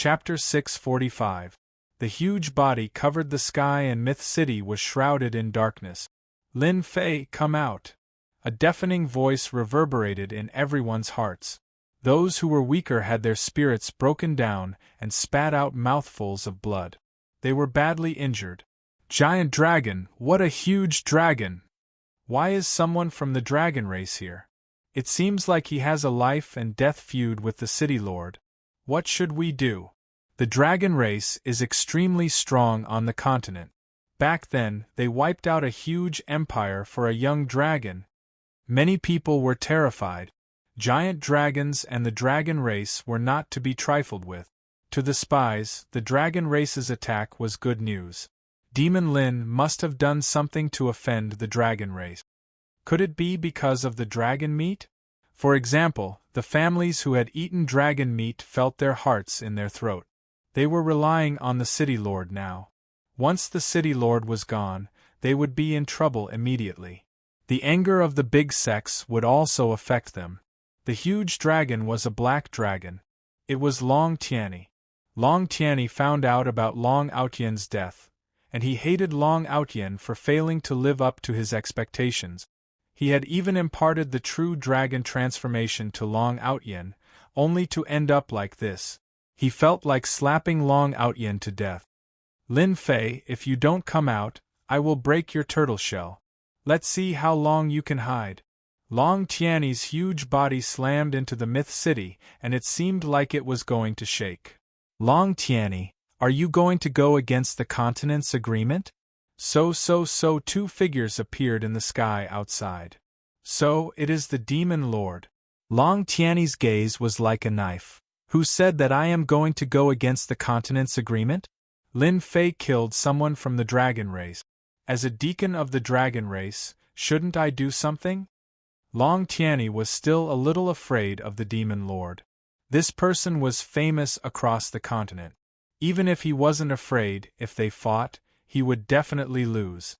Chapter 645. The huge body covered the sky and Myth City was shrouded in darkness. Lin Fei, come out! A deafening voice reverberated in everyone's hearts. Those who were weaker had their spirits broken down and spat out mouthfuls of blood. They were badly injured. Giant dragon, what a huge dragon! Why is someone from the dragon race here? It seems like he has a life and death feud with the city lord. What should we do? The dragon race is extremely strong on the continent. Back then, they wiped out a huge empire for a young dragon. Many people were terrified. Giant dragons and the dragon race were not to be trifled with. To the spies, the dragon race's attack was good news. Demon Lin must have done something to offend the dragon race. Could it be because of the dragon meat? For example, the families who had eaten dragon meat felt their hearts in their throat. They were relying on the city lord now. Once the city lord was gone, they would be in trouble immediately. The anger of the big sects would also affect them. The huge dragon was a black dragon. It was Long Tianyi. Long Tianyi found out about Long Outyen's death, and he hated Long Outyen for failing to live up to his expectations. He had even imparted the true dragon transformation to Long Outyen, only to end up like this. He felt like slapping Long Outyen to death. Lin Fei, if you don't come out, I will break your turtle shell. Let's see how long you can hide. Long Tianyi's huge body slammed into the Myth City, and it seemed like it was going to shake. Long Tianyi, are you going to go against the continent's agreement? So, two figures appeared in the sky outside. So, it is the demon lord. Long Tianyi's gaze was like a knife. Who said that I am going to go against the continent's agreement? Lin Fei killed someone from the dragon race. As a deacon of the dragon race, shouldn't I do something? Long Tianyi was still a little afraid of the demon lord. This person was famous across the continent. Even if he wasn't afraid, if they fought, he would definitely lose.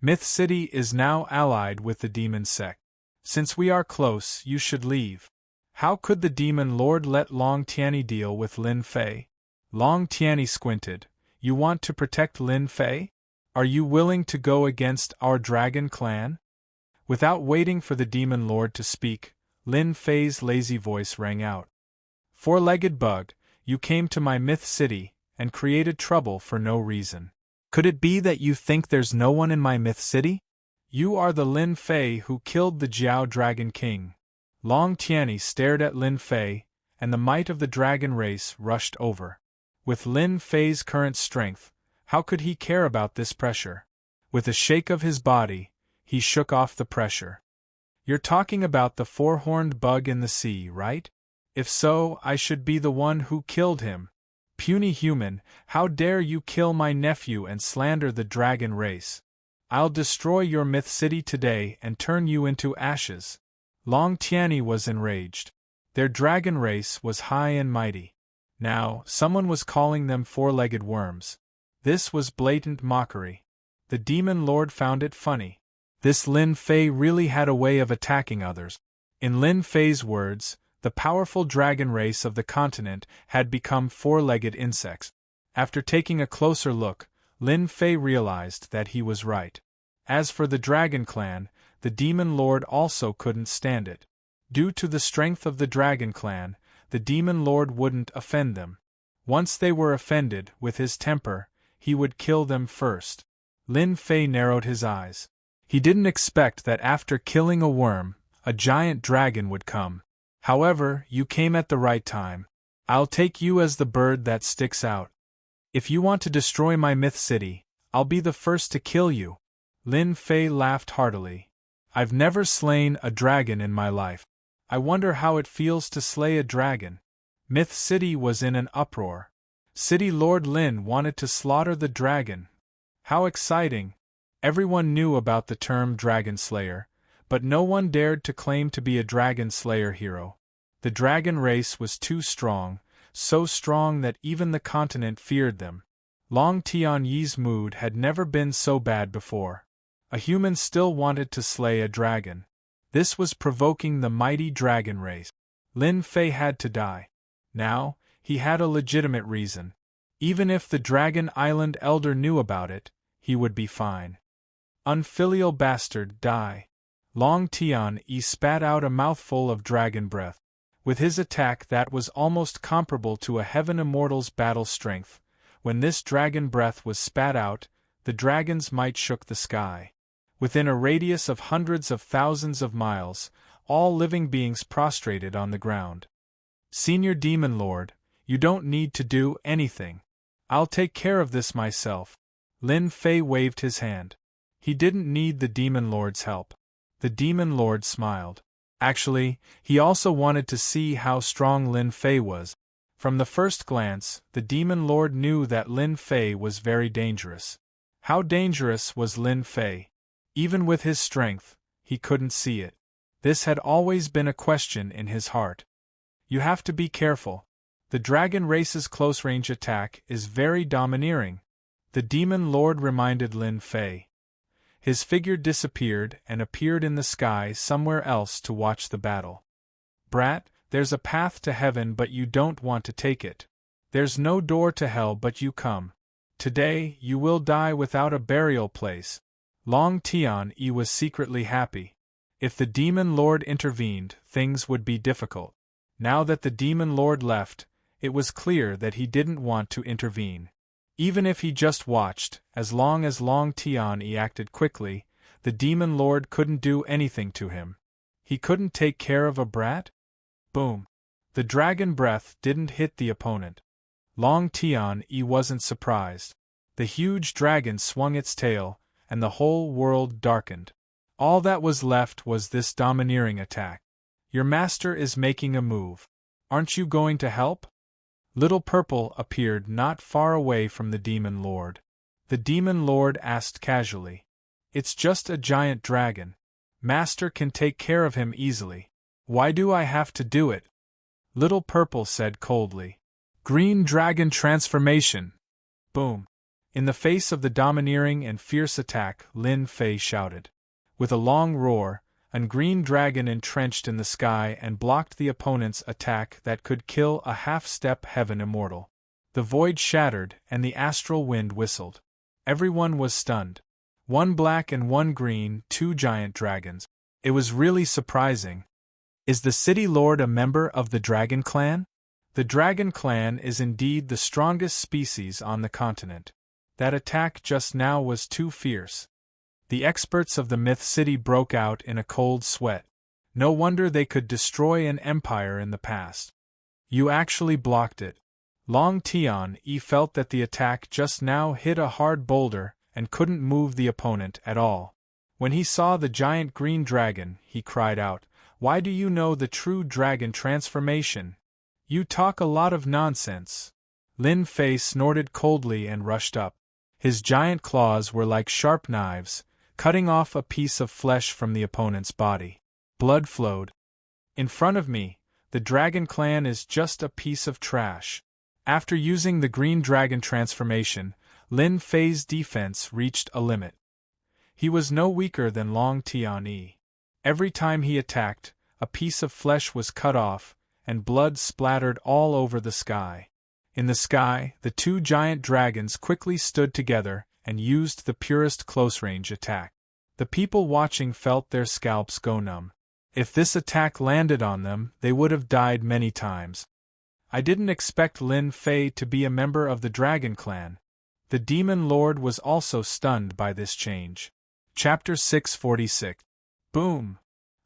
Myth City is now allied with the demon sect. Since we are close, you should leave. How could the demon lord let Long Tianyi deal with Lin Fei? Long Tianyi squinted. You want to protect Lin Fei? Are you willing to go against our dragon clan? Without waiting for the demon lord to speak, Lin Fei's lazy voice rang out. Four-legged bug, you came to my Myth City and created trouble for no reason. Could it be that you think there's no one in my Myth City? You are the Lin Fei who killed the Jiao Dragon King. Long Tianyi stared at Lin Fei, and the might of the dragon race rushed over. With Lin Fei's current strength, how could he care about this pressure? With a shake of his body, he shook off the pressure. You're talking about the four-horned bug in the sea, right? If so, I should be the one who killed him. Puny human, how dare you kill my nephew and slander the dragon race? I'll destroy your Myth City today and turn you into ashes. Long Tianyi was enraged. Their dragon race was high and mighty. Now, someone was calling them four-legged worms. This was blatant mockery. The demon lord found it funny. This Lin Fei really had a way of attacking others. In Lin Fei's words, the powerful dragon race of the continent had become four-legged insects. After taking a closer look, Lin Fei realized that he was right. As for the dragon clan, the demon lord also couldn't stand it. Due to the strength of the dragon clan, the demon lord wouldn't offend them. Once they were offended with his temper, he would kill them first. Lin Fei narrowed his eyes. He didn't expect that after killing a worm, a giant dragon would come. However, you came at the right time. I'll take you as the bird that sticks out. If you want to destroy my Myth City, I'll be the first to kill you. Lin Fei laughed heartily. I've never slain a dragon in my life. I wonder how it feels to slay a dragon. Myth City was in an uproar. City Lord Lin wanted to slaughter the dragon. How exciting! Everyone knew about the term Dragon Slayer, but no one dared to claim to be a Dragon Slayer hero. The dragon race was too strong, so strong that even the continent feared them. Long Tianyi's mood had never been so bad before. A human still wanted to slay a dragon. This was provoking the mighty dragon race. Lin Fei had to die. Now, he had a legitimate reason. Even if the Dragon Island elder knew about it, he would be fine. Unfilial bastard, die. Long Tian-yi spat out a mouthful of dragon breath. With his attack that was almost comparable to a heaven immortal's battle strength, when this dragon breath was spat out, the dragon's might shook the sky. Within a radius of hundreds of thousands of miles, all living beings prostrated on the ground. Senior Demon Lord, you don't need to do anything. I'll take care of this myself. Lin Fei waved his hand. He didn't need the Demon Lord's help. The Demon Lord smiled. Actually, he also wanted to see how strong Lin Fei was. From the first glance, the Demon Lord knew that Lin Fei was very dangerous. How dangerous was Lin Fei? Even with his strength, he couldn't see it. This had always been a question in his heart. You have to be careful. The dragon race's close-range attack is very domineering, the Demon Lord reminded Lin Fei. His figure disappeared and appeared in the sky somewhere else to watch the battle. Brat, there's a path to heaven but you don't want to take it. There's no door to hell but you come. Today, you will die without a burial place. Long Tian-yi was secretly happy. If the Demon Lord intervened, things would be difficult. Now that the Demon Lord left, it was clear that he didn't want to intervene. Even if he just watched, as long as Long Tian-yi acted quickly, the Demon Lord couldn't do anything to him. He couldn't take care of a brat? Boom. The dragon breath didn't hit the opponent. Long Tian-yi wasn't surprised. The huge dragon swung its tail, and the whole world darkened. All that was left was this domineering attack. Your master is making a move. Aren't you going to help? Little Purple appeared not far away from the Demon Lord. The Demon Lord asked casually. It's just a giant dragon. Master can take care of him easily. Why do I have to do it? Little Purple said coldly. Green Dragon Transformation! Boom! In the face of the domineering and fierce attack, Lin Fei shouted. With a long roar, a green dragon entrenched in the sky and blocked the opponent's attack that could kill a half-step heaven immortal. The void shattered and the astral wind whistled. Everyone was stunned. One black and one green, two giant dragons. It was really surprising. Is the City Lord a member of the Dragon Clan? The Dragon Clan is indeed the strongest species on the continent. That attack just now was too fierce. The experts of the Myth City broke out in a cold sweat. No wonder they could destroy an empire in the past. You actually blocked it. Long Tian-yi felt that the attack just now hit a hard boulder and couldn't move the opponent at all. When he saw the giant green dragon, he cried out, "Why do you know the true dragon transformation? You talk a lot of nonsense." Lin Fei snorted coldly and rushed up. His giant claws were like sharp knives, cutting off a piece of flesh from the opponent's body. Blood flowed. In front of me, the Dragon Clan is just a piece of trash. After using the Green Dragon transformation, Lin Fei's defense reached a limit. He was no weaker than Long Tian-yi. Every time he attacked, a piece of flesh was cut off, and blood splattered all over the sky. In the sky, the two giant dragons quickly stood together and used the purest close-range attack. The people watching felt their scalps go numb. If this attack landed on them, they would have died many times. I didn't expect Lin Fei to be a member of the Dragon Clan. The Demon Lord was also stunned by this change. Chapter 646. Boom!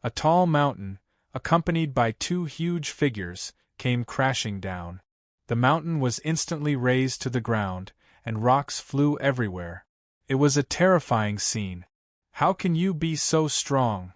A tall mountain, accompanied by two huge figures, came crashing down. The mountain was instantly razed to the ground, and rocks flew everywhere. It was a terrifying scene. How can you be so strong?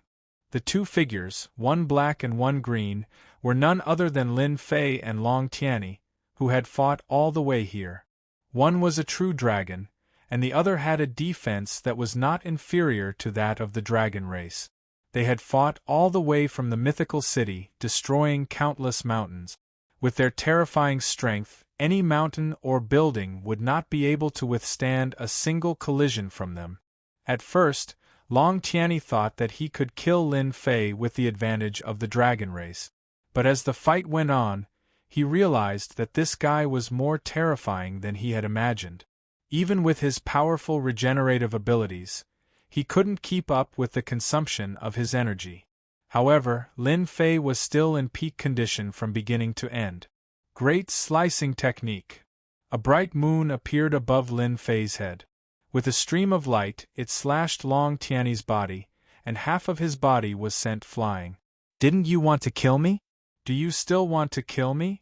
The two figures, one black and one green, were none other than Lin Fei and Long Tian-yi, who had fought all the way here. One was a true dragon, and the other had a defense that was not inferior to that of the dragon race. They had fought all the way from the mythical city, destroying countless mountains. With their terrifying strength, any mountain or building would not be able to withstand a single collision from them. At first, Long Tian-yi thought that he could kill Lin Fei with the advantage of the dragon race. But as the fight went on, He realized that this guy was more terrifying than he had imagined. Even with his powerful regenerative abilities, he couldn't keep up with the consumption of his energy. However, Lin Fei was still in peak condition from beginning to end. Great slicing technique. A bright moon appeared above Lin Fei's head. With a stream of light, it slashed Long Tiany's body, and half of his body was sent flying. "Didn't you want to kill me? Do you still want to kill me?"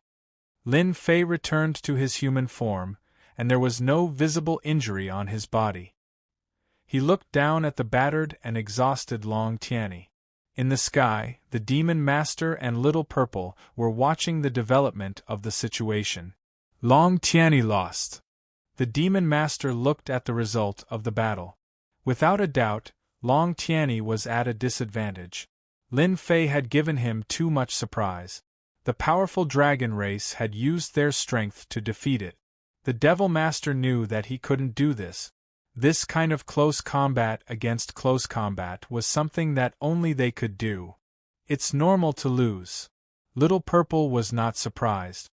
Lin Fei returned to his human form, and there was no visible injury on his body. He looked down at the battered and exhausted Long Tiany. In the sky, the Demon Master and Little Purple were watching the development of the situation. Long Tiany lost. The Demon Master looked at the result of the battle. Without a doubt, Long Tiany was at a disadvantage. Lin Fei had given him too much surprise. The powerful dragon race had used their strength to defeat it. The Devil Master knew that he couldn't do this. This kind of close combat against close combat was something that only they could do. It's normal to lose. Little Purple was not surprised.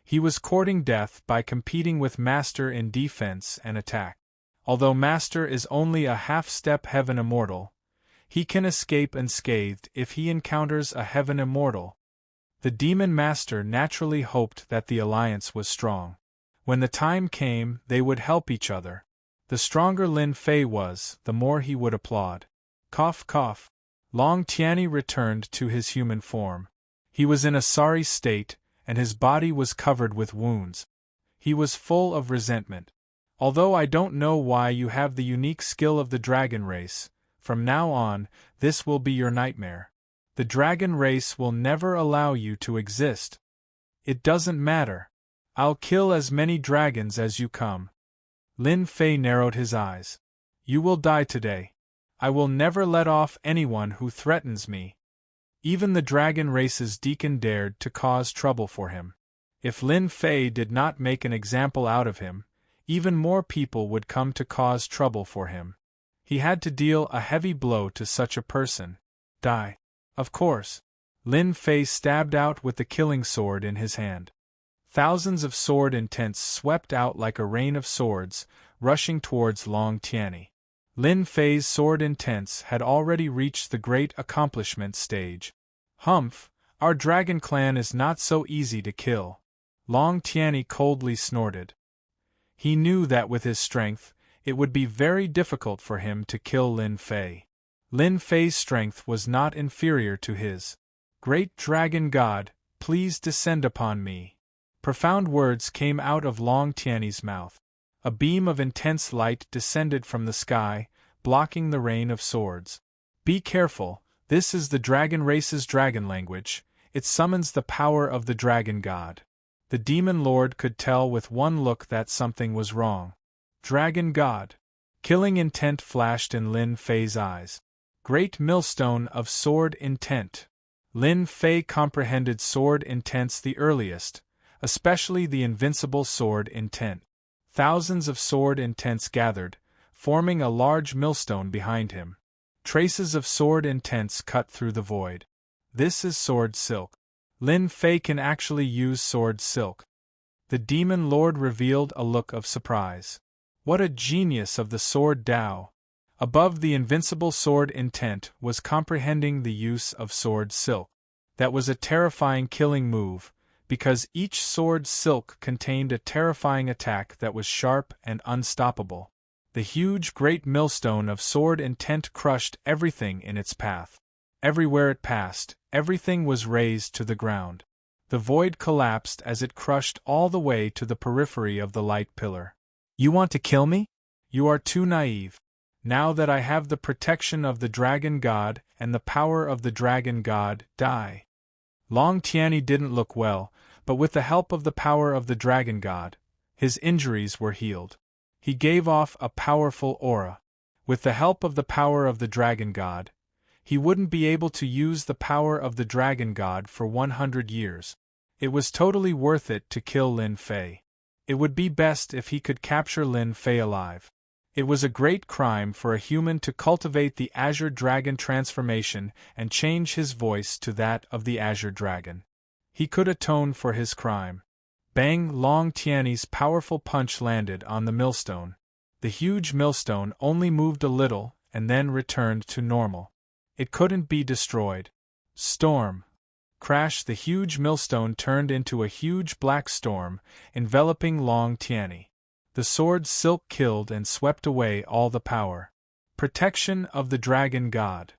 He was courting death by competing with Master in defense and attack. Although Master is only a half-step Heaven Immortal, he can escape unscathed if he encounters a Heaven Immortal. The Demon Master naturally hoped that the alliance was strong. When the time came, they would help each other. The stronger Lin Fei was, the more he would applaud. Cough cough. Long Tiany returned to his human form. He was in a sorry state, and his body was covered with wounds. He was full of resentment. "Although I don't know why you have the unique skill of the dragon race, from now on, this will be your nightmare. The dragon race will never allow you to exist. It doesn't matter. I'll kill as many dragons as you come." Lin Fei narrowed his eyes. "You will die today. I will never let off anyone who threatens me." Even the dragon race's deacon dared to cause trouble for him. If Lin Fei did not make an example out of him, even more people would come to cause trouble for him. He had to deal a heavy blow to such a person. Die. Of course. Lin Fei stabbed out with the killing sword in his hand. Thousands of sword intents swept out like a rain of swords, rushing towards Long Tiany. Lin Fei's sword intents had already reached the great accomplishment stage. "Humph, our dragon clan is not so easy to kill," Long Tiany coldly snorted. He knew that with his strength, it would be very difficult for him to kill Lin Fei. Lin Fei's strength was not inferior to his. "Great Dragon God, please descend upon me." Profound words came out of Long Tiany's mouth. A beam of intense light descended from the sky, blocking the rain of swords. "Be careful, this is the dragon race's dragon language, it summons the power of the dragon god." The demon lord could tell with one look that something was wrong. Dragon god. Killing intent flashed in Lin Fei's eyes. Great millstone of sword intent. Lin Fei comprehended sword intents the earliest, especially the invincible sword intent. Thousands of sword intents gathered, forming a large millstone behind him. Traces of sword intents cut through the void. This is sword silk. Lin Fei can actually use sword silk. The demon lord revealed a look of surprise. What a genius of the sword Dao! Above the invincible sword intent was comprehending the use of sword silk. That was a terrifying killing move, because each sword silk contained a terrifying attack that was sharp and unstoppable. The huge great millstone of sword intent crushed everything in its path. Everywhere it passed, everything was razed to the ground. The void collapsed as it crushed all the way to the periphery of the light pillar. "You want to kill me? You are too naive. Now that I have the protection of the dragon god and the power of the dragon god, die." Long Tiany didn't look well, but with the help of the power of the dragon god, his injuries were healed. He gave off a powerful aura. With the help of the power of the dragon god, he wouldn't be able to use the power of the dragon god for 100 years. It was totally worth it to kill Lin Fei. It would be best if he could capture Lin Fei alive. It was a great crime for a human to cultivate the Azure Dragon transformation and change his voice to that of the Azure Dragon. He could atone for his crime. Bang! Long Tiany's powerful punch landed on the millstone. The huge millstone only moved a little and then returned to normal. It couldn't be destroyed. Storm. Crash! The huge millstone turned into a huge black storm, enveloping Long Tiany. The sword silk killed and swept away all the power. Protection of the Dragon God.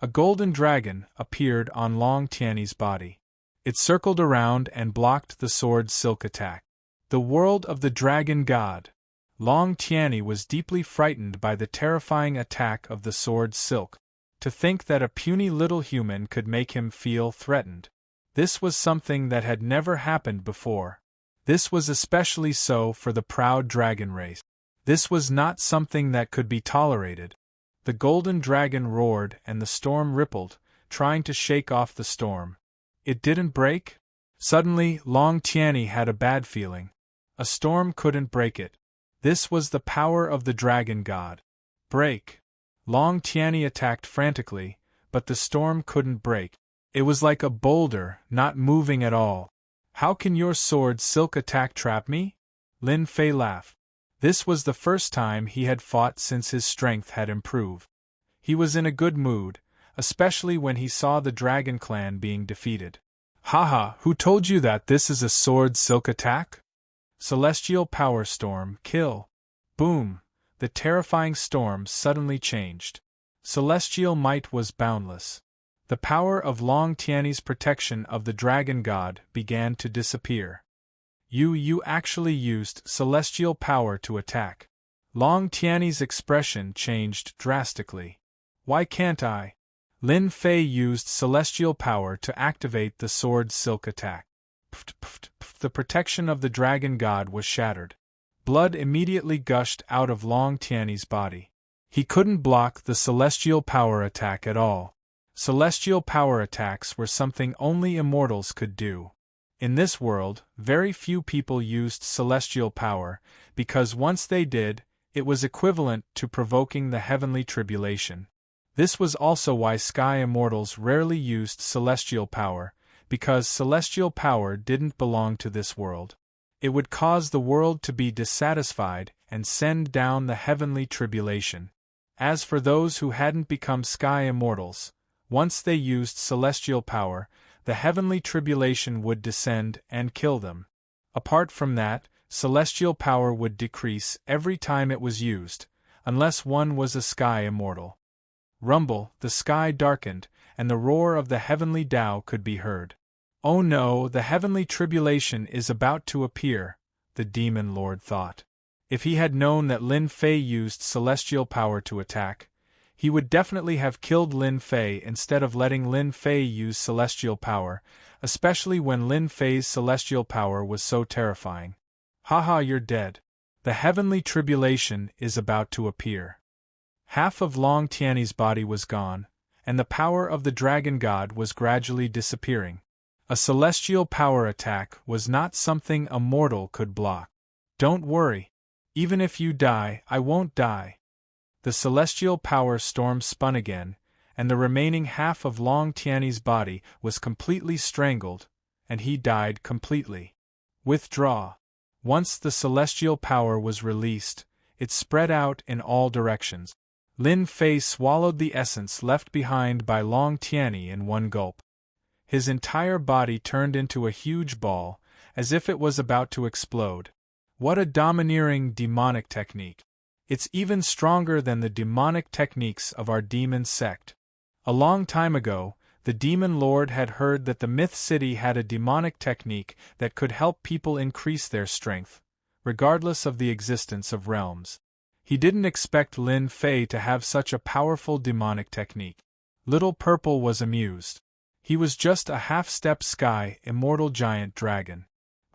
A golden dragon appeared on Long Tiany's body. It circled around and blocked the sword silk attack. The world of the Dragon God. Long Tiany was deeply frightened by the terrifying attack of the sword silk. To think that a puny little human could make him feel threatened. This was something that had never happened before. This was especially so for the proud dragon race. This was not something that could be tolerated. The golden dragon roared and the storm rippled, trying to shake off the storm. It didn't break? Suddenly, Long Tiany had a bad feeling. A storm couldn't break it. This was the power of the Dragon God. Break. Long Tiany attacked frantically, but the storm couldn't break. It was like a boulder, not moving at all. How can your sword silk attack trap me? Lin Fei laughed. This was the first time he had fought since his strength had improved. He was in a good mood, especially when he saw the Dragon Clan being defeated. Haha, who told you that this is a sword silk attack? Celestial Power Storm, kill. Boom! The terrifying storm suddenly changed. Celestial might was boundless. The power of Long Tiany's protection of the Dragon God began to disappear. You actually used celestial power to attack. Long Tiany's expression changed drastically. Why can't I? Lin Fei used celestial power to activate the sword silk attack. The protection of the Dragon God was shattered. Blood immediately gushed out of Long Tiany's body. He couldn't block the celestial power attack at all. Celestial power attacks were something only immortals could do. In this world, very few people used celestial power, because once they did, it was equivalent to provoking the heavenly tribulation. This was also why sky immortals rarely used celestial power, because celestial power didn't belong to this world. It would cause the world to be dissatisfied and send down the heavenly tribulation. As for those who hadn't become sky immortals, once they used celestial power, the heavenly tribulation would descend and kill them. Apart from that, celestial power would decrease every time it was used, unless one was a sky immortal. Rumble, the sky darkened, and the roar of the heavenly Tao could be heard. Oh no, the heavenly tribulation is about to appear, the demon lord thought. If he had known that Lin Fei used celestial power to attack, he would definitely have killed Lin Fei instead of letting Lin Fei use celestial power, especially when Lin Fei's celestial power was so terrifying. Haha, you're dead. The heavenly tribulation is about to appear. Half of Long Tiany's body was gone, and the power of the Dragon God was gradually disappearing. A celestial power attack was not something a mortal could block. Don't worry. Even if you die, I won't die. The celestial power storm spun again, and the remaining half of Long Tiany's body was completely strangled, and he died completely. Withdraw. Once the celestial power was released, it spread out in all directions. Lin Fei swallowed the essence left behind by Long Tiany in one gulp. His entire body turned into a huge ball, as if it was about to explode. What a domineering demonic technique! It's even stronger than the demonic techniques of our demon sect. A long time ago, the demon lord had heard that the Myth City had a demonic technique that could help people increase their strength, regardless of the existence of realms. He didn't expect Lin Fei to have such a powerful demonic technique. Little Purple was amused. He was just a half-step sky immortal giant dragon.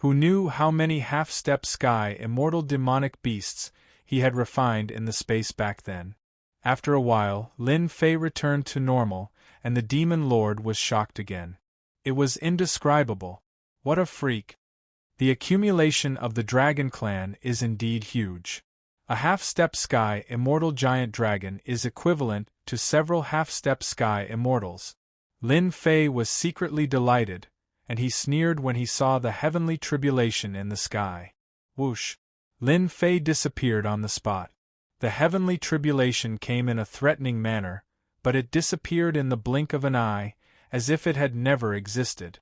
Who knew how many half-step sky immortal demonic beasts he had refined in the space back then? After a while, Lin Fei returned to normal, and the demon lord was shocked again. It was indescribable. What a freak! The accumulation of the Dragon Clan is indeed huge. A half-step sky immortal giant dragon is equivalent to several half-step sky immortals. Lin Fei was secretly delighted, and he sneered when he saw the heavenly tribulation in the sky. Whoosh! Lin Fei disappeared on the spot. The heavenly tribulation came in a threatening manner, but it disappeared in the blink of an eye, as if it had never existed.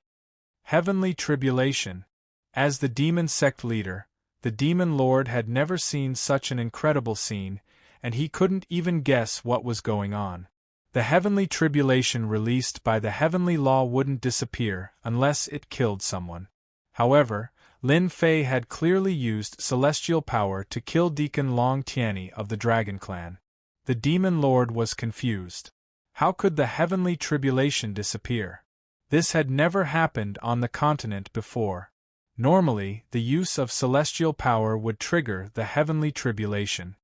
Heavenly tribulation. As the demon sect leader, the demon lord had never seen such an incredible scene, and he couldn't even guess what was going on. The heavenly tribulation released by the heavenly law wouldn't disappear unless it killed someone. However, Lin Fei had clearly used celestial power to kill Deacon Long Tianyi of the Dragon Clan. The demon lord was confused. How could the heavenly tribulation disappear? This had never happened on the continent before. Normally, the use of celestial power would trigger the heavenly tribulation.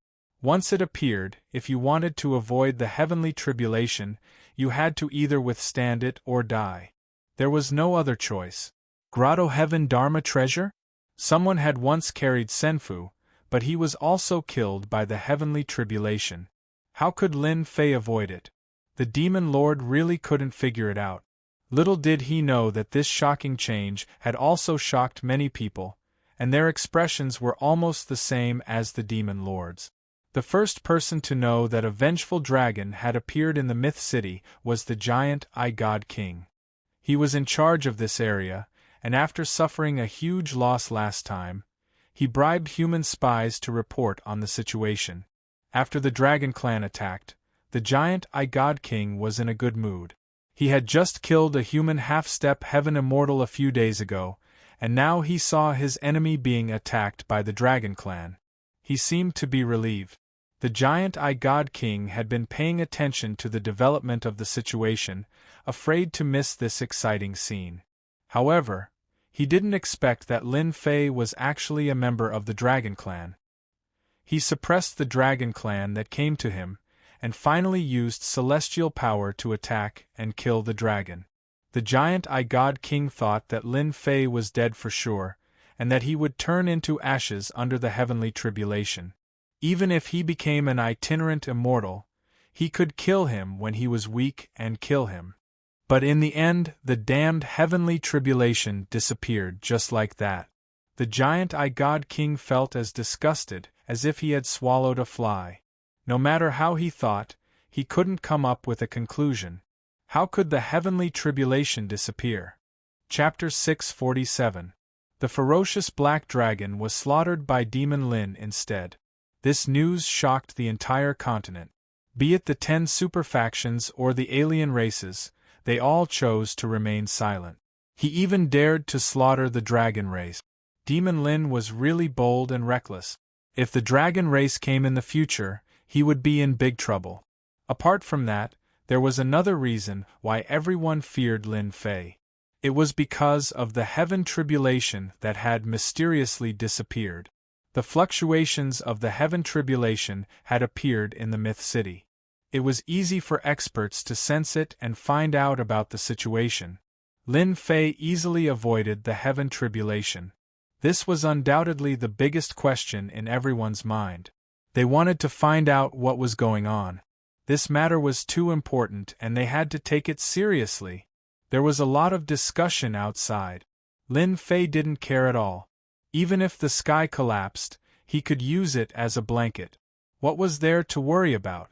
Once it appeared, if you wanted to avoid the heavenly tribulation, you had to either withstand it or die. There was no other choice. Grotto Heaven Dharma treasure? Someone had once carried Senfu, but he was also killed by the heavenly tribulation. How could Lin Fei avoid it? The demon lord really couldn't figure it out. Little did he know that this shocking change had also shocked many people, and their expressions were almost the same as the demon lord's. The first person to know that a vengeful dragon had appeared in the Myth City was the giant God King. He was in charge of this area, and after suffering a huge loss last time, he bribed human spies to report on the situation. After the Dragon Clan attacked, the giant God King was in a good mood. He had just killed a human half-step heaven immortal a few days ago, and now he saw his enemy being attacked by the Dragon Clan. He seemed to be relieved. The giant God King had been paying attention to the development of the situation, afraid to miss this exciting scene. However, he didn't expect that Lin Fei was actually a member of the Dragon Clan. He suppressed the Dragon Clan that came to him, and finally used celestial power to attack and kill the dragon. The giant God King thought that Lin Fei was dead for sure, and that he would turn into ashes under the heavenly tribulation. Even if he became an itinerant immortal, he could kill him when he was weak and kill him. But in the end, the damned heavenly tribulation disappeared just like that. The giant God King felt as disgusted as if he had swallowed a fly. No matter how he thought, he couldn't come up with a conclusion. How could the heavenly tribulation disappear? Chapter 647. The ferocious black dragon was slaughtered by Demon Lin instead. This news shocked the entire continent. Be it the 10 superfactions or the alien races, they all chose to remain silent. He even dared to slaughter the dragon race. Demon Lin was really bold and reckless. If the dragon race came in the future, he would be in big trouble. Apart from that, there was another reason why everyone feared Lin Fei. It was because of the heaven tribulation that had mysteriously disappeared. The fluctuations of the heaven tribulation had appeared in the Myth City. It was easy for experts to sense it and find out about the situation. Lin Fei easily avoided the heaven tribulation. This was undoubtedly the biggest question in everyone's mind. They wanted to find out what was going on. This matter was too important and they had to take it seriously. There was a lot of discussion outside. Lin Fei didn't care at all. Even if the sky collapsed, he could use it as a blanket. What was there to worry about?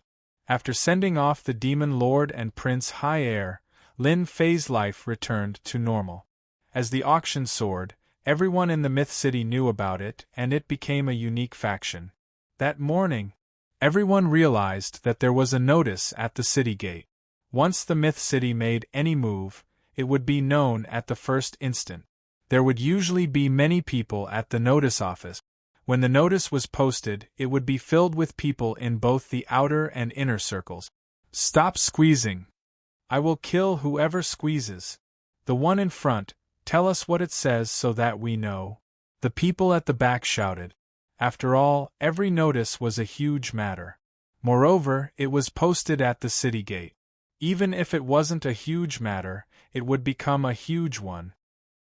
After sending off the Demon Lord and Prince High Air, Lin Fei's life returned to normal. As the auction soared, everyone in the Myth City knew about it and it became a unique faction. That morning, everyone realized that there was a notice at the city gate. Once the Myth City made any move, it would be known at the first instant. There would usually be many people at the notice office. When the notice was posted, it would be filled with people in both the outer and inner circles. Stop squeezing. I will kill whoever squeezes. The one in front, tell us what it says so that we know. The people at the back shouted. After all, every notice was a huge matter. Moreover, it was posted at the city gate. Even if it wasn't a huge matter, it would become a huge one.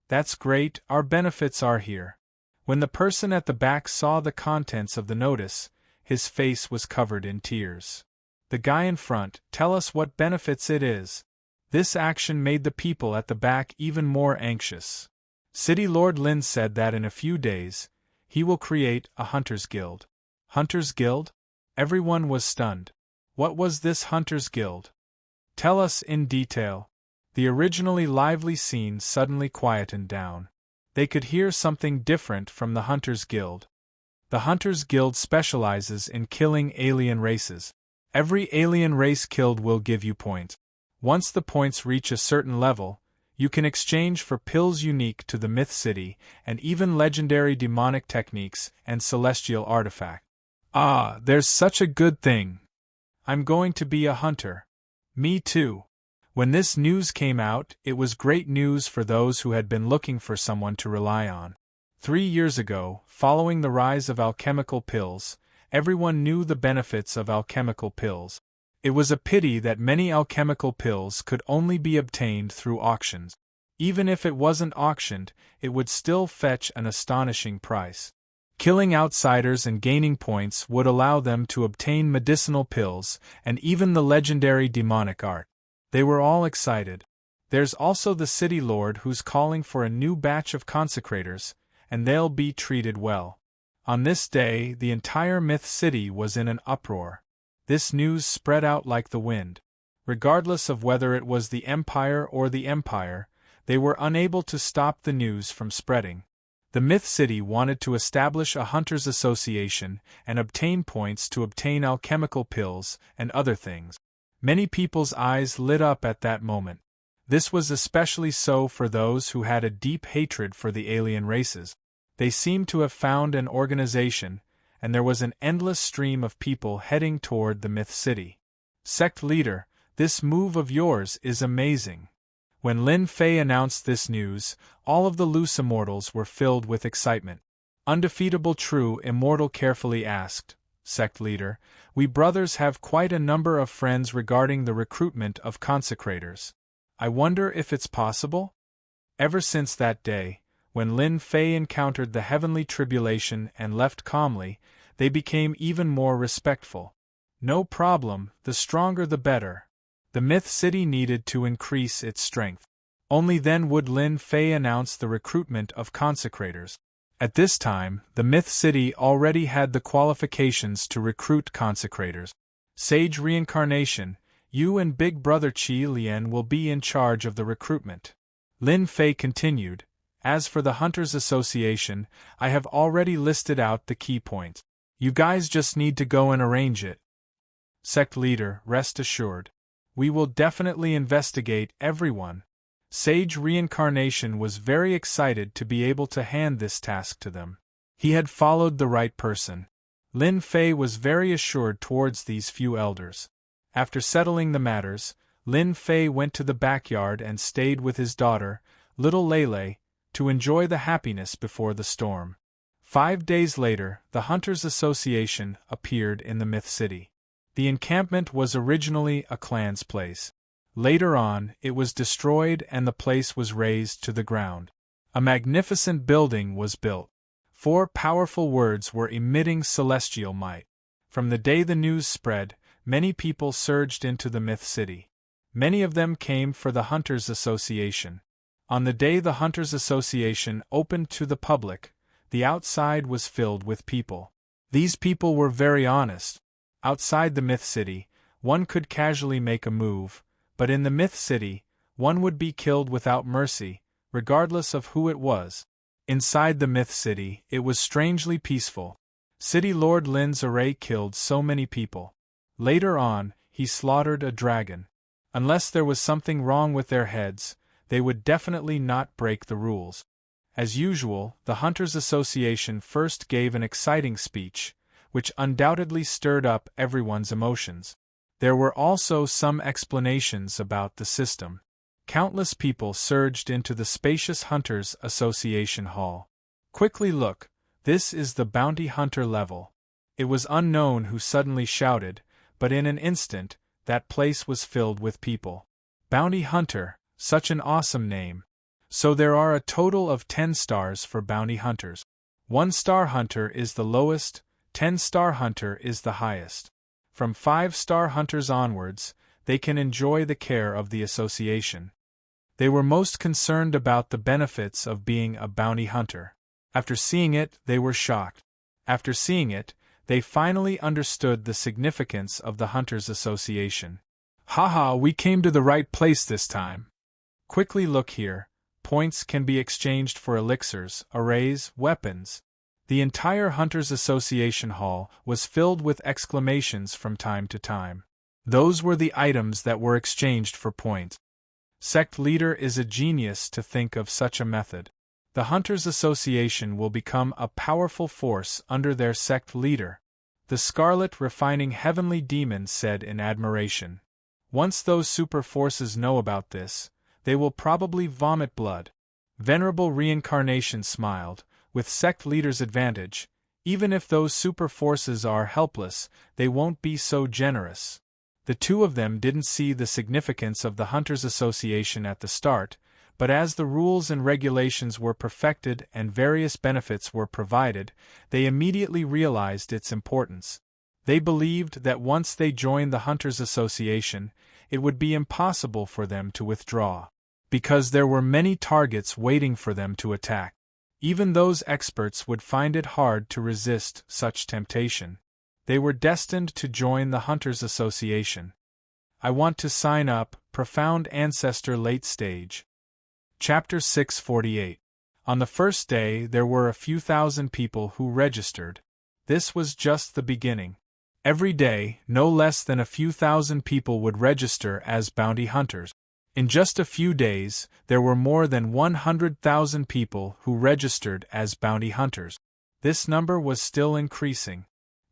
That's great, our benefits are here. When the person at the back saw the contents of the notice, his face was covered in tears. The guy in front, tell us what benefits it is. This action made the people at the back even more anxious. City Lord Lin said that in a few days, he will create a Hunters Guild. Hunters Guild? Everyone was stunned. What was this Hunters Guild? Tell us in detail. The originally lively scene suddenly quietened down. They could hear something different from the Hunters Guild. The Hunters Guild specializes in killing alien races. Every alien race killed will give you points. Once the points reach a certain level, you can exchange for pills unique to the Myth City and even legendary demonic techniques and celestial artifacts. Ah, there's such a good thing. I'm going to be a hunter. Me too. When this news came out, it was great news for those who had been looking for someone to rely on. 3 years ago, following the rise of alchemical pills, everyone knew the benefits of alchemical pills. It was a pity that many alchemical pills could only be obtained through auctions. Even if it wasn't auctioned, it would still fetch an astonishing price. Killing outsiders and gaining points would allow them to obtain medicinal pills and even the legendary demonic art. They were all excited. There's also the city lord who's calling for a new batch of consecrators, and they'll be treated well. On this day, the entire Myth City was in an uproar. This news spread out like the wind. Regardless of whether it was the Empire or the Empire, they were unable to stop the news from spreading. The Myth City wanted to establish a Hunters Association and obtain points to obtain alchemical pills and other things. Many people's eyes lit up at that moment. This was especially so for those who had a deep hatred for the alien races. They seemed to have found an organization, and there was an endless stream of people heading toward the Myth City. Sect leader, this move of yours is amazing. When Lin Fei announced this news, all of the loose immortals were filled with excitement. Undefeatable True Immortal carefully asked, Sect leader, we brothers have quite a number of friends regarding the recruitment of consecrators. I wonder if it's possible? Ever since that day, when Lin Fei encountered the heavenly tribulation and left calmly, they became even more respectful. No problem, the stronger the better. The Myth City needed to increase its strength. Only then would Lin Fei announce the recruitment of consecrators. At this time, the Myth City already had the qualifications to recruit consecrators. Sage Reincarnation, you and Big Brother Qi Lian will be in charge of the recruitment. Lin Fei continued, as for the Hunters Association, I have already listed out the key points. You guys just need to go and arrange it. Sect leader, rest assured. We will definitely investigate everyone. Sage Reincarnation was very excited to be able to hand this task to them. He had followed the right person. Lin Fei was very assured towards these few elders. After settling the matters, Lin Fei went to the backyard and stayed with his daughter, little Lele, to enjoy the happiness before the storm. 5 days later, the Hunters Association appeared in the Myth City. The encampment was originally a clan's place. Later on, it was destroyed and the place was razed to the ground. A magnificent building was built. 4 powerful words were emitting celestial might. From the day the news spread, many people surged into the Myth City. Many of them came for the Hunters Association. On the day the Hunters Association opened to the public, the outside was filled with people. These people were very honest. Outside the Myth City, one could casually make a move, but in the Myth City, one would be killed without mercy, regardless of who it was. Inside the Myth City, it was strangely peaceful. City Lord Lin's array killed so many people. Later on, he slaughtered a dragon. Unless there was something wrong with their heads, they would definitely not break the rules. As usual, the Hunters Association first gave an exciting speech, which undoubtedly stirred up everyone's emotions. There were also some explanations about the system. Countless people surged into the spacious Hunters Association hall. Quickly look, this is the bounty hunter level. It was unknown who suddenly shouted, but in an instant, that place was filled with people. Bounty hunter, such an awesome name. So there are a total of 10 stars for bounty hunters. 1-star hunter is the lowest, 10-star hunter is the highest. From 5-star hunters onwards, they can enjoy the care of the association. They were most concerned about the benefits of being a bounty hunter. After seeing it, they were shocked. After seeing it, they finally understood the significance of the Hunters Association. Haha, we came to the right place this time. Quickly look here. Points can be exchanged for elixirs, arrays, weapons. The entire Hunters Association hall was filled with exclamations from time to time. Those were the items that were exchanged for points. Sect leader is a genius to think of such a method. The Hunters Association will become a powerful force under their sect leader, the Scarlet Refining Heavenly Demon said in admiration. Once those super forces know about this, they will probably vomit blood. Venerable Reincarnation smiled. With sect leader's advantage, even if those super forces are helpless, they won't be so generous. The two of them didn't see the significance of the Hunters Association at the start, but as the rules and regulations were perfected and various benefits were provided, they immediately realized its importance. They believed that once they joined the Hunters Association, it would be impossible for them to withdraw, because there were many targets waiting for them to attack. Even those experts would find it hard to resist such temptation. They were destined to join the Hunters Association. I want to sign up, Profound Ancestor Late Stage. Chapter 648. On the first day there were a few thousand people who registered. This was just the beginning. Every day, no less than a few thousand people would register as bounty hunters. In just a few days, there were more than 100,000 people who registered as bounty hunters. This number was still increasing.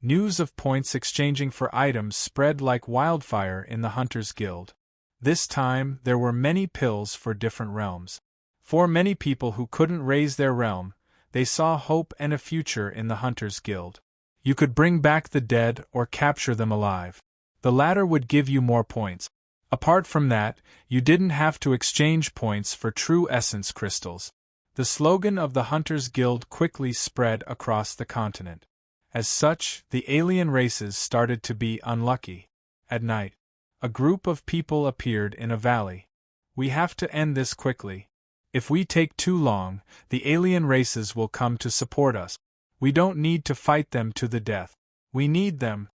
News of points exchanging for items spread like wildfire in the Hunters Guild. This time, there were many pills for different realms. For many people who couldn't raise their realm, they saw hope and a future in the Hunters Guild. You could bring back the dead or capture them alive. The latter would give you more points. Apart from that, you didn't have to exchange points for true essence crystals. The slogan of the Hunters Guild quickly spread across the continent. As such, the alien races started to be unlucky. At night, a group of people appeared in a valley. We have to end this quickly. If we take too long, the alien races will come to support us. We don't need to fight them to the death. We need them.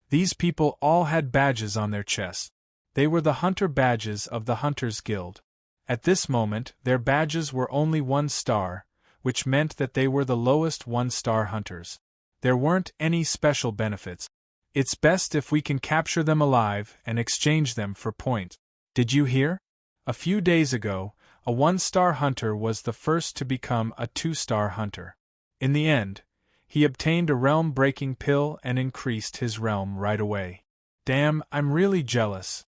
These people all had badges on their chests. They were the hunter badges of the Hunters Guild. At this moment, their badges were only 1 star, which meant that they were the lowest 1-star hunters. There weren't any special benefits. It's best if we can capture them alive and exchange them for points. Did you hear? A few days ago, a 1-star hunter was the first to become a 2-star hunter. In the end, he obtained a realm-breaking pill and increased his realm right away. Damn, I'm really jealous.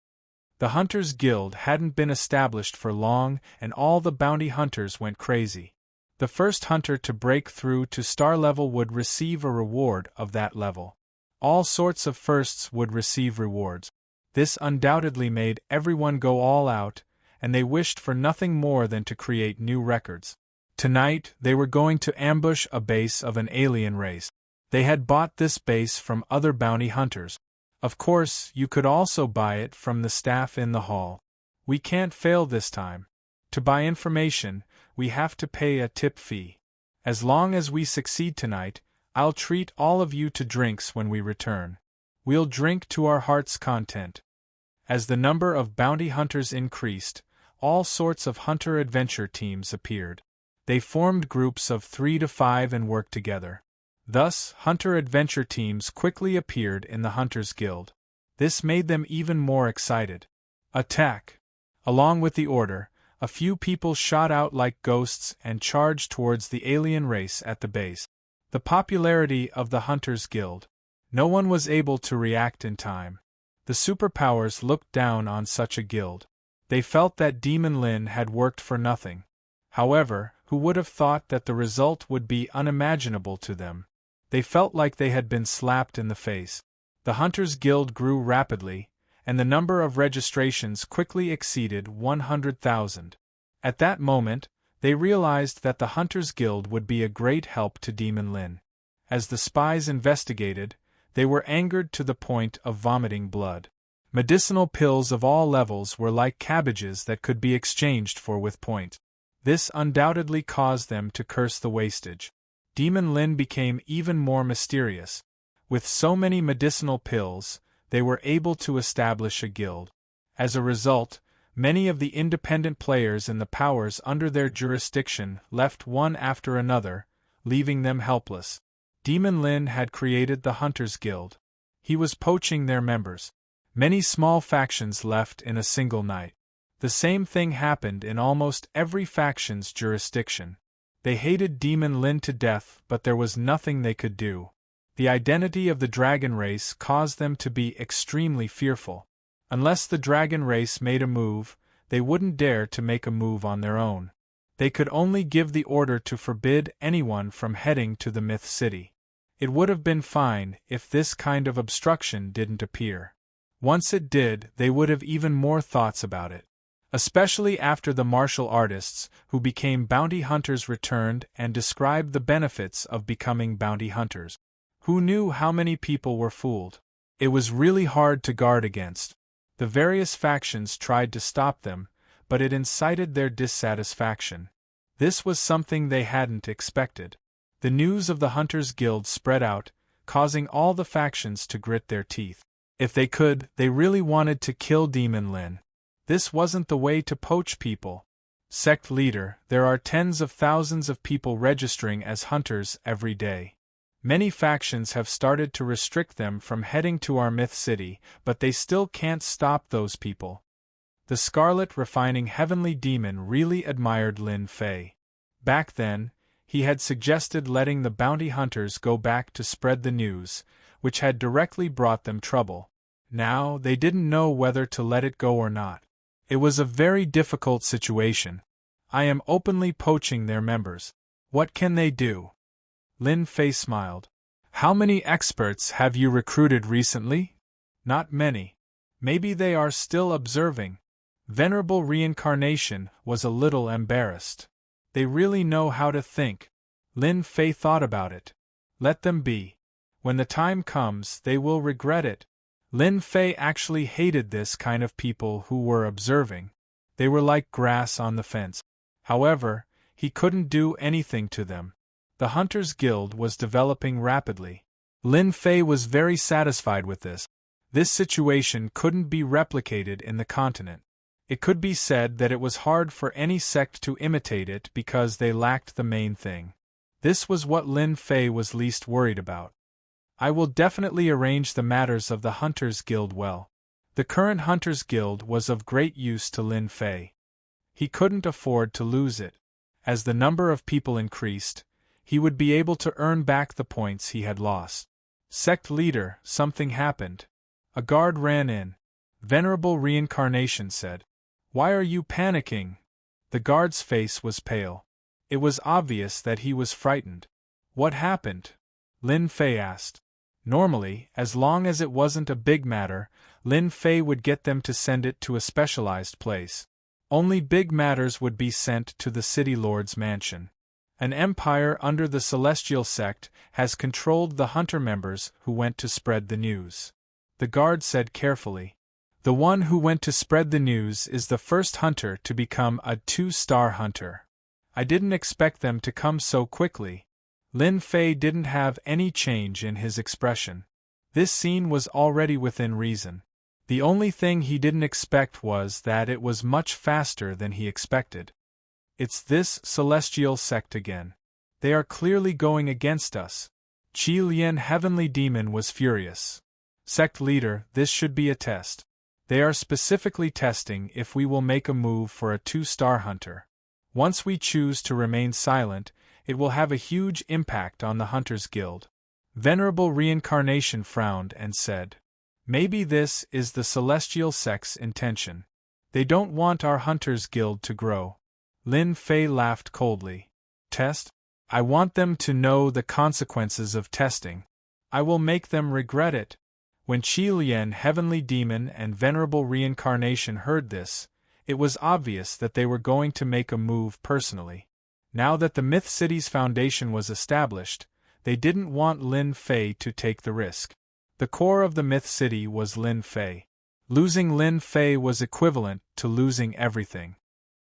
The Hunters Guild hadn't been established for long and all the bounty hunters went crazy. The first hunter to break through to star level would receive a reward of that level. All sorts of firsts would receive rewards. This undoubtedly made everyone go all out, and they wished for nothing more than to create new records. Tonight, they were going to ambush a base of an alien race. They had bought this base from other bounty hunters. Of course, you could also buy it from the staff in the hall. We can't fail this time. To buy information, we have to pay a tip fee. As long as we succeed tonight, I'll treat all of you to drinks when we return. We'll drink to our heart's content. As the number of bounty hunters increased, all sorts of hunter-adventure teams appeared. They formed groups of 3 to 5 and worked together. Thus, hunter-adventure teams quickly appeared in the Hunters Guild. This made them even more excited. Attack! Along with the order, a few people shot out like ghosts and charged towards the alien race at the base. The popularity of the Hunters Guild. No one was able to react in time. The superpowers looked down on such a guild. They felt that Demon Lin had worked for nothing. However, who would have thought that the result would be unimaginable to them? They felt like they had been slapped in the face. The Hunters Guild grew rapidly, and the number of registrations quickly exceeded 100,000. At that moment, they realized that the Hunters Guild would be a great help to Demon Lin. As the spies investigated, they were angered to the point of vomiting blood. Medicinal pills of all levels were like cabbages that could be exchanged for with point. This undoubtedly caused them to curse the wastage. Demon Lin became even more mysterious. With so many medicinal pills, they were able to establish a guild. As a result, many of the independent players in the powers under their jurisdiction left one after another, leaving them helpless. Demon Lin had created the Hunters Guild. He was poaching their members. Many small factions left in a single night. The same thing happened in almost every faction's jurisdiction. They hated Demon Lin to death, but there was nothing they could do. The identity of the dragon race caused them to be extremely fearful. Unless the dragon race made a move, they wouldn't dare to make a move on their own. They could only give the order to forbid anyone from heading to the Myth City. It would have been fine if this kind of obstruction didn't appear. Once it did, they would have even more thoughts about it. Especially after the martial artists who became bounty hunters returned and described the benefits of becoming bounty hunters. Who knew how many people were fooled? It was really hard to guard against. The various factions tried to stop them, but it incited their dissatisfaction. This was something they hadn't expected. The news of the Hunters Guild spread out, causing all the factions to grit their teeth. If they could, they really wanted to kill Demon Lin. This wasn't the way to poach people. Sect leader, there are tens of thousands of people registering as hunters every day. Many factions have started to restrict them from heading to our Myth City, but they still can't stop those people. The Scarlet Refining Heavenly Demon really admired Lin Fei. Back then, he had suggested letting the bounty hunters go back to spread the news, which had directly brought them trouble. Now, they didn't know whether to let it go or not. It was a very difficult situation. I am openly poaching their members. What can they do? Lin Fei smiled. How many experts have you recruited recently? Not many. Maybe they are still observing. Venerable Reincarnation was a little embarrassed. They really know how to think. Lin Fei thought about it. Let them be. When the time comes, they will regret it. Lin Fei actually hated this kind of people who were observing. They were like grass on the fence. However, he couldn't do anything to them. The Hunters Guild was developing rapidly. Lin Fei was very satisfied with this. This situation couldn't be replicated in the continent. It could be said that it was hard for any sect to imitate it because they lacked the main thing. This was what Lin Fei was least worried about. I will definitely arrange the matters of the Hunters Guild well. The current Hunters Guild was of great use to Lin Fei. He couldn't afford to lose it. As the number of people increased, he would be able to earn back the points he had lost. Sect leader, something happened. A guard ran in. Venerable Reincarnation said, "Why are you panicking?" The guard's face was pale. It was obvious that he was frightened. What happened? Lin Fei asked. Normally, as long as it wasn't a big matter, Lin Fei would get them to send it to a specialized place. Only big matters would be sent to the City Lord's mansion. An empire under the Celestial Sect has controlled the hunter members who went to spread the news. The guard said carefully. The one who went to spread the news is the first hunter to become a 2-star hunter. I didn't expect them to come so quickly. Lin Fei didn't have any change in his expression. This scene was already within reason. The only thing he didn't expect was that it was much faster than he expected. It's this Celestial Sect again. They are clearly going against us. Qi Lian Heavenly Demon was furious. Sect leader, this should be a test. They are specifically testing if we will make a move for a 2-star hunter. Once we choose to remain silent, it will have a huge impact on the Hunters Guild. Venerable Reincarnation frowned and said, "Maybe this is the Celestial Sect's intention. They don't want our Hunters Guild to grow." Lin Fei laughed coldly. Test? I want them to know the consequences of testing. I will make them regret it. When Qi Lian Heavenly Demon and Venerable Reincarnation heard this, it was obvious that they were going to make a move personally. Now that the Myth City's foundation was established, they didn't want Lin Fei to take the risk. The core of the Myth City was Lin Fei. Losing Lin Fei was equivalent to losing everything.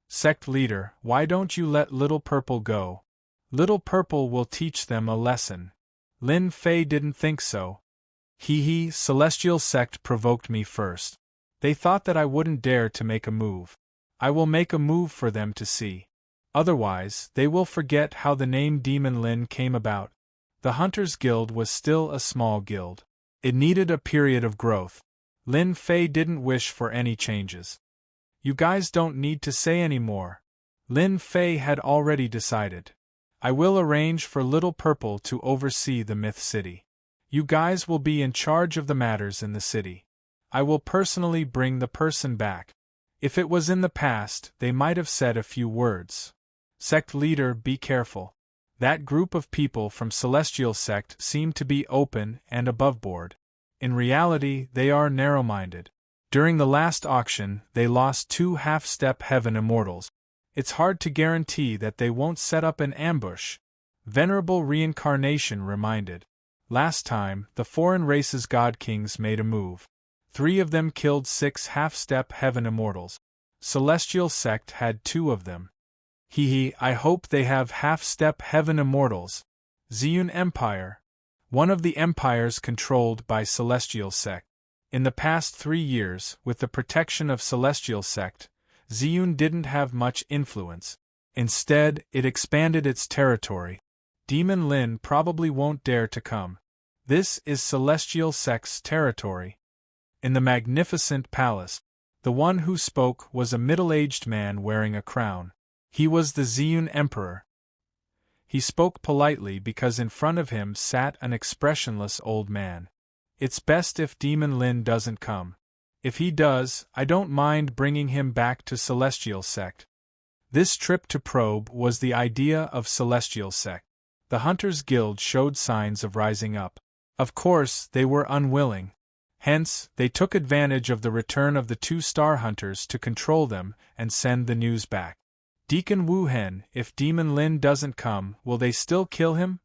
Sect leader, why don't you let Little Purple go? Little Purple will teach them a lesson. Lin Fei didn't think so. Celestial Sect provoked me first. They thought that I wouldn't dare to make a move. I will make a move for them to see. Otherwise, they will forget how the name Demon Lin came about. The Hunters Guild was still a small guild. It needed a period of growth. Lin Fei didn't wish for any changes. You guys don't need to say any more. Lin Fei had already decided. I will arrange for Little Purple to oversee the Myth City. You guys will be in charge of the matters in the city. I will personally bring the person back. If it was in the past, they might have said a few words. Sect leader, be careful. That group of people from Celestial Sect seem to be open and aboveboard. In reality, they are narrow-minded. During the last auction, they lost 2 half-step Heaven Immortals. It's hard to guarantee that they won't set up an ambush. Venerable Reincarnation reminded. Last time, the foreign race's God Kings made a move. 3 of them killed 6 half-step Heaven Immortals. Celestial Sect had 2 of them. I hope they have half-step Heaven Immortals. Ziyun Empire. One of the empires controlled by Celestial Sect. In the past 3 years, with the protection of Celestial Sect, Ziyun didn't have much influence. Instead, it expanded its territory. Demon Lin probably won't dare to come. This is Celestial Sect's territory. In the magnificent palace, the one who spoke was a middle-aged man wearing a crown. He was the Ziyun Emperor. He spoke politely because in front of him sat an expressionless old man. It's best if Demon Lin doesn't come. If he does, I don't mind bringing him back to Celestial Sect. This trip to probe was the idea of Celestial Sect. The Hunters Guild showed signs of rising up. Of course, they were unwilling. Hence, they took advantage of the return of the 2-star hunters to control them and send the news back. Deacon Wu Hen, if Demon Lin doesn't come, will they still kill him?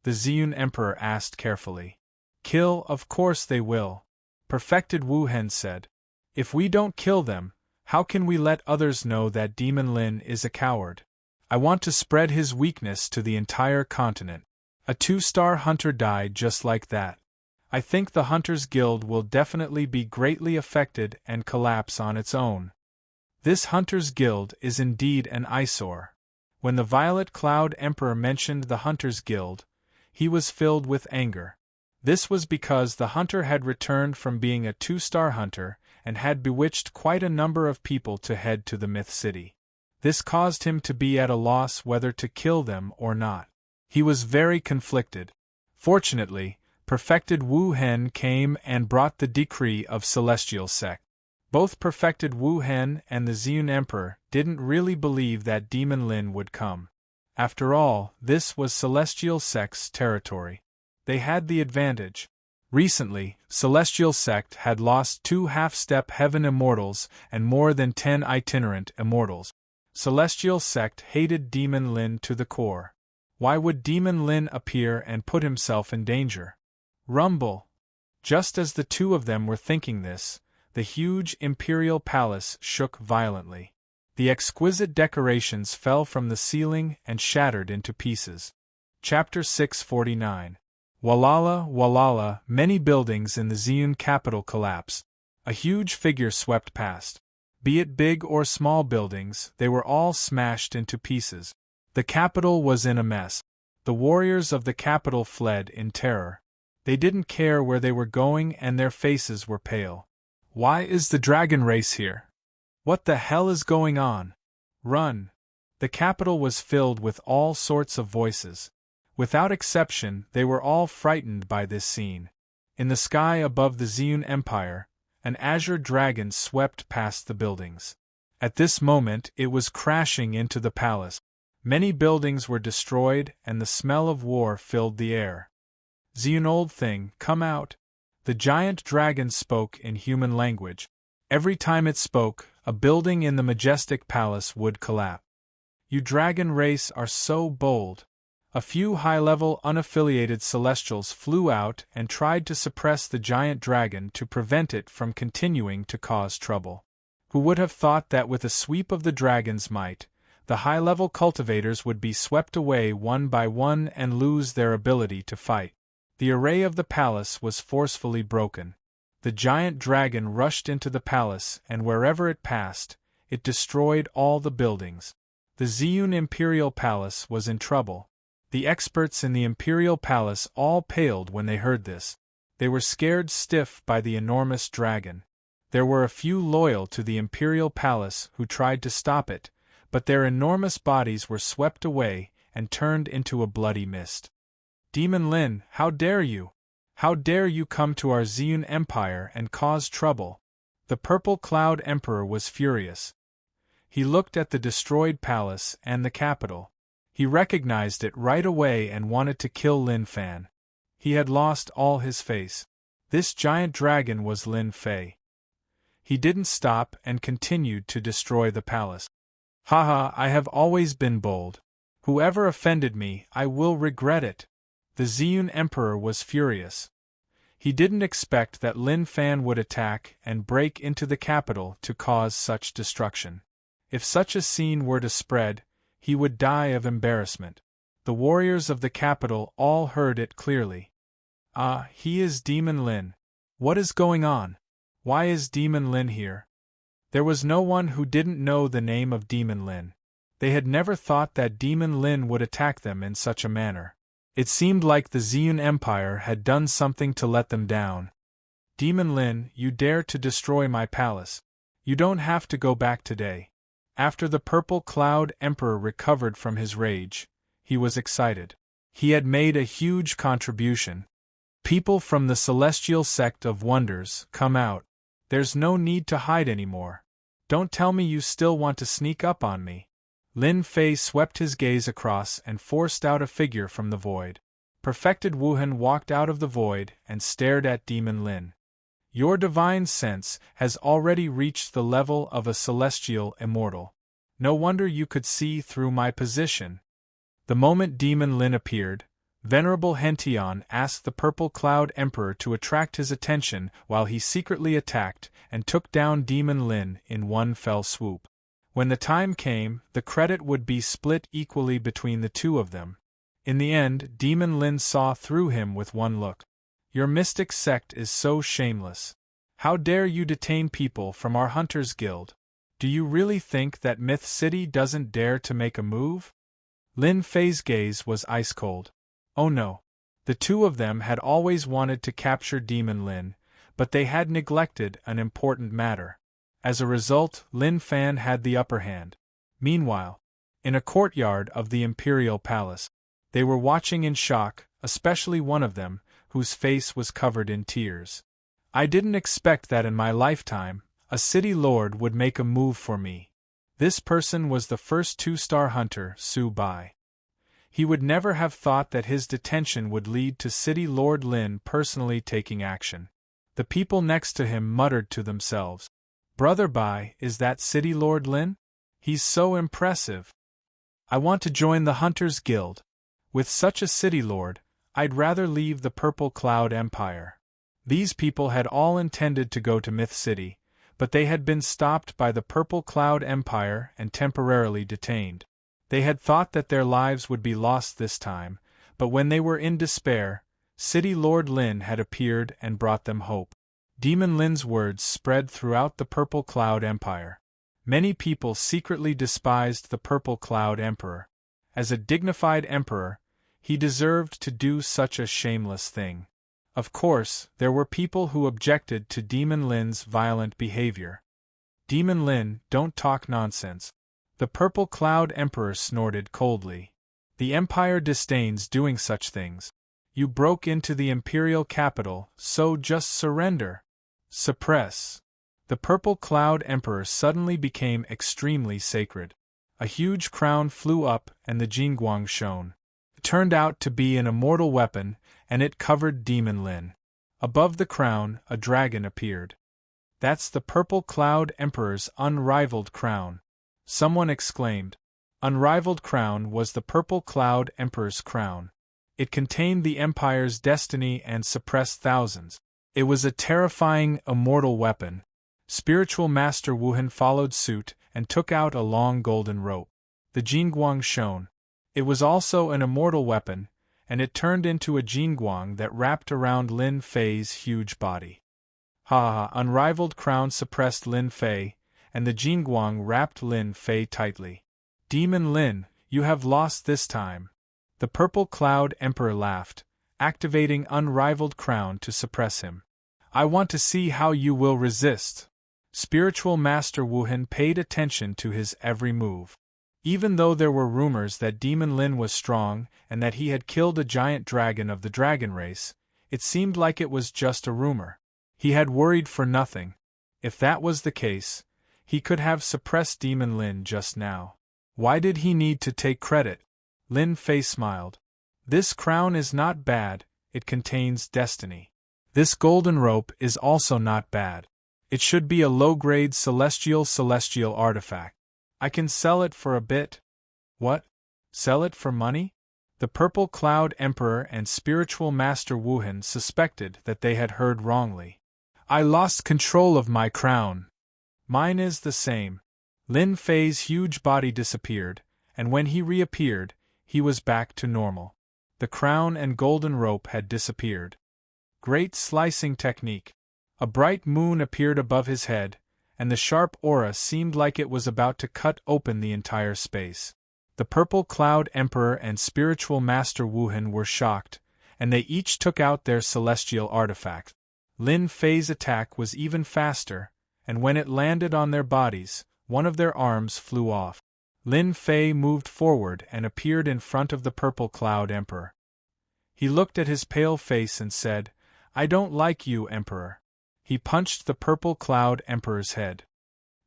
The Ziyun Emperor asked carefully. Kill, of course they will. Perfected Wu Hen said. If we don't kill them, how can we let others know that Demon Lin is a coward? I want to spread his weakness to the entire continent. A 2-star hunter died just like that. I think the Hunters Guild will definitely be greatly affected and collapse on its own. This Hunters Guild is indeed an eyesore. When the Violet Cloud Emperor mentioned the Hunters Guild, he was filled with anger. This was because the hunter had returned from being a 2-star hunter and had bewitched quite a number of people to head to the Myth City. This caused him to be at a loss whether to kill them or not. He was very conflicted. Fortunately, Perfected Wu Hen came and brought the decree of Celestial Sect. Both Perfected Wu Hen and the Ziyun Emperor didn't really believe that Demon Lin would come. After all, this was Celestial Sect's territory. They had the advantage. Recently, Celestial Sect had lost 2 half-step Heaven Immortals and more than 10 itinerant Immortals. Celestial Sect hated Demon Lin to the core. Why would Demon Lin appear and put himself in danger? Rumble! Just as the 2 of them were thinking this, the huge imperial palace shook violently. The exquisite decorations fell from the ceiling and shattered into pieces. Chapter 649. Walala, walala, many buildings in the Ziyun capital collapsed. A huge figure swept past. Be it big or small buildings, they were all smashed into pieces. The capital was in a mess. The warriors of the capital fled in terror. They didn't care where they were going and their faces were pale. Why is the dragon race here? What the hell is going on? Run! The capital was filled with all sorts of voices. Without exception, they were all frightened by this scene. In the sky above the Ziyun Empire, an azure dragon swept past the buildings. At this moment, it was crashing into the palace. Many buildings were destroyed and the smell of war filled the air. Ziyun old thing, come out. The giant dragon spoke in human language. Every time it spoke, a building in the majestic palace would collapse. You dragon race are so bold. A few high-level unaffiliated celestials flew out and tried to suppress the giant dragon to prevent it from continuing to cause trouble. Who would have thought that with a sweep of the dragon's might, the high-level cultivators would be swept away one by one and lose their ability to fight? The array of the palace was forcefully broken. The giant dragon rushed into the palace, and wherever it passed, it destroyed all the buildings. The Ziyun Imperial Palace was in trouble. The experts in the Imperial Palace all paled when they heard this. They were scared stiff by the enormous dragon. There were a few loyal to the Imperial Palace who tried to stop it, but their enormous bodies were swept away and turned into a bloody mist. Demon Lin, how dare you? How dare you come to our Ziyun Empire and cause trouble? The Purple Cloud Emperor was furious. He looked at the destroyed palace and the capital. He recognized it right away and wanted to kill Lin Fan. He had lost all his face. This giant dragon was Lin Fei. He didn't stop and continued to destroy the palace. Haha, I have always been bold. Whoever offended me, I will regret it. The Ziyun Emperor was furious. He didn't expect that Lin Fan would attack and break into the capital to cause such destruction. If such a scene were to spread, he would die of embarrassment. The warriors of the capital all heard it clearly. Ah, he is Demon Lin. What is going on? Why is Demon Lin here? There was no one who didn't know the name of Demon Lin. They had never thought that Demon Lin would attack them in such a manner. It seemed like the Ziyun Empire had done something to let them down. Demon Lin, you dare to destroy my palace. You don't have to go back today. After the Purple Cloud Emperor recovered from his rage, he was excited. He had made a huge contribution. People from the Celestial Sect of Wonders, come out. There's no need to hide anymore. Don't tell me you still want to sneak up on me. Lin Fei swept his gaze across and forced out a figure from the void. Perfected Wuhan walked out of the void and stared at Demon Lin. Your divine sense has already reached the level of a celestial immortal. No wonder you could see through my position. The moment Demon Lin appeared, Venerable Hention asked the Purple Cloud Emperor to attract his attention while he secretly attacked and took down Demon Lin in one fell swoop. When the time came, the credit would be split equally between the two of them. In the end, Demon Lin saw through him with one look. Your mystic sect is so shameless. How dare you detain people from our Hunters Guild? Do you really think that Myth City doesn't dare to make a move? Lin Fei's gaze was ice-cold. Oh no. The two of them had always wanted to capture Demon Lin, but they had neglected an important matter. As a result, Lin Fan had the upper hand. Meanwhile, in a courtyard of the Imperial Palace, they were watching in shock, especially one of them, whose face was covered in tears. I didn't expect that in my lifetime, a city lord would make a move for me. This person was the first two-star hunter, Su Bai. He would never have thought that his detention would lead to City Lord Lin personally taking action. The people next to him muttered to themselves, Brother Bai, is that City Lord Lin? He's so impressive. I want to join the Hunters Guild. With such a city lord, I'd rather leave the Purple Cloud Empire. These people had all intended to go to Myth City, but they had been stopped by the Purple Cloud Empire and temporarily detained. They had thought that their lives would be lost this time, but when they were in despair, City Lord Lin had appeared and brought them hope. Demon Lin's words spread throughout the Purple Cloud Empire. Many people secretly despised the Purple Cloud Emperor. As a dignified emperor, he deserved to do such a shameless thing. Of course, there were people who objected to Demon Lin's violent behavior. Demon Lin, don't talk nonsense. The Purple Cloud Emperor snorted coldly. The Empire disdains doing such things. You broke into the Imperial capital, so just surrender. Suppress. The Purple Cloud Emperor suddenly became extremely sacred. A huge crown flew up and the Jingguang shone. Turned out to be an immortal weapon, and it covered Demon Lin. Above the crown, a dragon appeared. That's the Purple Cloud Emperor's unrivaled crown. Someone exclaimed. unrivaled crown was the Purple Cloud Emperor's crown. It contained the Empire's destiny and suppressed thousands. It was a terrifying, immortal weapon. Spiritual Master Wuhan followed suit and took out a long golden rope. The Jingguang shone. It was also an immortal weapon, and it turned into a Jingguang that wrapped around Lin Fei's huge body. Ha ha! Unrivaled crown suppressed Lin Fei, and the Jingguang wrapped Lin Fei tightly. Demon Lin, you have lost this time. The Purple Cloud Emperor laughed, activating unrivaled crown to suppress him. I want to see how you will resist. Spiritual Master Wuhan paid attention to his every move. Even though there were rumors that Demon Lin was strong and that he had killed a giant dragon of the dragon race, it seemed like it was just a rumor. He had worried for nothing. If that was the case, he could have suppressed Demon Lin just now. Why did he need to take credit? Lin Fei smiled. This crown is not bad, it contains destiny. This golden rope is also not bad. It should be a low-grade celestial artifact. I can sell it for a bit. What? Sell it for money? The Purple Cloud Emperor and Spiritual Master Wuhan suspected that they had heard wrongly. I lost control of my crown. Mine is the same. Lin Fei's huge body disappeared, and when he reappeared, he was back to normal. The crown and golden rope had disappeared. Great slicing technique. A bright moon appeared above his head, and the sharp aura seemed like it was about to cut open the entire space. The Purple Cloud Emperor and Spiritual Master Wuhan were shocked, and they each took out their celestial artifact. Lin Fei's attack was even faster, and when it landed on their bodies, one of their arms flew off. Lin Fei moved forward and appeared in front of the Purple Cloud Emperor. He looked at his pale face and said, I don't like you, Emperor. He punched the Purple Cloud Emperor's head.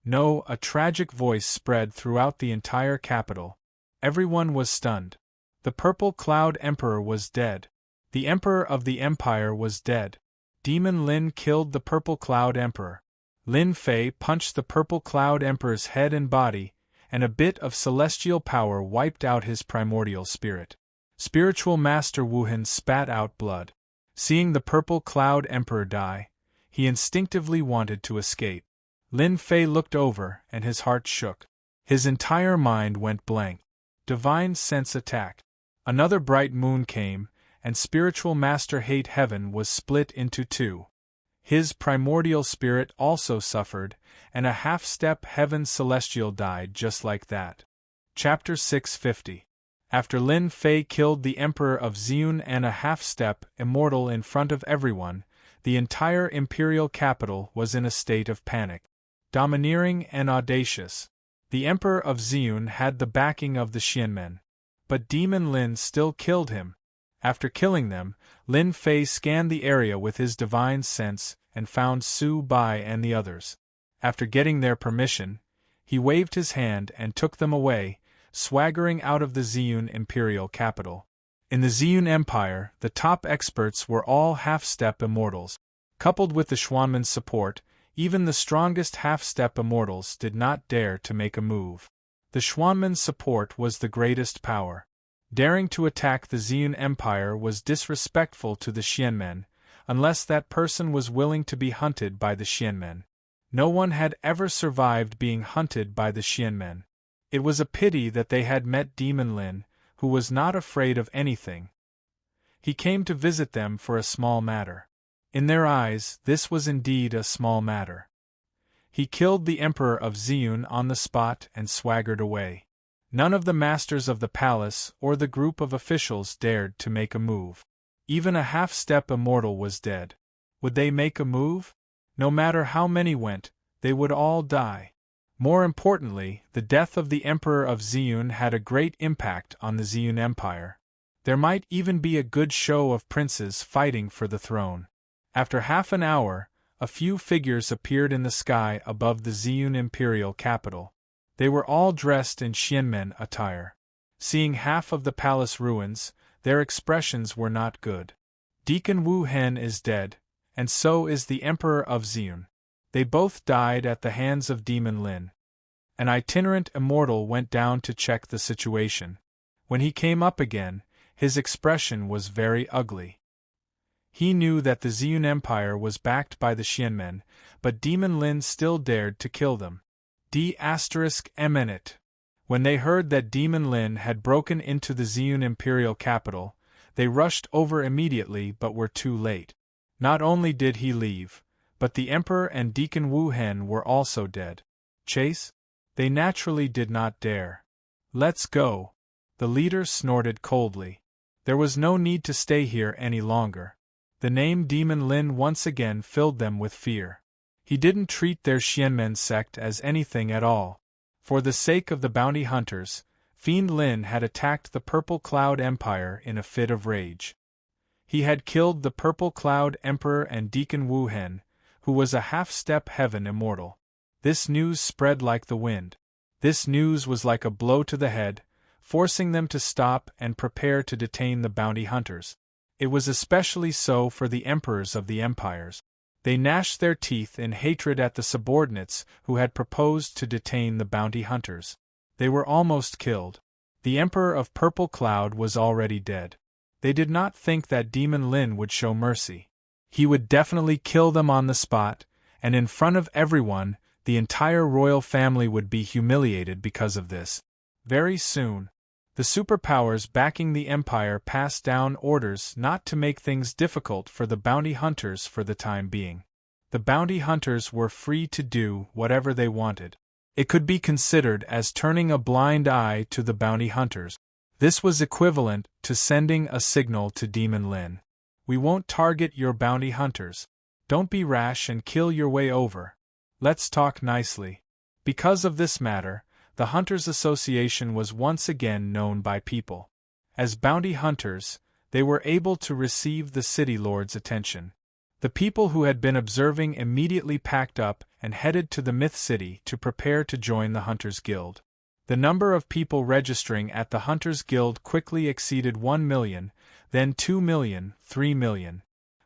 No, a tragic voice spread throughout the entire capital. Everyone was stunned. The Purple Cloud Emperor was dead. The Emperor of the Empire was dead. Demon Lin killed the Purple Cloud Emperor. Lin Fei punched the Purple Cloud Emperor's head and body, and a bit of celestial power wiped out his primordial spirit. Spiritual Master Wuhan spat out blood. Seeing the Purple Cloud Emperor die, he instinctively wanted to escape. Lin Fei looked over, and his heart shook. His entire mind went blank. Divine Sense attack. Another bright moon came, and Spiritual Master Hate Heaven was split into two. His primordial spirit also suffered, and a half-step Heaven Celestial died just like that. Chapter 650. After Lin Fei killed the Emperor of Xiun and a half-step immortal in front of everyone, the entire imperial capital was in a state of panic. Domineering and audacious. The Emperor of Xiun had the backing of the Xianmen. But Demon Lin still killed him. After killing them, Lin Fei scanned the area with his divine sense and found Su Bai and the others. After getting their permission, he waved his hand and took them away, swaggering out of the Xiun imperial capital. In the Xiun Empire, the top experts were all half-step immortals. Coupled with the Xuanmen's support, even the strongest half-step immortals did not dare to make a move. The Xuanmen's support was the greatest power. Daring to attack the Xiun Empire was disrespectful to the Xianmen, unless that person was willing to be hunted by the Xianmen. No one had ever survived being hunted by the Xianmen. It was a pity that they had met Demon Lin, who was not afraid of anything. He came to visit them for a small matter. In their eyes, this was indeed a small matter. He killed the Emperor of Xiun on the spot and swaggered away. None of the masters of the palace or the group of officials dared to make a move. Even a half-step immortal was dead. Would they make a move? No matter how many went, they would all die. More importantly, the death of the Emperor of Xiun had a great impact on the Xiun Empire. There might even be a good show of princes fighting for the throne. After half an hour, a few figures appeared in the sky above the Xiun imperial capital. They were all dressed in Xianmen attire. Seeing half of the palace ruins, their expressions were not good. Deacon Wu Hen is dead, and so is the Emperor of Xiun. They both died at the hands of Demon Lin. An itinerant immortal went down to check the situation. When he came up again, his expression was very ugly. He knew that the Ziyun Empire was backed by the Xianmen, but Demon Lin still dared to kill them. D***eminent. When they heard that Demon Lin had broken into the Ziyun imperial capital, they rushed over immediately but were too late. Not only did he leave, but the Emperor and Deacon Wu Hen were also dead. Chase? They naturally did not dare. Let's go. The leader snorted coldly. There was no need to stay here any longer. The name Demon Lin once again filled them with fear. He didn't treat their Xianmen sect as anything at all. For the sake of the bounty hunters, Fiend Lin had attacked the Purple Cloud Empire in a fit of rage. He had killed the Purple Cloud Emperor and Deacon Wu Hen, who was a half-step heaven immortal. This news spread like the wind. This news was like a blow to the head, forcing them to stop and prepare to detain the bounty hunters. It was especially so for the emperors of the empires. They gnashed their teeth in hatred at the subordinates who had proposed to detain the bounty hunters. They were almost killed. The Emperor of Purple Cloud was already dead. They did not think that Demon Lin would show mercy. He would definitely kill them on the spot, and in front of everyone, the entire royal family would be humiliated because of this. Very soon, the superpowers backing the Empire passed down orders not to make things difficult for the bounty hunters for the time being. The bounty hunters were free to do whatever they wanted. It could be considered as turning a blind eye to the bounty hunters. This was equivalent to sending a signal to Demon Lin. We won't target your bounty hunters. Don't be rash and kill your way over. Let's talk nicely. Because of this matter, the Hunters Association was once again known by people. As bounty hunters, they were able to receive the city lord's attention. The people who had been observing immediately packed up and headed to the Myth City to prepare to join the Hunters Guild. The number of people registering at the Hunters Guild quickly exceeded 1 million, then 2 million, 3 million.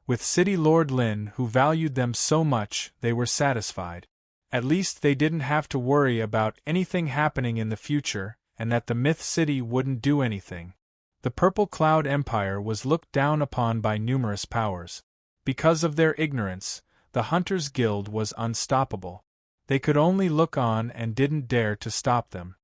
With City Lord Lin, who valued them so much, they were satisfied. At least they didn't have to worry about anything happening in the future, and that the Myth City wouldn't do anything. The Purple Cloud Empire was looked down upon by numerous powers. Because of their ignorance, the Hunters Guild was unstoppable. They could only look on and didn't dare to stop them.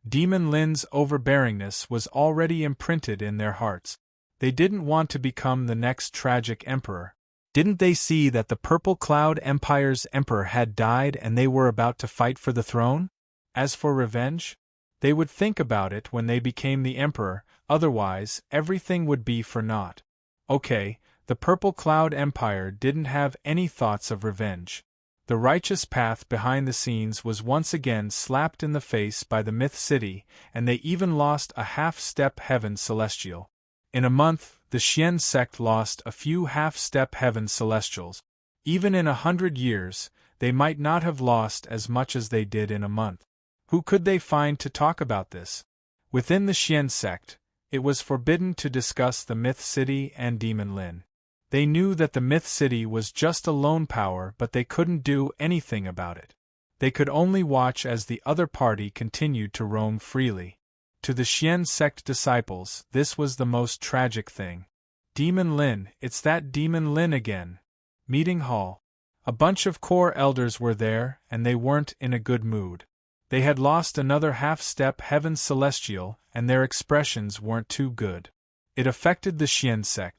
Demon Lin's overbearingness was already imprinted in their hearts. They didn't want to become the next tragic emperor. Didn't they see that the Purple Cloud Empire's emperor had died and they were about to fight for the throne? As for revenge, they would think about it when they became the emperor, otherwise everything would be for naught. Okay, the Purple Cloud Empire didn't have any thoughts of revenge. The righteous path behind the scenes was once again slapped in the face by the Myth City, and they even lost a half-step heaven celestial. In a month, the Xian sect lost a few half-step heaven celestials. Even in 100 years, they might not have lost as much as they did in a month. Who could they find to talk about this? Within the Xian sect, it was forbidden to discuss the Myth City and Demon Lin. They knew that the Myth City was just a lone power, but they couldn't do anything about it. They could only watch as the other party continued to roam freely. To the Xian sect disciples, this was the most tragic thing. Demon Lin, it's that Demon Lin again. Meeting hall. A bunch of core elders were there, and they weren't in a good mood. They had lost another half-step heaven celestial, and their expressions weren't too good. It affected the Xian sect.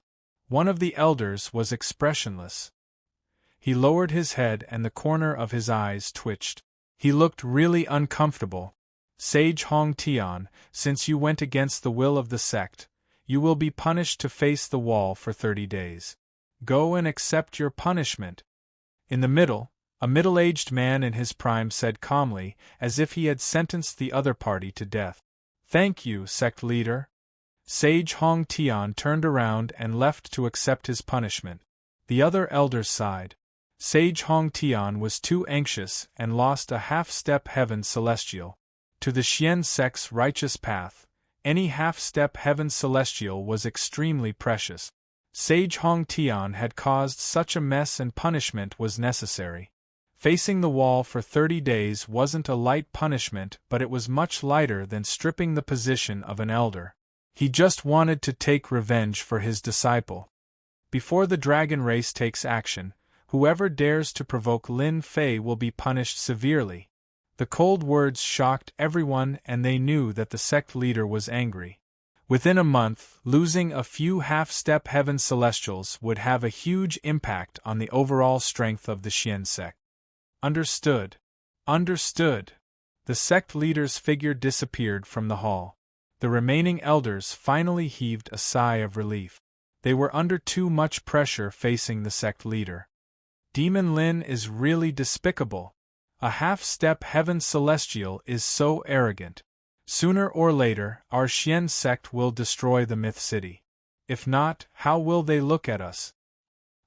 One of the elders was expressionless. He lowered his head and the corner of his eyes twitched. He looked really uncomfortable. Sage Hong Tian, since you went against the will of the sect, you will be punished to face the wall for 30 days. Go and accept your punishment. In the middle, a middle-aged man in his prime said calmly, as if he had sentenced the other party to death. Thank you, sect leader. Sage Hong Tian turned around and left to accept his punishment. The other elders sighed. Sage Hong Tian was too anxious and lost a half-step heaven celestial. To the Xian sect's righteous path, any half-step heaven celestial was extremely precious. Sage Hong Tian had caused such a mess and punishment was necessary. Facing the wall for 30 days wasn't a light punishment, but it was much lighter than stripping the position of an elder. He just wanted to take revenge for his disciple. Before the dragon race takes action, whoever dares to provoke Lin Fei will be punished severely. The cold words shocked everyone, and they knew that the sect leader was angry. Within a month, losing a few half-step heaven celestials would have a huge impact on the overall strength of the Xian sect. Understood. Understood. The sect leader's figure disappeared from the hall. The remaining elders finally heaved a sigh of relief. They were under too much pressure facing the sect leader. Demon Lin is really despicable. A half-step heaven celestial is so arrogant. Sooner or later, our Xian sect will destroy the Myth City. If not, how will they look at us?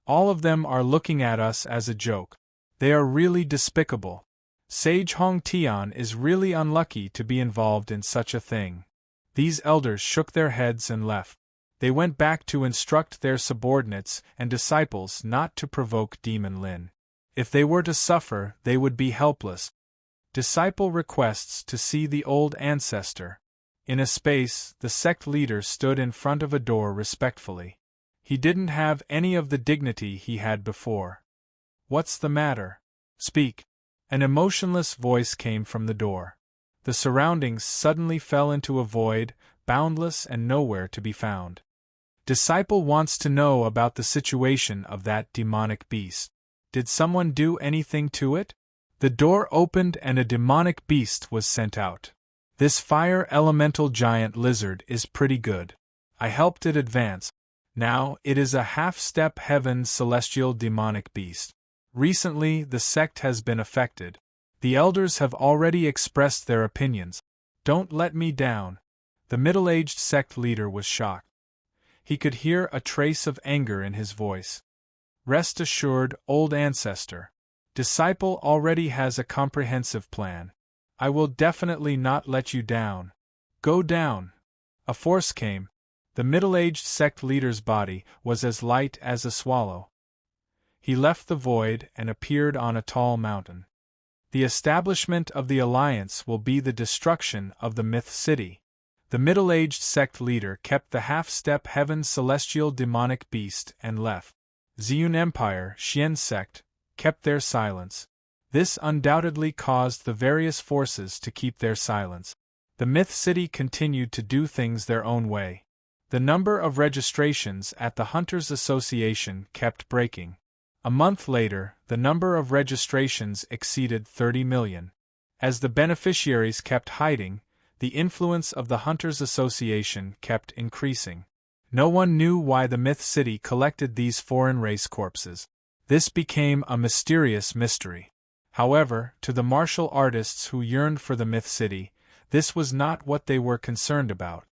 All of them are looking at us as a joke. They are really despicable. Sage Hong Tian is really unlucky to be involved in such a thing. These elders shook their heads and left. They went back to instruct their subordinates and disciples not to provoke Demon Lin. If they were to suffer, they would be helpless. Disciple requests to see the old ancestor. In a space, the sect leader stood in front of a door respectfully. He didn't have any of the dignity he had before. What's the matter? Speak. An emotionless voice came from the door. The surroundings suddenly fell into a void, boundless and nowhere to be found. Disciple wants to know about the situation of that demonic beast. Did someone do anything to it? The door opened and a demonic beast was sent out. This fire elemental giant lizard is pretty good. I helped it advance. Now it is a half-step heaven celestial demonic beast. Recently the sect has been affected. The elders have already expressed their opinions. Don't let me down. The middle-aged sect leader was shocked. He could hear a trace of anger in his voice. Rest assured, old ancestor. Disciple already has a comprehensive plan. I will definitely not let you down. Go down. A force came. The middle-aged sect leader's body was as light as a swallow. He left the void and appeared on a tall mountain. The establishment of the alliance will be the destruction of the Myth City. The middle-aged sect leader kept the half-step heaven celestial demonic beast and left. Ziyun Empire, Xian sect, kept their silence. This undoubtedly caused the various forces to keep their silence. The Myth City continued to do things their own way. The number of registrations at the Hunters Association kept breaking. A month later, the number of registrations exceeded 30 million. As the beneficiaries kept hiding, the influence of the Hunters Association kept increasing. No one knew why the Myth City collected these foreign race corpses. This became a mysterious mystery. However, to the martial artists who yearned for the Myth City, this was not what they were concerned about.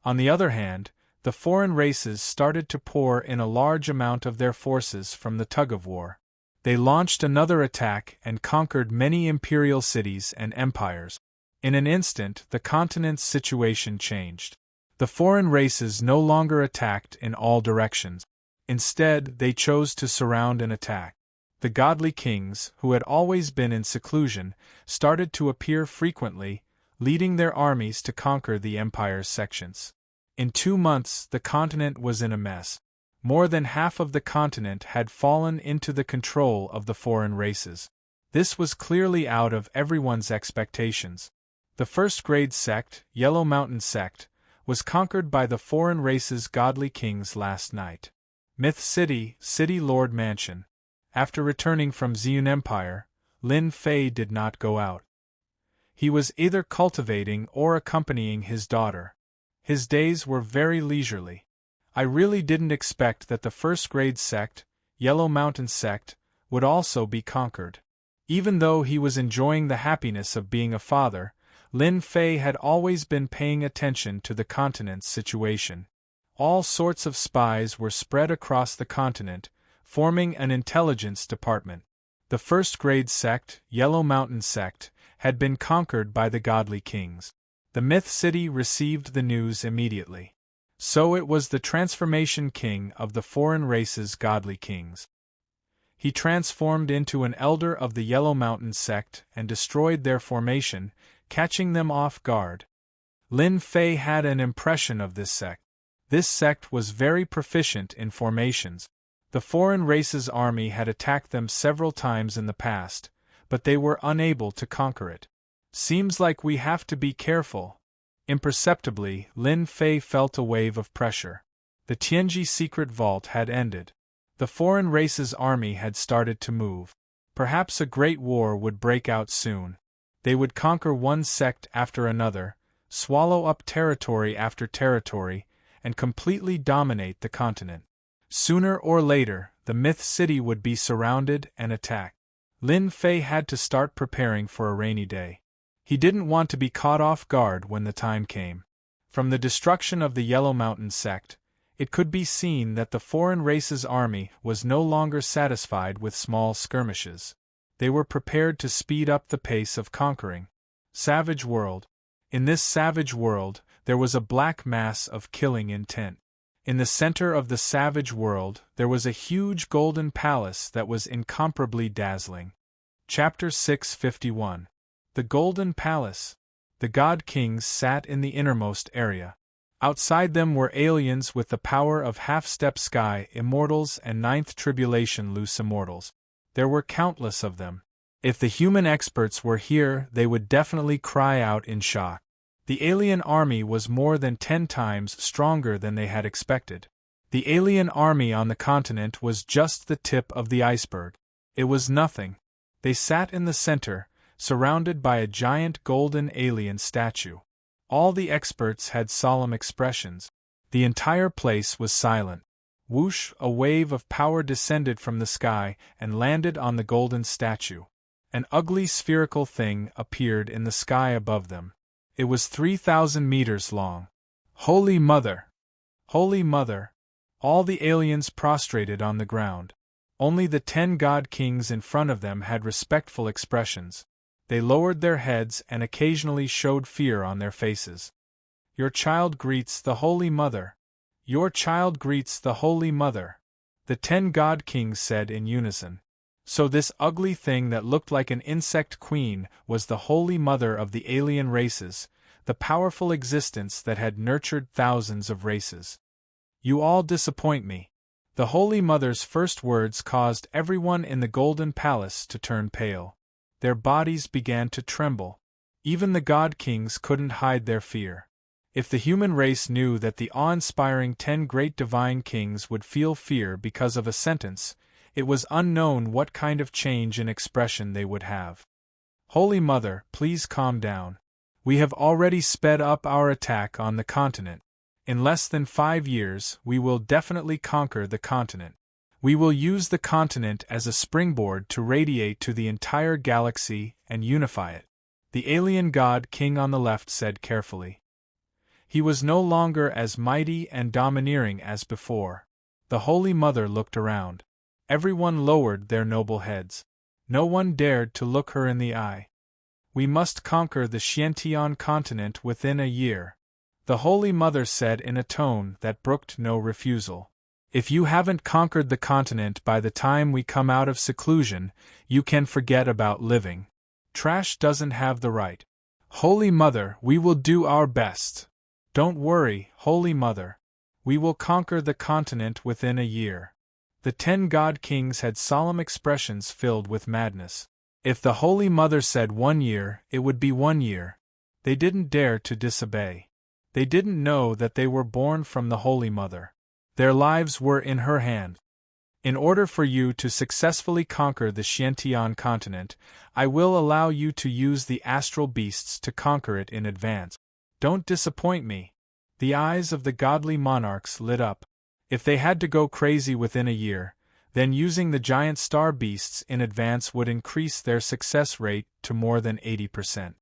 On the other hand, the foreign races started to pour in a large amount of their forces from the tug-of-war. They launched another attack and conquered many imperial cities and empires. In an instant, the continent's situation changed. The foreign races no longer attacked in all directions. Instead, they chose to surround and attack. The godly kings, who had always been in seclusion, started to appear frequently, leading their armies to conquer the empire's sections. In 2 months, the continent was in a mess. More than half of the continent had fallen into the control of the foreign races. This was clearly out of everyone's expectations. The first-grade sect, Yellow Mountain sect, was conquered by the foreign race's godly kings last night. Myth City, City Lord Mansion. After returning from Ziyun Empire, Lin Fei did not go out. He was either cultivating or accompanying his daughter. His days were very leisurely. I really didn't expect that the first-grade sect, Yellow Mountain sect, would also be conquered. Even though he was enjoying the happiness of being a father, Lin Fei had always been paying attention to the continent's situation. All sorts of spies were spread across the continent, forming an intelligence department. The first-grade sect, Yellow Mountain sect, had been conquered by the godly kings. The Myth City received the news immediately. So it was the transformation king of the foreign race's godly kings. He transformed into an elder of the Yellow Mountain sect and destroyed their formation, catching them off guard. Lin Fei had an impression of this sect. This sect was very proficient in formations. The foreign race's army had attacked them several times in the past, but they were unable to conquer it. Seems like we have to be careful. Imperceptibly, Lin Fei felt a wave of pressure. The Tianji secret vault had ended. The foreign race's army had started to move. Perhaps a great war would break out soon. They would conquer one sect after another, swallow up territory after territory, and completely dominate the continent. Sooner or later, the Myth City would be surrounded and attacked. Lin Fei had to start preparing for a rainy day. He didn't want to be caught off guard when the time came. From the destruction of the Yellow Mountain sect, it could be seen that the foreign race's army was no longer satisfied with small skirmishes. They were prepared to speed up the pace of conquering. Savage world. In this savage world, there was a black mass of killing intent. In the center of the savage world, there was a huge golden palace that was incomparably dazzling. Chapter 651. The Golden Palace. The God Kings sat in the innermost area. Outside them were aliens with the power of half-step sky immortals and ninth tribulation loose immortals. There were countless of them. If the human experts were here, they would definitely cry out in shock. The alien army was more than 10 times stronger than they had expected. The alien army on the continent was just the tip of the iceberg. It was nothing. They sat in the center, surrounded by a giant golden alien statue. All the experts had solemn expressions. The entire place was silent. Whoosh, a wave of power descended from the sky and landed on the golden statue. An ugly spherical thing appeared in the sky above them. It was 3,000 meters long. Holy Mother! Holy Mother! All the aliens prostrated on the ground. Only the 10 God Kings in front of them had respectful expressions. They lowered their heads and occasionally showed fear on their faces. Your child greets the Holy Mother. Your child greets the Holy Mother. The 10 God Kings said in unison. So this ugly thing that looked like an insect queen was the Holy Mother of the alien races, the powerful existence that had nurtured thousands of races. You all disappoint me. The Holy Mother's first words caused everyone in the Golden Palace to turn pale. Their bodies began to tremble. Even the God Kings couldn't hide their fear. If the human race knew that the awe-inspiring 10 great divine kings would feel fear because of a sentence, it was unknown what kind of change in expression they would have. Holy Mother, please calm down. We have already sped up our attack on the continent. In less than 5 years, we will definitely conquer the continent. We will use the continent as a springboard to radiate to the entire galaxy and unify it. The alien God King on the left said carefully. He was no longer as mighty and domineering as before. The Holy Mother looked around. Everyone lowered their noble heads. No one dared to look her in the eye. We must conquer the Xiantian continent within a year. The Holy Mother said in a tone that brooked no refusal. If you haven't conquered the continent by the time we come out of seclusion, you can forget about living. Trash doesn't have the right. Holy Mother, we will do our best. Don't worry, Holy Mother. We will conquer the continent within a year. The 10 God Kings had solemn expressions filled with madness. If the Holy Mother said 1 year, it would be 1 year. They didn't dare to disobey. They didn't know that they were born from the Holy Mother. Their lives were in her hand. In order for you to successfully conquer the Xiantian continent, I will allow you to use the astral beasts to conquer it in advance. Don't disappoint me. The eyes of the godly monarchs lit up. If they had to go crazy within a year, then using the giant star beasts in advance would increase their success rate to more than 80%.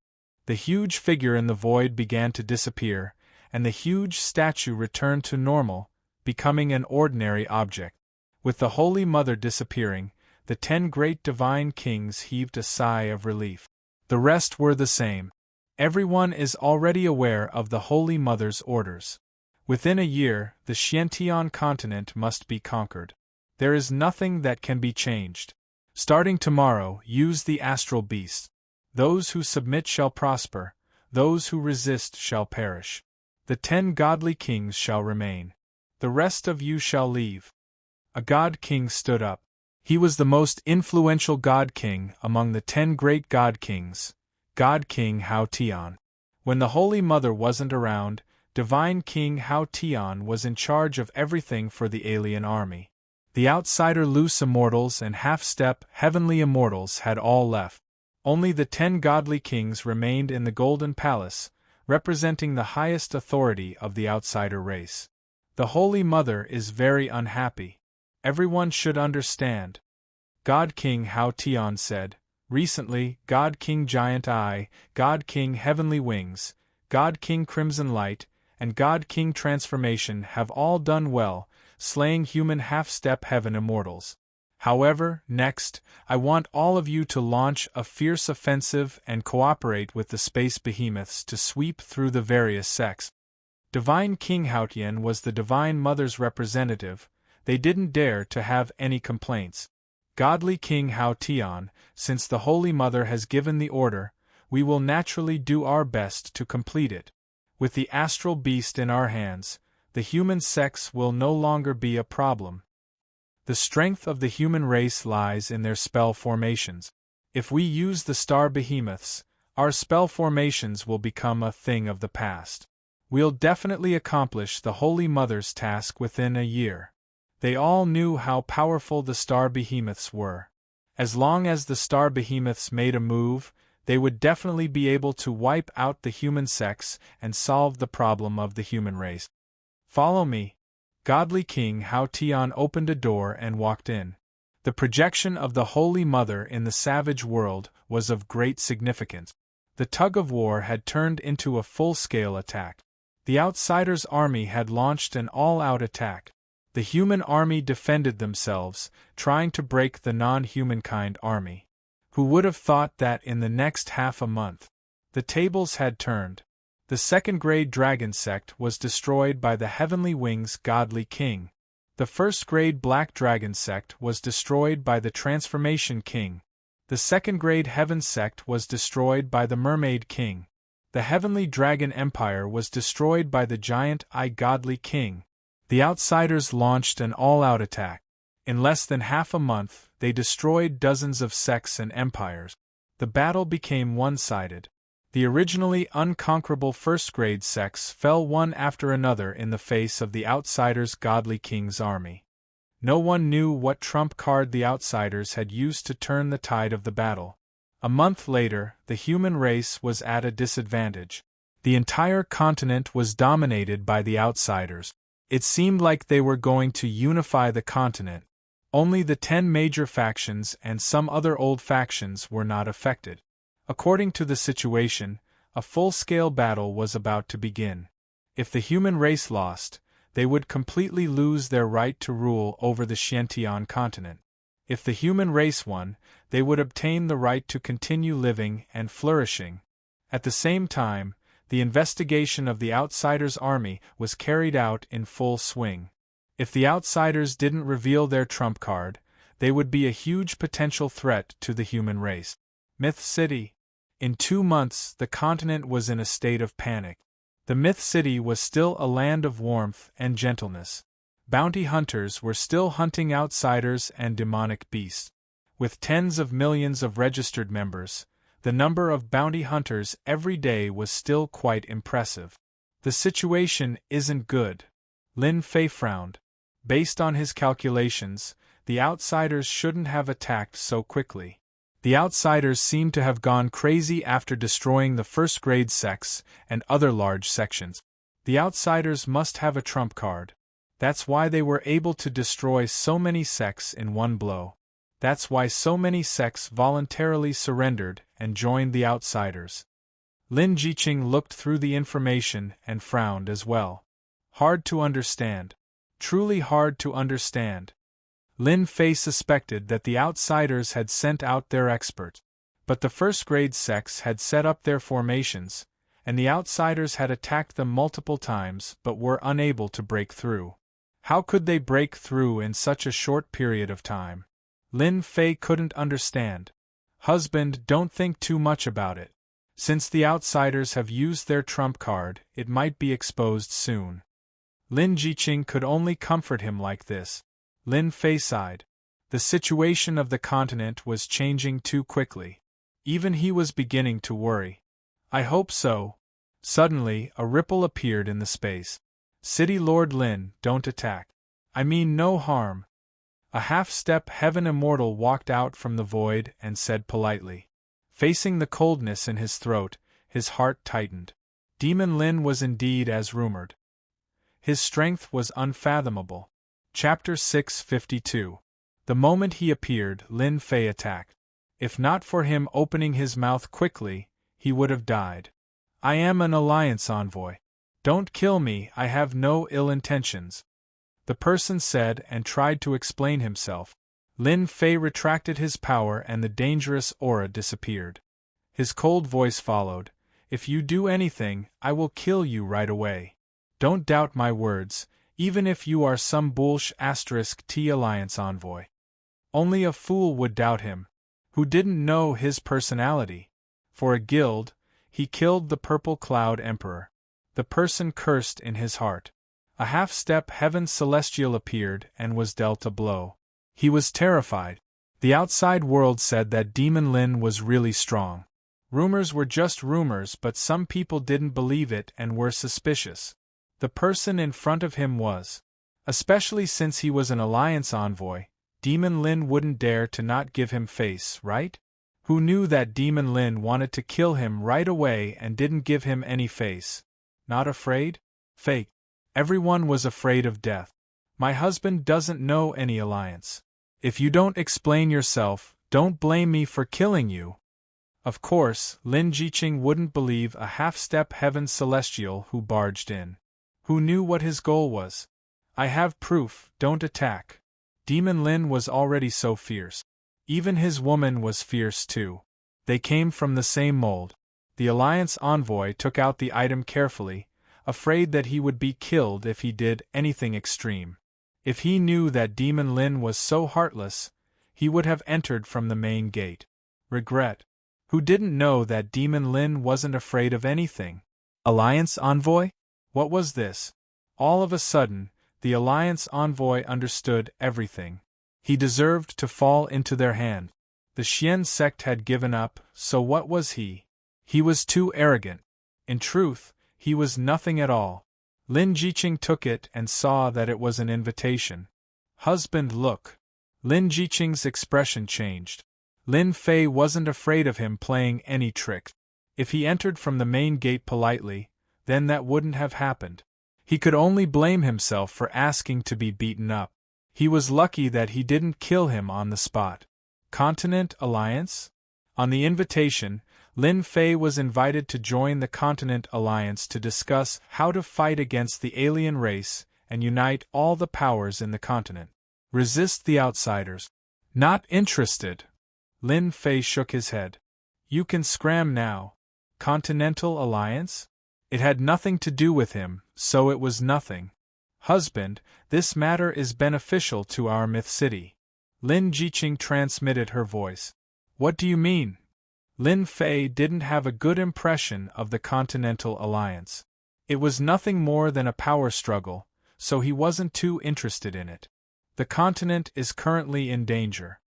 The huge figure in the void began to disappear, and the huge statue returned to normal, becoming an ordinary object. With the Holy Mother disappearing, the 10 great divine kings heaved a sigh of relief. The rest were the same. Everyone is already aware of the Holy Mother's orders. Within a year, the Xiantian continent must be conquered. There is nothing that can be changed. Starting tomorrow, use the astral beast. Those who submit shall prosper, those who resist shall perish. The 10 godly kings shall remain. The rest of you shall leave. A god king stood up. He was the most influential god king among the 10 great god kings, God King Hao Tian. When the Holy Mother wasn't around, Divine King Hao Tian was in charge of everything for the alien army. The outsider loose immortals and half-step heavenly immortals had all left. Only the 10 godly kings remained in the Golden Palace, representing the highest authority of the outsider race. The Holy Mother is very unhappy. Everyone should understand. God King Hao Tian said, "Recently, God King Giant Eye, God King Heavenly Wings, God King Crimson Light, and God King Transformation have all done well, slaying human half-step heaven immortals. However, next, I want all of you to launch a fierce offensive and cooperate with the space behemoths to sweep through the various sects." Divine King Haotian was the Divine Mother's representative. They didn't dare to have any complaints. Godly King Haotian, since the Holy Mother has given the order, we will naturally do our best to complete it. With the astral beast in our hands, the human sex will no longer be a problem. The strength of the human race lies in their spell formations. If we use the star behemoths, our spell formations will become a thing of the past. We'll definitely accomplish the Holy Mother's task within a year. They all knew how powerful the star behemoths were. As long as the star behemoths made a move, they would definitely be able to wipe out the human sex and solve the problem of the human race. Follow me. Godly King Hao Tian opened a door and walked in. The projection of the Holy Mother in the savage world was of great significance. The tug-of-war had turned into a full-scale attack. The Outsiders' army had launched an all-out attack. The human army defended themselves, trying to break the non-humankind army. Who would have thought that in the next half a month? The tables had turned. The second-grade dragon sect was destroyed by the Heavenly Wings Godly King. The first-grade black dragon sect was destroyed by the Transformation King. The second-grade heaven sect was destroyed by the Mermaid King. The Heavenly Dragon Empire was destroyed by the Giant Eye Godly King. The Outsiders launched an all-out attack. In less than half a month, they destroyed dozens of sects and empires. The battle became one-sided. The originally unconquerable first-grade sects fell one after another in the face of the Outsiders' Godly King's army. No one knew what trump card the Outsiders had used to turn the tide of the battle. A month later, the human race was at a disadvantage. The entire continent was dominated by the Outsiders. It seemed like they were going to unify the continent. Only the 10 major factions and some other old factions were not affected. According to the situation, a full-scale battle was about to begin. If the human race lost, they would completely lose their right to rule over the Xiantian continent. If the human race won, they would obtain the right to continue living and flourishing. At the same time, the investigation of the Outsiders' army was carried out in full swing. If the Outsiders didn't reveal their trump card, they would be a huge potential threat to the human race. Myth City. In 2 months, the continent was in a state of panic. The Myth City was still a land of warmth and gentleness. Bounty hunters were still hunting outsiders and demonic beasts. With tens of millions of registered members, the number of bounty hunters every day was still quite impressive. The situation isn't good. Lin Fei frowned. Based on his calculations, the Outsiders shouldn't have attacked so quickly. The Outsiders seemed to have gone crazy after destroying the first-grade sects and other large sections. The Outsiders must have a trump card. That's why they were able to destroy so many sects in one blow. That's why so many sects voluntarily surrendered and joined the Outsiders. Lin Jiqing looked through the information and frowned as well. Hard to understand. Truly hard to understand. Lin Fei suspected that the Outsiders had sent out their experts, but the first-grade sects had set up their formations, and the Outsiders had attacked them multiple times but were unable to break through. How could they break through in such a short period of time? Lin Fei couldn't understand. Husband, don't think too much about it. Since the outsiders have used their trump card, it might be exposed soon. Lin Jiqing could only comfort him like this. Lin Fei sighed. The situation of the continent was changing too quickly. Even he was beginning to worry. I hope so. Suddenly, a ripple appeared in the space. City Lord Lin, don't attack. I mean no harm. A half-step heaven immortal walked out from the void and said politely. Facing the coldness in his throat, his heart tightened. Demon Lin was indeed as rumored. His strength was unfathomable. Chapter 652. The moment he appeared, Lin Fei attacked. If not for him opening his mouth quickly, he would have died. I am an alliance envoy. Don't kill me, I have no ill intentions. The person said and tried to explain himself. Lin Fei retracted his power and the dangerous aura disappeared. His cold voice followed. If you do anything, I will kill you right away. Don't doubt my words, even if you are some *T alliance envoy. Only a fool would doubt him, who didn't know his personality. For a guild, he killed the Purple Cloud Emperor. The person cursed in his heart. A half-step heaven celestial appeared and was dealt a blow. He was terrified. The outside world said that Demon Lin was really strong. Rumors were just rumors, but some people didn't believe it and were suspicious. The person in front of him was. Especially since he was an alliance envoy, Demon Lin wouldn't dare to not give him face, right? Who knew that Demon Lin wanted to kill him right away and didn't give him any face? Not afraid? Fake. Everyone was afraid of death. My husband doesn't know any alliance. If you don't explain yourself, don't blame me for killing you. Of course, Lin Jiqing wouldn't believe a half-step heaven celestial who barged in. Who knew what his goal was? I have proof, don't attack. Demon Lin was already so fierce. Even his woman was fierce too. They came from the same mold. The alliance envoy took out the item carefully, afraid that he would be killed if he did anything extreme. If he knew that Demon Lin was so heartless, he would have entered from the main gate. Regret. Who didn't know that Demon Lin wasn't afraid of anything? Alliance envoy? What was this? All of a sudden, the alliance envoy understood everything. He deserved to fall into their hand. The Xian sect had given up, so what was he? He was too arrogant. In truth, he was nothing at all. Lin Jiqing took it and saw that it was an invitation. Husband, look. Lin Jiqing's expression changed. Lin Fei wasn't afraid of him playing any trick. If he entered from the main gate politely, then that wouldn't have happened. He could only blame himself for asking to be beaten up. He was lucky that he didn't kill him on the spot. Continent Alliance? On the invitation, Lin Fei was invited to join the Continent Alliance to discuss how to fight against the alien race and unite all the powers in the continent. Resist the outsiders. Not interested. Lin Fei shook his head. You can scram now. Continental Alliance? It had nothing to do with him, so it was nothing. Husband, this matter is beneficial to our myth city. Lin Jiqing transmitted her voice. What do you mean? Lin Fei didn't have a good impression of the Continental Alliance. It was nothing more than a power struggle, so he wasn't too interested in it. The continent is currently in danger.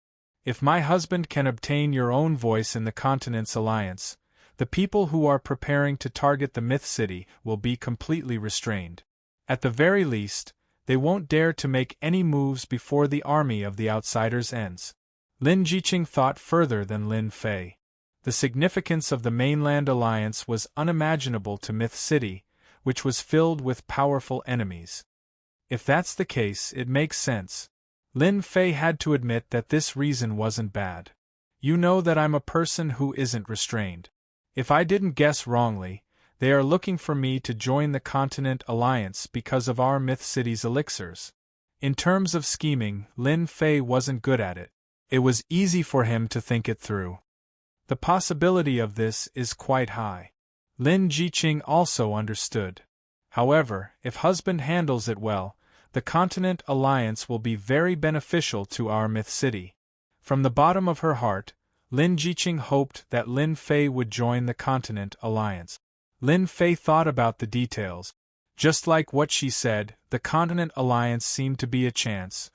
If my husband can obtain your own voice in the Continent's alliance, the people who are preparing to target the myth city will be completely restrained. At the very least, they won't dare to make any moves before the army of the outsiders ends. Lin Jiqing thought further than Lin Fei. The significance of the mainland alliance was unimaginable to Myth City, which was filled with powerful enemies. If that's the case, it makes sense. Lin Fei had to admit that this reason wasn't bad. You know that I'm a person who isn't restrained. If I didn't guess wrongly, they are looking for me to join the Continent Alliance because of our Myth City's elixirs. In terms of scheming, Lin Fei wasn't good at it. It was easy for him to think it through. The possibility of this is quite high. Lin Jiqing also understood. However, if husband handles it well, The Continent Alliance will be very beneficial to our Myth City. From the bottom of her heart, Lin Jiqing hoped that Lin Fei would join the Continent Alliance. Lin Fei thought about the details. Just like what she said, the Continent Alliance seemed to be a chance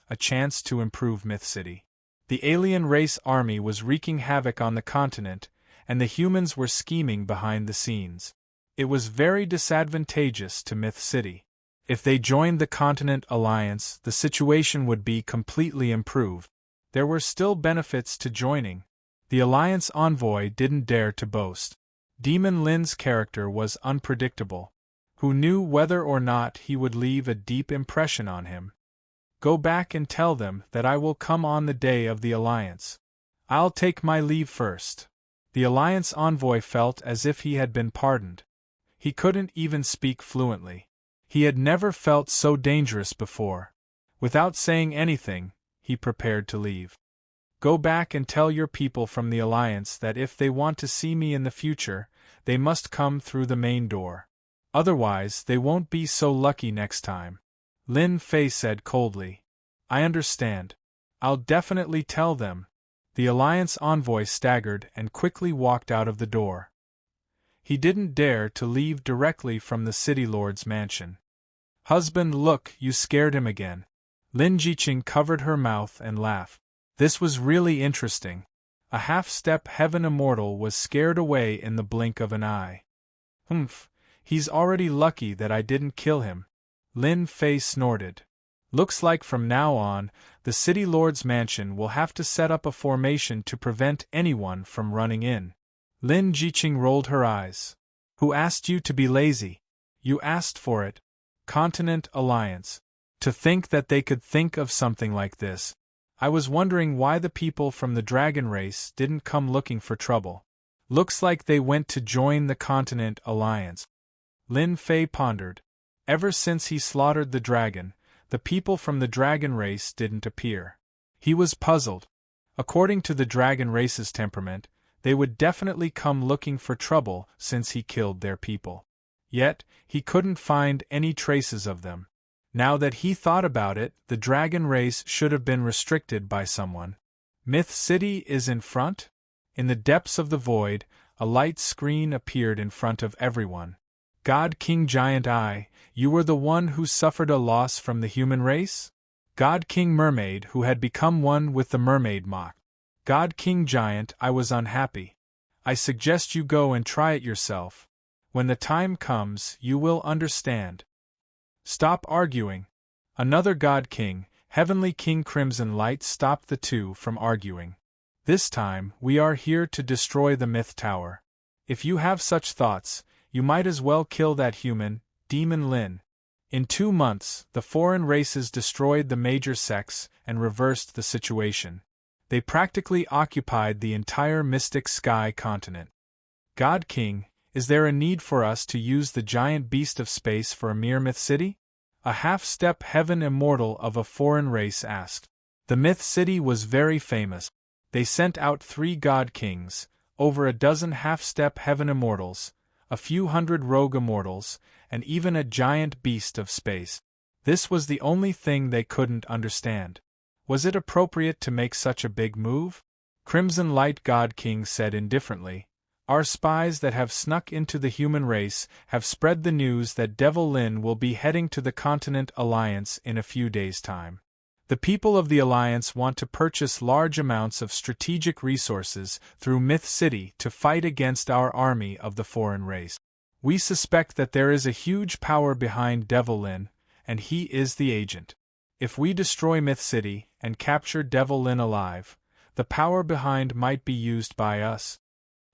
to improve Myth City. The alien race army was wreaking havoc on the continent, and the humans were scheming behind the scenes. It was very disadvantageous to Myth City. If they joined the Continent Alliance, the situation would be completely improved. There were still benefits to joining. The Alliance envoy didn't dare to boast. Demon Lin's character was unpredictable. Who knew whether or not he would leave a deep impression on him? Go back and tell them that I will come on the day of the Alliance. I'll take my leave first. The Alliance envoy felt as if he had been pardoned. He couldn't even speak fluently. He had never felt so dangerous before. Without saying anything, he prepared to leave. Go back and tell your people from the Alliance that if they want to see me in the future, they must come through the main door. Otherwise, they won't be so lucky next time. Lin Fei said coldly. I understand. I'll definitely tell them. The Alliance envoy staggered and quickly walked out of the door. He didn't dare to leave directly from the City Lord's mansion. Husband, look, you scared him again. Lin Jiqing covered her mouth and laughed. This was really interesting. A half-step heaven immortal was scared away in the blink of an eye. Humph, he's already lucky that I didn't kill him. Lin Fei snorted. Looks like from now on, the City Lord's mansion will have to set up a formation to prevent anyone from running in. Lin Jiqing rolled her eyes. Who asked you to be lazy? You asked for it. Continent Alliance. To think that they could think of something like this. I was wondering why the people from the dragon race didn't come looking for trouble. Looks like they went to join the Continent Alliance. Lin Fei pondered. Ever since he slaughtered the dragon, the people from the dragon race didn't appear. He was puzzled. According to the dragon race's temperament, they would definitely come looking for trouble since he killed their people. Yet, he couldn't find any traces of them. Now that he thought about it, the dragon race should have been restricted by someone. Myth City is in front? In the depths of the void, a light screen appeared in front of everyone. God King Giant Eye, you were the one who suffered a loss from the human race? God King Mermaid, who had become one with the mermaid mocked. God King Giant, I was unhappy. I suggest you go and try it yourself. When the time comes, you will understand. Stop arguing. Another God King, Heavenly King Crimson Light, stopped the two from arguing. This time, we are here to destroy the Myth Tower. If you have such thoughts, you might as well kill that human, Demon Lin. In 2 months, the foreign races destroyed the major sects and reversed the situation. They practically occupied the entire Mystic Sky continent. God King, is there a need for us to use the giant beast of space for a mere Myth City? A half-step heaven immortal of a foreign race asked. The Myth City was very famous. They sent out 3 God Kings, over a dozen half-step heaven immortals, a few hundred rogue immortals, and even a giant beast of space. This was the only thing they couldn't understand. Was it appropriate to make such a big move? Crimson Light God King said indifferently. Our spies that have snuck into the human race have spread the news that Devil Lin will be heading to the Continent Alliance in a few days' time. The people of the Alliance want to purchase large amounts of strategic resources through Myth City to fight against our army of the foreign race. We suspect that there is a huge power behind Devil Lin, and he is the agent. If we destroy Myth City and capture Devil Lin alive, the power behind might be used by us.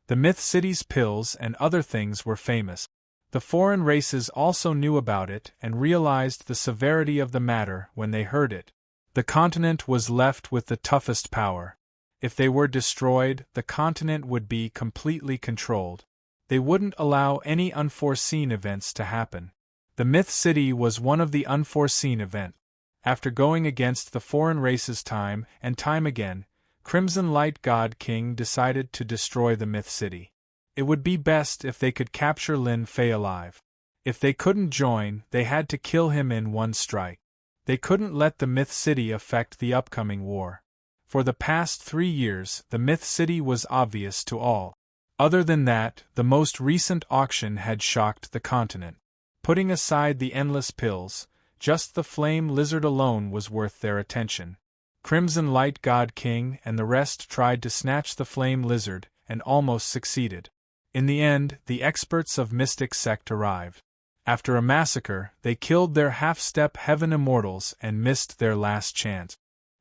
The Myth City's pills and other things were famous. The foreign races also knew about it and realized the severity of the matter when they heard it. The continent was left with the toughest power. If they were destroyed, the continent would be completely controlled. They wouldn't allow any unforeseen events to happen. The Myth City was one of the unforeseen events. After going against the foreign races time and time again, Crimson Light God King decided to destroy the Myth City. It would be best if they could capture Lin Fei alive. If they couldn't join, they had to kill him in one strike. They couldn't let the Myth City affect the upcoming war. For the past 3 years, the Myth City was obvious to all. Other than that, the most recent auction had shocked the continent. Putting aside the endless pills, just the flame lizard alone was worth their attention. Crimson Light God King and the rest tried to snatch the flame lizard, and almost succeeded. In the end, the experts of Mystic Sect arrived. After a massacre, they killed their half-step heaven immortals and missed their last chance.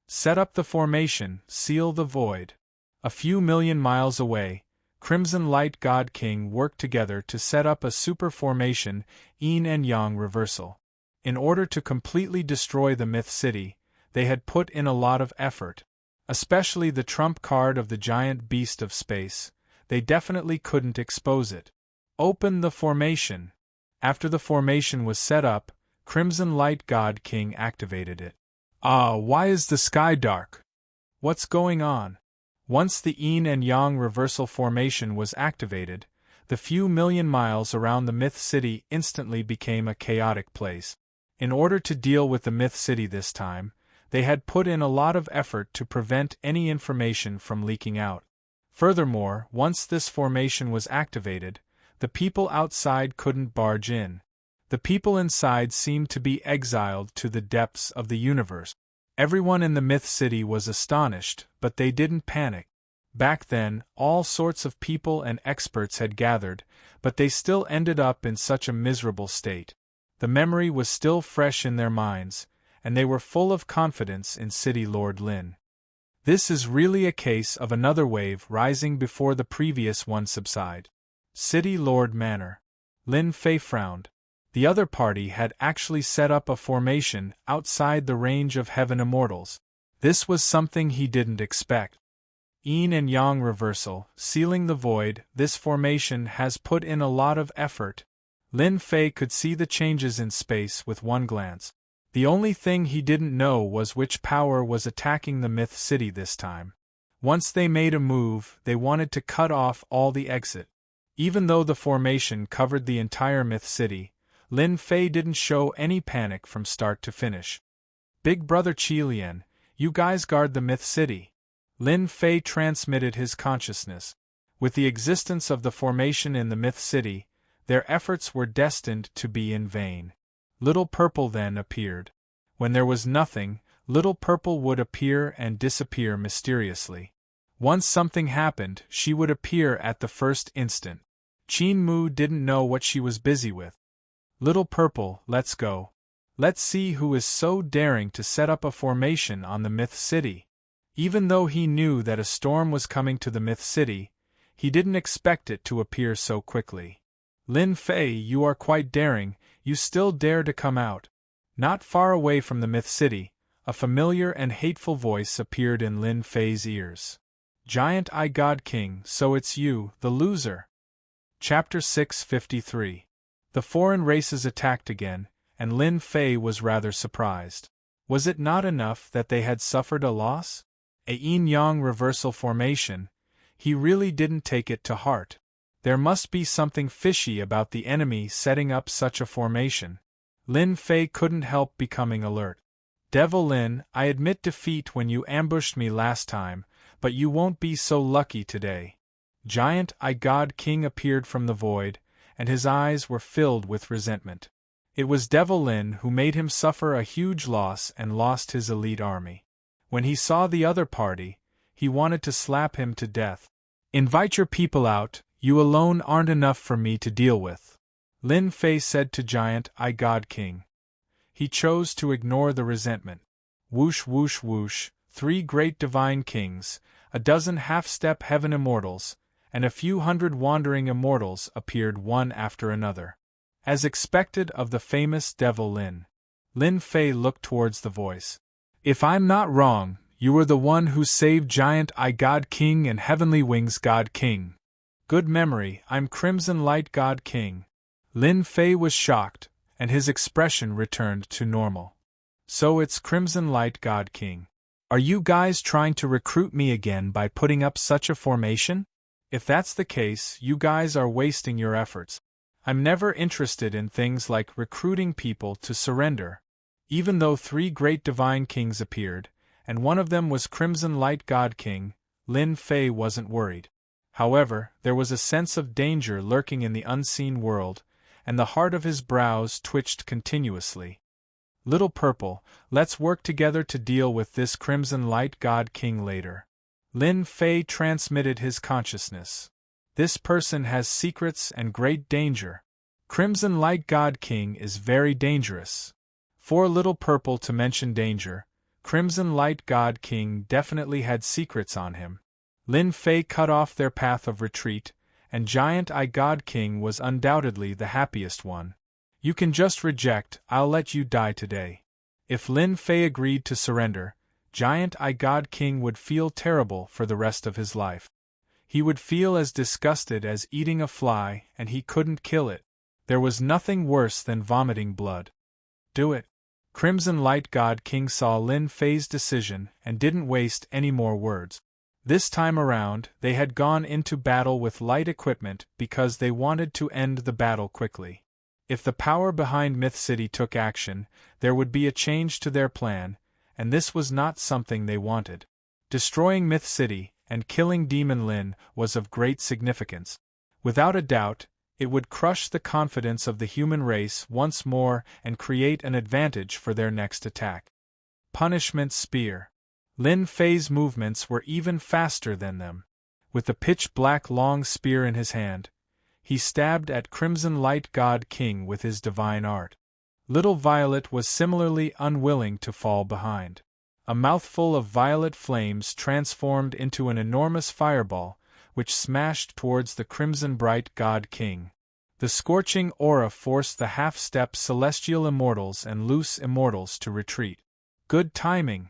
Set up the formation, seal the void. A few million miles away, Crimson Light God King worked together to set up a super formation, yin and yang reversal. In order to completely destroy the Myth City, they had put in a lot of effort. Especially the trump card of the giant beast of space, they definitely couldn't expose it. Open the formation. After the formation was set up, Crimson Light God King activated it. Why is the sky dark? What's going on? Once the yin and yang reversal formation was activated, the few million miles around the Myth City instantly became a chaotic place. In order to deal with the Myth City this time, they had put in a lot of effort to prevent any information from leaking out. Furthermore, once this formation was activated, the people outside couldn't barge in. The people inside seemed to be exiled to the depths of the universe. Everyone in the Myth City was astonished, but they didn't panic. Back then, all sorts of people and experts had gathered, but they still ended up in such a miserable state. The memory was still fresh in their minds, and they were full of confidence in City Lord Lin. This is really a case of another wave rising before the previous one subside. City Lord Manor. Lin Fei frowned. The other party had actually set up a formation outside the range of heaven immortals. This was something he didn't expect. Yin and yang reversal, sealing the void, this formation has put in a lot of effort. Lin Fei could see the changes in space with one glance. The only thing he didn't know was which power was attacking the Myth City this time. Once they made a move, they wanted to cut off all the exit. Even though the formation covered the entire Myth City, Lin Fei didn't show any panic from start to finish. Big Brother Qilian, you guys guard the Myth City. Lin Fei transmitted his consciousness. With the existence of the formation in the Myth City, their efforts were destined to be in vain. Little Purple then appeared. When there was nothing, Little Purple would appear and disappear mysteriously. Once something happened, she would appear at the first instant. Qin Mu didn't know what she was busy with. Little Purple, let's go. Let's see who is so daring to set up a formation on the Myth City. Even though he knew that a storm was coming to the Myth City, he didn't expect it to appear so quickly. Lin Fei, you are quite daring, you still dare to come out. Not far away from the Myth City, a familiar and hateful voice appeared in Lin Fei's ears. Giant Eye God King, so it's you, the loser. Chapter 653. The foreign races attacked again, and Lin Fei was rather surprised. Was it not enough that they had suffered a loss? A yin-yang reversal formation. He really didn't take it to heart. There must be something fishy about the enemy setting up such a formation. Lin Fei couldn't help becoming alert. Devil Lin, I admit defeat when you ambushed me last time, but you won't be so lucky today. Giant Eye God King appeared from the void, and his eyes were filled with resentment. It was Devil Lin who made him suffer a huge loss and lost his elite army. When he saw the other party, he wanted to slap him to death. Invite your people out, you alone aren't enough for me to deal with, Lin Fei said to Giant Eye God King. He chose to ignore the resentment. Whoosh whoosh whoosh, 3 great divine kings, a dozen half-step heaven immortals, and a few hundred wandering immortals appeared one after another. As expected of the famous Devil Lin, Lin Fei looked towards the voice. If I'm not wrong, you were the one who saved Giant Eye God King and Heavenly Wings God King. Good memory, I'm Crimson Light God King. Lin Fei was shocked, and his expression returned to normal. So it's Crimson Light God King. Are you guys trying to recruit me again by putting up such a formation? If that's the case, you guys are wasting your efforts. I'm never interested in things like recruiting people to surrender. Even though 3 great divine kings appeared, and one of them was Crimson Light God King, Lin Fei wasn't worried. However, there was a sense of danger lurking in the unseen world, and the heart of his brows twitched continuously. Little Purple, let's work together to deal with this Crimson Light God King later. Lin Fei transmitted his consciousness. This person has secrets and great danger. Crimson Light God King is very dangerous. For Little Purple to mention danger, Crimson Light God King definitely had secrets on him. Lin Fei cut off their path of retreat, and Giant Eye God King was undoubtedly the happiest one. You can just reject, I'll let you die today. If Lin Fei agreed to surrender, Giant Eye God King would feel terrible for the rest of his life. He would feel as disgusted as eating a fly, and he couldn't kill it. There was nothing worse than vomiting blood. Do it. Crimson Light God King saw Lin Fei's decision and didn't waste any more words. This time around, they had gone into battle with light equipment because they wanted to end the battle quickly. If the power behind Myth City took action, there would be a change to their plan, and this was not something they wanted. Destroying Myth City and killing Demon Lin was of great significance. Without a doubt, it would crush the confidence of the human race once more and create an advantage for their next attack. Punishment Spear. Lin Fei's movements were even faster than them. With the pitch-black long spear in his hand, he stabbed at Crimson Light God King with his divine art. Little Violet was similarly unwilling to fall behind. A mouthful of violet flames transformed into an enormous fireball, which smashed towards the Crimson Bright God King. The scorching aura forced the half-step celestial immortals and loose immortals to retreat. Good timing!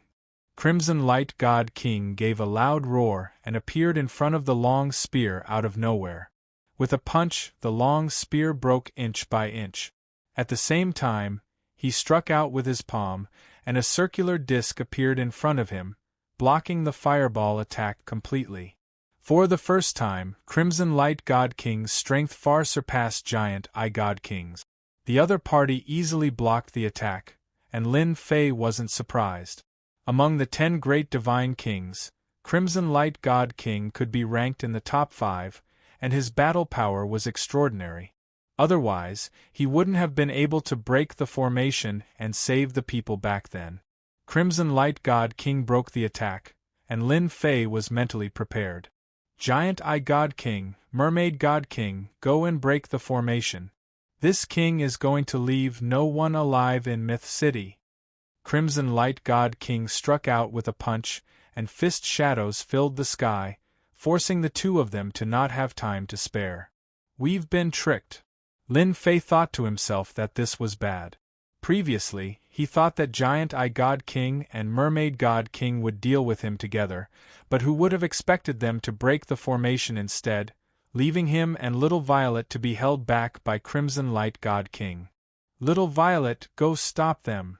Crimson Light God King gave a loud roar and appeared in front of the long spear out of nowhere. With a punch, the long spear broke inch by inch. At the same time, he struck out with his palm, and a circular disc appeared in front of him, blocking the fireball attack completely. For the first time, Crimson Light God King's strength far surpassed Giant Eye God King's. The other party easily blocked the attack, and Lin Fei wasn't surprised. Among the 10 great divine kings, Crimson Light God King could be ranked in the top 5, and his battle power was extraordinary. Otherwise, he wouldn't have been able to break the formation and save the people back then. Crimson Light God King broke the attack, and Lin Fei was mentally prepared. Giant Eye God King, Mermaid God King, go and break the formation. This king is going to leave no one alive in Myth City. Crimson Light God King struck out with a punch, and fist shadows filled the sky, forcing the two of them to not have time to spare. We've been tricked. Lin Fei thought to himself that this was bad. Previously, he thought that Giant Eye God King and Mermaid God King would deal with him together, but who would have expected them to break the formation instead, leaving him and Little Violet to be held back by Crimson Light God King. Little Violet, go stop them.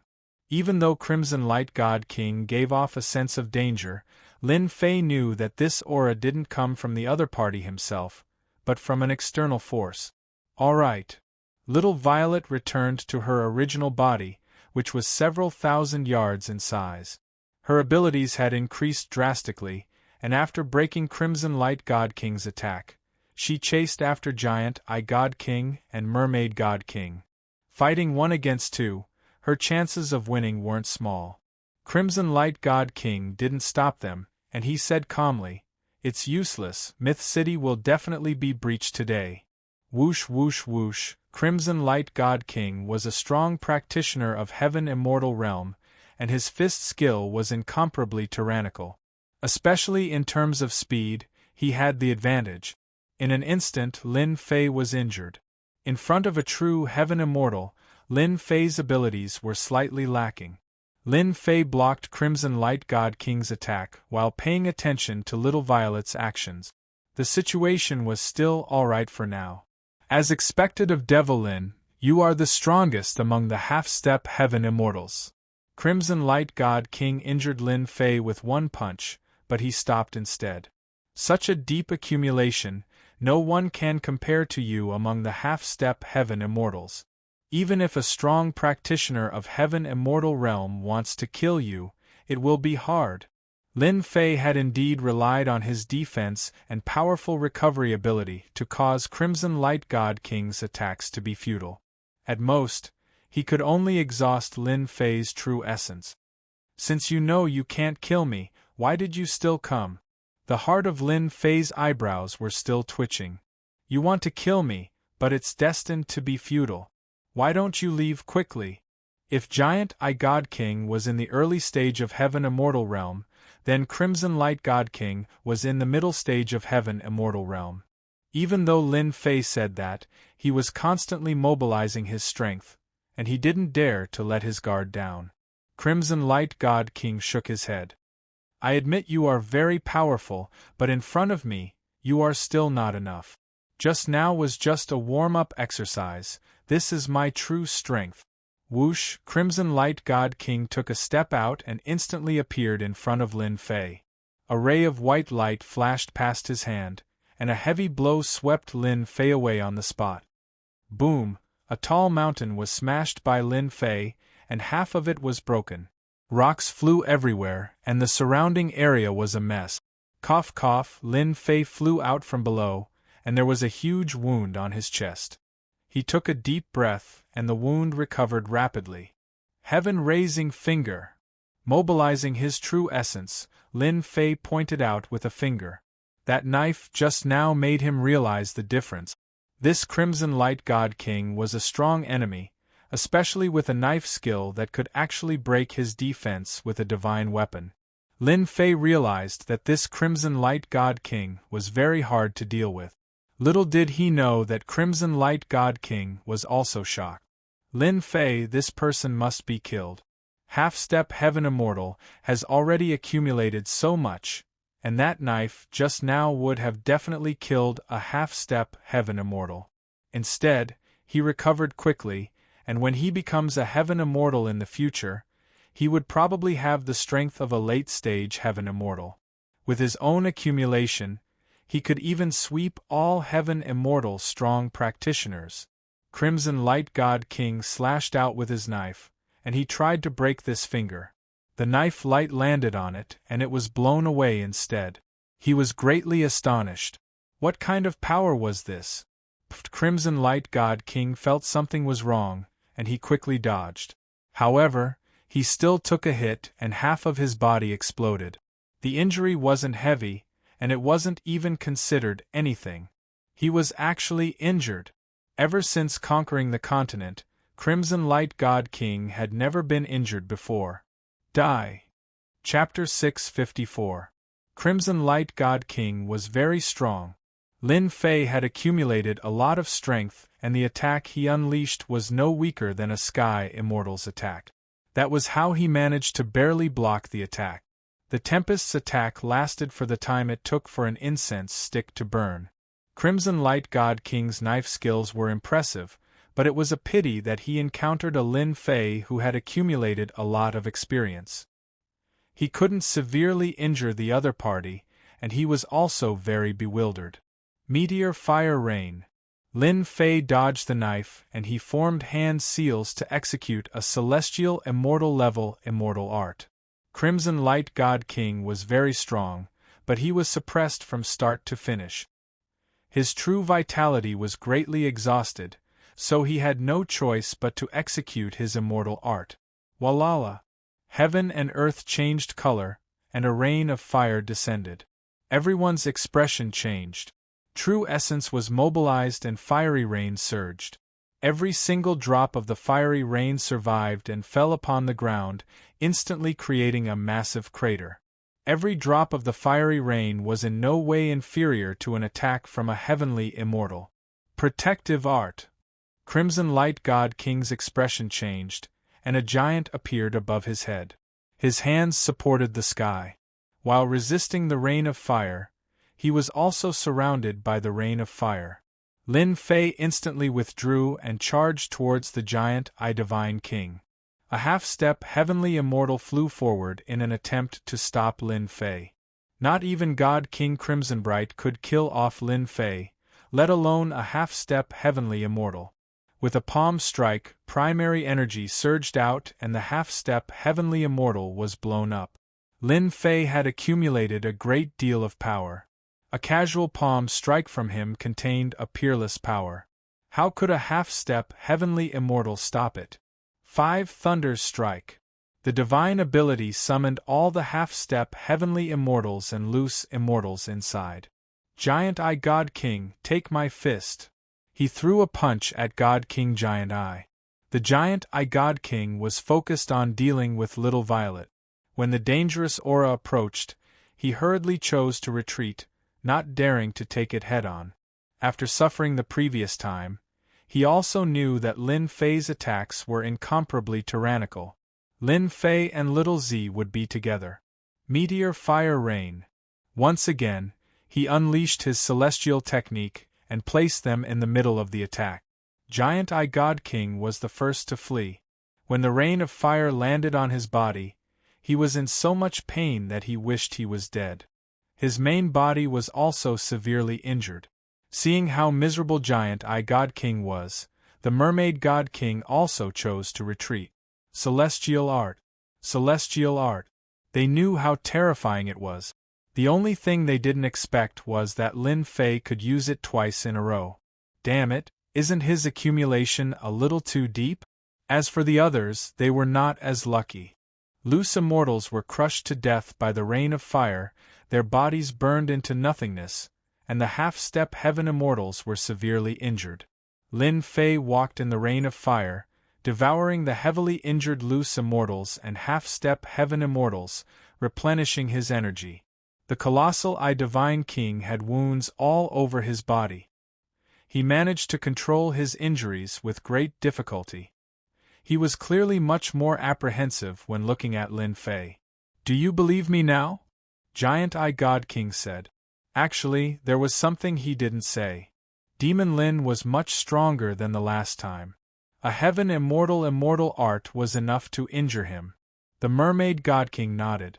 Even though Crimson Light God King gave off a sense of danger, Lin Fei knew that this aura didn't come from the other party himself, but from an external force. All right. Little Violet returned to her original body, which was several thousand yards in size. Her abilities had increased drastically, and after breaking Crimson Light God King's attack, she chased after Giant Eye God King and Mermaid God King. Fighting 1 against 2, her chances of winning weren't small. Crimson Light God King didn't stop them, and he said calmly, "It's useless, Myth City will definitely be breached today." Whoosh whoosh whoosh, Crimson Light God King was a strong practitioner of Heaven Immortal Realm, and his fist skill was incomparably tyrannical. Especially in terms of speed, he had the advantage. In an instant Lin Fei was injured. In front of a true Heaven Immortal, Lin Fei's abilities were slightly lacking. Lin Fei blocked Crimson Light God King's attack while paying attention to Little Violet's actions. The situation was still alright for now. As expected of Devil Lin, you are the strongest among the half-step Heaven Immortals. Crimson Light God King injured Lin Fei with 1 punch, but he stopped instead. Such a deep accumulation, no one can compare to you among the half-step Heaven Immortals. Even if a strong practitioner of Heaven Immortal Realm wants to kill you, it will be hard. Lin Fei had indeed relied on his defense and powerful recovery ability to cause Crimson Light God King's attacks to be futile. At most, he could only exhaust Lin Fei's true essence. Since you know you can't kill me, why did you still come? The heart of Lin Fei's eyebrows were still twitching. You want to kill me, but it's destined to be futile. Why don't you leave quickly? If Giant Eye God King was in the early stage of Heaven Immortal Realm, then Crimson Light God King was in the middle stage of Heaven Immortal Realm. Even though Lin Fei said that, he was constantly mobilizing his strength, and he didn't dare to let his guard down. Crimson Light God King shook his head. I admit you are very powerful, but in front of me, you are still not enough. Just now was just a warm-up exercise. This is my true strength. Whoosh! Crimson Light God King took a step out and instantly appeared in front of Lin Fei. A ray of white light flashed past his hand, and a heavy blow swept Lin Fei away on the spot. Boom! A tall mountain was smashed by Lin Fei, and half of it was broken. Rocks flew everywhere, and the surrounding area was a mess. Cough cough, Lin Fei flew out from below, and there was a huge wound on his chest. He took a deep breath, and the wound recovered rapidly. Heaven-raising finger! Mobilizing his true essence, Lin Fei pointed out with a finger. That knife just now made him realize the difference. This Crimson Light God King was a strong enemy, especially with a knife skill that could actually break his defense with a divine weapon. Lin Fei realized that this Crimson Light God King was very hard to deal with. Little did he know that Crimson Light God King was also shocked. Lin Fei, this person must be killed. Half-Step Heaven Immortal has already accumulated so much, and that knife just now would have definitely killed a Half-Step Heaven Immortal. Instead, he recovered quickly, and when he becomes a Heaven Immortal in the future, he would probably have the strength of a late-stage Heaven Immortal. With his own accumulation, he could even sweep all Heaven Immortal strong practitioners. Crimson Light God King slashed out with his knife, and he tried to break this finger. The knife light landed on it, and it was blown away instead. He was greatly astonished. What kind of power was this? Crimson Light God King felt something was wrong, and he quickly dodged. However, he still took a hit and half of his body exploded. The injury wasn't heavy, and it wasn't even considered anything. He was actually injured. Ever since conquering the continent, Crimson Light God King had never been injured before. Die. Chapter 654. Crimson Light God King was very strong. Lin Fei had accumulated a lot of strength, and the attack he unleashed was no weaker than a Sky Immortal's attack. That was how he managed to barely block the attack. The Tempest's attack lasted for the time it took for an incense stick to burn. Crimson Light God King's knife skills were impressive, but it was a pity that he encountered a Lin Fei who had accumulated a lot of experience. He couldn't severely injure the other party, and he was also very bewildered. Meteor Fire Rain. Lin Fei dodged the knife, and he formed hand seals to execute a celestial immortal level immortal art. Crimson Light God King was very strong, but he was suppressed from start to finish. His true vitality was greatly exhausted, so he had no choice but to execute his immortal art. Walala! Heaven and earth changed color, and a rain of fire descended. Everyone's expression changed. True essence was mobilized and fiery rain surged. Every single drop of the fiery rain survived and fell upon the ground, instantly creating a massive crater. Every drop of the fiery rain was in no way inferior to an attack from a heavenly immortal. Protective art. Crimson Light God King's expression changed, and a giant appeared above his head. His hands supported the sky. While resisting the rain of fire, he was also surrounded by the rain of fire. Lin Fei instantly withdrew and charged towards the giant Eye Divine King. A half-step heavenly immortal flew forward in an attempt to stop Lin Fei. Not even God King Crimsonbright could kill off Lin Fei, let alone a half-step heavenly immortal. With a palm strike, primary energy surged out and the half-step heavenly immortal was blown up. Lin Fei had accumulated a great deal of power. A casual palm strike from him contained a peerless power. How could a half-step heavenly immortal stop it? 5 thunders strike. The divine ability summoned all the half-step heavenly immortals and loose immortals inside. Giant Eye God King, take my fist. He threw a punch at God King Giant Eye. The Giant Eye God King was focused on dealing with Little Violet. When the dangerous aura approached, he hurriedly chose to retreat, not daring to take it head-on. After suffering the previous time, he also knew that Lin Fei's attacks were incomparably tyrannical. Lin Fei and Little Z would be together. Meteor Fire Rain. Once again, he unleashed his celestial technique and placed them in the middle of the attack. Giant Eye God King was the first to flee. When the rain of fire landed on his body, he was in so much pain that he wished he was dead. His main body was also severely injured. Seeing how miserable Giant Eye God King was, the Mermaid God King also chose to retreat. Celestial Art. Celestial Art. They knew how terrifying it was. The only thing they didn't expect was that Lin Fei could use it twice in a row. Damn it, isn't his accumulation a little too deep? As for the others, they were not as lucky. Loose immortals were crushed to death by the rain of fire, their bodies burned into nothingness, and the half-step heaven immortals were severely injured. Lin Fei walked in the rain of fire, devouring the heavily injured loose immortals and half-step heaven immortals, replenishing his energy. The colossal Eye Divine King had wounds all over his body. He managed to control his injuries with great difficulty. He was clearly much more apprehensive when looking at Lin Fei. "Do you believe me now?" Giant Eye God King said. Actually, there was something he didn't say. Demon Lin was much stronger than the last time. A heaven immortal art was enough to injure him. The Mermaid God King nodded.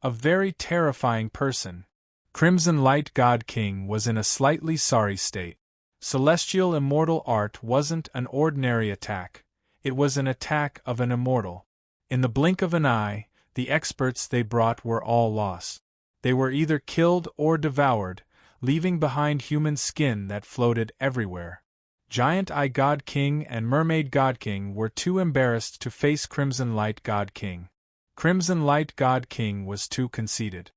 A very terrifying person. Crimson Light God King was in a slightly sorry state. Celestial immortal art wasn't an ordinary attack. It was an attack of an immortal. In the blink of an eye, the experts they brought were all lost. They were either killed or devoured, leaving behind human skin that floated everywhere. Giant Eye God King and Mermaid God King were too embarrassed to face Crimson Light God King. Crimson Light God King was too conceited.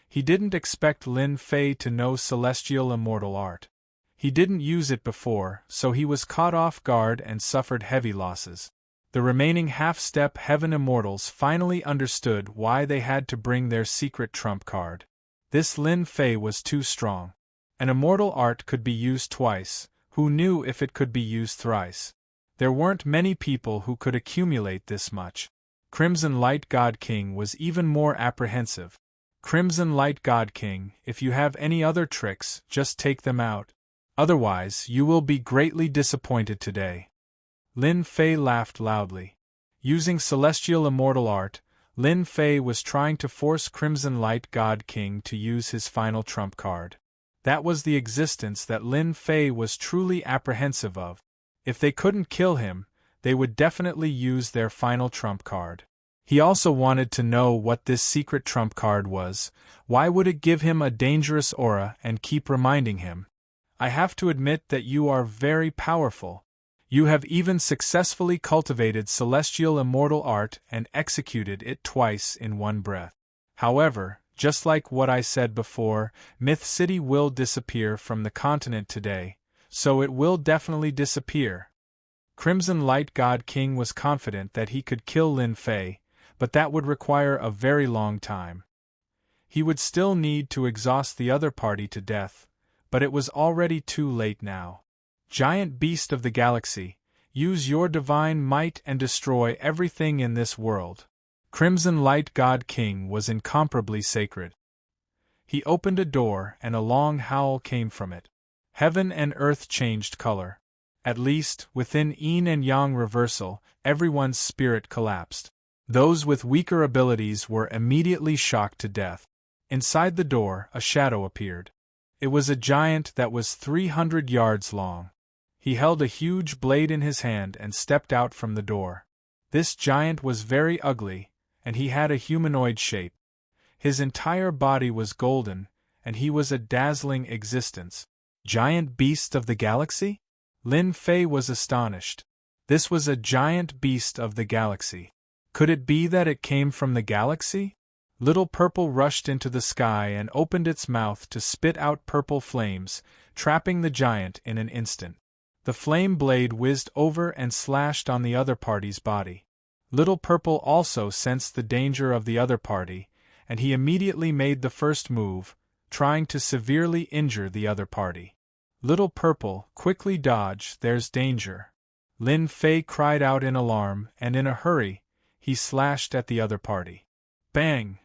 He didn't expect Lin Fei to know celestial immortal art. He didn't use it before, so he was caught off guard and suffered heavy losses. The remaining half-step heaven immortals finally understood why they had to bring their secret trump card. This Lin Fei was too strong. An immortal art could be used twice, who knew if it could be used thrice? There weren't many people who could accumulate this much. Crimson Light God King was even more apprehensive. Crimson Light God King, if you have any other tricks, just take them out. Otherwise, you will be greatly disappointed today. Lin Fei laughed loudly. Using celestial immortal art, Lin Fei was trying to force Crimson Light God King to use his final trump card. That was the existence that Lin Fei was truly apprehensive of. If they couldn't kill him, they would definitely use their final trump card. He also wanted to know what this secret trump card was. Why would it give him a dangerous aura and keep reminding him? I have to admit that you are very powerful. You have even successfully cultivated celestial immortal art and executed it twice in one breath. However, just like what I said before, Myth City will disappear from the continent today, so it will definitely disappear. Crimson Light God King was confident that he could kill Lin Fei, but that would require a very long time. He would still need to exhaust the other party to death, but it was already too late now. Giant Beast of the Galaxy, use your divine might and destroy everything in this world. Crimson Light God King was incomparably sacred. He opened a door and a long howl came from it. Heaven and earth changed color. At least, within yin and yang reversal, everyone's spirit collapsed. Those with weaker abilities were immediately shocked to death. Inside the door, a shadow appeared. It was a giant that was 300 yards long. He held a huge blade in his hand and stepped out from the door. This giant was very ugly, and he had a humanoid shape. His entire body was golden, and he was a dazzling existence. Giant beast of the galaxy? Lin Fei was astonished. This was a giant beast of the galaxy. Could it be that it came from the galaxy? Little Purple rushed into the sky and opened its mouth to spit out purple flames, trapping the giant in an instant. The flame blade whizzed over and slashed on the other party's body. Little Purple also sensed the danger of the other party, and he immediately made the first move, trying to severely injure the other party. Little Purple, quickly dodge, there's danger. Lin Fei cried out in alarm, and in a hurry, he slashed at the other party. Bang!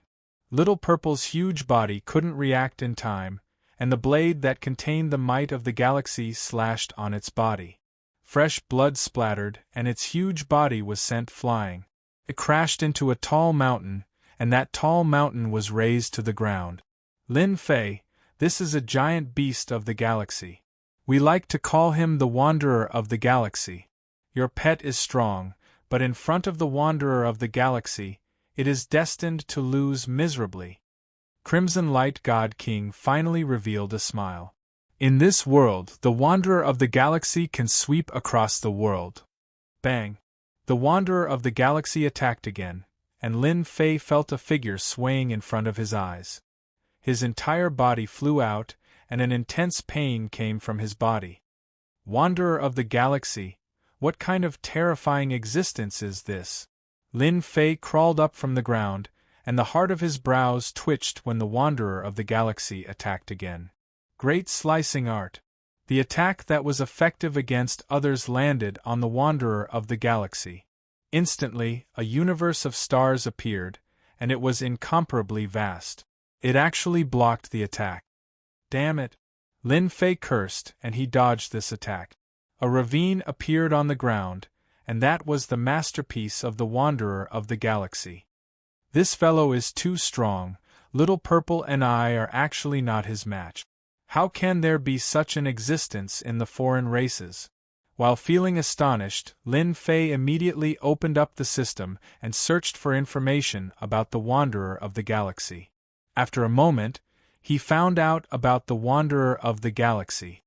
Little Purple's huge body couldn't react in time, and the blade that contained the might of the galaxy slashed on its body. Fresh blood splattered, and its huge body was sent flying. It crashed into a tall mountain, and that tall mountain was razed to the ground. Lin Fei, this is a giant beast of the galaxy. We like to call him the Wanderer of the Galaxy. Your pet is strong, but in front of the Wanderer of the Galaxy, it is destined to lose miserably. Crimson Light God King finally revealed a smile. In this world, the Wanderer of the Galaxy can sweep across the world. Bang! The Wanderer of the Galaxy attacked again, and Lin Fei felt a figure swaying in front of his eyes. His entire body flew out, and an intense pain came from his body. Wanderer of the Galaxy, what kind of terrifying existence is this? Lin Fei crawled up from the ground, and the heart of his brows twitched when the Wanderer of the Galaxy attacked again. Great slicing art! The attack that was effective against others landed on the Wanderer of the Galaxy. Instantly, a universe of stars appeared, and it was incomparably vast. It actually blocked the attack. Damn it! Lin Fei cursed, and he dodged this attack. A ravine appeared on the ground, and that was the masterpiece of the Wanderer of the Galaxy. This fellow is too strong. Little Purple and I are actually not his match. How can there be such an existence in the foreign races? While feeling astonished, Lin Fei immediately opened up the system and searched for information about the Wanderer of the Galaxy. After a moment, he found out about the Wanderer of the Galaxy.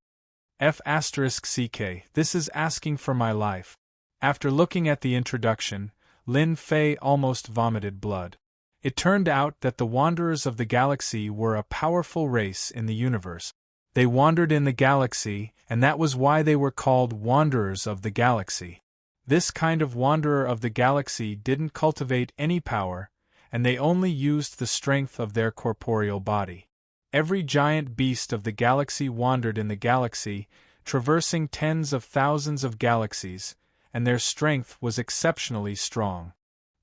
F*CK, this is asking for my life. After looking at the introduction, Lin Fei almost vomited blood. It turned out that the Wanderers of the Galaxy were a powerful race in the universe. They wandered in the galaxy, and that was why they were called Wanderers of the Galaxy. This kind of Wanderer of the Galaxy didn't cultivate any power, and they only used the strength of their corporeal body. Every giant beast of the galaxy wandered in the galaxy, traversing tens of thousands of galaxies, and their strength was exceptionally strong.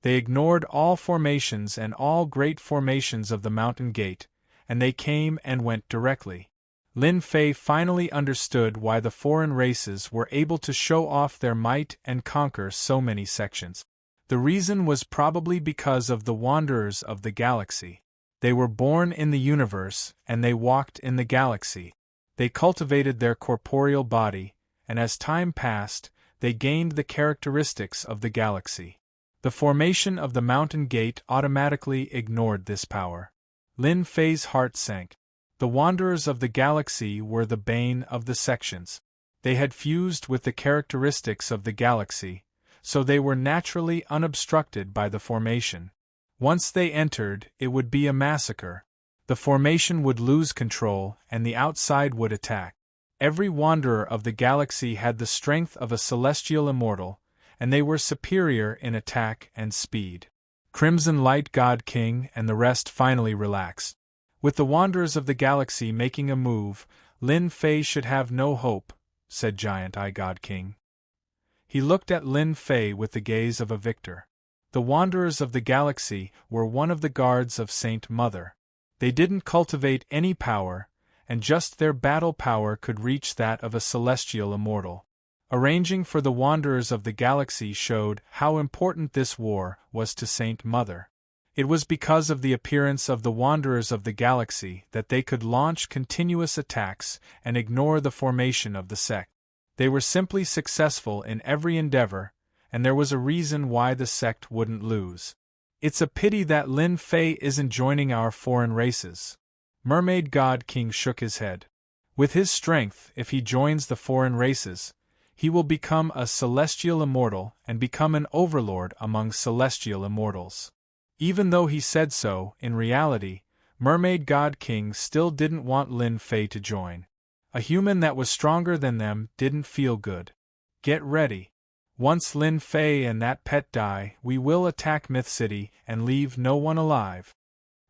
They ignored all formations and all great formations of the Mountain Gate, and they came and went directly. Lin Fei finally understood why the foreign races were able to show off their might and conquer so many sections. The reason was probably because of the Wanderers of the Galaxy. They were born in the universe, and they walked in the galaxy. They cultivated their corporeal body, and as time passed, they gained the characteristics of the galaxy. The formation of the Mountain Gate automatically ignored this power. Lin Fei's heart sank. The Wanderers of the Galaxy were the bane of the sections. They had fused with the characteristics of the galaxy, so they were naturally unobstructed by the formation. Once they entered, it would be a massacre. The formation would lose control, and the outside would attack. Every Wanderer of the Galaxy had the strength of a celestial immortal, and they were superior in attack and speed. Crimson Light God King and the rest finally relaxed. With the Wanderers of the Galaxy making a move, Lin Fei should have no hope, said Giant Eye God King. He looked at Lin Fei with the gaze of a victor. The Wanderers of the Galaxy were one of the guards of Saint Mother. They didn't cultivate any power, and just their battle power could reach that of a celestial immortal. Arranging for the Wanderers of the Galaxy showed how important this war was to Saint Mother. It was because of the appearance of the Wanderers of the Galaxy that they could launch continuous attacks and ignore the formation of the sect. They were simply successful in every endeavor, and there was a reason why the sect wouldn't lose. It's a pity that Lin Fei isn't joining our foreign races. Mermaid God King shook his head. With his strength, if he joins the foreign races, he will become a celestial immortal and become an overlord among celestial immortals. Even though he said so, in reality, Mermaid God King still didn't want Lin Fei to join. A human that was stronger than them didn't feel good. Get ready. Once Lin Fei and that pet die, we will attack Myth City and leave no one alive.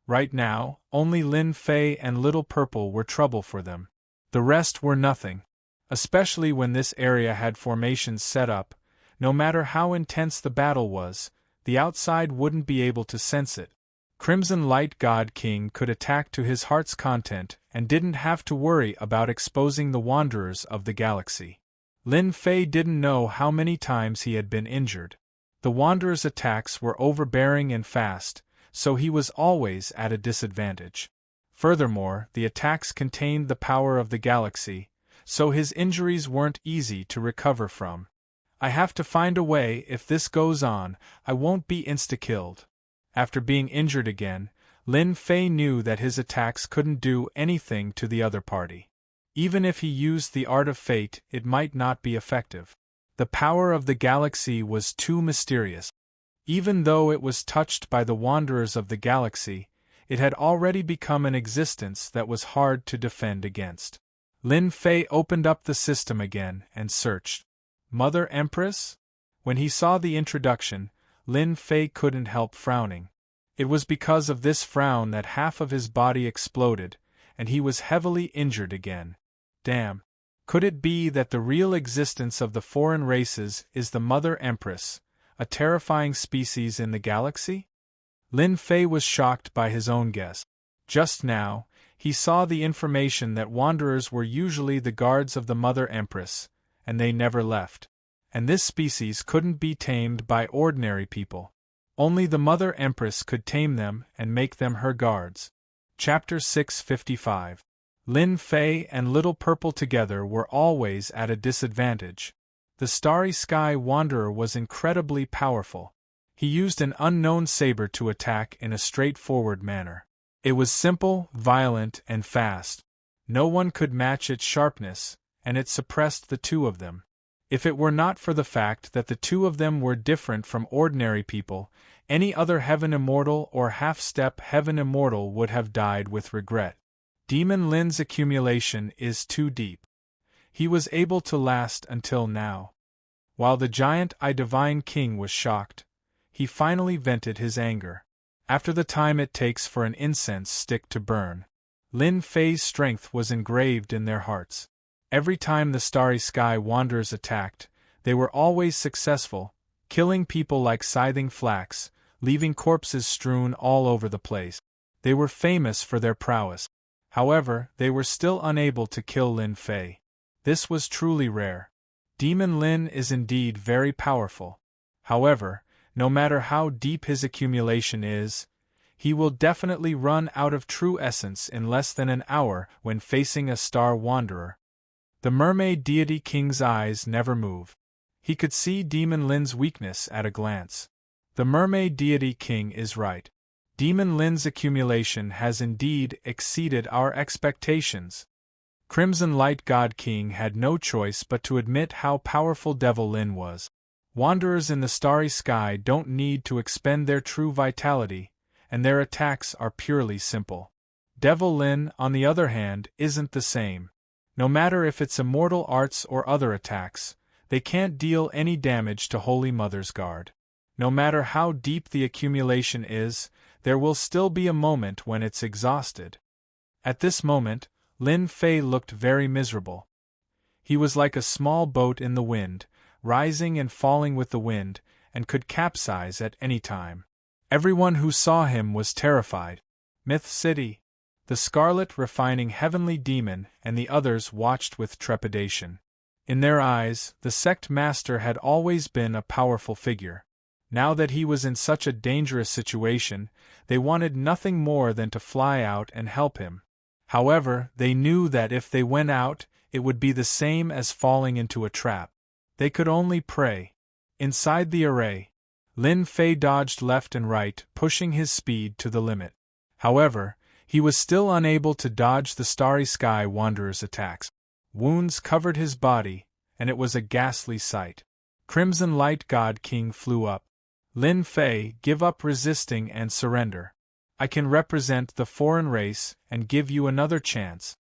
Right now, only Lin Fei and Little Purple were trouble for them. The rest were nothing. Especially when this area had formations set up, no matter how intense the battle was, the outside wouldn't be able to sense it. Crimson Light God King could attack to his heart's content and didn't have to worry about exposing the wanderers of the galaxy. Lin Fei didn't know how many times he had been injured. The wanderers' attacks were overbearing and fast, so he was always at a disadvantage. Furthermore, the attacks contained the power of the galaxy, so his injuries weren't easy to recover from. I have to find a way. If this goes on, I won't be insta-killed. After being injured again, Lin Fei knew that his attacks couldn't do anything to the other party. Even if he used the Art of Fate, it might not be effective. The power of the galaxy was too mysterious. Even though it was touched by the wanderers of the galaxy, it had already become an existence that was hard to defend against. Lin Fei opened up the system again and searched. Mother Empress? When he saw the introduction, Lin Fei couldn't help frowning. It was because of this frown that half of his body exploded, and he was heavily injured again. Damn. Could it be that the real existence of the foreign races is the Mother Empress, a terrifying species in the galaxy? Lin Fei was shocked by his own guess. Just now, he saw the information that wanderers were usually the guards of the Mother Empress, and they never left. And this species couldn't be tamed by ordinary people. Only the Mother Empress could tame them and make them her guards. Chapter 655. Lin Fei and Little Purple together were always at a disadvantage. The Starry Sky Wanderer was incredibly powerful. He used an unknown saber to attack in a straightforward manner. It was simple, violent, and fast. No one could match its sharpness, and it suppressed the two of them. If it were not for the fact that the two of them were different from ordinary people, any other Heaven Immortal or half-step Heaven Immortal would have died with regret. Demon Lin's accumulation is too deep. He was able to last until now. While the giant Divine King was shocked, he finally vented his anger. After the time it takes for an incense stick to burn, Lin Fei's strength was engraved in their hearts. Every time the Starry Sky Wanderers attacked, they were always successful, killing people like scything flax, leaving corpses strewn all over the place. They were famous for their prowess. However, they were still unable to kill Lin Fei. This was truly rare. Demon Lin is indeed very powerful. However, no matter how deep his accumulation is, he will definitely run out of true essence in less than an hour when facing a Star Wanderer. The Mermaid Deity King's eyes never move. He could see Demon Lin's weakness at a glance. The Mermaid Deity King is right. Demon Lin's accumulation has indeed exceeded our expectations. Crimson Light God King had no choice but to admit how powerful Devil Lin was. Wanderers in the starry sky don't need to expend their true vitality, and their attacks are purely simple. Devil Lin, on the other hand, isn't the same. No matter if it's immortal arts or other attacks, they can't deal any damage to Holy Mother's Guard. No matter how deep the accumulation is, there will still be a moment when it's exhausted. At this moment, Lin Fei looked very miserable. He was like a small boat in the wind, rising and falling with the wind, and could capsize at any time. Everyone who saw him was terrified. Myth City, the Scarlet Refining Heavenly Demon, and the others watched with trepidation. In their eyes, the sect master had always been a powerful figure. Now that he was in such a dangerous situation, they wanted nothing more than to fly out and help him. However, they knew that if they went out, It would be the same as falling into a trap. They could only pray. Inside the array, Lin Fei dodged left and right, pushing his speed to the limit. However, he was still unable to dodge the Starry Sky Wanderer's attacks. Wounds covered his body, and it was a ghastly sight. Crimson Light God King flew up. Lin Fei, give up resisting and surrender. I can represent the foreign race and give you another chance.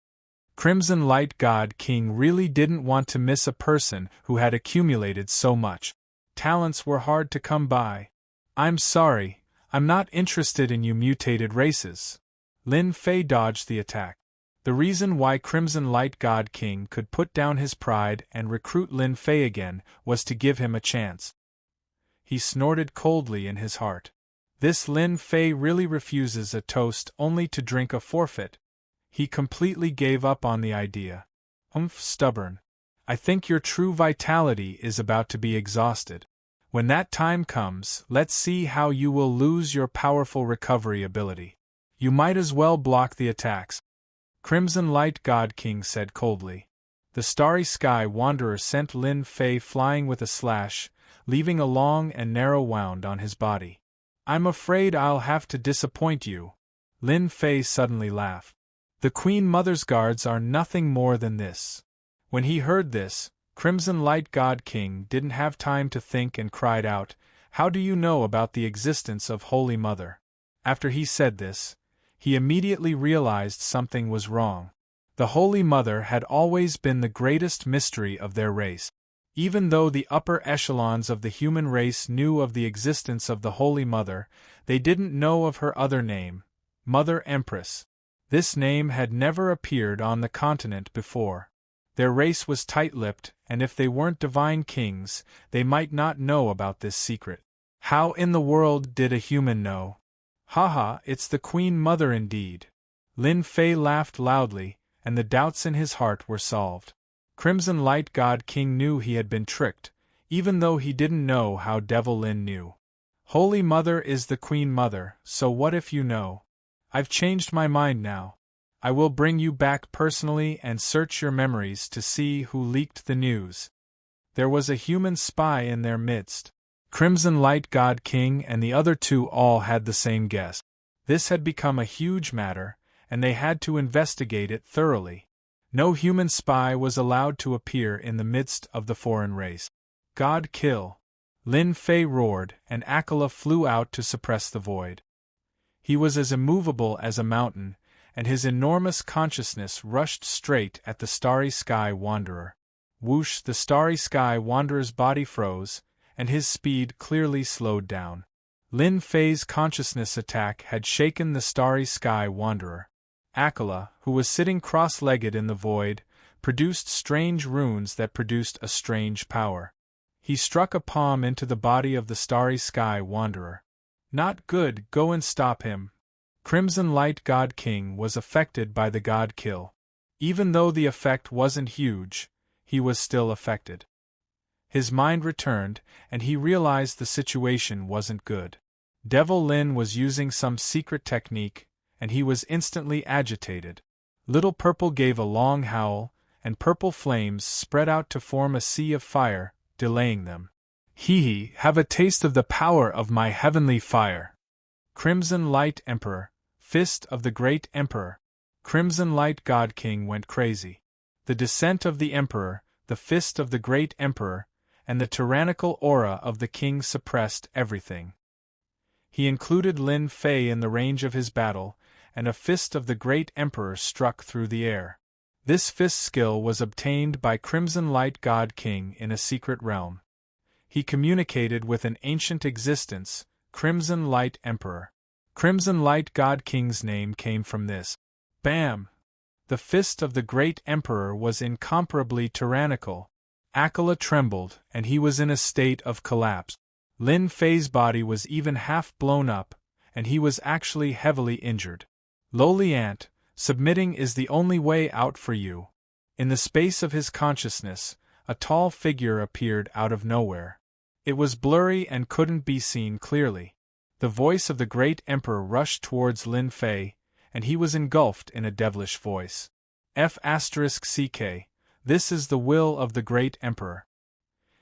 Crimson Light God King really didn't want to miss a person who had accumulated so much. Talents were hard to come by. I'm sorry, I'm not interested in you mutated races. Lin Fei dodged the attack. The reason why Crimson Light God King could put down his pride and recruit Lin Fei again was to give him a chance. He snorted coldly in his heart. This Lin Fei really refuses a toast only to drink a forfeit. He completely gave up on the idea. Stubborn. I think your true vitality is about to be exhausted. When that time comes, let's see how you will lose your powerful recovery ability. You might as well block the attacks. Crimson Light God King said coldly. The Starry Sky Wanderer sent Lin Fei flying with a slash, leaving a long and narrow wound on his body. I'm afraid I'll have to disappoint you. Lin Fei suddenly laughed. The Queen Mother's guards are nothing more than this. When he heard this, Crimson Light God King didn't have time to think and cried out, How do you know about the existence of Holy Mother? After he said this, he immediately realized something was wrong. The Holy Mother had always been the greatest mystery of their race. Even though the upper echelons of the human race knew of the existence of the Holy Mother, they didn't know of her other name, Mother Empress. This name had never appeared on the continent before. Their race was tight-lipped, and if they weren't divine kings, they might not know about this secret. How in the world did a human know? Haha, it's the Queen Mother indeed. Lin Fei laughed loudly, and the doubts in his heart were solved. Crimson Light God King knew he had been tricked, even though he didn't know how Devil Lin knew. Holy Mother is the Queen Mother, so what if you know? I've changed my mind now. I will bring you back personally and search your memories to see who leaked the news. There was a human spy in their midst. Crimson Light God King and the other two all had the same guess. This had become a huge matter, and they had to investigate it thoroughly. No human spy was allowed to appear in the midst of the foreign race. God kill! Lin Fei roared, and Akela flew out to suppress the void. He was as immovable as a mountain, and his enormous consciousness rushed straight at the Starry Sky Wanderer. Whoosh! The Starry Sky Wanderer's body froze, and his speed clearly slowed down. Lin Fei's consciousness attack had shaken the Starry Sky Wanderer. Akela, who was sitting cross-legged in the void, produced strange runes that produced a strange power. He struck a palm into the body of the Starry Sky Wanderer. Not good, go and stop him. Crimson Light God King was affected by the God Kill. Even though the effect wasn't huge, he was still affected. His mind returned, and he realized the situation wasn't good. Devil Lin was using some secret technique, and he was instantly agitated. Little Purple gave a long howl, and purple flames spread out to form a sea of fire, delaying them. Hee, have a taste of the power of my heavenly fire. Crimson Light Emperor, Fist of the Great Emperor. Crimson Light God King went crazy. The descent of the Emperor, the fist of the Great Emperor, and the tyrannical aura of the king suppressed everything. He included Lin Fei in the range of his battle, and a fist of the Great Emperor struck through the air. This fist skill was obtained by Crimson Light God King in a secret realm. He communicated with an ancient existence, Crimson Light Emperor. Crimson Light God King's name came from this. Bam! The fist of the Great Emperor was incomparably tyrannical. Akela trembled, and he was in a state of collapse. Lin Fei's body was even half blown up, and he was actually heavily injured. Lowly ant, submitting is the only way out for you. In the space of his consciousness, a tall figure appeared out of nowhere. It was blurry and couldn't be seen clearly. The voice of the Great Emperor rushed towards Lin Fei, and he was engulfed in a devilish voice. F*CK, This is the will of the great emperor.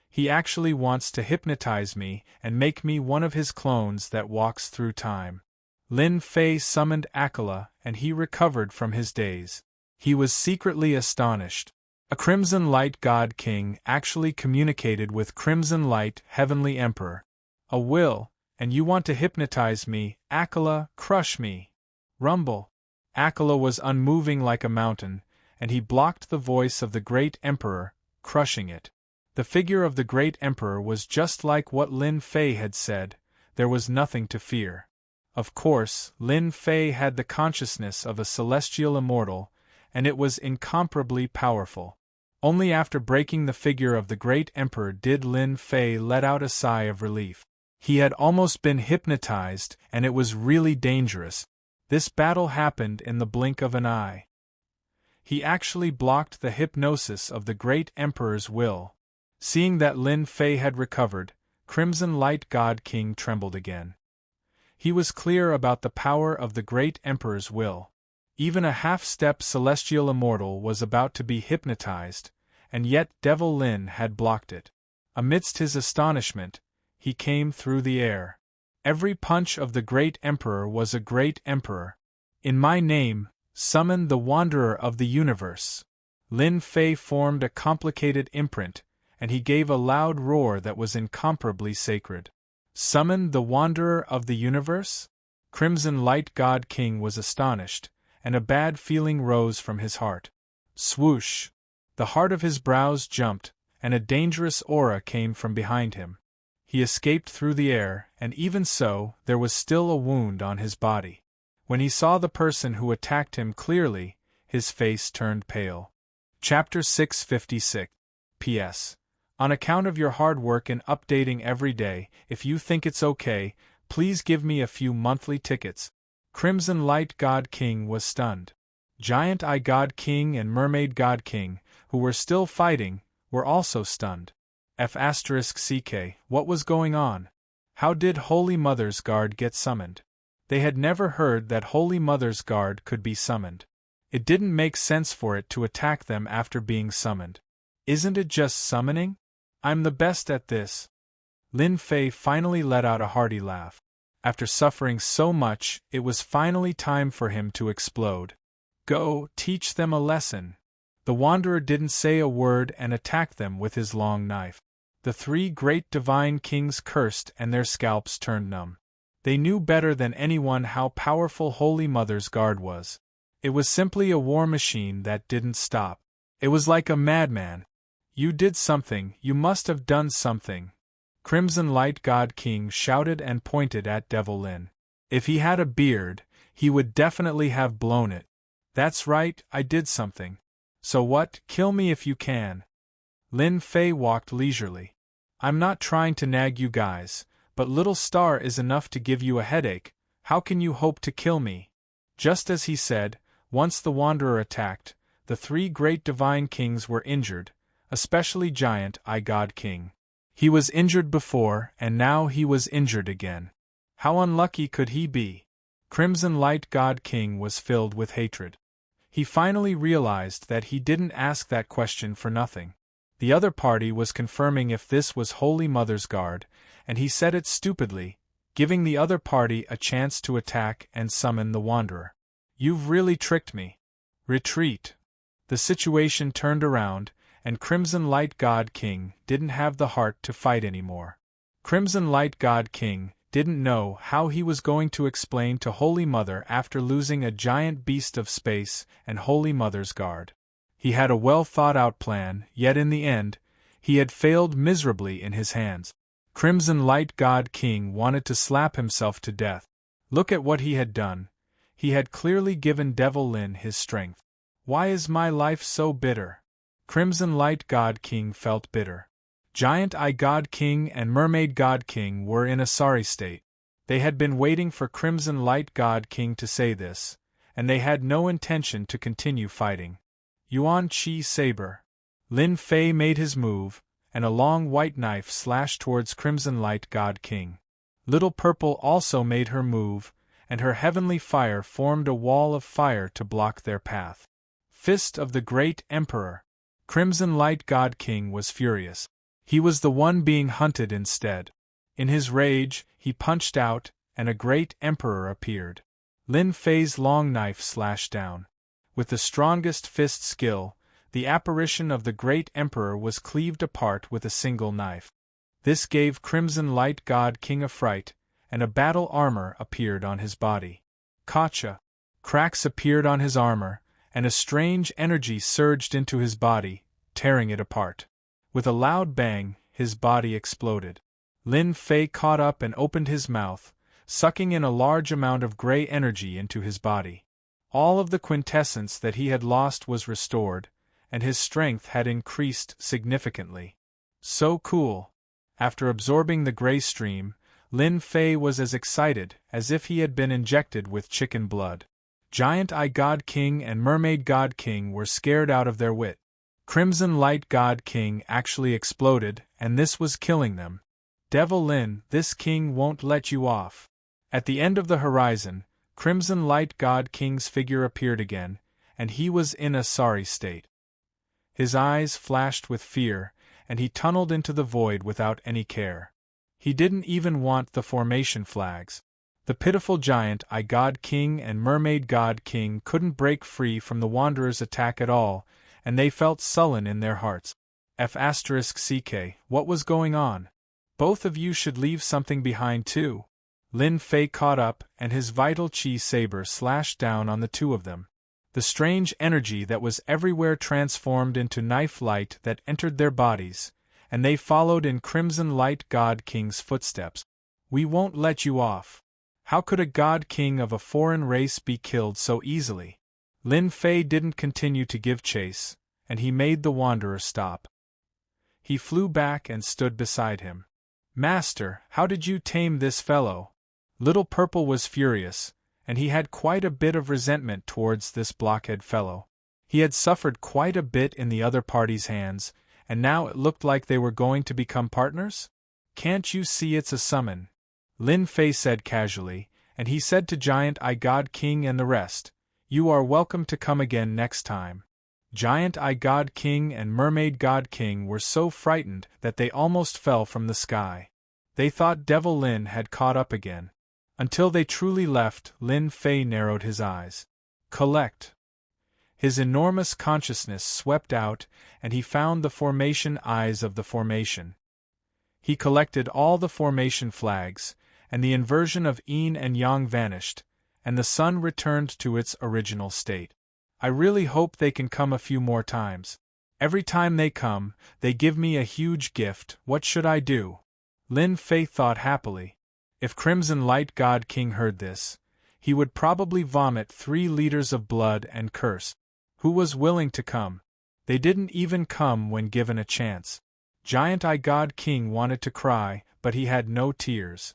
He actually wants to hypnotize me and make me one of his clones that walks through time. Lin Fei summoned Akela and he recovered from his daze. He was secretly astonished. A Crimson Light God King actually communicated with Crimson Light Heavenly Emperor. A will, and you want to hypnotize me, Akela, crush me. Rumble. Akela was unmoving like a mountain, and he blocked the voice of the great emperor, crushing it. The figure of the great emperor was just like what Lin Fei had said, there was nothing to fear. Of course, Lin Fei had the consciousness of a celestial immortal, and it was incomparably powerful. Only after breaking the figure of the great emperor did Lin Fei let out a sigh of relief. He had almost been hypnotized, and it was really dangerous. This battle happened in the blink of an eye. He actually blocked the hypnosis of the great emperor's will. Seeing that Lin Fei had recovered, Crimson Light God King trembled again. He was clear about the power of the great emperor's will. Even a half-step celestial immortal was about to be hypnotized, and yet Devil Lin had blocked it. Amidst his astonishment, he came through the air. Every punch of the great emperor was a great emperor. In my name, summon the Wanderer of the Universe. Lin Fei formed a complicated imprint, and he gave a loud roar that was incomparably sacred. Summon the Wanderer of the Universe? Crimson Light God King was astonished, and a bad feeling rose from his heart. Swoosh! The heart of his brows jumped, and a dangerous aura came from behind him. He escaped through the air, and even so, there was still a wound on his body. When he saw the person who attacked him clearly, his face turned pale. Chapter 656. P.S. On account of your hard work in updating every day, if you think it's okay, please give me a few monthly tickets. Crimson Light God King was stunned. Giant Eye God King and Mermaid God King, who were still fighting, were also stunned. F***CK, what was going on? How did Holy Mother's Guard get summoned? They had never heard that Holy Mother's Guard could be summoned. It didn't make sense for it to attack them after being summoned. Isn't it just summoning? I'm the best at this. Lin Fei finally let out a hearty laugh. After suffering so much, it was finally time for him to explode. Go, teach them a lesson. The Wanderer didn't say a word and attacked them with his long knife. The three great divine kings cursed and their scalps turned numb. They knew better than anyone how powerful Holy Mother's Guard was. It was simply a war machine that didn't stop. It was like a madman. You did something, you must have done something. Crimson Light God King shouted and pointed at Devil Lin. If he had a beard, he would definitely have blown it. That's right, I did something. So what, kill me if you can. Lin Fei walked leisurely. I'm not trying to nag you guys, but Little Star is enough to give you a headache, how can you hope to kill me? Just as he said, once the Wanderer attacked, the three great divine kings were injured, especially Giant Eye God King. He was injured before, and now he was injured again. How unlucky could he be? Crimson Light God King was filled with hatred. He finally realized that he didn't ask that question for nothing. The other party was confirming if this was Holy Mother's Guard, and he said it stupidly, giving the other party a chance to attack and summon the Wanderer. You've really tricked me. Retreat. The situation turned around, and Crimson Light God King didn't have the heart to fight anymore. Crimson Light God King didn't know how he was going to explain to Holy Mother after losing a giant beast of space and Holy Mother's Guard. He had a well-thought-out plan, yet in the end, he had failed miserably in his hands. Crimson Light God King wanted to slap himself to death. Look at what he had done. He had clearly given Devil Lin his strength. Why is my life so bitter? Crimson Light God King felt bitter. Giant Eye God King and Mermaid God King were in a sorry state. They had been waiting for Crimson Light God King to say this, and they had no intention to continue fighting. Yuan Chi Saber. Lin Fei made his move, and a long white knife slashed towards Crimson Light God King. Little Purple also made her move, and her heavenly fire formed a wall of fire to block their path. Fist of the Great Emperor. Crimson Light God King was furious. He was the one being hunted instead. In his rage, he punched out, and a great emperor appeared. Lin Fei's long knife slashed down. With the strongest fist skill, the apparition of the great emperor was cleaved apart with a single knife. This gave Crimson Light God King a fright, and a battle armor appeared on his body. Gotcha! Cracks appeared on his armor, and a strange energy surged into his body, tearing it apart. With a loud bang, his body exploded. Lin Fei caught up and opened his mouth, sucking in a large amount of gray energy into his body. All of the quintessence that he had lost was restored, and his strength had increased significantly. So cool! After absorbing the gray stream, Lin Fei was as excited as if he had been injected with chicken blood. Giant Eye God King and Mermaid God King were scared out of their wit. Crimson Light God King actually exploded, and this was killing them. Devil Lin, this king won't let you off. At the end of the horizon, Crimson Light God King's figure appeared again, and he was in a sorry state. His eyes flashed with fear, and he tunneled into the void without any care. He didn't even want the formation flags. The pitiful Giant Eye God King and Mermaid God King couldn't break free from the Wanderer's attack at all, and they felt sullen in their hearts. F***ck, what was going on? Both of you should leave something behind too. Lin Fei caught up, and his vital chi saber slashed down on the two of them. The strange energy that was everywhere transformed into knife light that entered their bodies, and they followed in Crimson Light God King's footsteps. We won't let you off. How could a God King of a foreign race be killed so easily? Lin Fei didn't continue to give chase, and he made the Wanderer stop. He flew back and stood beside him. Master, how did you tame this fellow? Little Purple was furious, and he had quite a bit of resentment towards this blockhead fellow. He had suffered quite a bit in the other party's hands, and now it looked like they were going to become partners? Can't you see it's a summon? Lin Fei said casually, and he said to Giant Eye God King and the rest, You are welcome to come again next time. Giant Eye God King and Mermaid God King were so frightened that they almost fell from the sky. They thought Devil Lin had caught up again. Until they truly left, Lin Fei narrowed his eyes. Collect. His enormous consciousness swept out, and he found the formation eyes of the formation. He collected all the formation flags, and the inversion of yin and yang vanished, and the sun returned to its original state. I really hope they can come a few more times. Every time they come, they give me a huge gift. What should I do? Lin Fei thought happily. If Crimson Light God King heard this, he would probably vomit 3 liters of blood and curse. Who was willing to come? They didn't even come when given a chance. Giant Eye God King wanted to cry, but he had no tears.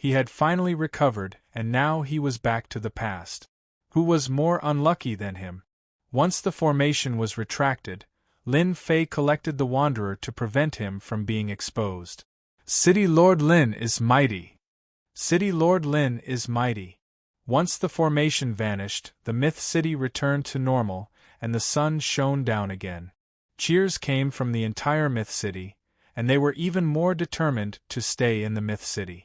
He had finally recovered, and now he was back to the past. Who was more unlucky than him? Once the formation was retracted, Lin Fei collected the Wanderer to prevent him from being exposed. City Lord Lin is mighty. City Lord Lin is mighty. Once the formation vanished, the Myth City returned to normal, and the sun shone down again. Cheers came from the entire Myth City, and they were even more determined to stay in the Myth City.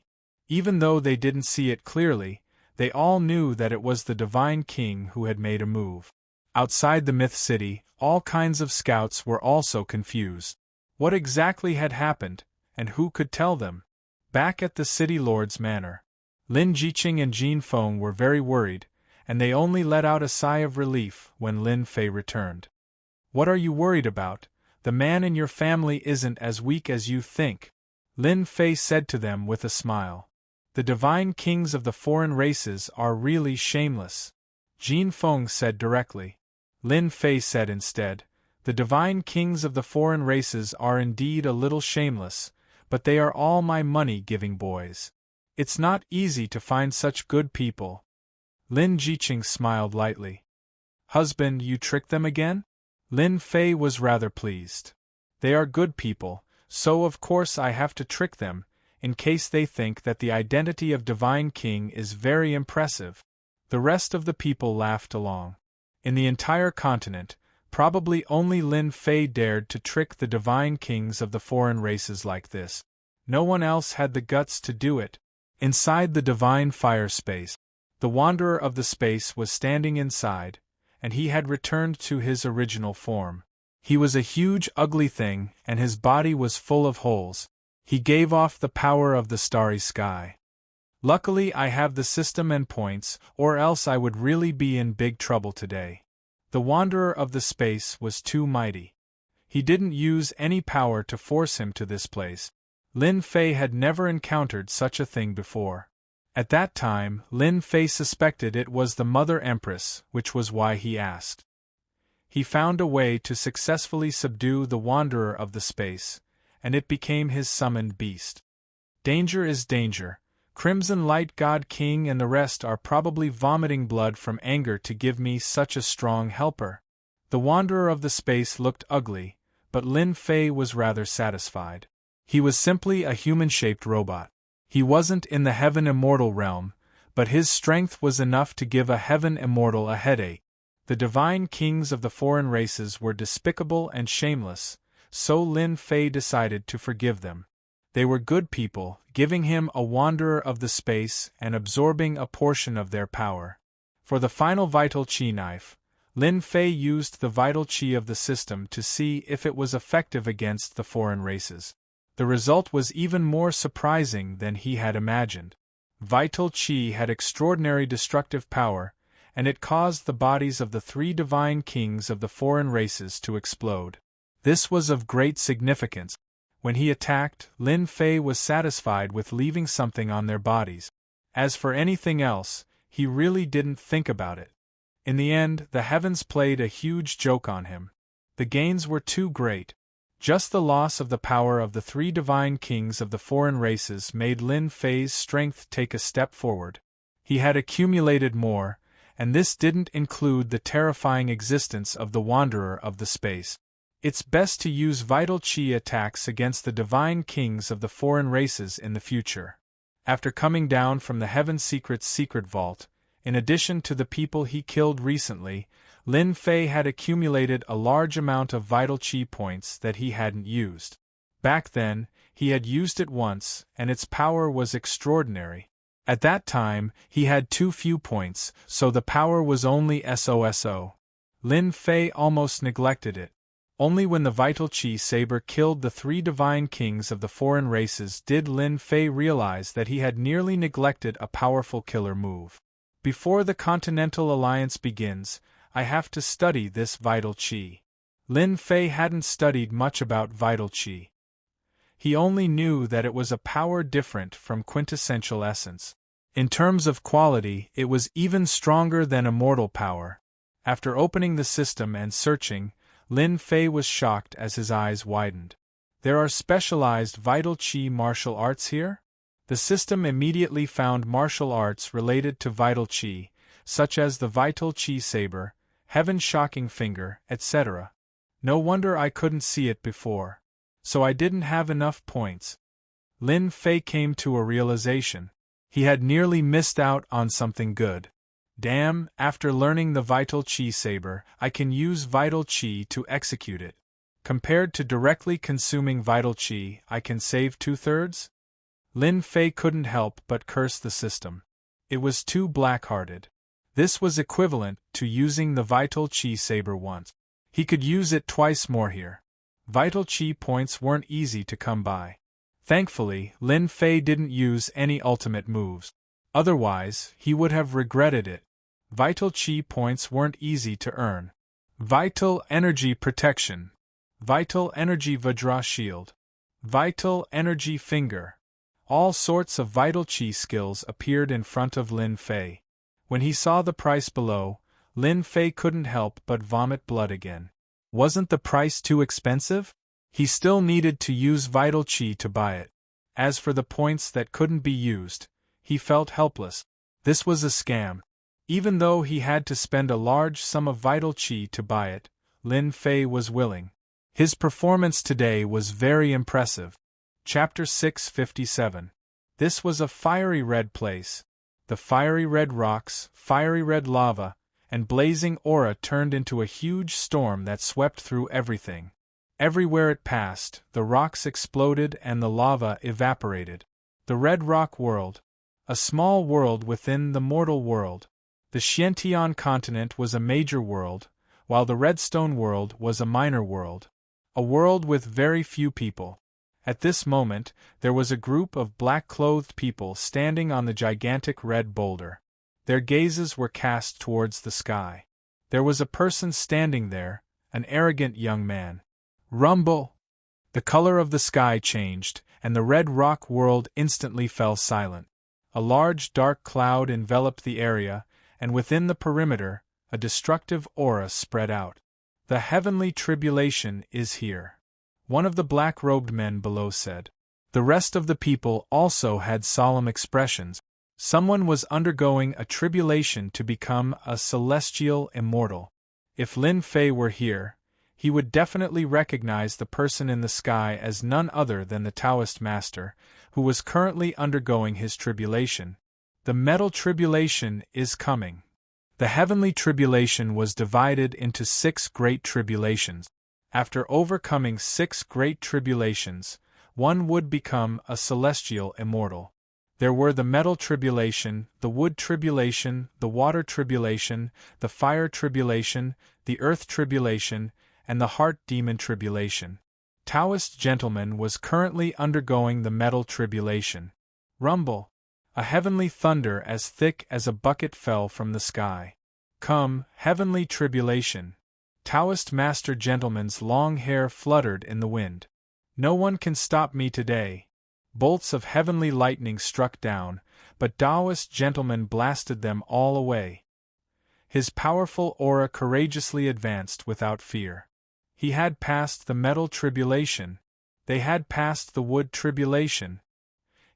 Even though they didn't see it clearly, they all knew that it was the Divine King who had made a move. Outside the Myth City, all kinds of scouts were also confused. What exactly had happened, and who could tell them? Back at the City Lord's manor, Lin Jiqing and Jin Feng were very worried, and they only let out a sigh of relief when Lin Fei returned. What are you worried about? The man in your family isn't as weak as you think, Lin Fei said to them with a smile. The divine kings of the foreign races are really shameless, Jin Feng said directly. Lin Fei said instead, the divine kings of the foreign races are indeed a little shameless, but they are all my money-giving boys. It's not easy to find such good people. Lin Jiqing smiled lightly. Husband, you tricked them again? Lin Fei was rather pleased. They are good people, so of course I have to trick them, in case they think that the identity of Divine King is very impressive. The rest of the people laughed along. In the entire continent, Probably only Lin Fei dared to trick the divine kings of the foreign races like this. No one else had the guts to do it. Inside the divine fire space, the wanderer of the space was standing inside, and he had returned to his original form. He was a huge, ugly thing, and his body was full of holes. He gave off the power of the starry sky. Luckily, I have the system and points, or else I would really be in big trouble today. The wanderer of the space was too mighty. He didn't use any power to force him to this place. Lin Fei had never encountered such a thing before. At that time, Lin Fei suspected it was the Mother Empress, which was why he asked. He found a way to successfully subdue the wanderer of the space, and it became his summoned beast. Danger is danger. Crimson Light God King and the rest are probably vomiting blood from anger to give me such a strong helper. The wanderer of the space looked ugly, but Lin Fei was rather satisfied. He was simply a human-shaped robot. He wasn't in the Heaven Immortal realm, but his strength was enough to give a Heaven Immortal a headache. The divine kings of the foreign races were despicable and shameless, so Lin Fei decided to forgive them. They were good people, giving him a wanderer of the space and absorbing a portion of their power. For the final vital chi knife, Lin Fei used the vital chi of the system to see if it was effective against the foreign races. The result was even more surprising than he had imagined. Vital chi had extraordinary destructive power, and it caused the bodies of the 3 divine kings of the foreign races to explode. This was of great significance. When he attacked, Lin Fei was satisfied with leaving something on their bodies. As for anything else, he really didn't think about it. In the end, the heavens played a huge joke on him. The gains were too great. Just the loss of the power of the 3 divine kings of the foreign races made Lin Fei's strength take a step forward. He had accumulated more, and this didn't include the terrifying existence of the wanderer of the space. It's best to use vital chi attacks against the divine kings of the foreign races in the future. After coming down from the Heaven Secret's secret vault, in addition to the people he killed recently, Lin Fei had accumulated a large amount of vital chi points that he hadn't used. Back then, he had used it once, and its power was extraordinary. At that time, he had too few points, so the power was only SOSO. Lin Fei almost neglected it. Only when the vital chi saber killed the 3 divine kings of the foreign races did Lin Fei realize that he had nearly neglected a powerful killer move. Before the Continental Alliance begins, I have to study this vital chi. Lin Fei hadn't studied much about vital chi. He only knew that it was a power different from quintessential essence. In terms of quality, it was even stronger than immortal power. After opening the system and searching, Lin Fei was shocked as his eyes widened. There are specialized vital chi martial arts here? The system immediately found martial arts related to vital chi, such as the vital chi saber, Heaven's shocking finger, etc. No wonder I couldn't see it before. So I didn't have enough points. Lin Fei came to a realization. He had nearly missed out on something good. Damn, after learning the vital chi saber, I can use vital chi to execute it. Compared to directly consuming vital chi, I can save 2/3? Lin Fei couldn't help but curse the system. It was too black-hearted. This was equivalent to using the vital chi saber once. He could use it twice more here. Vital chi points weren't easy to come by. Thankfully, Lin Fei didn't use any ultimate moves. Otherwise, he would have regretted it. Vital chi points weren't easy to earn. Vital Energy Protection. Vital Energy Vajra Shield. Vital Energy Finger. All sorts of vital chi skills appeared in front of Lin Fei. When he saw the price below, Lin Fei couldn't help but vomit blood again. Wasn't the price too expensive? He still needed to use vital chi to buy it. As for the points that couldn't be used, he felt helpless. This was a scam. Even though he had to spend a large sum of vital chi to buy it, Lin Fei was willing. His performance today was very impressive. Chapter 657. This was a fiery red place. The fiery red rocks, fiery red lava, and blazing aura turned into a huge storm that swept through everything. Everywhere it passed, the rocks exploded and the lava evaporated. The Red Rock World. A small world within the mortal world. The Xiantian continent was a major world, while the Redstone world was a minor world. A world with very few people. At this moment, there was a group of black-clothed people standing on the gigantic red boulder. Their gazes were cast towards the sky. There was a person standing there, an arrogant young man. Rumble! The color of the sky changed, and the Red Rock world instantly fell silent. A large dark cloud enveloped the area, and within the perimeter, a destructive aura spread out. The heavenly tribulation is here. One of the black-robed men below said. The rest of the people also had solemn expressions. Someone was undergoing a tribulation to become a celestial immortal. If Lin Fei were here, he would definitely recognize the person in the sky as none other than the Taoist master, who was currently undergoing his tribulation. The metal tribulation is coming. The heavenly tribulation was divided into 6 great tribulations. After overcoming 6 great tribulations, one would become a celestial immortal. There were the metal tribulation, the wood tribulation, the water tribulation, the fire tribulation, the earth tribulation, and the heart demon tribulation. Taoist gentleman was currently undergoing the metal tribulation. Rumble! A heavenly thunder as thick as a bucket fell from the sky. Come, heavenly tribulation! Taoist master gentleman's long hair fluttered in the wind. No one can stop me today. Bolts of heavenly lightning struck down, but Taoist gentleman blasted them all away. His powerful aura courageously advanced without fear. He had passed the metal tribulation. They had passed the wood tribulation.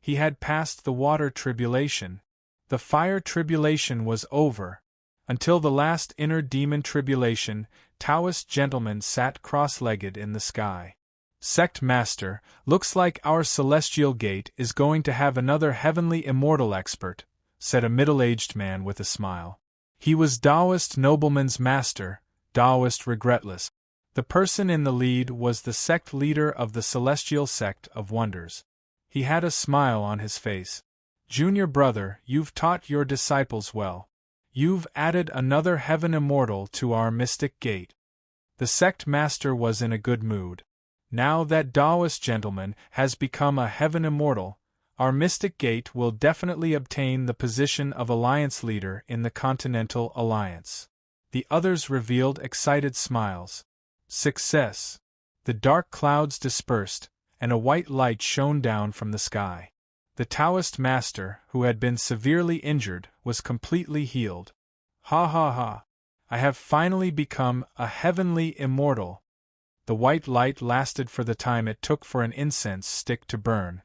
He had passed the water tribulation. The fire tribulation was over. Until the last inner demon tribulation, Taoist gentleman sat cross-legged in the sky. Sect Master, looks like our celestial gate is going to have another heavenly immortal expert, said a middle-aged man with a smile. He was Taoist nobleman's master, Taoist regretless. The person in the lead was the sect leader of the Celestial Sect of Wonders. He had a smile on his face. Junior brother, you've taught your disciples well. You've added another heaven immortal to our mystic gate. The sect master was in a good mood. Now that Taoist gentleman has become a heaven immortal, our mystic gate will definitely obtain the position of alliance leader in the Continental Alliance. The others revealed excited smiles. Success! The dark clouds dispersed, and a white light shone down from the sky. The Taoist master, who had been severely injured, was completely healed. Ha ha ha! I have finally become a heavenly immortal. The white light lasted for the time it took for an incense stick to burn.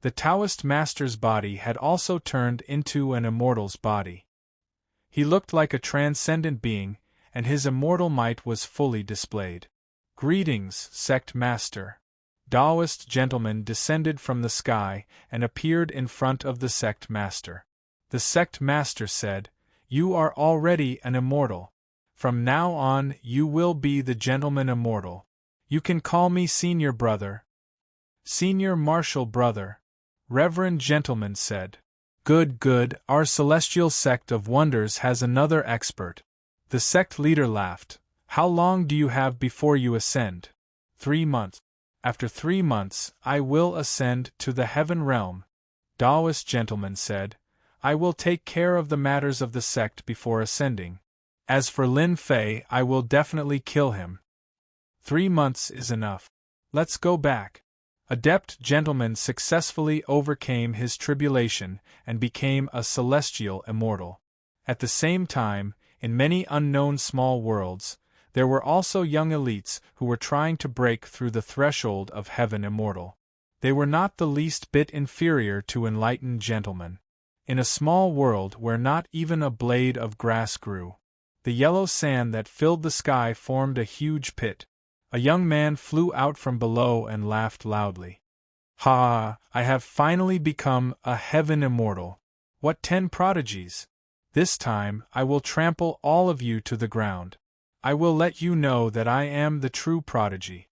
The Taoist master's body had also turned into an immortal's body. He looked like a transcendent being, and his immortal might was fully displayed. Greetings, sect master. Taoist gentleman descended from the sky and appeared in front of the sect master. The sect master said, "You are already an immortal. From now on you will be the gentleman immortal. You can call me senior brother." Senior martial brother. Reverend gentleman said. Good, good, our celestial sect of wonders has another expert. The sect leader laughed. How long do you have before you ascend? 3 months. After 3 months, I will ascend to the heaven realm. Taoist gentleman said, I will take care of the matters of the sect before ascending. As for Lin Fei, I will definitely kill him. 3 months is enough. Let's go back. Adept gentleman successfully overcame his tribulation and became a celestial immortal. At the same time, in many unknown small worlds, there were also young elites who were trying to break through the threshold of heaven immortal. They were not the least bit inferior to enlightened gentlemen. In a small world where not even a blade of grass grew, the yellow sand that filled the sky formed a huge pit. A young man flew out from below and laughed loudly. Ha! I have finally become a heaven immortal. What 10 prodigies! This time I will trample all of you to the ground. I will let you know that I am the true prodigy.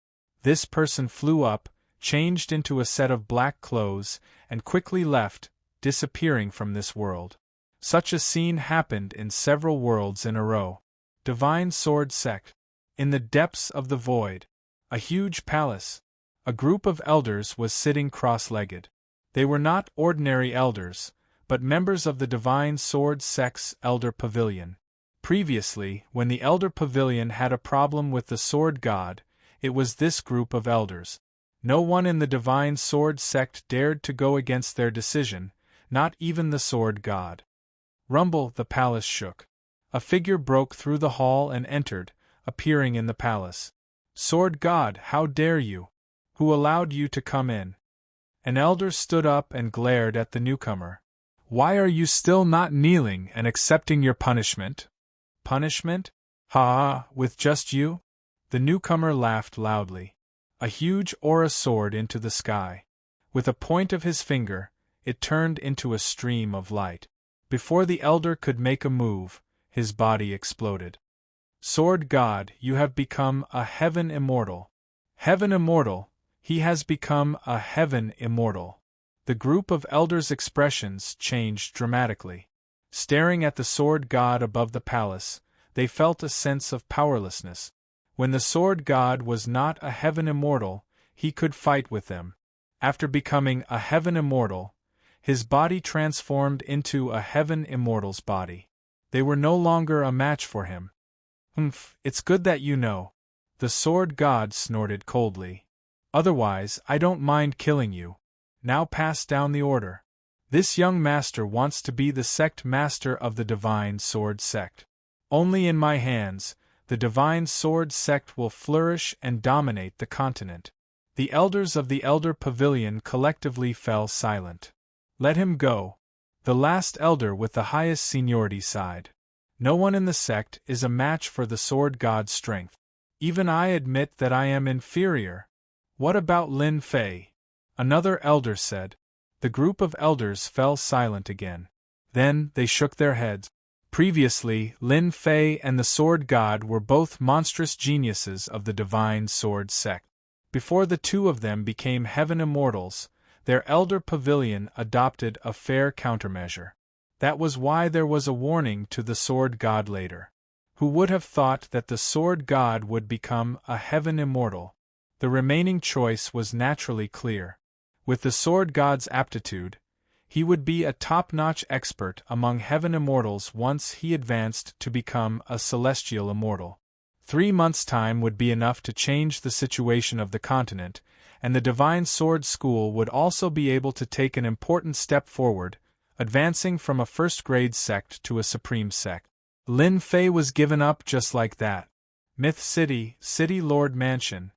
This person flew up, changed into a set of black clothes, and quickly left, disappearing from this world. Such a scene happened in several worlds in a row. Divine Sword Sect. In the depths of the void. A huge palace. A group of elders was sitting cross-legged. They were not ordinary elders, but members of the Divine Sword Sect's Elder Pavilion. Previously, when the Elder Pavilion had a problem with the Sword God, it was this group of elders. No one in the Divine Sword Sect dared to go against their decision, not even the Sword God. Rumble, the palace shook. A figure broke through the hall and entered, appearing in the palace. Sword God, how dare you? Who allowed you to come in? An elder stood up and glared at the newcomer. Why are you still not kneeling and accepting your punishment? Punishment? Ha, with just you? The newcomer laughed loudly. A huge aura soared into the sky. With a point of his finger, it turned into a stream of light. Before the elder could make a move, his body exploded. Sword God, you have become a heaven immortal. Heaven immortal, he has become a heaven immortal. The group of elders' expressions changed dramatically. Staring at the Sword God above the palace, they felt a sense of powerlessness. When the Sword God was not a heaven immortal, he could fight with them. After becoming a heaven immortal, his body transformed into a heaven immortal's body. They were no longer a match for him. It's good that you know. The Sword God snorted coldly. Otherwise, I don't mind killing you. Now pass down the order. This young master wants to be the sect master of the Divine Sword Sect. Only in my hands, the Divine Sword Sect will flourish and dominate the continent. The elders of the Elder Pavilion collectively fell silent. Let him go. The last elder with the highest seniority sighed. No one in the sect is a match for the Sword God's strength. Even I admit that I am inferior. What about Lin Fei? Another elder said. The group of elders fell silent again. Then they shook their heads. Previously, Lin Fei and the Sword God were both monstrous geniuses of the Divine Sword Sect. Before the two of them became heaven immortals, their Elder Pavilion adopted a fair countermeasure. That was why there was a warning to the Sword God later. Who would have thought that the Sword God would become a heaven immortal? The remaining choice was naturally clear. With the Sword God's aptitude, he would be a top-notch expert among heaven immortals once he advanced to become a celestial immortal. 3 months' time would be enough to change the situation of the continent, and the Divine Sword School would also be able to take an important step forward, advancing from a first-grade sect to a supreme sect. Lin Fei was given up just like that. Myth City, City Lord Mansion.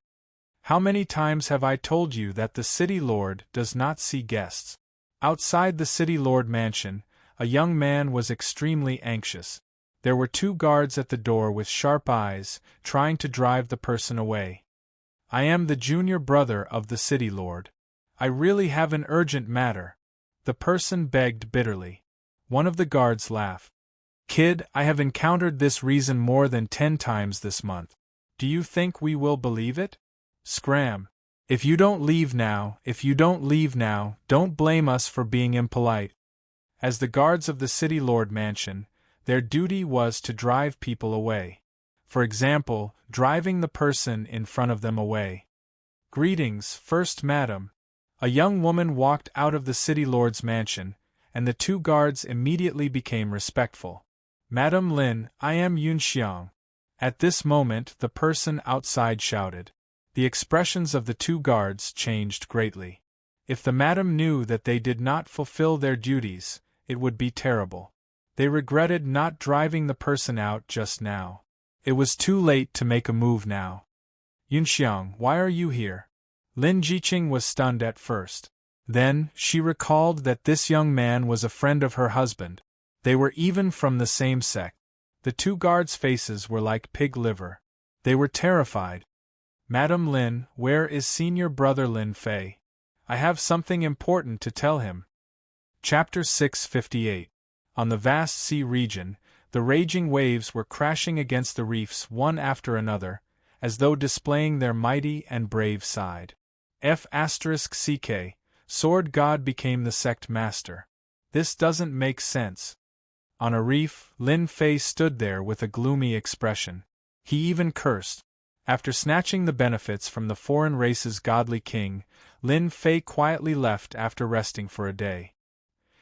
How many times have I told you that the City Lord does not see guests? Outside the City Lord Mansion, a young man was extremely anxious. There were 2 guards at the door with sharp eyes, trying to drive the person away. I am the junior brother of the City Lord. I really have an urgent matter. The person begged bitterly. One of the guards laughed. Kid, I have encountered this reason more than 10 times this month. Do you think we will believe it? Scram. If you don't leave now, don't blame us for being impolite. As the guards of the City Lord Mansion, their duty was to drive people away. For example, driving the person in front of them away. Greetings, First Madam. A young woman walked out of the City Lord's mansion, and the 2 guards immediately became respectful. Madam Lin, I am Yunxiang. At this moment the person outside shouted. The expressions of the 2 guards changed greatly. If the madam knew that they did not fulfill their duties, it would be terrible. They regretted not driving the person out just now. It was too late to make a move now. Yunxiang, why are you here? Lin Jiqing was stunned at first. Then, she recalled that this young man was a friend of her husband. They were even from the same sect. The 2 guards' faces were like pig liver. They were terrified. Madam Lin, where is senior brother Lin Fei? I have something important to tell him. Chapter 658. On the vast sea region, the raging waves were crashing against the reefs one after another, as though displaying their mighty and brave side. F***ck, Sword God became the sect master. This doesn't make sense. On a reef, Lin Fei stood there with a gloomy expression. He even cursed. After snatching the benefits from the foreign race's godly king, Lin Fei quietly left after resting for a day.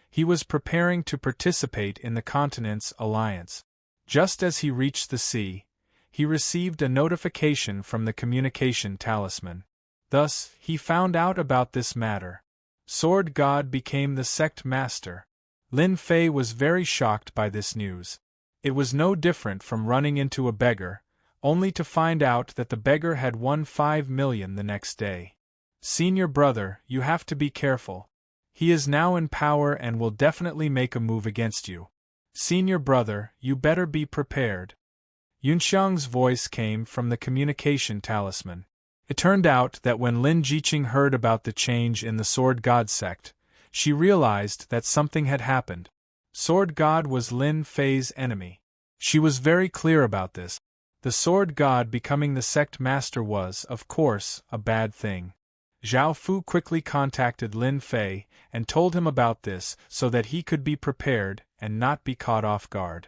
He was preparing to participate in the continent's alliance. Just as he reached the sea, he received a notification from the communication talisman. Thus, he found out about this matter. Sword God became the sect master. Lin Fei was very shocked by this news. It was no different from running into a beggar, only to find out that the beggar had won 5 million the next day. Senior brother, you have to be careful. He is now in power and will definitely make a move against you. Senior brother, you better be prepared. Yunxiang's voice came from the communication talisman. It turned out that when Lin Jiqing heard about the change in the Sword God sect, she realized that something had happened. Sword God was Lin Fei's enemy. She was very clear about this. The Sword God becoming the sect master was, of course, a bad thing. Zhao Fu quickly contacted Lin Fei and told him about this so that he could be prepared and not be caught off guard.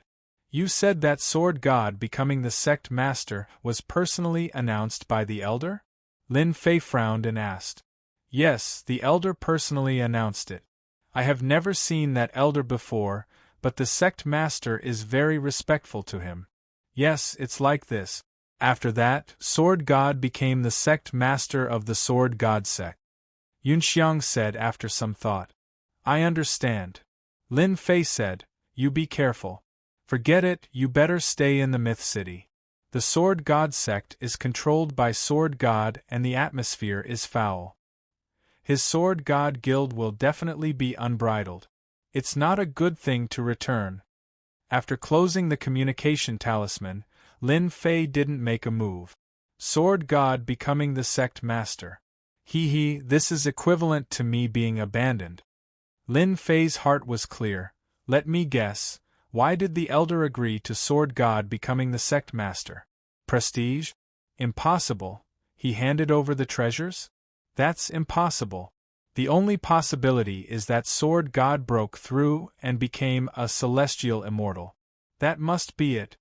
You said that Sword God becoming the sect master was personally announced by the elder? Lin Fei frowned and asked. Yes, the elder personally announced it. I have never seen that elder before, but the sect master is very respectful to him. Yes, it's like this. After that, Sword God became the sect master of the Sword God sect. Yunxiang said after some thought. I understand. Lin Fei said, you be careful. Forget it, you better stay in the Myth City. The Sword God sect is controlled by Sword God and the atmosphere is foul. His Sword God guild will definitely be unbridled. It's not a good thing to return. After closing the communication talisman, Lin Fei didn't make a move. Sword God becoming the sect master. This is equivalent to me being abandoned. Lin Fei's heart was clear. Let me guess, why did the elder agree to Sword God becoming the sect master? Prestige? Impossible. He handed over the treasures? That's impossible. The only possibility is that Sword God broke through and became a celestial immortal. That must be it.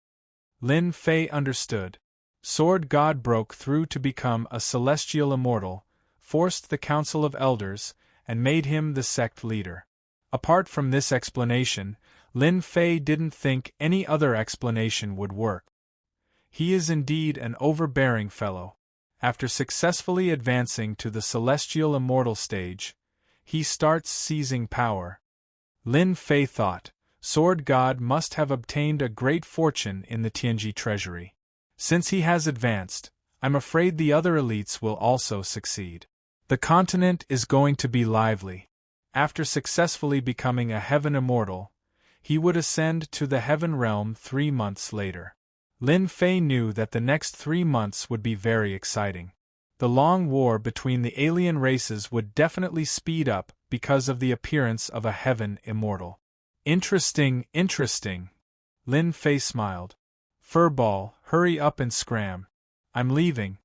Lin Fei understood. Sword God broke through to become a celestial immortal, forced the Council of Elders, and made him the sect leader. Apart from this explanation, Lin Fei didn't think any other explanation would work. He is indeed an overbearing fellow. After successfully advancing to the celestial immortal stage, he starts seizing power. Lin Fei thought, Sword God must have obtained a great fortune in the Tianji treasury. Since he has advanced, I'm afraid the other elites will also succeed. The continent is going to be lively. After successfully becoming a heaven immortal, he would ascend to the heaven realm 3 months later. Lin Fei knew that the next 3 months would be very exciting. The long war between the alien races would definitely speed up because of the appearance of a heaven immortal. Interesting. Lin Fei smiled. Furball, hurry up and scram. I'm leaving.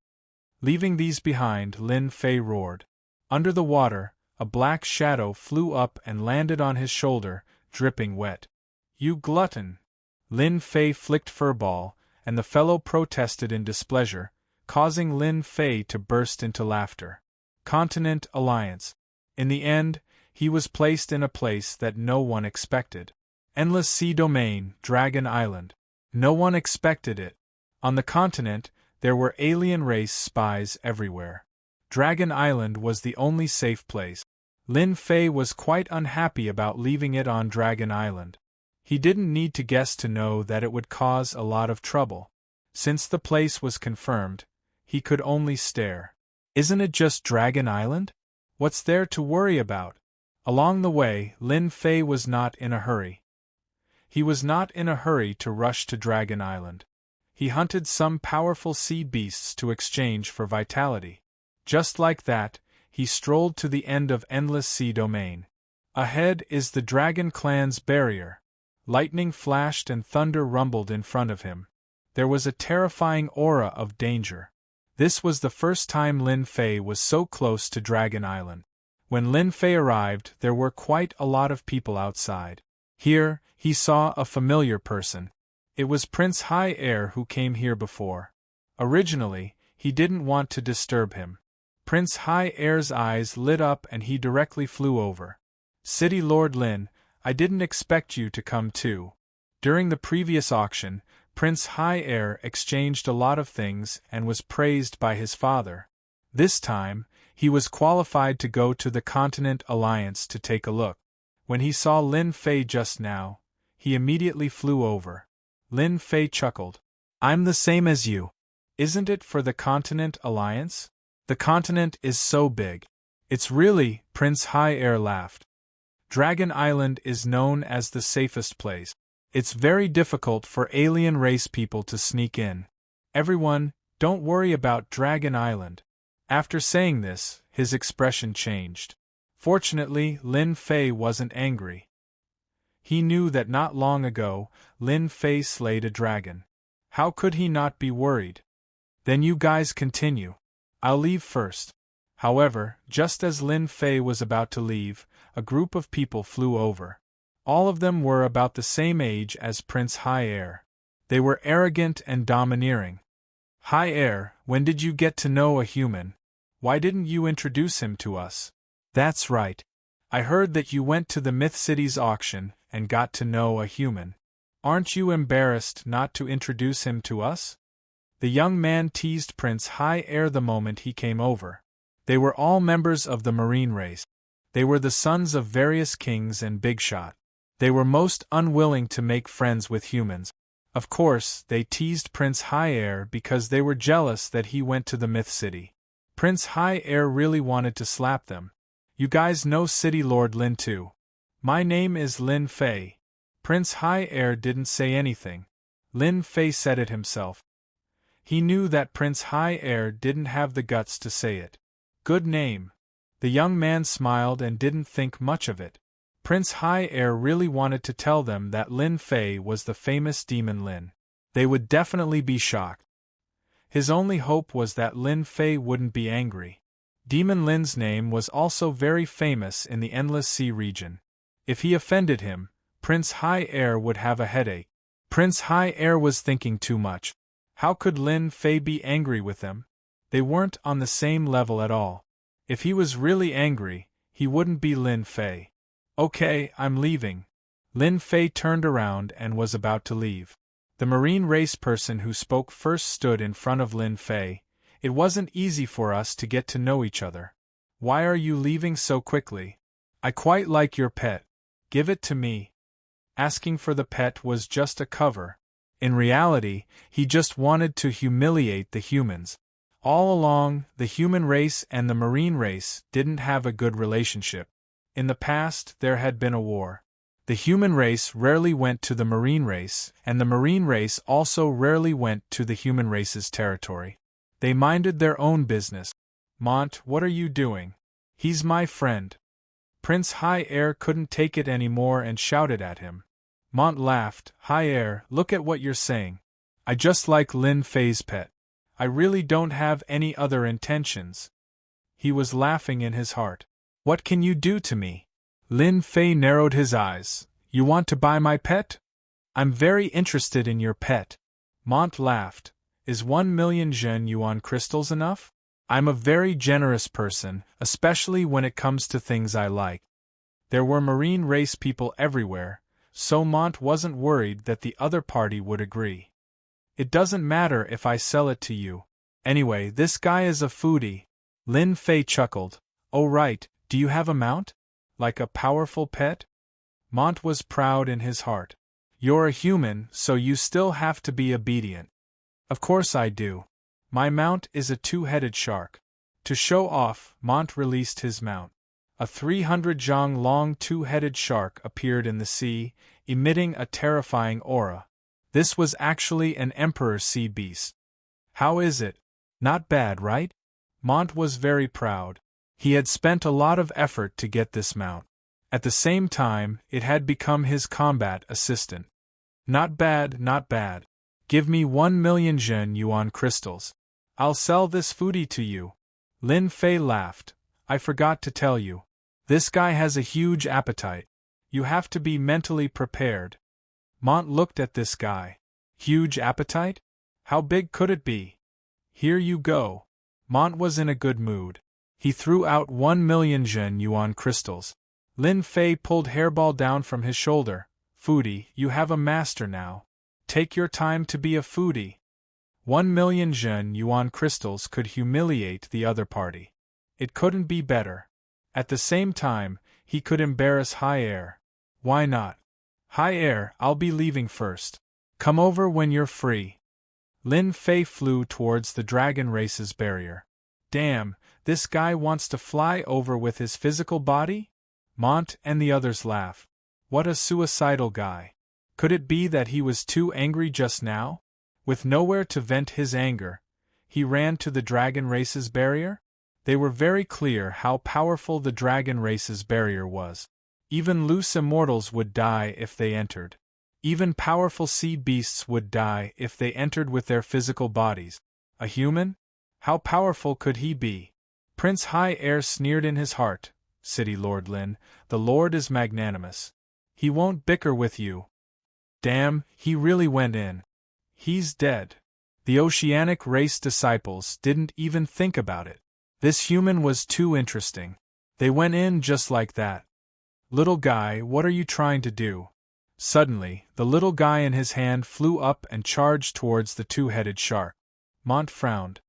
Leaving these behind, Lin Fei roared. Under the water, a black shadow flew up and landed on his shoulder, dripping wet. You glutton! Lin Fei flicked Furball, and the fellow protested in displeasure, causing Lin Fei to burst into laughter. Continent Alliance. In the end, he was placed in a place that no one expected. Endless Sea Domain, Dragon Island. No one expected it. On the continent, there were alien race spies everywhere. Dragon Island was the only safe place. Lin Fei was quite unhappy about leaving it on Dragon Island. He didn't need to guess to know that it would cause a lot of trouble. Since the place was confirmed, he could only stare. Isn't it just Dragon Island? What's there to worry about? Along the way, Lin Fei was not in a hurry. He was not in a hurry to rush to Dragon Island. He hunted some powerful sea beasts to exchange for vitality. Just like that, he strolled to the end of Endless Sea Domain. Ahead is the Dragon Clan's barrier. Lightning flashed and thunder rumbled in front of him. There was a terrifying aura of danger. This was the first time Lin Fei was so close to Dragon Island. When Lin Fei arrived, there were quite a lot of people outside. Here, he saw a familiar person. It was Prince High Air who came here before. Originally, he didn't want to disturb him. Prince High Air's eyes lit up and he directly flew over. City Lord Lin, I didn't expect you to come too. During the previous auction, Prince High Air exchanged a lot of things and was praised by his father. This time, he was qualified to go to the Continent Alliance to take a look. When he saw Lin Fei just now, he immediately flew over. Lin Fei chuckled. I'm the same as you. Isn't it for the Continent Alliance? The continent is so big. It's really, Prince High Air laughed. Dragon Island is known as the safest place. It's very difficult for alien race people to sneak in. Everyone, don't worry about Dragon Island. After saying this, his expression changed. Fortunately, Lin Fei wasn't angry. He knew that not long ago, Lin Fei slayed a dragon. How could he not be worried? Then you guys continue. I'll leave first. However, just as Lin Fei was about to leave, a group of people flew over. All of them were about the same age as Prince High Air. They were arrogant and domineering. High Air, when did you get to know a human? Why didn't you introduce him to us? That's right. I heard that you went to the Myth City's auction and got to know a human. Aren't you embarrassed not to introduce him to us? The young man teased Prince High Air the moment he came over. They were all members of the marine race. They were the sons of various kings and big shot. They were most unwilling to make friends with humans. Of course, they teased Prince High Air because they were jealous that he went to the Myth City. Prince High Air really wanted to slap them. You guys know City Lord Lin too. My name is Lin Fei. Prince High Air didn't say anything. Lin Fei said it himself. He knew that Prince High Air didn't have the guts to say it. Good name. The young man smiled and didn't think much of it. Prince High Air really wanted to tell them that Lin Fei was the famous Demon Lin. They would definitely be shocked. His only hope was that Lin Fei wouldn't be angry. Demon Lin's name was also very famous in the Endless Sea region. If he offended him, Prince High Air would have a headache. Prince High Air was thinking too much. How could Lin Fei be angry with them? They weren't on the same level at all. If he was really angry, he wouldn't be Lin Fei. Okay, I'm leaving. Lin Fei turned around and was about to leave. The marine race person who spoke first stood in front of Lin Fei. It wasn't easy for us to get to know each other. Why are you leaving so quickly? I quite like your pet. Give it to me. Asking for the pet was just a cover. In reality, he just wanted to humiliate the humans. All along, the human race and the marine race didn't have a good relationship. In the past, there had been a war. The human race rarely went to the marine race, and the marine race also rarely went to the human race's territory. They minded their own business. Mont, what are you doing? He's my friend. Prince High Air couldn't take it anymore and shouted at him. Mont laughed. High Air, look at what you're saying. I just like Lin Fei's pet. I really don't have any other intentions. He was laughing in his heart. What can you do to me? Lin Fei narrowed his eyes. You want to buy my pet? I'm very interested in your pet. Mont laughed. Is 1,000,000 Zhen yuan crystals enough? I'm a very generous person, especially when it comes to things I like. There were marine race people everywhere, so Mont wasn't worried that the other party would agree. It doesn't matter if I sell it to you. Anyway, this guy is a foodie. Lin Fei chuckled. Oh right, do you have a mount? Like a powerful pet? Mont was proud in his heart. You're a human, so you still have to be obedient. Of course I do. My mount is a two-headed shark. To show off, Mont released his mount. A 300 zhang long two-headed shark appeared in the sea, emitting a terrifying aura. This was actually an emperor sea beast. How is it? Not bad, right? Mont was very proud. He had spent a lot of effort to get this mount. At the same time, it had become his combat assistant. Not bad, not bad. Give me 1,000,000 Zhen yuan crystals. I'll sell this foodie to you. Lin Fei laughed. I forgot to tell you. This guy has a huge appetite. You have to be mentally prepared. Mont looked at this guy. Huge appetite? How big could it be? Here you go. Mont was in a good mood. He threw out 1,000,000 Zhen yuan crystals. Lin Fei pulled Hairball down from his shoulder. Foodie, you have a master now. Take your time to be a foodie. 1,000,000 Zhen yuan crystals could humiliate the other party. It couldn't be better. At the same time, he could embarrass High Air. Why not? High Air, I'll be leaving first. Come over when you're free. Lin Fei flew towards the dragon race's barrier. Damn, this guy wants to fly over with his physical body? Mont and the others laugh. What a suicidal guy. Could it be that he was too angry just now? With nowhere to vent his anger, he ran to the dragon race's barrier? They were very clear how powerful the dragon race's barrier was. Even loose immortals would die if they entered. Even powerful sea beasts would die if they entered with their physical bodies. A human? How powerful could he be? Prince High Air sneered in his heart. City Lord Lin, the Lord is magnanimous. He won't bicker with you. Damn, he really went in. He's dead. The oceanic race disciples didn't even think about it. This human was too interesting. They went in just like that. Little guy, what are you trying to do? Suddenly, the little guy in his hand flew up and charged towards the two-headed shark. Mont frowned.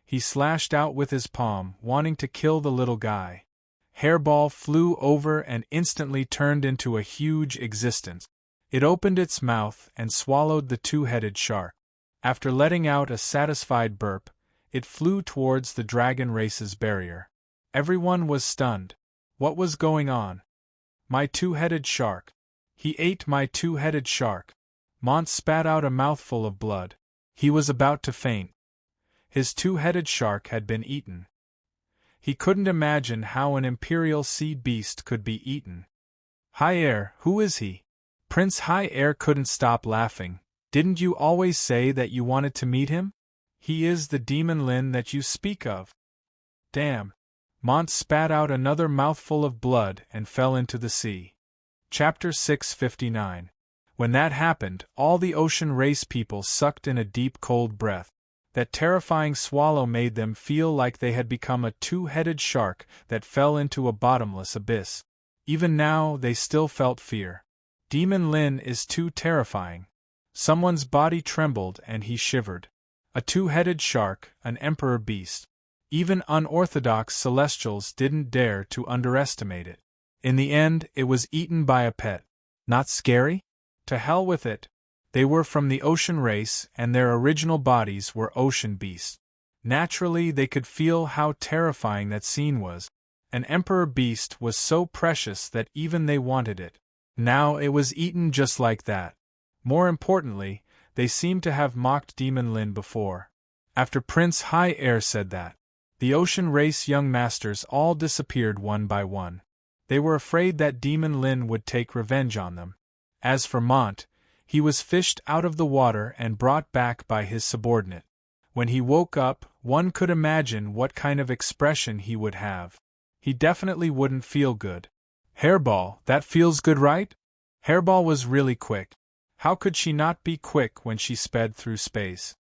He slashed out with his palm, wanting to kill the little guy. Hairball flew over and instantly turned into a huge existence. It opened its mouth and swallowed the two-headed shark. After letting out a satisfied burp, it flew towards the dragon race's barrier. Everyone was stunned. What was going on? My two-headed shark. He ate my two-headed shark. Mont spat out a mouthful of blood. He was about to faint. His two-headed shark had been eaten. He couldn't imagine how an imperial sea beast could be eaten. High Air, who is he? Prince High Air couldn't stop laughing. Didn't you always say that you wanted to meet him? He is the demon Lin that you speak of. Damn. Mont spat out another mouthful of blood and fell into the sea. Chapter 659. When that happened, all the ocean race people sucked in a deep cold breath. That terrifying swallow made them feel like they had become a two-headed shark that fell into a bottomless abyss. Even now, they still felt fear. Demon Lin is too terrifying. Someone's body trembled and he shivered. A two-headed shark, an emperor beast. Even unorthodox celestials didn't dare to underestimate it. In the end, it was eaten by a pet. Not scary? To hell with it. They were from the ocean race and their original bodies were ocean beasts. Naturally, they could feel how terrifying that scene was. An emperor beast was so precious that even they wanted it. Now it was eaten just like that. More importantly, they seemed to have mocked Demon Lin before. After Prince High Air said that, the ocean race young masters all disappeared one by one. They were afraid that Demon Lin would take revenge on them. As for Mont, he was fished out of the water and brought back by his subordinate. When he woke up, one could imagine what kind of expression he would have. He definitely wouldn't feel good. Hairball, that feels good, right? Hairball was really quick. How could she not be quick when she sped through space?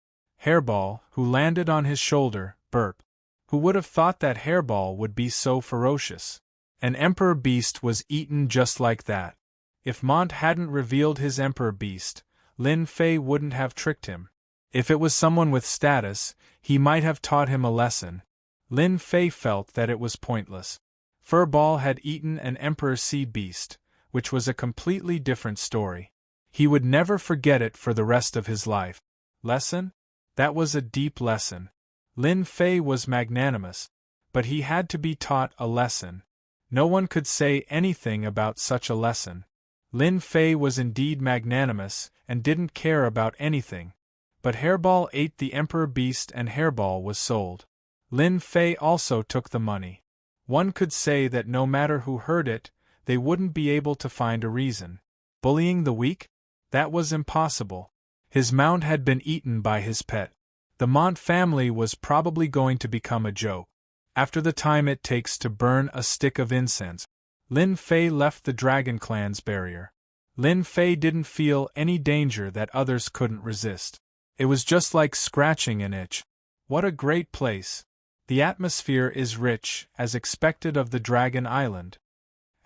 Hairball, who landed on his shoulder, burped. Who would have thought that Hairball would be so ferocious? An emperor beast was eaten just like that. If Mont hadn't revealed his emperor beast, Lin Fei wouldn't have tricked him. If it was someone with status, he might have taught him a lesson. Lin Fei felt that it was pointless. Furball had eaten an emperor sea beast, which was a completely different story. He would never forget it for the rest of his life. Lesson? That was a deep lesson. Lin Fei was magnanimous, but he had to be taught a lesson. No one could say anything about such a lesson. Lin Fei was indeed magnanimous and didn't care about anything. But Hairball ate the emperor beast and Hairball was sold. Lin Fei also took the money. One could say that no matter who heard it, they wouldn't be able to find a reason. Bullying the weak? That was impossible. His mount had been eaten by his pet. The Mont family was probably going to become a joke. After the time it takes to burn a stick of incense, Lin Fei left the Dragon Clan's barrier. Lin Fei didn't feel any danger that others couldn't resist. It was just like scratching an itch. What a great place! The atmosphere is rich, as expected of the Dragon Island.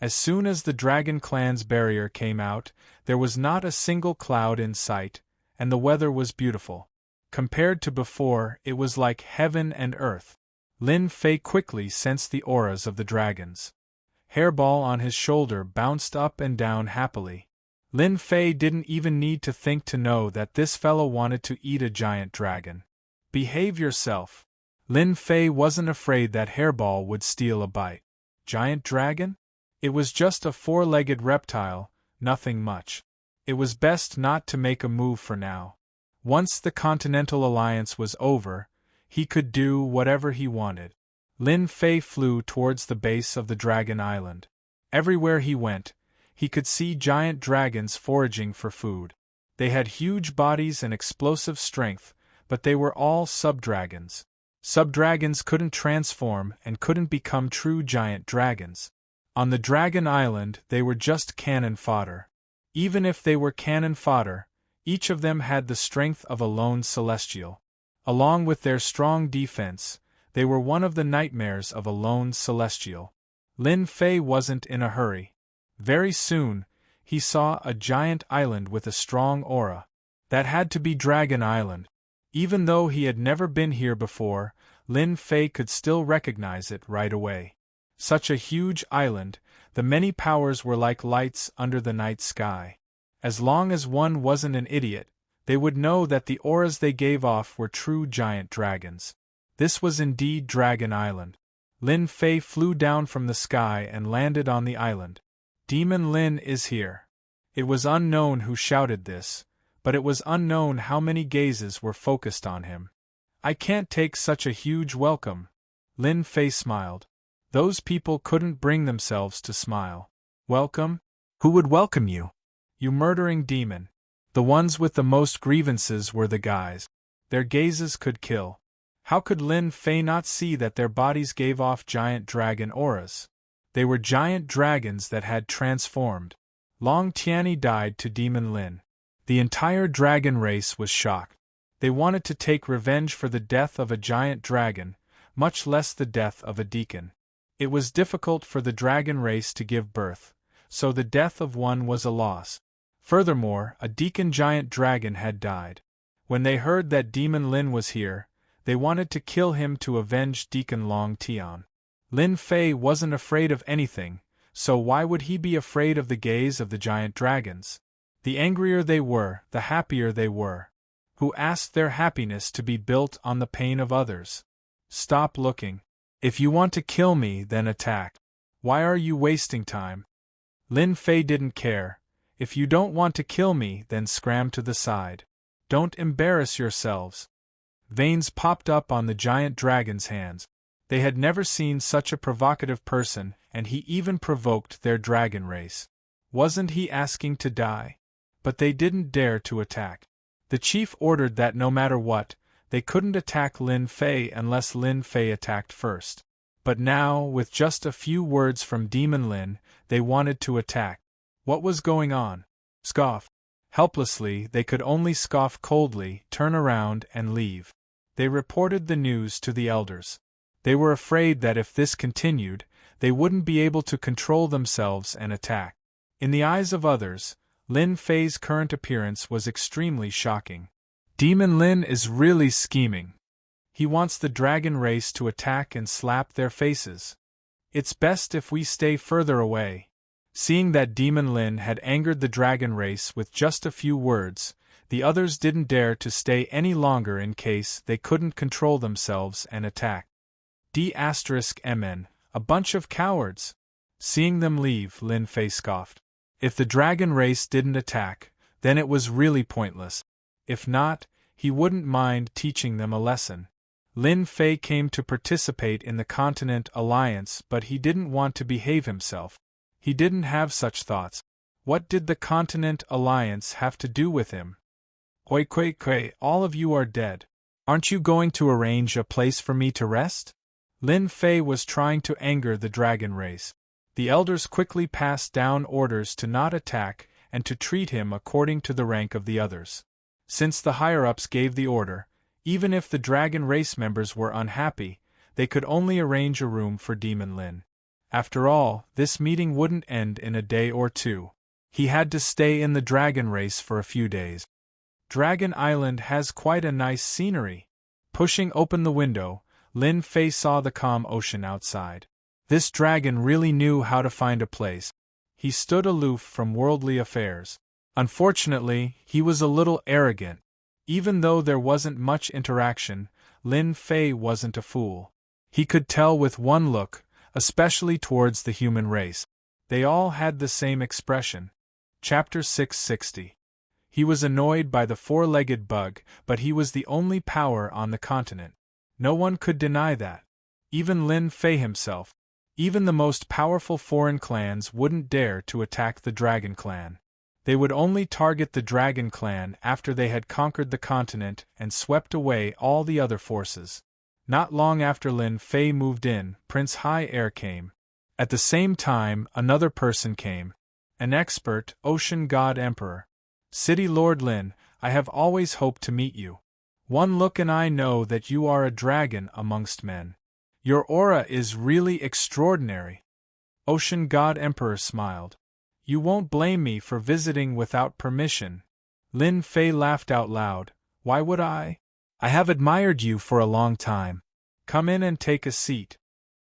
As soon as the Dragon Clan's barrier came out, there was not a single cloud in sight, and the weather was beautiful. Compared to before, it was like heaven and earth. Lin Fei quickly sensed the auras of the dragons. Hairball on his shoulder bounced up and down happily. Lin Fei didn't even need to think to know that this fellow wanted to eat a giant dragon. Behave yourself. Lin Fei wasn't afraid that Hairball would steal a bite. Giant dragon? It was just a four-legged reptile, nothing much. It was best not to make a move for now. Once the Continental Alliance was over, he could do whatever he wanted. Lin Fei flew towards the base of the Dragon Island. Everywhere he went, he could see giant dragons foraging for food. They had huge bodies and explosive strength, but they were all sub-dragons. Sub-dragons couldn't transform and couldn't become true giant dragons. On the Dragon Island, they were just cannon fodder. Even if they were cannon fodder, each of them had the strength of a lone celestial. Along with their strong defense, they were one of the nightmares of a lone celestial. Lin Fei wasn't in a hurry. Very soon, he saw a giant island with a strong aura. That had to be Dragon Island. Even though he had never been here before, Lin Fei could still recognize it right away. Such a huge island, the many powers were like lights under the night sky. As long as one wasn't an idiot, they would know that the auras they gave off were true giant dragons. This was indeed Dragon Island. Lin Fei flew down from the sky and landed on the island. Demon Lin is here. It was unknown who shouted this, but it was unknown how many gazes were focused on him. I can't take such a huge welcome. Lin Fei smiled. Those people couldn't bring themselves to smile. Welcome? Who would welcome you? You murdering demon. The ones with the most grievances were the guys. Their gazes could kill. How could Lin Fei not see that their bodies gave off giant dragon auras? They were giant dragons that had transformed. Long Tianyi died to Demon Lin. The entire dragon race was shocked. They wanted to take revenge for the death of a giant dragon, much less the death of a deacon. It was difficult for the dragon race to give birth, so the death of one was a loss. Furthermore, a deacon giant dragon had died. When they heard that Demon Lin was here, they wanted to kill him to avenge Deacon Long Tian. Lin Fei wasn't afraid of anything, so why would he be afraid of the gaze of the giant dragons? The angrier they were, the happier they were. Who asked their happiness to be built on the pain of others? Stop looking. If you want to kill me, then attack. Why are you wasting time? Lin Fei didn't care. If you don't want to kill me, then scram to the side. Don't embarrass yourselves. Veins popped up on the giant dragon's hands. They had never seen such a provocative person, and he even provoked their dragon race. Wasn't he asking to die? But they didn't dare to attack. The chief ordered that no matter what, they couldn't attack Lin Fei unless Lin Fei attacked first. But now, with just a few words from Demon Lin, they wanted to attack. What was going on? Scoff. Helplessly, they could only scoff coldly, turn around, and leave. They reported the news to the elders. They were afraid that if this continued, they wouldn't be able to control themselves and attack. In the eyes of others, Lin Fei's current appearance was extremely shocking. Demon Lin is really scheming. He wants the dragon race to attack and slap their faces. It's best if we stay further away. Seeing that Demon Lin had angered the dragon race with just a few words, the others didn't dare to stay any longer in case they couldn't control themselves and attack. D*MN, a bunch of cowards. Seeing them leave, Lin Fei scoffed. If the dragon race didn't attack, then it was really pointless. If not, he wouldn't mind teaching them a lesson. Lin Fei came to participate in the Continent Alliance, but he didn't want to behave himself. He didn't have such thoughts. What did the Continent Alliance have to do with him? Quay, all of you are dead. Aren't you going to arrange a place for me to rest? Lin Fei was trying to anger the dragon race. The elders quickly passed down orders to not attack and to treat him according to the rank of the others. Since the higher-ups gave the order, even if the dragon race members were unhappy, they could only arrange a room for Demon Lin. After all, this meeting wouldn't end in a day or two. He had to stay in the dragon race for a few days. Dragon Island has quite a nice scenery. Pushing open the window, Lin Fei saw the calm ocean outside. This dragon really knew how to find a place. He stood aloof from worldly affairs. Unfortunately, he was a little arrogant. Even though there wasn't much interaction, Lin Fei wasn't a fool. He could tell with one look, especially towards the human race. They all had the same expression. Chapter 660. He was annoyed by the four-legged bug, but he was the only power on the continent. No one could deny that. Even Lin Fei himself. Even the most powerful foreign clans wouldn't dare to attack the Dragon Clan. They would only target the Dragon Clan after they had conquered the continent and swept away all the other forces. Not long after Lin Fei moved in, Prince High Air came. At the same time, another person came. An expert, Ocean God Emperor. City Lord Lin, I have always hoped to meet you. One look and I know that you are a dragon amongst men. Your aura is really extraordinary. Ocean God Emperor smiled. You won't blame me for visiting without permission. Lin Fei laughed out loud. Why would I? I have admired you for a long time. Come in and take a seat.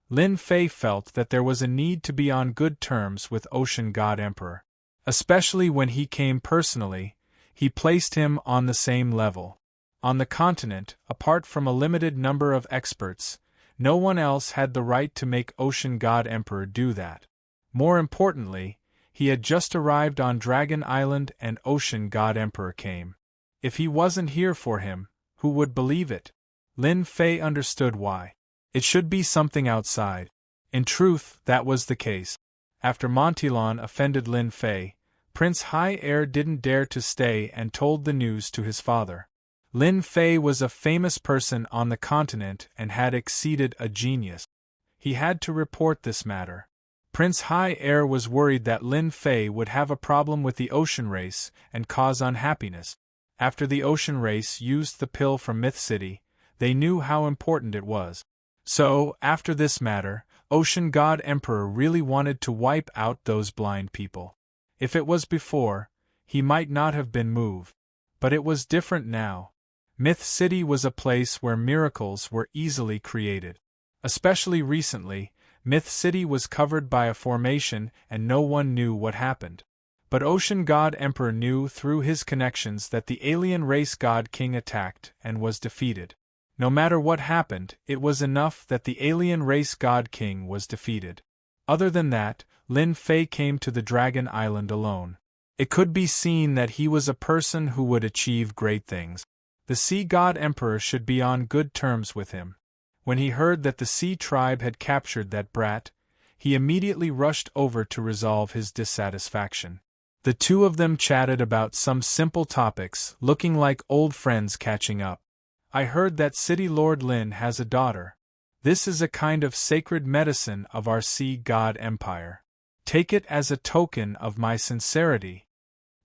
Lin Fei felt that there was a need to be on good terms with Ocean God Emperor. Especially when he came personally, he placed him on the same level. On the continent, apart from a limited number of experts, no one else had the right to make Ocean God Emperor do that. More importantly, he had just arrived on Dragon Island and Ocean God Emperor came. If he wasn't here for him, who would believe it? Lin Fei understood why. It should be something outside. In truth, that was the case. After Montilon offended Lin Fei, Prince High Air didn't dare to stay and told the news to his father. Lin Fei was a famous person on the continent and had exceeded a genius. He had to report this matter. Prince High Air was worried that Lin Fei would have a problem with the ocean race and cause unhappiness. After the ocean race used the pill from Myth City, they knew how important it was. So, after this matter, Ocean God Emperor really wanted to wipe out those blind people. If it was before, he might not have been moved. But it was different now. Myth City was a place where miracles were easily created. Especially recently, Myth City was covered by a formation and no one knew what happened. But Ocean God Emperor knew through his connections that the alien race God King attacked and was defeated. No matter what happened, it was enough that the alien race God King was defeated. Other than that, Lin Fei came to the Dragon Island alone. It could be seen that he was a person who would achieve great things. The Sea God Emperor should be on good terms with him. When he heard that the Sea tribe had captured that brat, he immediately rushed over to resolve his dissatisfaction. The two of them chatted about some simple topics, looking like old friends catching up. I heard that City Lord Lin has a daughter. This is a kind of sacred medicine of our Sea God Empire. Take it as a token of my sincerity.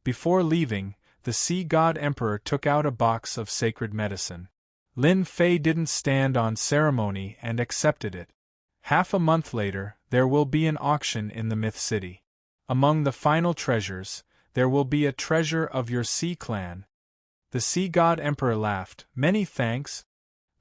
Before leaving, the Sea God Emperor took out a box of sacred medicine. Lin Fei didn't stand on ceremony and accepted it. Half a month later, there will be an auction in the Myth City. Among the final treasures, there will be a treasure of your Sea clan. The Sea God Emperor laughed. Many thanks.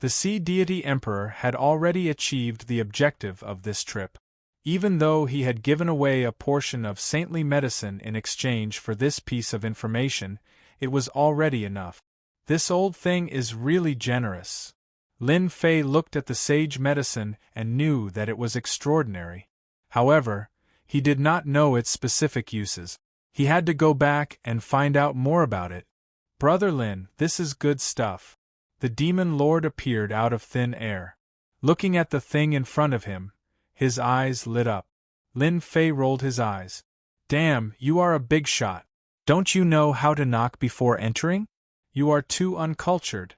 The Sea Deity Emperor had already achieved the objective of this trip. Even though he had given away a portion of saintly medicine in exchange for this piece of information, it was already enough. This old thing is really generous. Lin Fei looked at the sage medicine and knew that it was extraordinary. However, he did not know its specific uses. He had to go back and find out more about it. Brother Lin, this is good stuff. The demon lord appeared out of thin air. Looking at the thing in front of him, his eyes lit up. Lin Fei rolled his eyes. Damn, you are a big shot. Don't you know how to knock before entering? You are too uncultured.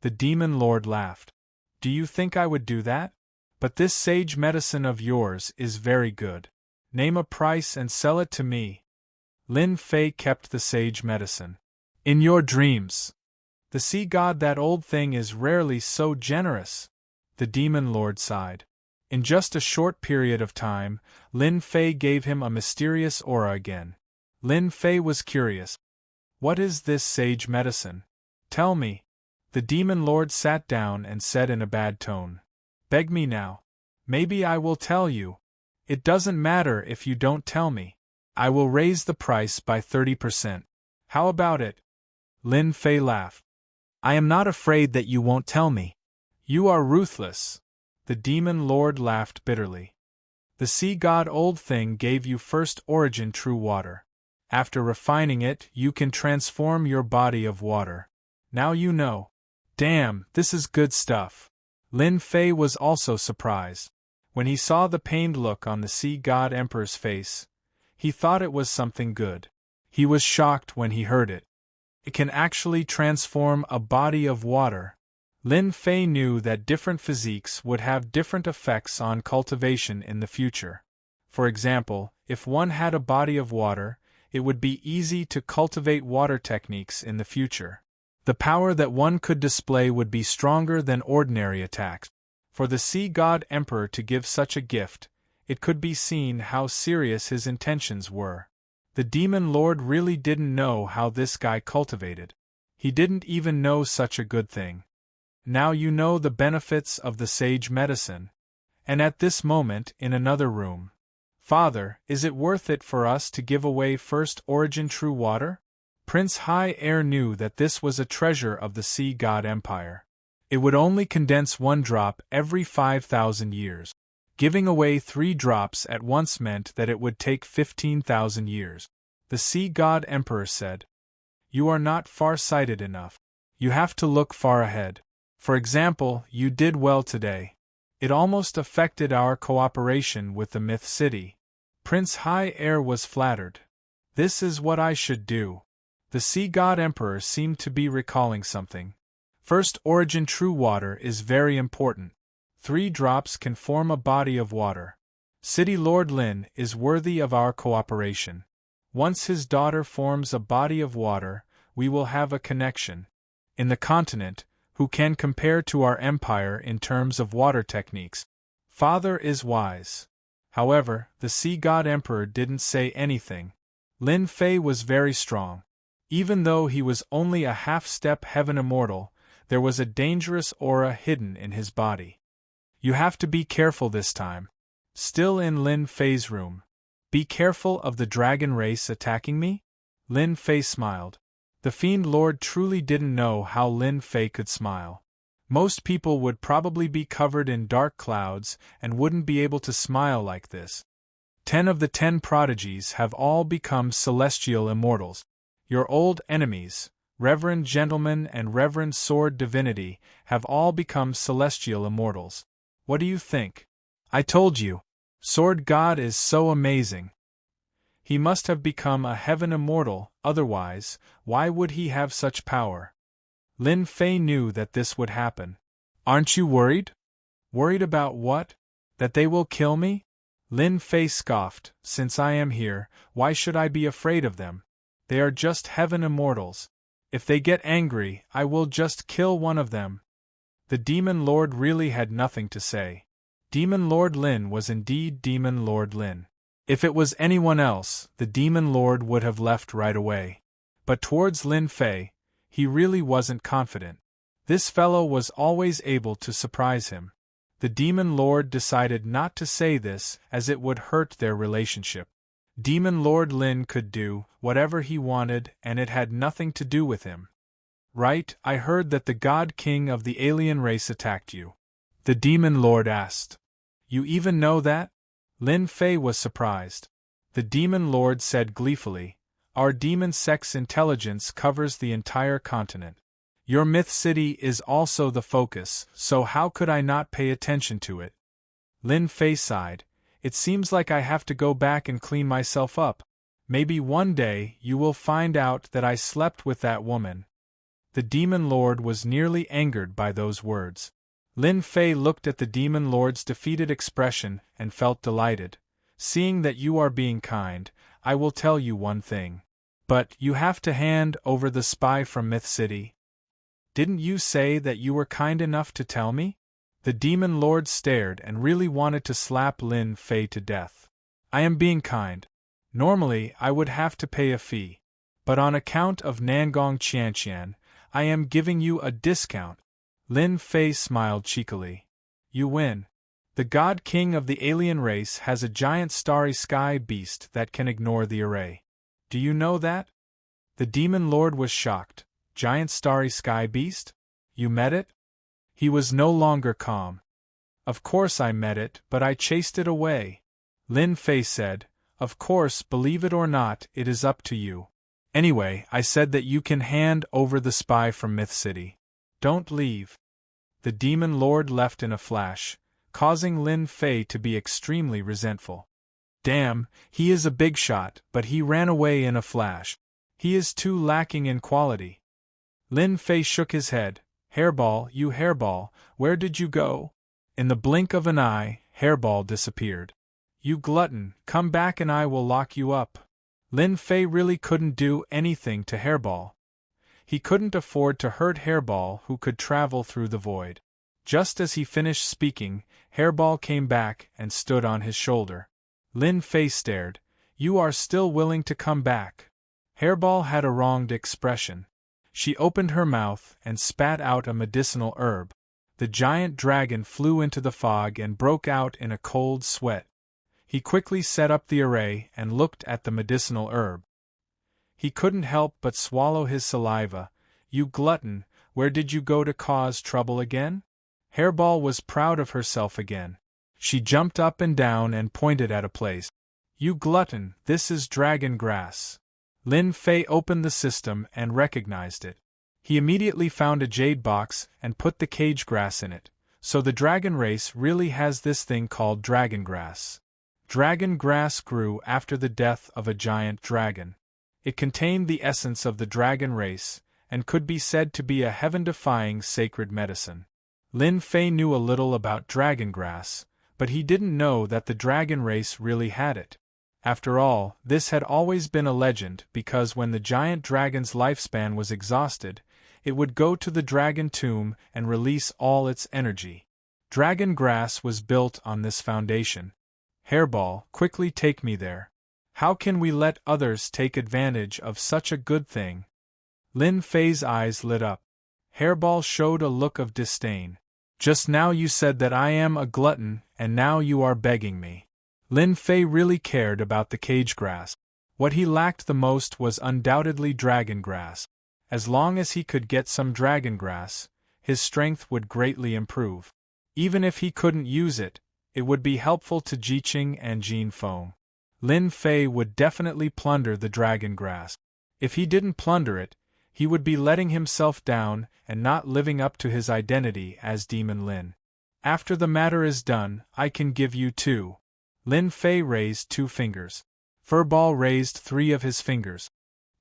The demon lord laughed. Do you think I would do that? But this sage medicine of yours is very good. Name a price and sell it to me. Lin Fei kept the sage medicine. In your dreams. The sea god, that old thing is rarely so generous. The demon lord sighed. In just a short period of time, Lin Fei gave him a mysterious aura again. Lin Fei was curious. What is this sage medicine? Tell me. The demon lord sat down and said in a bad tone. Beg me now. Maybe I will tell you. It doesn't matter if you don't tell me. I will raise the price by 30%. How about it? Lin Fei laughed. I am not afraid that you won't tell me. You are ruthless. The demon lord laughed bitterly. The sea god old thing gave you first origin true water. After refining it, you can transform your body of water. Now you know. Damn, this is good stuff. Lin Fei was also surprised. When he saw the pained look on the sea god emperor's face, he thought it was something good. He was shocked when he heard it. It can actually transform a body of water. Lin Fei knew that different physiques would have different effects on cultivation in the future. For example, if one had a body of water, it would be easy to cultivate water techniques in the future. The power that one could display would be stronger than ordinary attacks. For the sea god emperor to give such a gift, it could be seen how serious his intentions were. The demon lord really didn't know how this guy cultivated. He didn't even know such a good thing. Now you know the benefits of the sage medicine. And at this moment, in another room. Father, is it worth it for us to give away first origin true water? Prince High Air knew that this was a treasure of the sea god empire. It would only condense 1 drop every 5,000 years. Giving away 3 drops at once meant that it would take 15,000 years. The sea god emperor said, You are not far-sighted enough. You have to look far ahead. For example, you did well today. It almost affected our cooperation with the Myth City. Prince High Air was flattered. This is what I should do. The sea god emperor seemed to be recalling something. First origin true water is very important. 3 drops can form a body of water. City Lord Lin is worthy of our cooperation. Once his daughter forms a body of water, we will have a connection. In the continent, who can compare to our empire in terms of water techniques? Father is wise. However, the sea god emperor didn't say anything. Lin Fei was very strong. Even though he was only a half-step heaven immortal, there was a dangerous aura hidden in his body. You have to be careful this time. Still in Lin Fei's room. Be careful of the dragon race attacking me? Lin Fei smiled. The Fiend Lord truly didn't know how Lin Fei could smile. Most people would probably be covered in dark clouds and wouldn't be able to smile like this. 10 of the 10 prodigies have all become celestial immortals. Your old enemies, Reverend Gentleman and Reverend Sword Divinity, have all become celestial immortals. What do you think? I told you. Sword God is so amazing. He must have become a heaven immortal, otherwise, why would he have such power? Lin Fei knew that this would happen. Aren't you worried? Worried about what? That they will kill me? Lin Fei scoffed. Since I am here, why should I be afraid of them? They are just heaven immortals. If they get angry, I will just kill one of them. The Demon Lord really had nothing to say. Demon Lord Lin was indeed Demon Lord Lin. If it was anyone else, the Demon Lord would have left right away. But towards Lin Fei, he really wasn't confident. This fellow was always able to surprise him. The Demon Lord decided not to say this as it would hurt their relationship. Demon Lord Lin could do whatever he wanted and it had nothing to do with him. Right, I heard that the God King of the alien race attacked you. The Demon Lord asked. You even know that? Lin Fei was surprised. The Demon Lord said gleefully, Our demon sex intelligence covers the entire continent. Your myth city is also the focus, so how could I not pay attention to it? Lin Fei sighed. It seems like I have to go back and clean myself up. Maybe one day you will find out that I slept with that woman." The Demon Lord was nearly angered by those words. Lin Fei looked at the Demon Lord's defeated expression and felt delighted. "Seeing that you are being kind, I will tell you one thing. But you have to hand over the spy from Myth City." "Didn't you say that you were kind enough to tell me?" The Demon Lord stared and really wanted to slap Lin Fei to death. "I am being kind. Normally I would have to pay a fee. But on account of Nangong Qianqian, I am giving you a discount." Lin Fei smiled cheekily. "You win. The God King of the alien race has a giant starry sky beast that can ignore the array. Do you know that?" The Demon Lord was shocked. "Giant starry sky beast? You met it?" He was no longer calm. "Of course I met it, but I chased it away." Lin Fei said, "Of course, believe it or not, it is up to you. Anyway, I said that you can hand over the spy from Myth City. Don't leave." The Demon Lord left in a flash, causing Lin Fei to be extremely resentful. "Damn, he is a big shot, but he ran away in a flash. He is too lacking in quality." Lin Fei shook his head. "Hairball, you Hairball, where did you go?" In the blink of an eye, Hairball disappeared. "You glutton, come back and I will lock you up." Lin Fei really couldn't do anything to Hairball. He couldn't afford to hurt Hairball, who could travel through the void. Just as he finished speaking, Hairball came back and stood on his shoulder. Lin Fei stared. "You are still willing to come back?" Hairball had a wronged expression. She opened her mouth and spat out a medicinal herb. The giant dragon flew into the fog and broke out in a cold sweat. He quickly set up the array and looked at the medicinal herb. He couldn't help but swallow his saliva. "You glutton, where did you go to cause trouble again?" Hairball was proud of herself again. She jumped up and down and pointed at a place. "You glutton, this is dragon grass." Lin Fei opened the system and recognized it. He immediately found a jade box and put the cage grass in it. So the dragon race really has this thing called dragon grass. Dragon grass grew after the death of a giant dragon. It contained the essence of the dragon race, and could be said to be a heaven-defying sacred medicine. Lin Fei knew a little about dragon grass, but he didn't know that the dragon race really had it. After all, this had always been a legend because when the giant dragon's lifespan was exhausted, it would go to the dragon tomb and release all its energy. Dragon grass was built on this foundation. Hairball, quickly take me there. How can we let others take advantage of such a good thing? Lin Fei's eyes lit up. Hairball showed a look of disdain. Just now you said that I am a glutton, and now you are begging me. Lin Fei really cared about the cage grass. What he lacked the most was undoubtedly dragon grass. As long as he could get some dragon grass, his strength would greatly improve. Even if he couldn't use it, it would be helpful to Jiqing and Jin Feng. Lin Fei would definitely plunder the dragon grass. If he didn't plunder it, he would be letting himself down and not living up to his identity as Demon Lin. After the matter is done, I can give you 2. Lin Fei raised 2 fingers. Furball raised 3 of his fingers.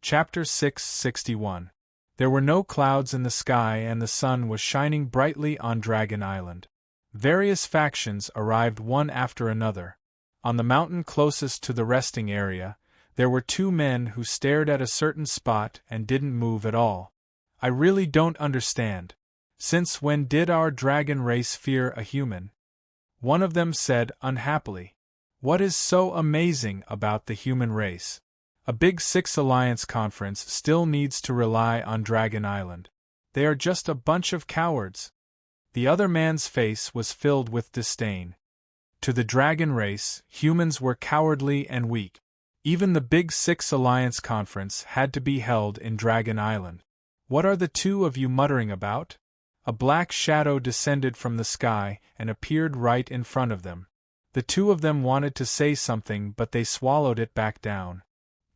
Chapter 661. There were no clouds in the sky and the sun was shining brightly on Dragon Island. Various factions arrived one after another. On the mountain closest to the resting area, there were 2 men who stared at a certain spot and didn't move at all. I really don't understand. Since when did our dragon race fear a human? One of them said unhappily. What is so amazing about the human race? A Big Six Alliance conference still needs to rely on Dragon Island. They are just a bunch of cowards. The other man's face was filled with disdain. To the dragon race, humans were cowardly and weak. Even the Big Six Alliance conference had to be held in Dragon Island. What are the 2 of you muttering about? A black shadow descended from the sky and appeared right in front of them. The 2 of them wanted to say something but they swallowed it back down.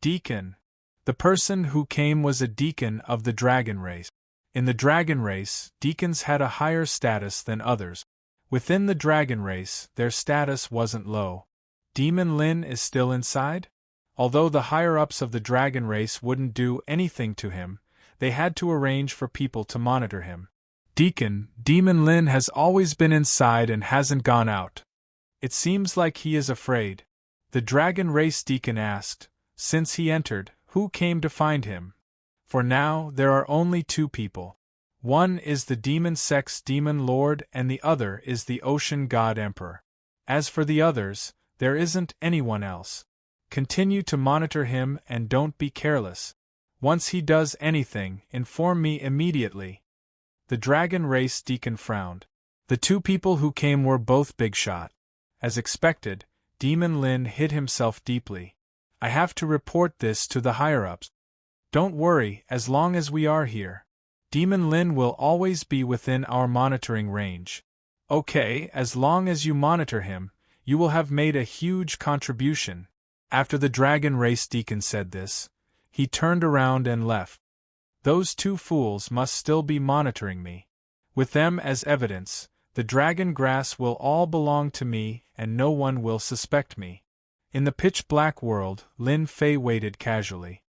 Deacon. The person who came was a deacon of the dragon race. In the dragon race, deacons had a higher status than others. Within the dragon race, their status wasn't low. Demon Lin is still inside? Although the higher-ups of the dragon race wouldn't do anything to him, they had to arrange for people to monitor him. Deacon, Demon Lin has always been inside and hasn't gone out. It seems like he is afraid. The dragon race deacon asked. Since he entered, who came to find him? For now, there are only two people. One is the demon sex demon lord and the other is the ocean god emperor. As for the others, there isn't anyone else. Continue to monitor him and don't be careless. Once he does anything, inform me immediately. The dragon race deacon frowned. The two people who came were both big shot. As expected, Demon Lin hid himself deeply. I have to report this to the higher-ups. Don't worry, as long as we are here. Demon Lin will always be within our monitoring range. Okay, as long as you monitor him, you will have made a huge contribution. After the dragon race deacon said this, he turned around and left. Those two fools must still be monitoring me. With them as evidence, the dragon grass will all belong to me and no one will suspect me. In the pitch-black world, Lin Fei waited casually.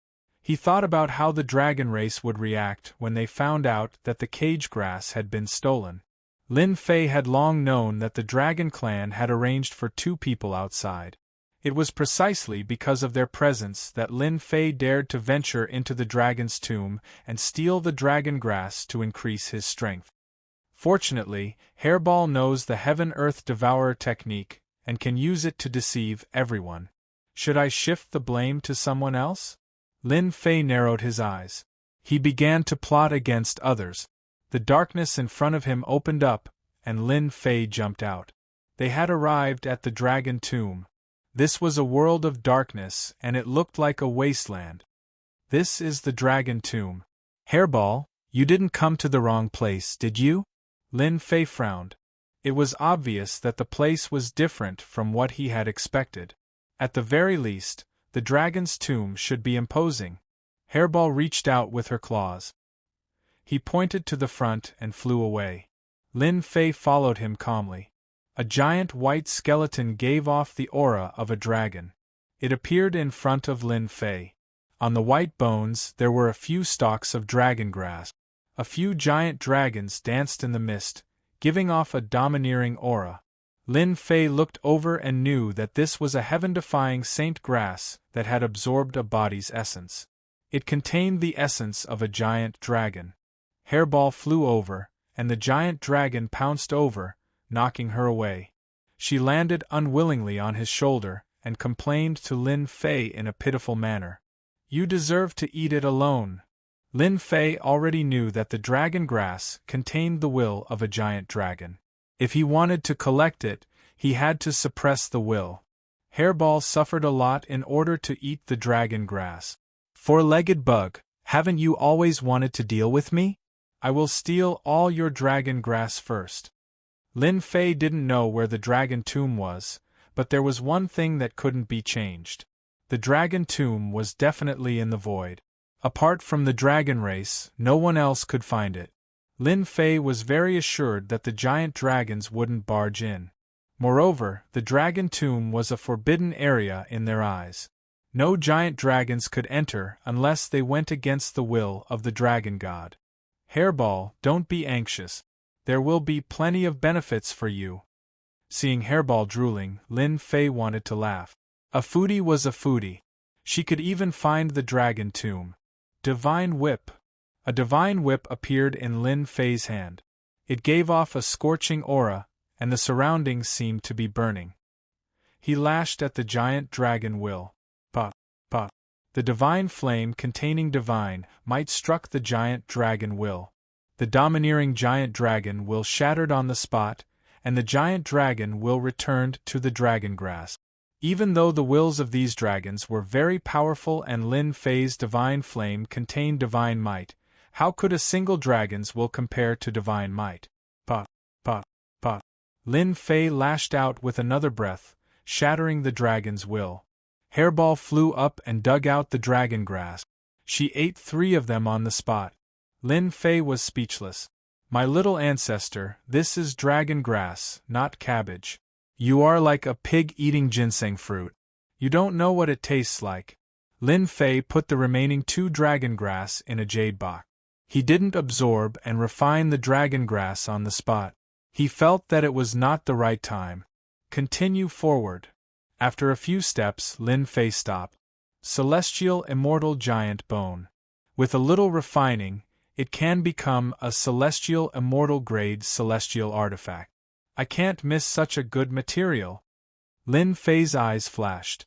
He thought about how the dragon race would react when they found out that the cage grass had been stolen. Lin Fei had long known that the dragon clan had arranged for two people outside. It was precisely because of their presence that Lin Fei dared to venture into the dragon's tomb and steal the dragon grass to increase his strength. Fortunately, Hairball knows the Heaven-Earth Devourer technique and can use it to deceive everyone. Should I shift the blame to someone else? Lin Fei narrowed his eyes. He began to plot against others. The darkness in front of him opened up, and Lin Fei jumped out. They had arrived at the dragon tomb. This was a world of darkness, and it looked like a wasteland. This is the dragon tomb. Hairball, you didn't come to the wrong place, did you? Lin Fei frowned. It was obvious that the place was different from what he had expected. At the very least, the dragon's tomb should be imposing. Hairball reached out with her claws. He pointed to the front and flew away. Lin Fei followed him calmly. A giant white skeleton gave off the aura of a dragon. It appeared in front of Lin Fei. On the white bones there were a few stalks of dragon grass. A few giant dragons danced in the mist, giving off a domineering aura. Lin Fei looked over and knew that this was a heaven-defying saint grass that had absorbed a body's essence. It contained the essence of a giant dragon. Hairball flew over, and the giant dragon pounced over, knocking her away. She landed unwillingly on his shoulder, and complained to Lin Fei in a pitiful manner. You deserve to eat it alone. Lin Fei already knew that the dragon grass contained the will of a giant dragon. If he wanted to collect it, he had to suppress the will. Hairball suffered a lot in order to eat the dragon grass. Four-legged bug, haven't you always wanted to deal with me? I will steal all your dragon grass first. Lin Fei didn't know where the dragon tomb was, but there was one thing that couldn't be changed. The dragon tomb was definitely in the void. Apart from the dragon race, no one else could find it. Lin Fei was very assured that the giant dragons wouldn't barge in. Moreover, the dragon tomb was a forbidden area in their eyes. No giant dragons could enter unless they went against the will of the dragon god. Hairball, don't be anxious. There will be plenty of benefits for you. Seeing Hairball drooling, Lin Fei wanted to laugh. A foodie was a foodie. She could even find the dragon tomb. Divine Whip. A divine whip appeared in Lin Fei's hand. It gave off a scorching aura, and the surroundings seemed to be burning. He lashed at the giant dragon will. Puff, puff. The divine flame containing divine might struck the giant dragon will. The domineering giant dragon will shattered on the spot, and the giant dragon will returned to the dragon grass. Even though the wills of these dragons were very powerful and Lin Fei's divine flame contained divine might, how could a single dragon's will compare to divine might? Puff, puff, puff. Lin Fei lashed out with another breath, shattering the dragon's will. Hairball flew up and dug out the dragon grass. She ate 3 of them on the spot. Lin Fei was speechless. My little ancestor, this is dragon grass, not cabbage. You are like a pig eating ginseng fruit. You don't know what it tastes like. Lin Fei put the remaining 2 dragon grass in a jade box. He didn't absorb and refine the dragon grass on the spot. He felt that it was not the right time. Continue forward. After a few steps, Lin Fei stopped. Celestial Immortal Giant Bone. With a little refining, it can become a Celestial Immortal Grade Celestial Artifact. I can't miss such a good material. Lin Fei's eyes flashed.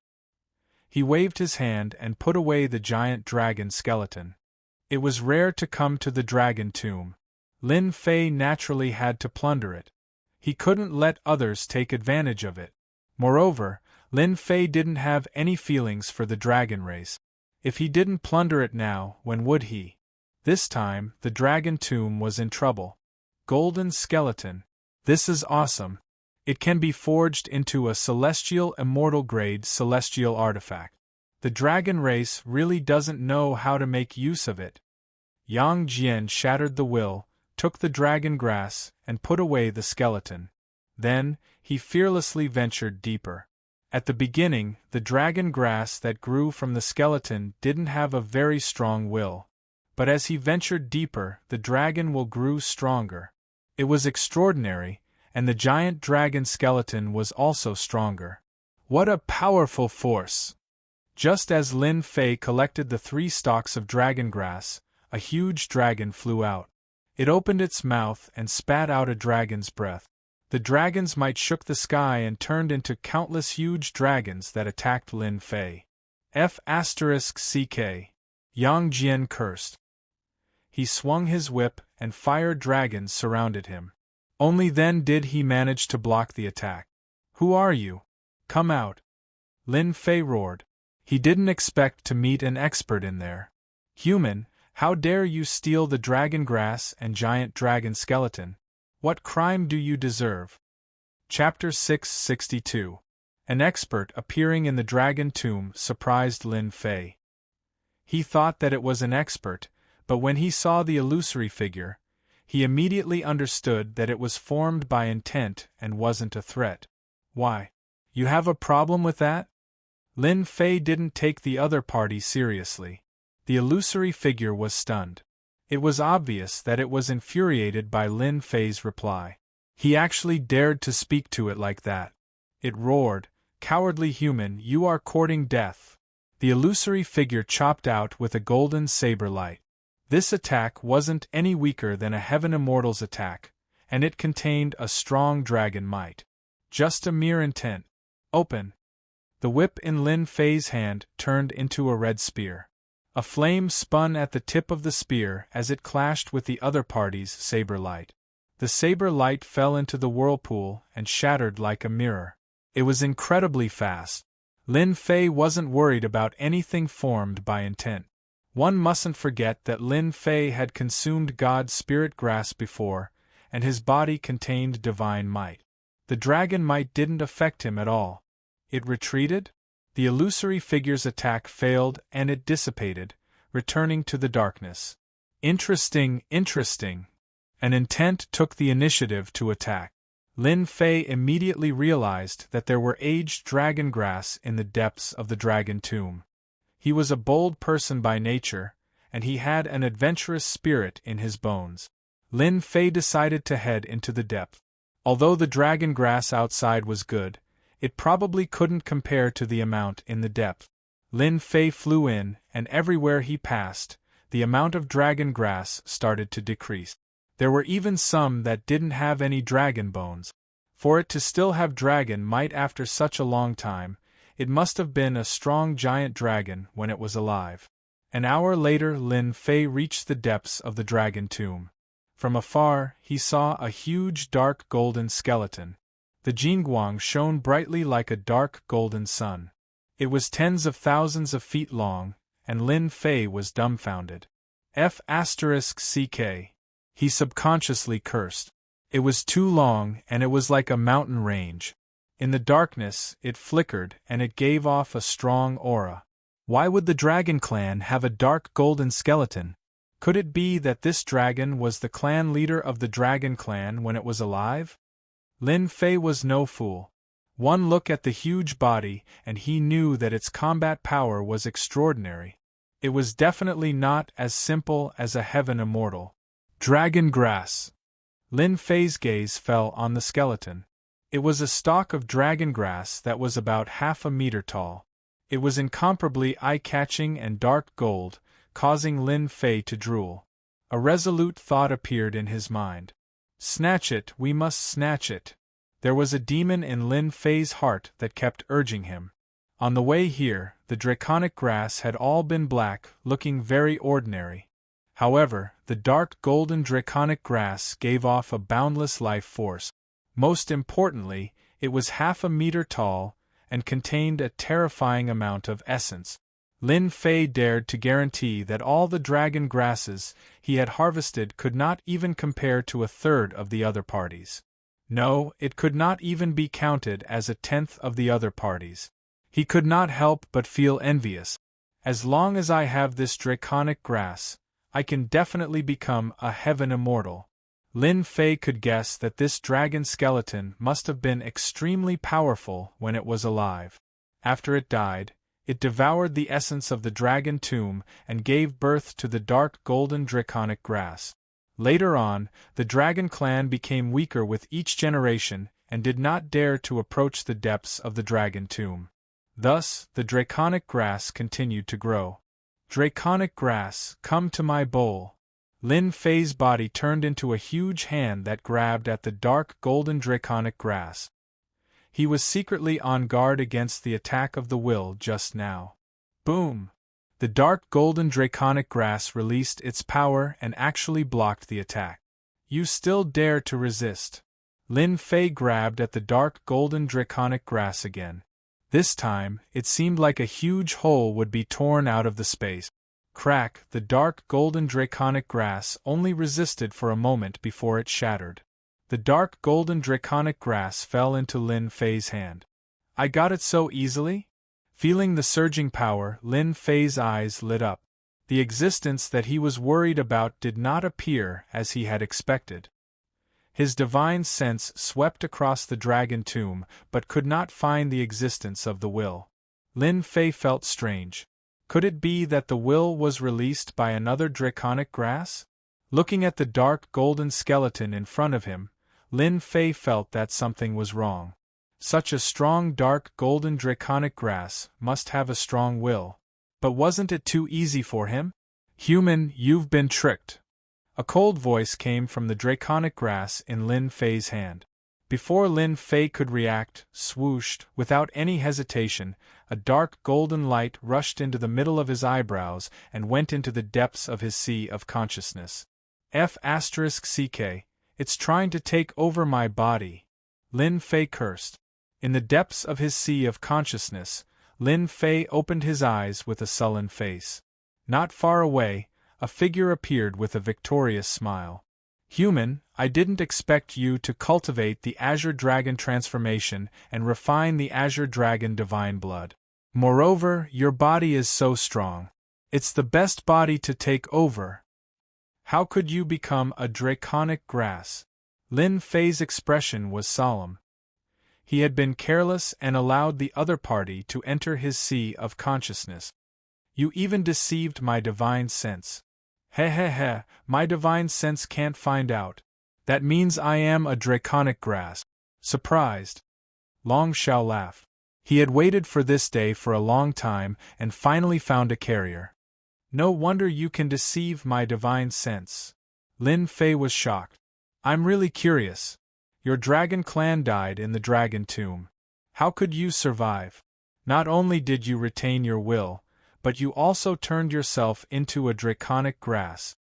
He waved his hand and put away the giant dragon skeleton. It was rare to come to the dragon tomb. Lin Fei naturally had to plunder it. He couldn't let others take advantage of it. Moreover, Lin Fei didn't have any feelings for the dragon race. If he didn't plunder it now, when would he? This time, the dragon tomb was in trouble. Golden skeleton. This is awesome. It can be forged into a celestial immortal grade celestial artifact. The dragon race really doesn't know how to make use of it. Yang Jian shattered the will, took the dragon grass, and put away the skeleton. Then, he fearlessly ventured deeper. At the beginning, the dragon grass that grew from the skeleton didn't have a very strong will. But as he ventured deeper, the dragon will grew stronger. It was extraordinary, and the giant dragon skeleton was also stronger. What a powerful force! Just as Lin Fei collected the 3 stalks of dragon grass, a huge dragon flew out. It opened its mouth and spat out a dragon's breath. The dragon's might shook the sky and turned into countless huge dragons that attacked Lin Fei. F***ck. Yang Jian cursed. He swung his whip, and fire dragons surrounded him. Only then did he manage to block the attack. Who are you? Come out. Lin Fei roared. He didn't expect to meet an expert in there. Human, how dare you steal the dragon grass and giant dragon skeleton? What crime do you deserve? Chapter 662. An expert appearing in the dragon tomb surprised Lin Fei. He thought that it was an expert, but when he saw the illusory figure, he immediately understood that it was formed by intent and wasn't a threat. Why? You have a problem with that? Lin Fei didn't take the other party seriously. The illusory figure was stunned. It was obvious that it was infuriated by Lin Fei's reply. He actually dared to speak to it like that. It roared, "Cowardly human, you are courting death." The illusory figure chopped out with a golden saber light. This attack wasn't any weaker than a Heaven Immortal's attack, and it contained a strong dragon might. Just a mere intent. Open. The whip in Lin Fei's hand turned into a red spear. A flame spun at the tip of the spear as it clashed with the other party's saber light. The saber light fell into the whirlpool and shattered like a mirror. It was incredibly fast. Lin Fei wasn't worried about anything formed by intent. One mustn't forget that Lin Fei had consumed God's spirit grass before, and his body contained divine might. The dragon might didn't affect him at all. It retreated? The illusory figure's attack failed and it dissipated, returning to the darkness. Interesting. An intent took the initiative to attack. Lin Fei immediately realized that there were aged dragon grass in the depths of the dragon tomb. He was a bold person by nature, and he had an adventurous spirit in his bones. Lin Fei decided to head into the depth. Although the dragon grass outside was good, it probably couldn't compare to the amount in the depth. Lin Fei flew in, and everywhere he passed, the amount of dragon grass started to decrease. There were even some that didn't have any dragon bones. For it to still have dragon might after such a long time, it must have been a strong giant dragon when it was alive. An hour later Lin Fei reached the depths of the dragon tomb. From afar, he saw a huge dark golden skeleton. The Jingguang shone brightly like a dark golden sun. It was tens of thousands of feet long, and Lin Fei was dumbfounded. F***ck. He subconsciously cursed. It was too long and it was like a mountain range. In the darkness, it flickered and it gave off a strong aura. Why would the Dragon Clan have a dark golden skeleton? Could it be that this dragon was the clan leader of the Dragon Clan when it was alive? Lin Fei was no fool. One look at the huge body, and he knew that its combat power was extraordinary. It was definitely not as simple as a heaven immortal. Dragon grass. Lin Fei's gaze fell on the skeleton. It was a stalk of dragon grass that was about half a meter tall. It was incomparably eye-catching and dark gold, causing Lin Fei to drool. A resolute thought appeared in his mind. Snatch it, we must snatch it. There was a demon in Lin Fei's heart that kept urging him. On the way here, the draconic grass had all been black, looking very ordinary. However, the dark golden draconic grass gave off a boundless life force. Most importantly, it was half a meter tall, and contained a terrifying amount of essence. Lin Fei dared to guarantee that all the dragon grasses he had harvested could not even compare to a third of the other parties. No, it could not even be counted as a tenth of the other parties. He could not help but feel envious. As long as I have this draconic grass, I can definitely become a heaven immortal. Lin Fei could guess that this dragon skeleton must have been extremely powerful when it was alive. After it died, it devoured the essence of the dragon tomb and gave birth to the dark golden draconic grass. Later on, the dragon clan became weaker with each generation and did not dare to approach the depths of the dragon tomb. Thus, the draconic grass continued to grow. Draconic grass, come to my bowl. Lin Fei's body turned into a huge hand that grabbed at the dark golden draconic grass. He was secretly on guard against the attack of the will just now. Boom! The dark golden draconic grass released its power and actually blocked the attack. You still dare to resist. Lin Fei grabbed at the dark golden draconic grass again. This time, it seemed like a huge hole would be torn out of the space. Crack, the dark golden draconic grass only resisted for a moment before it shattered. The dark golden draconic grass fell into Lin Fei's hand. I got it so easily? Feeling the surging power, Lin Fei's eyes lit up. The existence that he was worried about did not appear as he had expected. His divine sense swept across the dragon tomb, but could not find the existence of the will. Lin Fei felt strange. Could it be that the will was released by another draconic grass? Looking at the dark golden skeleton in front of him, Lin Fei felt that something was wrong. Such a strong dark golden draconic grass must have a strong will. But wasn't it too easy for him? Human, you've been tricked. A cold voice came from the draconic grass in Lin Fei's hand. Before Lin Fei could react, swooshed, without any hesitation, a dark golden light rushed into the middle of his eyebrows and went into the depths of his sea of consciousness. F***CK, it's trying to take over my body. Lin Fei cursed. In the depths of his sea of consciousness, Lin Fei opened his eyes with a sullen face. Not far away, a figure appeared with a victorious smile. Human, I didn't expect you to cultivate the Azure Dragon transformation and refine the Azure Dragon divine blood. Moreover, your body is so strong. It's the best body to take over. How could you become a draconic grass? Lin Fei's expression was solemn. He had been careless and allowed the other party to enter his sea of consciousness. You even deceived my divine sense. Heh, my divine sense can't find out. That means I am a draconic grass. Surprised. Long Xiao laughed. He had waited for this day for a long time and finally found a carrier. No wonder you can deceive my divine sense. Lin Fei was shocked. I'm really curious. Your dragon clan died in the dragon tomb. How could you survive? Not only did you retain your will, but you also turned yourself into a draconic grass.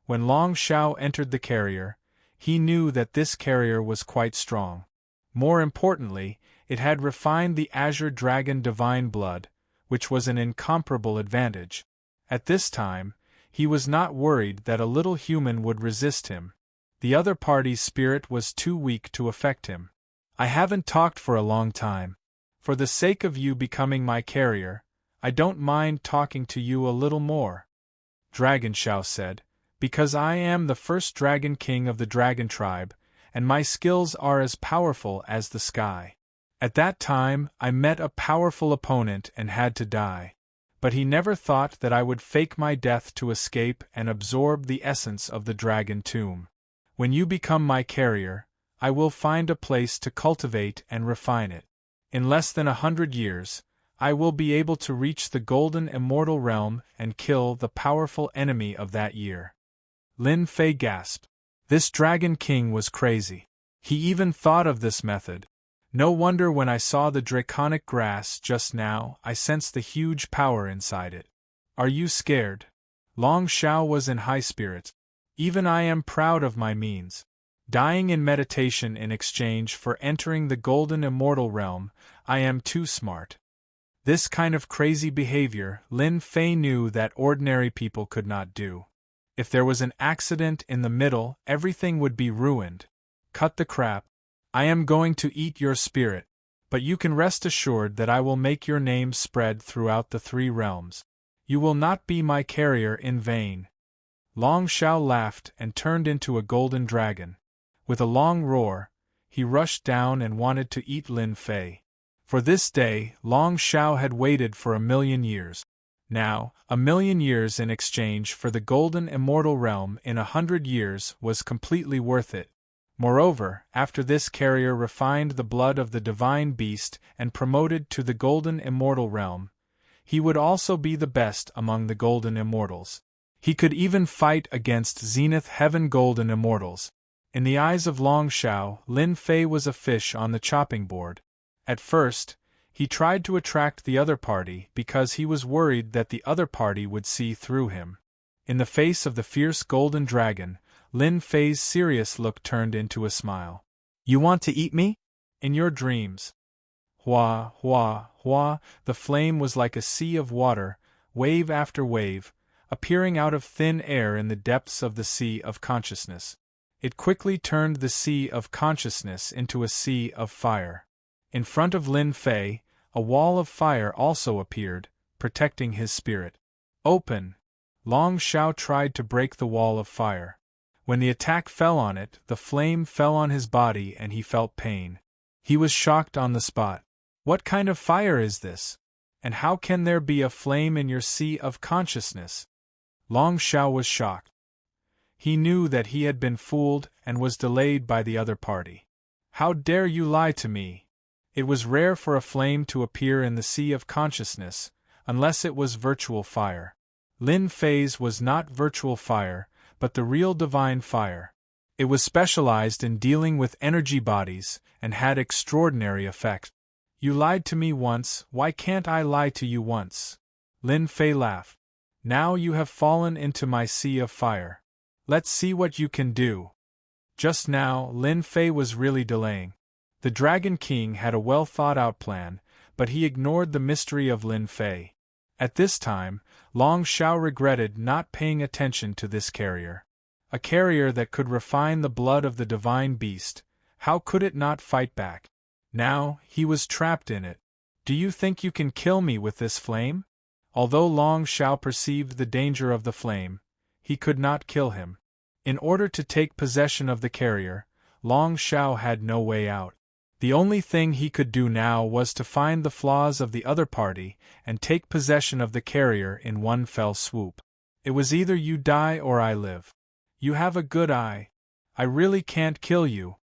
When Long Xiao entered the carrier, he knew that this carrier was quite strong. More importantly, it had refined the Azure Dragon divine blood, which was an incomparable advantage. At this time, he was not worried that a little human would resist him. The other party's spirit was too weak to affect him. I haven't talked for a long time. For the sake of you becoming my carrier, I don't mind talking to you a little more. Dragon Xiao said, because I am the first dragon king of the dragon tribe, and my skills are as powerful as the sky. At that time, I met a powerful opponent and had to die. But he never thought that I would fake my death to escape and absorb the essence of the dragon tomb. When you become my carrier, I will find a place to cultivate and refine it. In less than 100 years, I will be able to reach the golden immortal realm and kill the powerful enemy of that year." Lin Fei gasped. This Dragon King was crazy. He even thought of this method. No wonder when I saw the draconic grass just now, I sensed the huge power inside it. "Are you scared?" Long Shao was in high spirits. "Even I am proud of my means. Dying in meditation in exchange for entering the golden immortal realm, I am too smart." This kind of crazy behavior, Lin Fei knew that ordinary people could not do. If there was an accident in the middle, everything would be ruined. "Cut the crap. I am going to eat your spirit, but you can rest assured that I will make your name spread throughout the 3 realms. You will not be my carrier in vain." Long Shao laughed and turned into a golden dragon. With a long roar, he rushed down and wanted to eat Lin Fei. For this day, Long Shao had waited for 1,000,000 years. Now, 1,000,000 years in exchange for the golden immortal realm in 100 years was completely worth it. Moreover, after this carrier refined the blood of the divine beast and promoted to the golden immortal realm, he would also be the best among the golden immortals. He could even fight against Zenith Heaven golden immortals. In the eyes of Long Shao, Lin Fei was a fish on the chopping board. At first, he tried to attract the other party because he was worried that the other party would see through him. In the face of the fierce golden dragon, Lin Fei's serious look turned into a smile. "You want to eat me?" "In your dreams." Hua, hua, hua, the flame was like a sea of water, wave after wave, appearing out of thin air in the depths of the sea of consciousness. It quickly turned the sea of consciousness into a sea of fire. In front of Lin Fei, a wall of fire also appeared, protecting his spirit. "Open!" Long Shao tried to break the wall of fire. When the attack fell on it, the flame fell on his body and he felt pain. He was shocked on the spot. "What kind of fire is this? And how can there be a flame in your sea of consciousness?" Long Shao was shocked. He knew that he had been fooled and was delayed by the other party. "How dare you lie to me?" It was rare for a flame to appear in the sea of consciousness, unless it was virtual fire. Lin Fei's was not virtual fire, but the real divine fire. It was specialized in dealing with energy bodies, and had extraordinary effect. "You lied to me once, why can't I lie to you once?" Lin Fei laughed. "Now you have fallen into my sea of fire. Let's see what you can do." Just now, Lin Fei was really delaying. The Dragon King had a well-thought-out plan, but he ignored the mystery of Lin Fei. At this time, Long Shao regretted not paying attention to this carrier. A carrier that could refine the blood of the divine beast, how could it not fight back? Now, he was trapped in it. "Do you think you can kill me with this flame?" Although Long Shao perceived the danger of the flame, he could not kill him. In order to take possession of the carrier, Long Shao had no way out. The only thing he could do now was to find the flaws of the other party and take possession of the carrier in one fell swoop. It was either you die or I live. You have a good eye. I really can't kill you.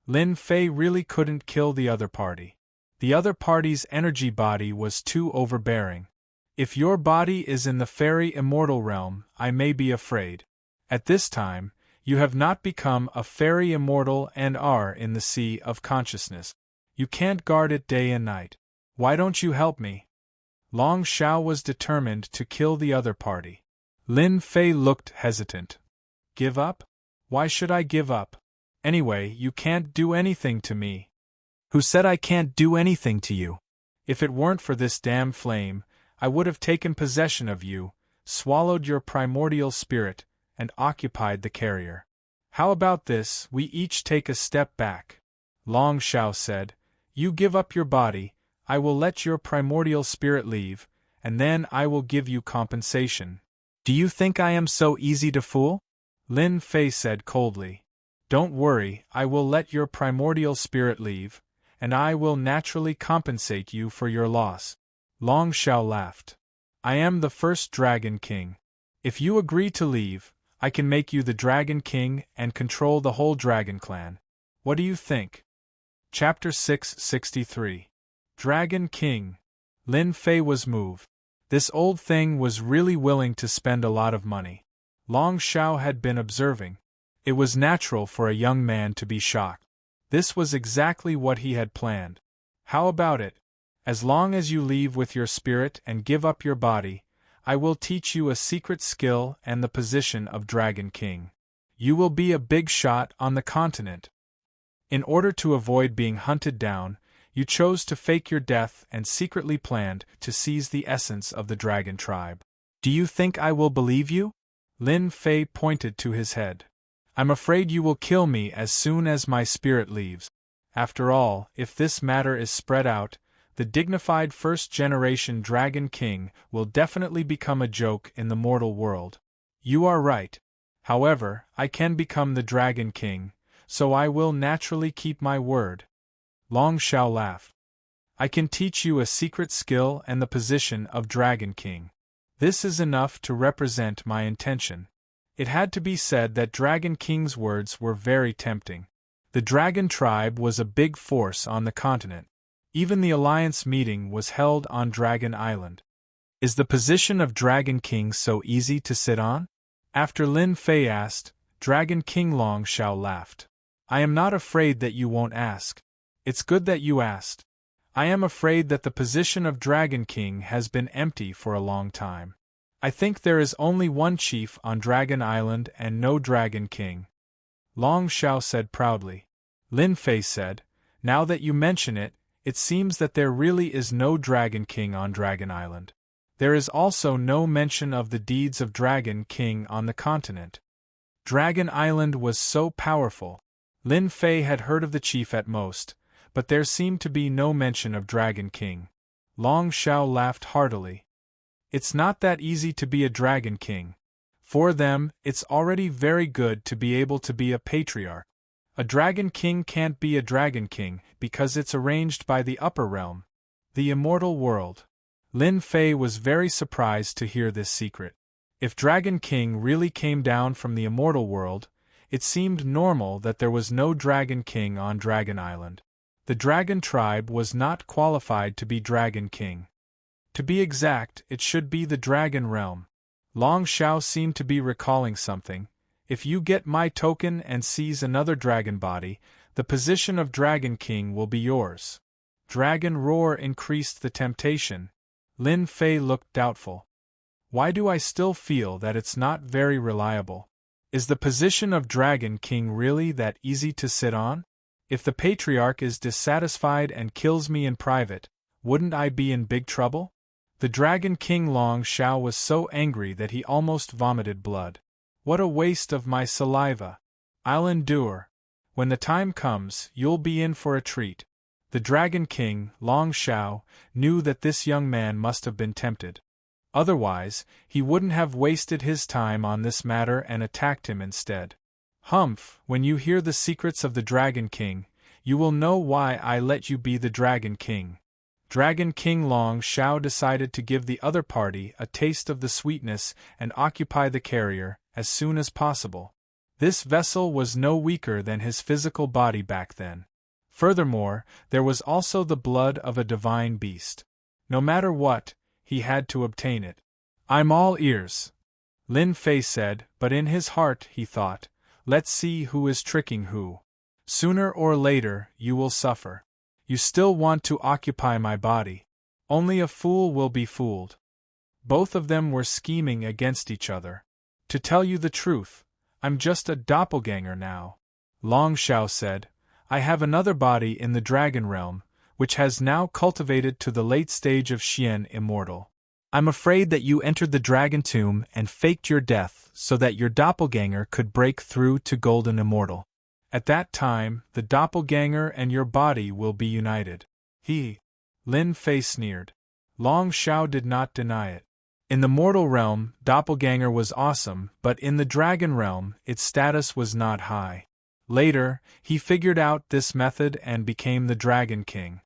Lin Fei really couldn't kill the other party. The other party's energy body was too overbearing. "If your body is in the fairy immortal realm, I may be afraid. At this time, you have not become a fairy immortal and are in the sea of consciousness. You can't guard it day and night. Why don't you help me?" Long Shao was determined to kill the other party. Lin Fei looked hesitant. "Give up? Why should I give up? Anyway, you can't do anything to me." "Who said I can't do anything to you? If it weren't for this damn flame, I would have taken possession of you, swallowed your primordial spirit, and occupied the carrier. How about this, we each take a step back?" Long Shao said. "You give up your body, I will let your primordial spirit leave, and then I will give you compensation." "Do you think I am so easy to fool?" Lin Fei said coldly. "Don't worry, I will let your primordial spirit leave, and I will naturally compensate you for your loss. Long Xiao laughed. I am the first Dragon King. If you agree to leave, I can make you the Dragon King and control the whole Dragon Clan. What do you think? Chapter 663. Dragon King. Lin Fei was moved. This old thing was really willing to spend a lot of money. Long Xiao had been observing. It was natural for a young man to be shocked. This was exactly what he had planned. How about it? As long as you leave with your spirit and give up your body, I will teach you a secret skill and the position of Dragon King. You will be a big shot on the continent. In order to avoid being hunted down, you chose to fake your death and secretly planned to seize the essence of the dragon tribe. Do you think I will believe you? Lin Fei pointed to his head. I'm afraid you will kill me as soon as my spirit leaves. After all, if this matter is spread out, the dignified first-generation Dragon King will definitely become a joke in the mortal world. You are right. However, I can become the Dragon King, so I will naturally keep my word. Long Xiao laughed. I can teach you a secret skill and the position of Dragon King. This is enough to represent my intention. It had to be said that Dragon King's words were very tempting. The dragon tribe was a big force on the continent. Even the alliance meeting was held on Dragon Island. Is the position of Dragon King so easy to sit on? After Lin Fei asked, Dragon King Long Xiao laughed. I am not afraid that you won't ask. It's good that you asked. I am afraid that the position of Dragon King has been empty for a long time. I think there is only one chief on Dragon Island and no Dragon King. Long Xiao said proudly. Lin Fei said, Now that you mention it, it seems that there really is no Dragon King on Dragon Island. There is also no mention of the deeds of Dragon King on the continent. Dragon Island was so powerful. Lin Fei had heard of the chief at most, but there seemed to be no mention of Dragon King. Long Xiao laughed heartily. It's not that easy to be a Dragon King. For them, it's already very good to be able to be a patriarch. A Dragon King can't be a Dragon King because it's arranged by the upper realm, the immortal world. Lin Fei was very surprised to hear this secret. If Dragon King really came down from the immortal world, it seemed normal that there was no Dragon King on Dragon Island. The dragon tribe was not qualified to be Dragon King. To be exact, it should be the Dragon Realm. Long Xiao seemed to be recalling something. If you get my token and seize another dragon body, the position of Dragon King will be yours. Dragon Roar increased the temptation. Lin Fei looked doubtful. Why do I still feel that it's not very reliable? Is the position of Dragon King really that easy to sit on? If the Patriarch is dissatisfied and kills me in private, wouldn't I be in big trouble? The Dragon King Long Xiao was so angry that he almost vomited blood. What a waste of my saliva! I'll endure. When the time comes, you'll be in for a treat. The Dragon King, Long Xiao, knew that this young man must have been tempted. Otherwise, he wouldn't have wasted his time on this matter and attacked him instead. Humph, when you hear the secrets of the Dragon King, you will know why I let you be the Dragon King. Dragon King Long Xiao decided to give the other party a taste of the sweetness and occupy the carrier as soon as possible. This vessel was no weaker than his physical body back then. Furthermore, there was also the blood of a divine beast. No matter what, he had to obtain it. I'm all ears, Lin Fei said, but in his heart he thought, let's see who is tricking who. Sooner or later, you will suffer. You still want to occupy my body. Only a fool will be fooled. Both of them were scheming against each other. To tell you the truth, I'm just a doppelganger now. Long Xiao said, I have another body in the dragon realm, which has now cultivated to the late stage of Xian immortal. I'm afraid that you entered the dragon tomb and faked your death so that your doppelganger could break through to golden immortal. At that time, the doppelganger and your body will be united. Lin Fei sneered. Long Xiao did not deny it. In the mortal realm, doppelganger was awesome, but in the dragon realm, its status was not high. Later, he figured out this method and became the Dragon King.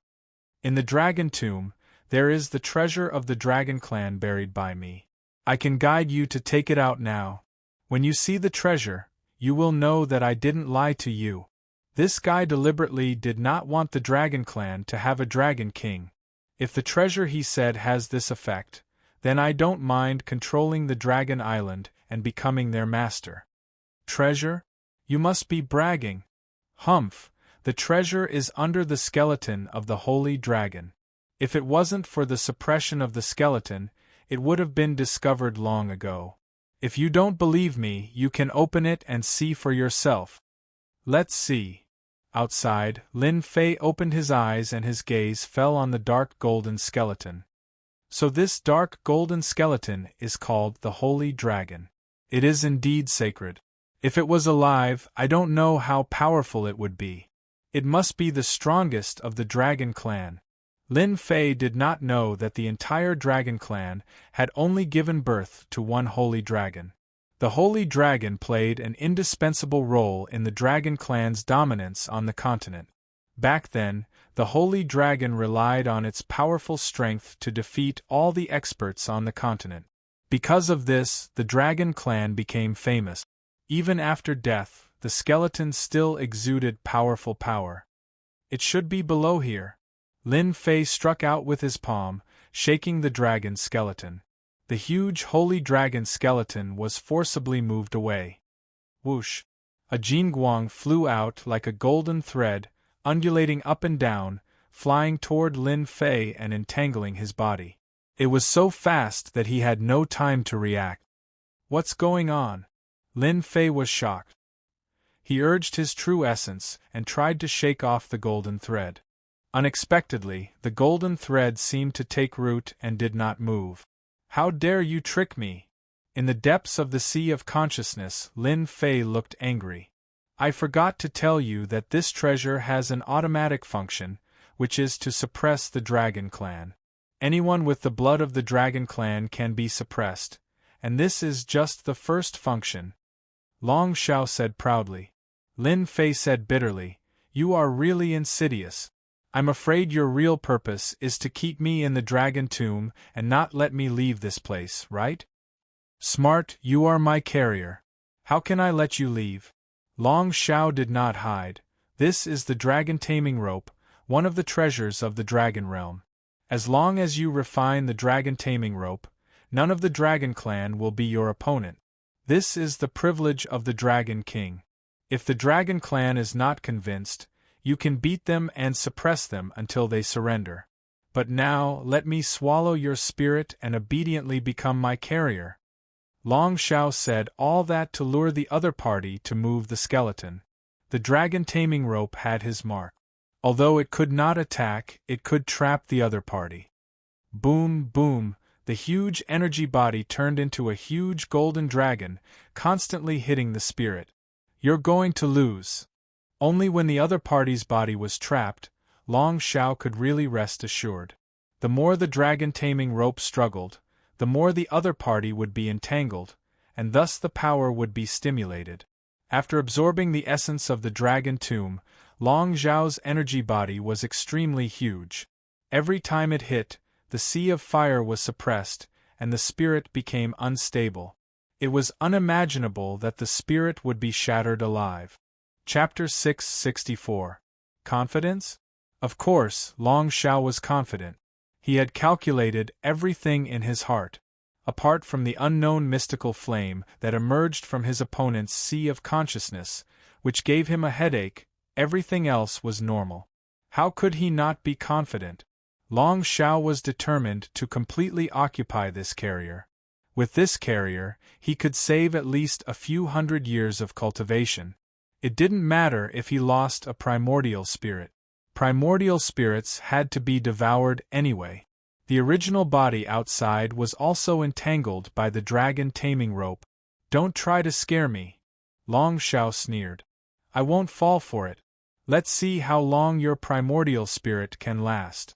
In the Dragon Tomb, there is the treasure of the Dragon Clan buried by me. I can guide you to take it out now. When you see the treasure, you will know that I didn't lie to you. This guy deliberately did not want the Dragon Clan to have a Dragon King. If the treasure, he said, has this effect, then I don't mind controlling the Dragon Island and becoming their master. Treasure? You must be bragging. Humph, the treasure is under the skeleton of the Holy Dragon. If it wasn't for the suppression of the skeleton, it would have been discovered long ago. If you don't believe me, you can open it and see for yourself. Let's see. Outside, Lin Fei opened his eyes and his gaze fell on the dark golden skeleton. So this dark golden skeleton is called the Holy Dragon. It is indeed sacred. If it was alive, I don't know how powerful it would be. It must be the strongest of the Dragon Clan. Lin Fei did not know that the entire Dragon Clan had only given birth to one Holy Dragon. The Holy Dragon played an indispensable role in the Dragon Clan's dominance on the continent. Back then, the Holy Dragon relied on its powerful strength to defeat all the experts on the continent. Because of this, the Dragon Clan became famous. Even after death, the skeleton still exuded powerful power. It should be below here. Lin Fei struck out with his palm, shaking the dragon skeleton. The huge Holy Dragon skeleton was forcibly moved away. Whoosh! A Jinguang flew out like a golden thread, undulating up and down, flying toward Lin Fei and entangling his body. It was so fast that he had no time to react. What's going on? Lin Fei was shocked. He urged his true essence and tried to shake off the golden thread. Unexpectedly, the golden thread seemed to take root and did not move. How dare you trick me? In the depths of the sea of consciousness, Lin Fei looked angry. I forgot to tell you that this treasure has an automatic function, which is to suppress the Dragon Clan. Anyone with the blood of the Dragon Clan can be suppressed, and this is just the first function. Long Xiao said proudly. Lin Fei said bitterly, You are really insidious. I'm afraid your real purpose is to keep me in the Dragon Tomb and not let me leave this place, right? Smart, you are my carrier. How can I let you leave? Long Xiao did not hide. This is the dragon taming rope, one of the treasures of the dragon realm. As long as you refine the dragon taming rope, none of the Dragon Clan will be your opponent. This is the privilege of the Dragon King. If the Dragon Clan is not convinced, you can beat them and suppress them until they surrender. But now, let me swallow your spirit and obediently become my carrier. Long Xiao said all that to lure the other party to move the skeleton. The dragon taming rope had his mark. Although it could not attack, it could trap the other party. Boom, boom, the huge energy body turned into a huge golden dragon, constantly hitting the spirit. You're going to lose. Only when the other party's body was trapped, Long Xiao could really rest assured. The more the dragon taming rope struggled, the more the other party would be entangled, and thus the power would be stimulated. After absorbing the essence of the Dragon Tomb, Long Xiao's energy body was extremely huge. Every time it hit, the sea of fire was suppressed, and the spirit became unstable. It was unimaginable that the spirit would be shattered alive. Chapter 664. Confidence? Of course, Long Xiao was confident. He had calculated everything in his heart. Apart from the unknown mystical flame that emerged from his opponent's sea of consciousness, which gave him a headache, everything else was normal. How could he not be confident? Long Xiao was determined to completely occupy this carrier. With this carrier, he could save at least a few hundred years of cultivation. It didn't matter if he lost a primordial spirit. Primordial spirits had to be devoured anyway. The original body outside was also entangled by the dragon taming rope. Don't try to scare me. Long Xiao sneered. I won't fall for it. Let's see how long your primordial spirit can last.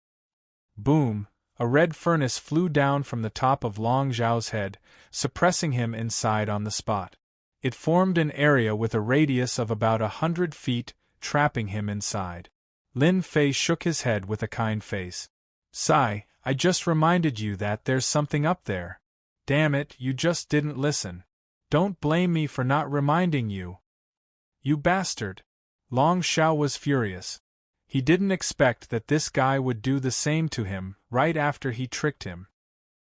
Boom! A red furnace flew down from the top of Long Xiao's head, suppressing him inside on the spot. It formed an area with a radius of about 100 feet, trapping him inside. Lin Fei shook his head with a kind face. Sigh, I just reminded you that there's something up there. Damn it, you just didn't listen. Don't blame me for not reminding you. You bastard. Long Shao was furious. He didn't expect that this guy would do the same to him right after he tricked him.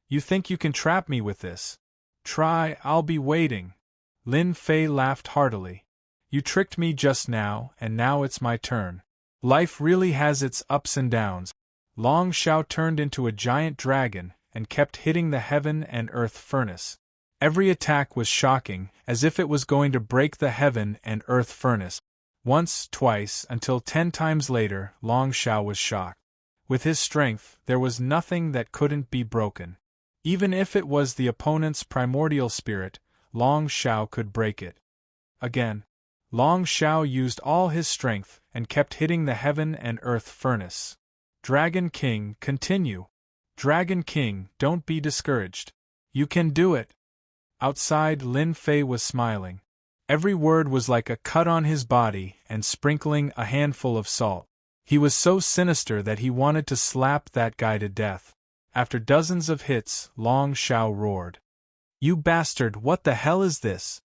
You think you can trap me with this? Try, I'll be waiting. Lin Fei laughed heartily. You tricked me just now, and now it's my turn. Life really has its ups and downs. Long Shao turned into a giant dragon and kept hitting the heaven and earth furnace. Every attack was shocking, as if it was going to break the heaven and earth furnace. Once, twice, until 10 times later, Long Shao was shocked. With his strength, there was nothing that couldn't be broken. Even if it was the opponent's primordial spirit, Long Shao could break it. Again, Long Shao used all his strength and kept hitting the heaven and earth furnace. Dragon King, continue. Dragon King, don't be discouraged. You can do it. Outside, Lin Fei was smiling. Every word was like a cut on his body and sprinkling a handful of salt. He was so sinister that he wanted to slap that guy to death. After dozens of hits, Long Shao roared. You bastard, what the hell is this?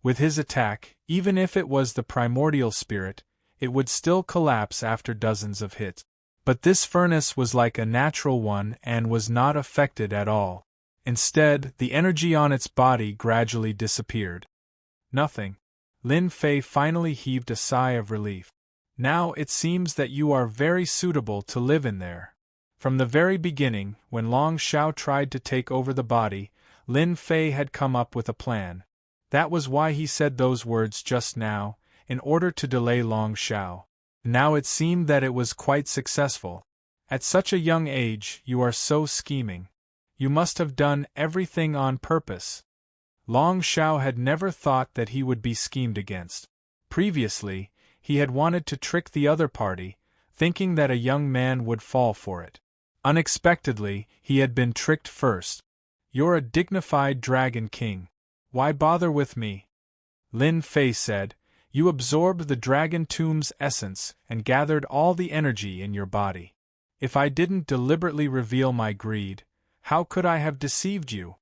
With his attack, even if it was the primordial spirit, it would still collapse after dozens of hits. But this furnace was like a natural one and was not affected at all. Instead, the energy on its body gradually disappeared. Nothing. Lin Fei finally heaved a sigh of relief. Now it seems that you are very suitable to live in there. From the very beginning, when Long Shao tried to take over the body, Lin Fei had come up with a plan. That was why he said those words just now, in order to delay Long Shao. Now it seemed that it was quite successful. At such a young age, you are so scheming. You must have done everything on purpose. Long Shao had never thought that he would be schemed against. Previously, he had wanted to trick the other party, thinking that a young man would fall for it. Unexpectedly, he had been tricked first. You're a dignified Dragon King. Why bother with me? Lin Fei said. You absorbed the Dragon Tomb's essence and gathered all the energy in your body. If I didn't deliberately reveal my greed, how could I have deceived you?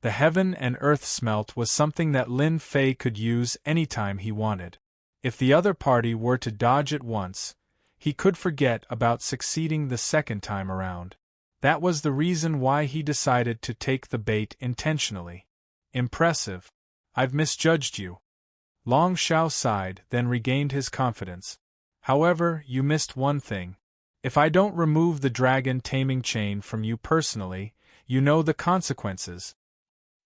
The heaven and earth smelt was something that Lin Fei could use anytime he wanted. If the other party were to dodge it once, he could forget about succeeding the second time around. That was the reason why he decided to take the bait intentionally. Impressive. I've misjudged you. Long Shao sighed, then regained his confidence. However, you missed one thing. If I don't remove the dragon taming chain from you personally, you know the consequences.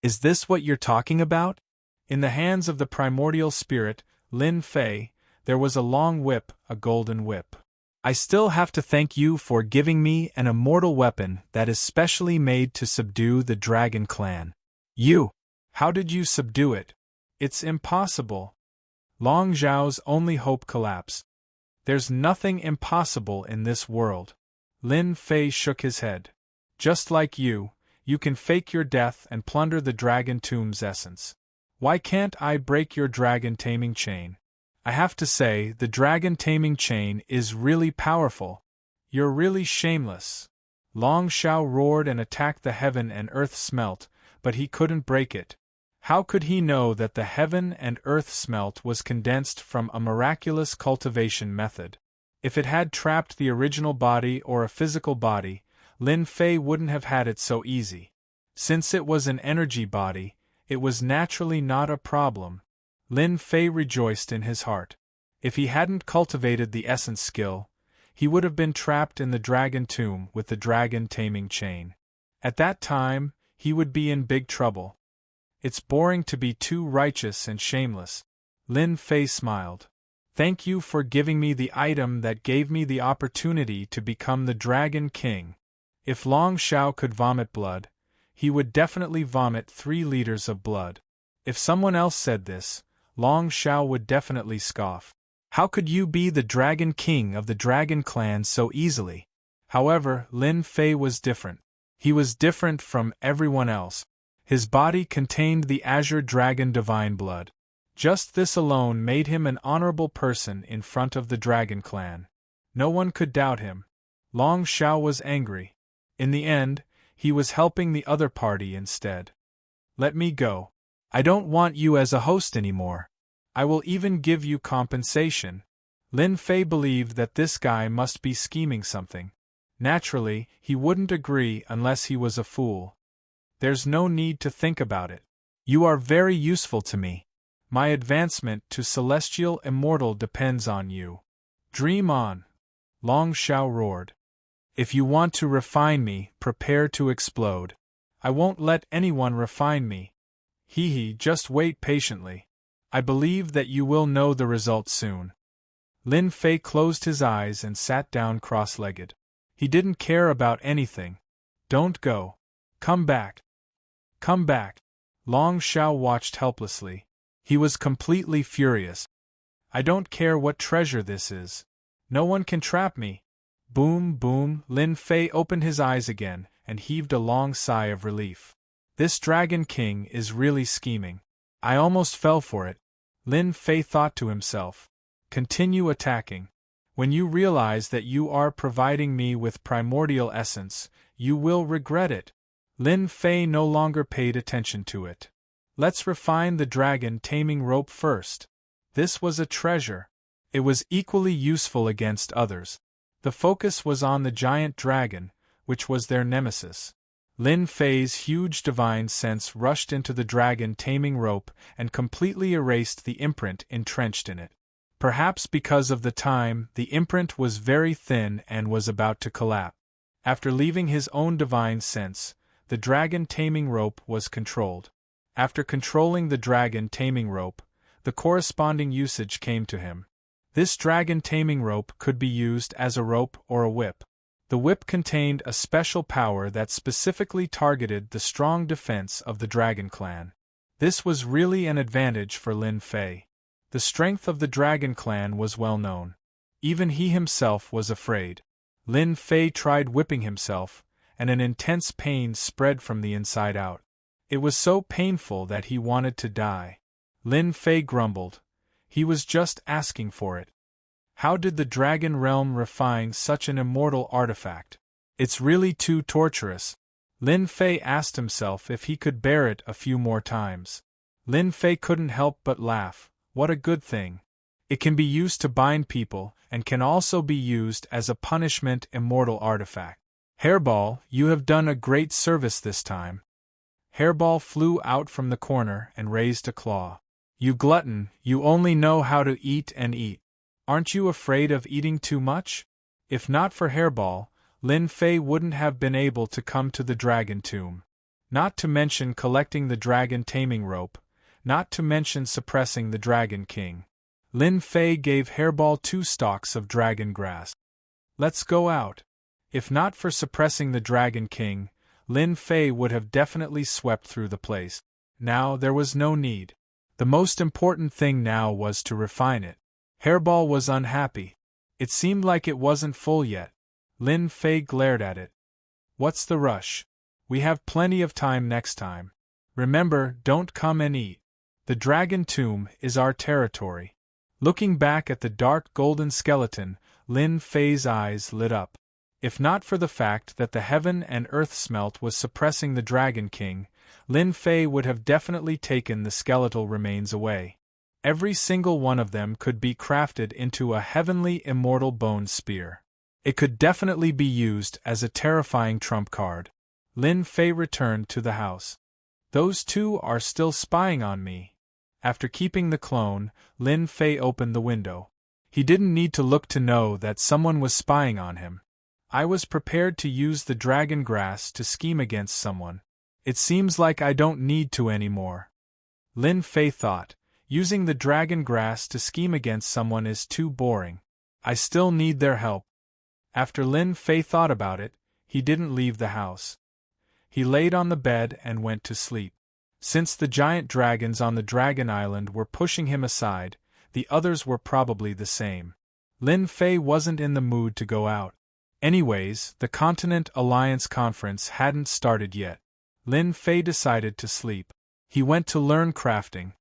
Is this what you're talking about? In the hands of the primordial spirit, Lin Fei, there was a long whip, a golden whip. I still have to thank you for giving me an immortal weapon that is specially made to subdue the dragon clan. You! How did you subdue it? It's impossible. Long Zhao's only hope collapsed. There's nothing impossible in this world. Lin Fei shook his head. Just like you can fake your death and plunder the Dragon Tomb's essence. Why can't I break your dragon taming chain? I have to say, the dragon taming chain is really powerful. You're really shameless. Long Shao roared and attacked the heaven and earth smelt, but he couldn't break it. How could he know that the heaven and earth smelt was condensed from a miraculous cultivation method? If it had trapped the original body or a physical body, Lin Fei wouldn't have had it so easy. Since it was an energy body, it was naturally not a problem. Lin Fei rejoiced in his heart. If he hadn't cultivated the essence skill, he would have been trapped in the dragon tomb with the dragon taming chain. At that time, he would be in big trouble. It's boring to be too righteous and shameless. Lin Fei smiled. Thank you for giving me the item that gave me the opportunity to become the Dragon King. If Long Shao could vomit blood, he would definitely vomit 3 liters of blood. If someone else said this, Long Shao would definitely scoff. How could you be the Dragon King of the Dragon Clan so easily? However, Lin Fei was different. He was different from everyone else. His body contained the Azure Dragon Divine Blood. Just this alone made him an honorable person in front of the Dragon Clan. No one could doubt him. Long Shao was angry. In the end, he was helping the other party instead. Let me go. I don't want you as a host anymore. I will even give you compensation. Lin Fei believed that this guy must be scheming something. Naturally, he wouldn't agree unless he was a fool. There's no need to think about it. You are very useful to me. My advancement to celestial immortal depends on you. Dream on. Long Shao roared. If you want to refine me, prepare to explode. I won't let anyone refine me. Just wait patiently. I believe that you will know the result soon. Lin Fei closed his eyes and sat down cross-legged. He didn't care about anything. Don't go. Come back. Come back. Long Shao watched helplessly. He was completely furious. I don't care what treasure this is. No one can trap me. Boom, boom. Lin Fei opened his eyes again and heaved a long sigh of relief. This Dragon King is really scheming. I almost fell for it. Lin Fei thought to himself. Continue attacking. When you realize that you are providing me with primordial essence, you will regret it. Lin Fei no longer paid attention to it. Let's refine the dragon taming rope first. This was a treasure. It was equally useful against others. The focus was on the giant dragon, which was their nemesis. Lin Fei's huge divine sense rushed into the dragon taming rope and completely erased the imprint entrenched in it. Perhaps because of the time, the imprint was very thin and was about to collapse. After leaving his own divine sense, the dragon taming rope was controlled. After controlling the dragon taming rope, the corresponding usage came to him. This dragon taming rope could be used as a rope or a whip. The whip contained a special power that specifically targeted the strong defense of the Dragon Clan. This was really an advantage for Lin Fei. The strength of the Dragon Clan was well known. Even he himself was afraid. Lin Fei tried whipping himself, and an intense pain spread from the inside out. It was so painful that he wanted to die. Lin Fei grumbled. He was just asking for it. How did the Dragon Realm refine such an immortal artifact? It's really too torturous. Lin Fei asked himself if he could bear it a few more times. Lin Fei couldn't help but laugh. What a good thing. It can be used to bind people, and can also be used as a punishment immortal artifact. Hairball, you have done a great service this time. Hairball flew out from the corner and raised a claw. You glutton, you only know how to eat and eat. Aren't you afraid of eating too much? If not for Hairball, Lin Fei wouldn't have been able to come to the dragon tomb. Not to mention collecting the dragon taming rope, not to mention suppressing the Dragon King. Lin Fei gave Hairball 2 stalks of dragon grass. Let's go out. If not for suppressing the Dragon King, Lin Fei would have definitely swept through the place. Now there was no need. The most important thing now was to refine it. Hairball was unhappy. It seemed like it wasn't full yet. Lin Fei glared at it. What's the rush? We have plenty of time next time. Remember, don't come and eat. The dragon tomb is our territory. Looking back at the dark golden skeleton, Lin Fei's eyes lit up. If not for the fact that the heaven and earth smelt was suppressing the Dragon King, Lin Fei would have definitely taken the skeletal remains away. Every single one of them could be crafted into a heavenly immortal bone spear. It could definitely be used as a terrifying trump card. Lin Fei returned to the house. Those two are still spying on me. After keeping the clone, Lin Fei opened the window. He didn't need to look to know that someone was spying on him. I was prepared to use the dragon grass to scheme against someone. It seems like I don't need to anymore. Lin Fei thought. Using the dragon grass to scheme against someone is too boring. I still need their help. After Lin Fei thought about it, he didn't leave the house. He laid on the bed and went to sleep. Since the giant dragons on the Dragon Island were pushing him aside, the others were probably the same. Lin Fei wasn't in the mood to go out. Anyways, the Continent Alliance conference hadn't started yet. Lin Fei decided to sleep. He went to learn crafting.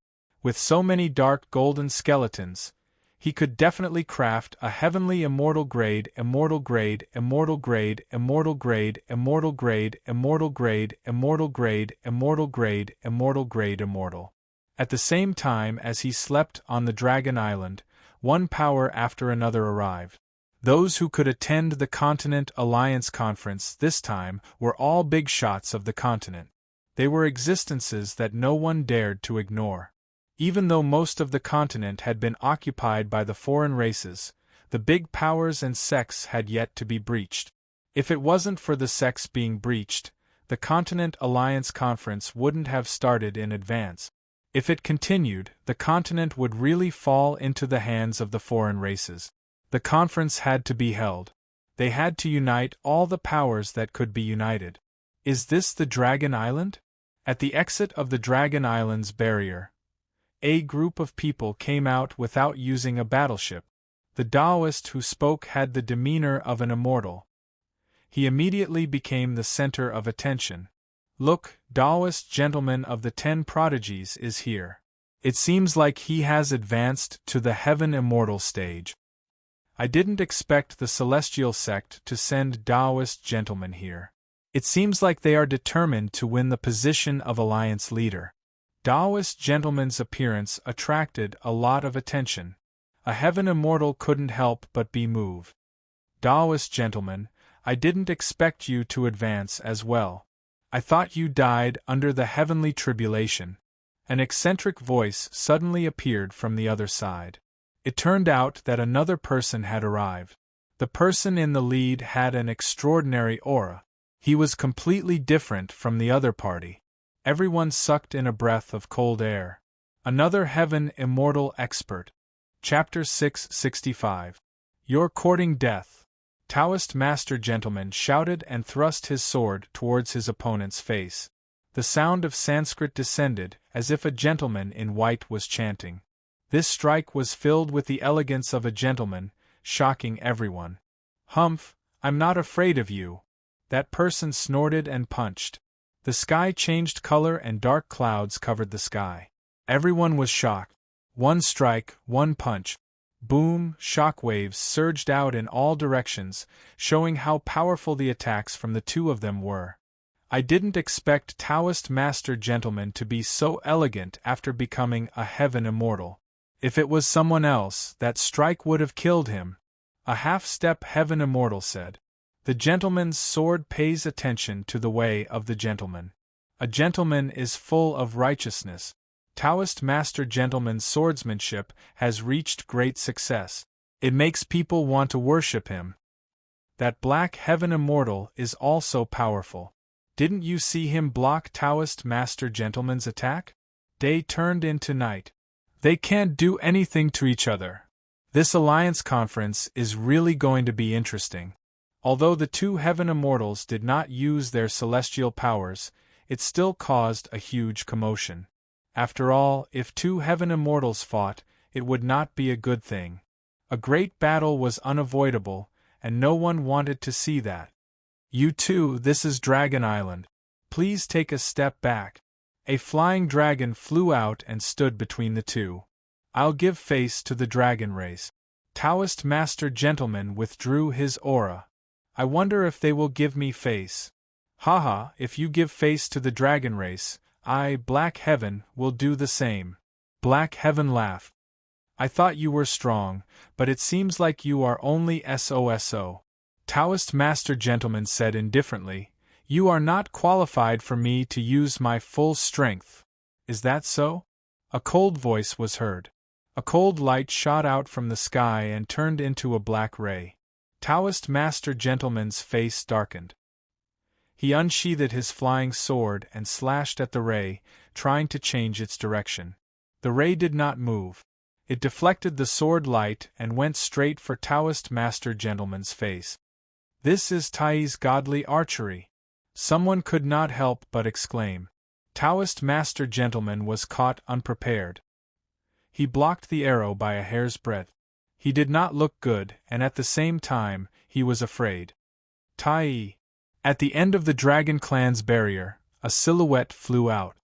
With so many dark golden skeletons, he could definitely craft a heavenly immortal grade, immortal grade, immortal grade, immortal grade, immortal grade, immortal grade, immortal grade, immortal grade, immortal grade, immortal. At the same time as he slept on the Dragon Island, one power after another arrived. Those who could attend the Continent Alliance Conference this time were all big shots of the continent. They were existences that no one dared to ignore. Even though most of the continent had been occupied by the foreign races, the big powers and sects had yet to be breached. If it wasn't for the sects being breached, the Continent Alliance Conference wouldn't have started in advance. If it continued, the continent would really fall into the hands of the foreign races. The conference had to be held. They had to unite all the powers that could be united. Is this the Dragon Island? At the exit of the Dragon Island's barrier, a group of people came out without using a battleship. The Taoist who spoke had the demeanor of an immortal. He immediately became the center of attention. Look, Taoist gentleman of the 10 prodigies is here. It seems like he has advanced to the heaven immortal stage. I didn't expect the celestial sect to send Taoist gentlemen here. It seems like they are determined to win the position of alliance leader. Taoist gentleman's appearance attracted a lot of attention. A heaven immortal couldn't help but be moved. Taoist gentleman, I didn't expect you to advance as well. I thought you died under the heavenly tribulation. An eccentric voice suddenly appeared from the other side. It turned out that another person had arrived. The person in the lead had an extraordinary aura. He was completely different from the other party. Everyone sucked in a breath of cold air. Another heaven immortal expert. Chapter 665. You're courting death. Taoist master gentleman shouted and thrust his sword towards his opponent's face. The sound of Sanskrit descended, as if a gentleman in white was chanting. This strike was filled with the elegance of a gentleman, shocking everyone. Humph, I'm not afraid of you. That person snorted and punched. The sky changed color and dark clouds covered the sky. Everyone was shocked. One strike, one punch. Boom, shockwaves surged out in all directions, showing how powerful the attacks from the two of them were. I didn't expect Taoist master gentleman to be so elegant after becoming a heaven immortal. If it was someone else, that strike would have killed him. A half-step heaven immortal said. The gentleman's sword pays attention to the way of the gentleman. A gentleman is full of righteousness. Taoist master gentleman's swordsmanship has reached great success. It makes people want to worship him. That black heaven immortal is also powerful. Didn't you see him block Taoist master gentleman's attack? Day turned into night. They can't do anything to each other. This alliance conference is really going to be interesting. Although the two heaven immortals did not use their celestial powers, it still caused a huge commotion. After all, if two heaven immortals fought, it would not be a good thing. A great battle was unavoidable, and no one wanted to see that. You two, this is Dragon Island. Please take a step back. A flying dragon flew out and stood between the two. I'll give face to the dragon race. Taoist master gentleman withdrew his aura. I wonder if they will give me face. Haha, if you give face to the dragon race, I, Black Heaven, will do the same. Black Heaven laughed. I thought you were strong, but it seems like you are only SOSO. Taoist master gentleman said indifferently, you are not qualified for me to use my full strength. Is that so? A cold voice was heard. A cold light shot out from the sky and turned into a black ray. Taoist master gentleman's face darkened. He unsheathed his flying sword and slashed at the ray, trying to change its direction. The ray did not move. It deflected the sword light and went straight for Taoist master gentleman's face. This is Tai's godly archery. Someone could not help but exclaim. Taoist master gentleman was caught unprepared. He blocked the arrow by a hair's breadth. He did not look good, and at the same time, he was afraid. Tai. At the end of the Dragon Clan's barrier, a silhouette flew out.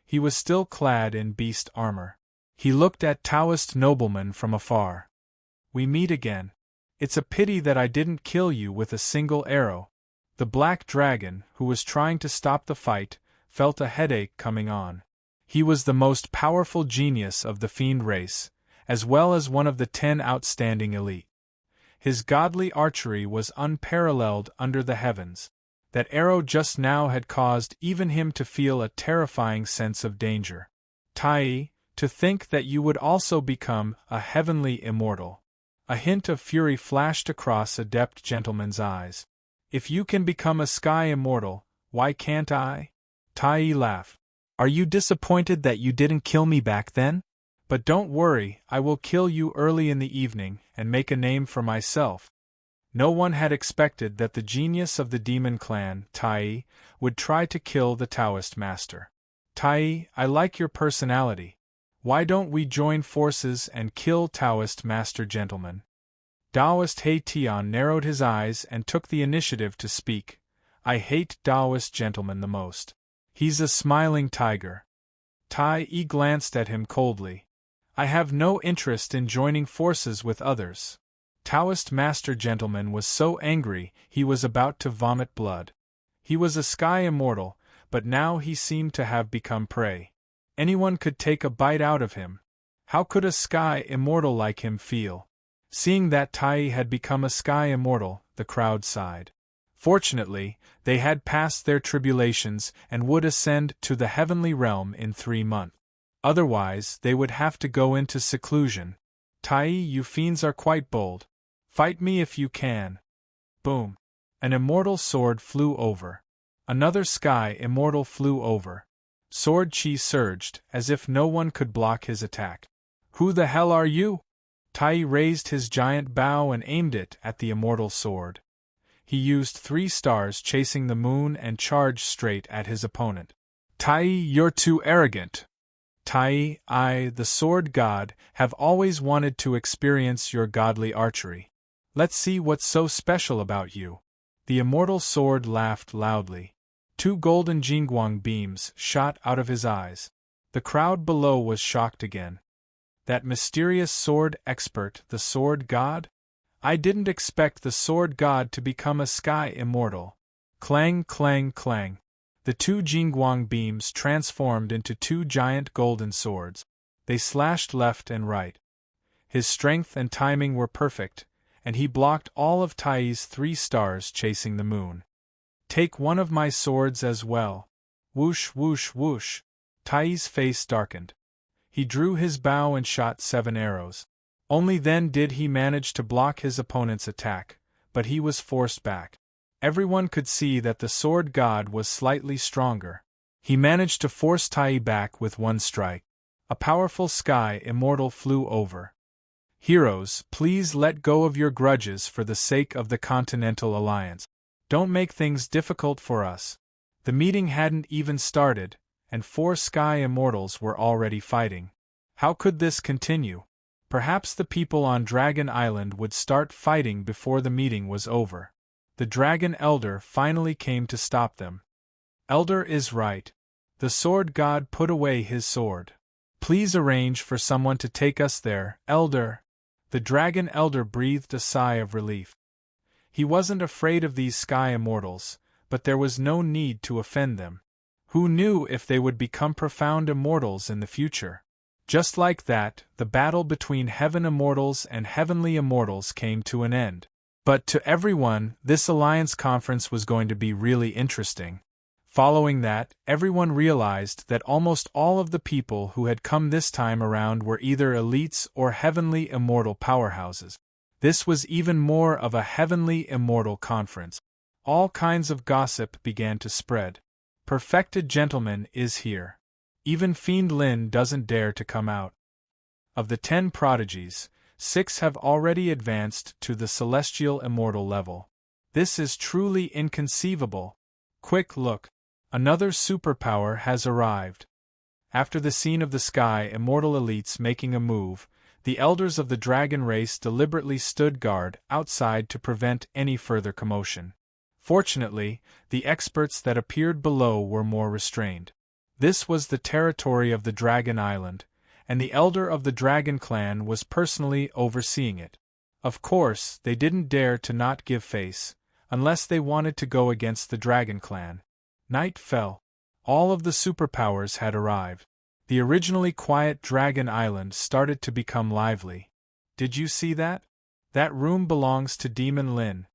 He was still clad in beast armor. He looked at Taoist nobleman from afar. We meet again. It's a pity that I didn't kill you with a single arrow. The black dragon, who was trying to stop the fight, felt a headache coming on. He was the most powerful genius of the fiend race, as well as one of the 10 outstanding elite. His godly archery was unparalleled under the heavens. That arrow just now had caused even him to feel a terrifying sense of danger. Tai, to think that you would also become a heavenly immortal. A hint of fury flashed across Adept Gentleman's eyes. If you can become a sky immortal, why can't I? Tai laughed. Are you disappointed that you didn't kill me back then? But don't worry, I will kill you early in the evening and make a name for myself. No one had expected that the genius of the demon clan, Tai, would try to kill the Taoist master. Tai, I like your personality. Why don't we join forces and kill Taoist master gentleman? Taoist He Tian narrowed his eyes and took the initiative to speak. I hate Taoist gentleman the most. He's a smiling tiger. Tai glanced at him coldly. I have no interest in joining forces with others. Taoist master gentleman was so angry he was about to vomit blood. He was a sky immortal, but now he seemed to have become prey. Anyone could take a bite out of him. How could a sky immortal like him feel? Seeing that Tai had become a sky immortal, the crowd sighed. Fortunately, they had passed their tribulations and would ascend to the heavenly realm in 3 months. Otherwise, they would have to go into seclusion. Tai, you fiends are quite bold. Fight me if you can. Boom. An immortal sword flew over. Another sky immortal flew over. Sword chi surged, as if no one could block his attack. Who the hell are you? Tai raised his giant bow and aimed it at the immortal sword. He used 3 stars chasing the moon and charged straight at his opponent. Tai, you're too arrogant. Tai, I, the sword god, have always wanted to experience your godly archery. Let's see what's so special about you. The immortal sword laughed loudly. 2 golden jingguang beams shot out of his eyes. The crowd below was shocked again. That mysterious sword expert, the sword god? I didn't expect the sword god to become a sky immortal. Clang, clang, clang. The 2 jingguang beams transformed into 2 giant golden swords. They slashed left and right. His strength and timing were perfect, and he blocked all of Tai's 3 stars chasing the moon. Take one of my swords as well. Whoosh, whoosh, whoosh. Tai's face darkened. He drew his bow and shot 7 arrows. Only then did he manage to block his opponent's attack, but he was forced back. Everyone could see that the sword god was slightly stronger. He managed to force Tai back with 1 strike. A powerful sky immortal flew over. Heroes, please let go of your grudges for the sake of the Continental Alliance. Don't make things difficult for us. The meeting hadn't even started, and 4 sky immortals were already fighting. How could this continue? Perhaps the people on Dragon Island would start fighting before the meeting was over. The Dragon Elder finally came to stop them. Elder is right. The sword god put away his sword. Please arrange for someone to take us there, Elder. The Dragon Elder breathed a sigh of relief. He wasn't afraid of these sky immortals, but there was no need to offend them. Who knew if they would become profound immortals in the future? Just like that, the battle between heaven immortals and heavenly immortals came to an end. But to everyone, this alliance conference was going to be really interesting. Following that, everyone realized that almost all of the people who had come this time around were either elites or heavenly immortal powerhouses. This was even more of a heavenly immortal conference. All kinds of gossip began to spread. Perfected gentleman is here. Even Fiend Lin doesn't dare to come out. Of the 10 prodigies, 6 have already advanced to the celestial immortal level. This is truly inconceivable. Quick look. Another superpower has arrived. After the scene of the sky immortal elites making a move, the elders of the dragon race deliberately stood guard outside to prevent any further commotion. Fortunately, the experts that appeared below were more restrained. This was the territory of the Dragon Island, and the elder of the dragon clan was personally overseeing it. Of course, they didn't dare to not give face, unless they wanted to go against the dragon clan. Night fell. All of the superpowers had arrived. The originally quiet Dragon Island started to become lively. Did you see that? That room belongs to Demon Lin.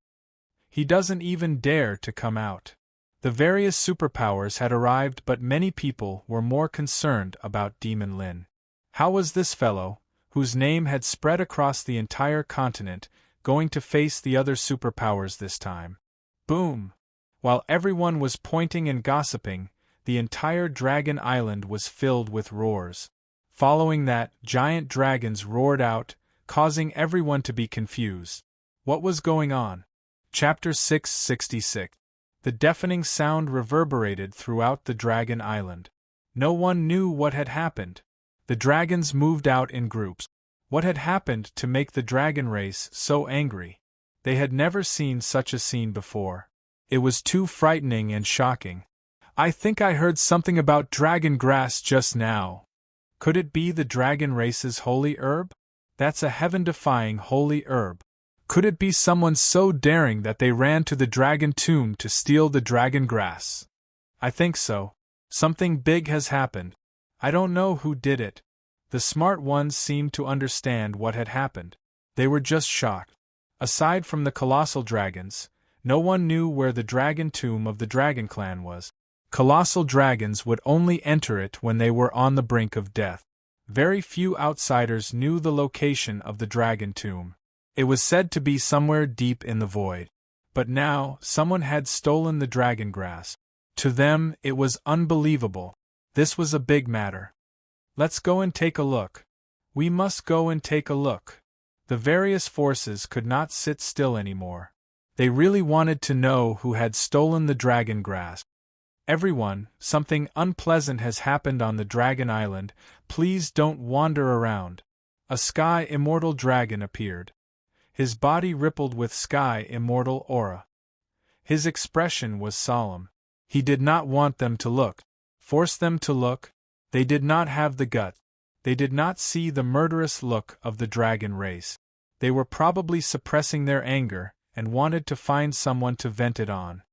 He doesn't even dare to come out. The various superpowers had arrived, but many people were more concerned about Demon Lin. How was this fellow, whose name had spread across the entire continent, going to face the other superpowers this time? Boom! While everyone was pointing and gossiping, the entire Dragon Island was filled with roars. Following that, giant dragons roared out, causing everyone to be confused. What was going on? Chapter 666. The deafening sound reverberated throughout the Dragon Island. No one knew what had happened. The dragons moved out in groups. What had happened to make the dragon race so angry? They had never seen such a scene before. It was too frightening and shocking. I think I heard something about dragon grass just now. Could it be the dragon race's holy herb? That's a heaven-defying holy herb. Could it be someone so daring that they ran to the dragon tomb to steal the dragon grass? I think so. Something big has happened. I don't know who did it. The smart ones seemed to understand what had happened. They were just shocked. Aside from the colossal dragons, no one knew where the dragon tomb of the dragon clan was. Colossal dragons would only enter it when they were on the brink of death. Very few outsiders knew the location of the dragon tomb. It was said to be somewhere deep in the void. But now, someone had stolen the dragon grass. To them, it was unbelievable. This was a big matter. Let's go and take a look. We must go and take a look. The various forces could not sit still anymore. They really wanted to know who had stolen the dragon grass. Everyone, something unpleasant has happened on the Dragon Island. Please don't wander around. A sky immortal dragon appeared. His body rippled with sky immortal aura. His expression was solemn. He did not want them to look. Force them to look. They did not have the guts. They did not see the murderous look of the dragon race. They were probably suppressing their anger and wanted to find someone to vent it on.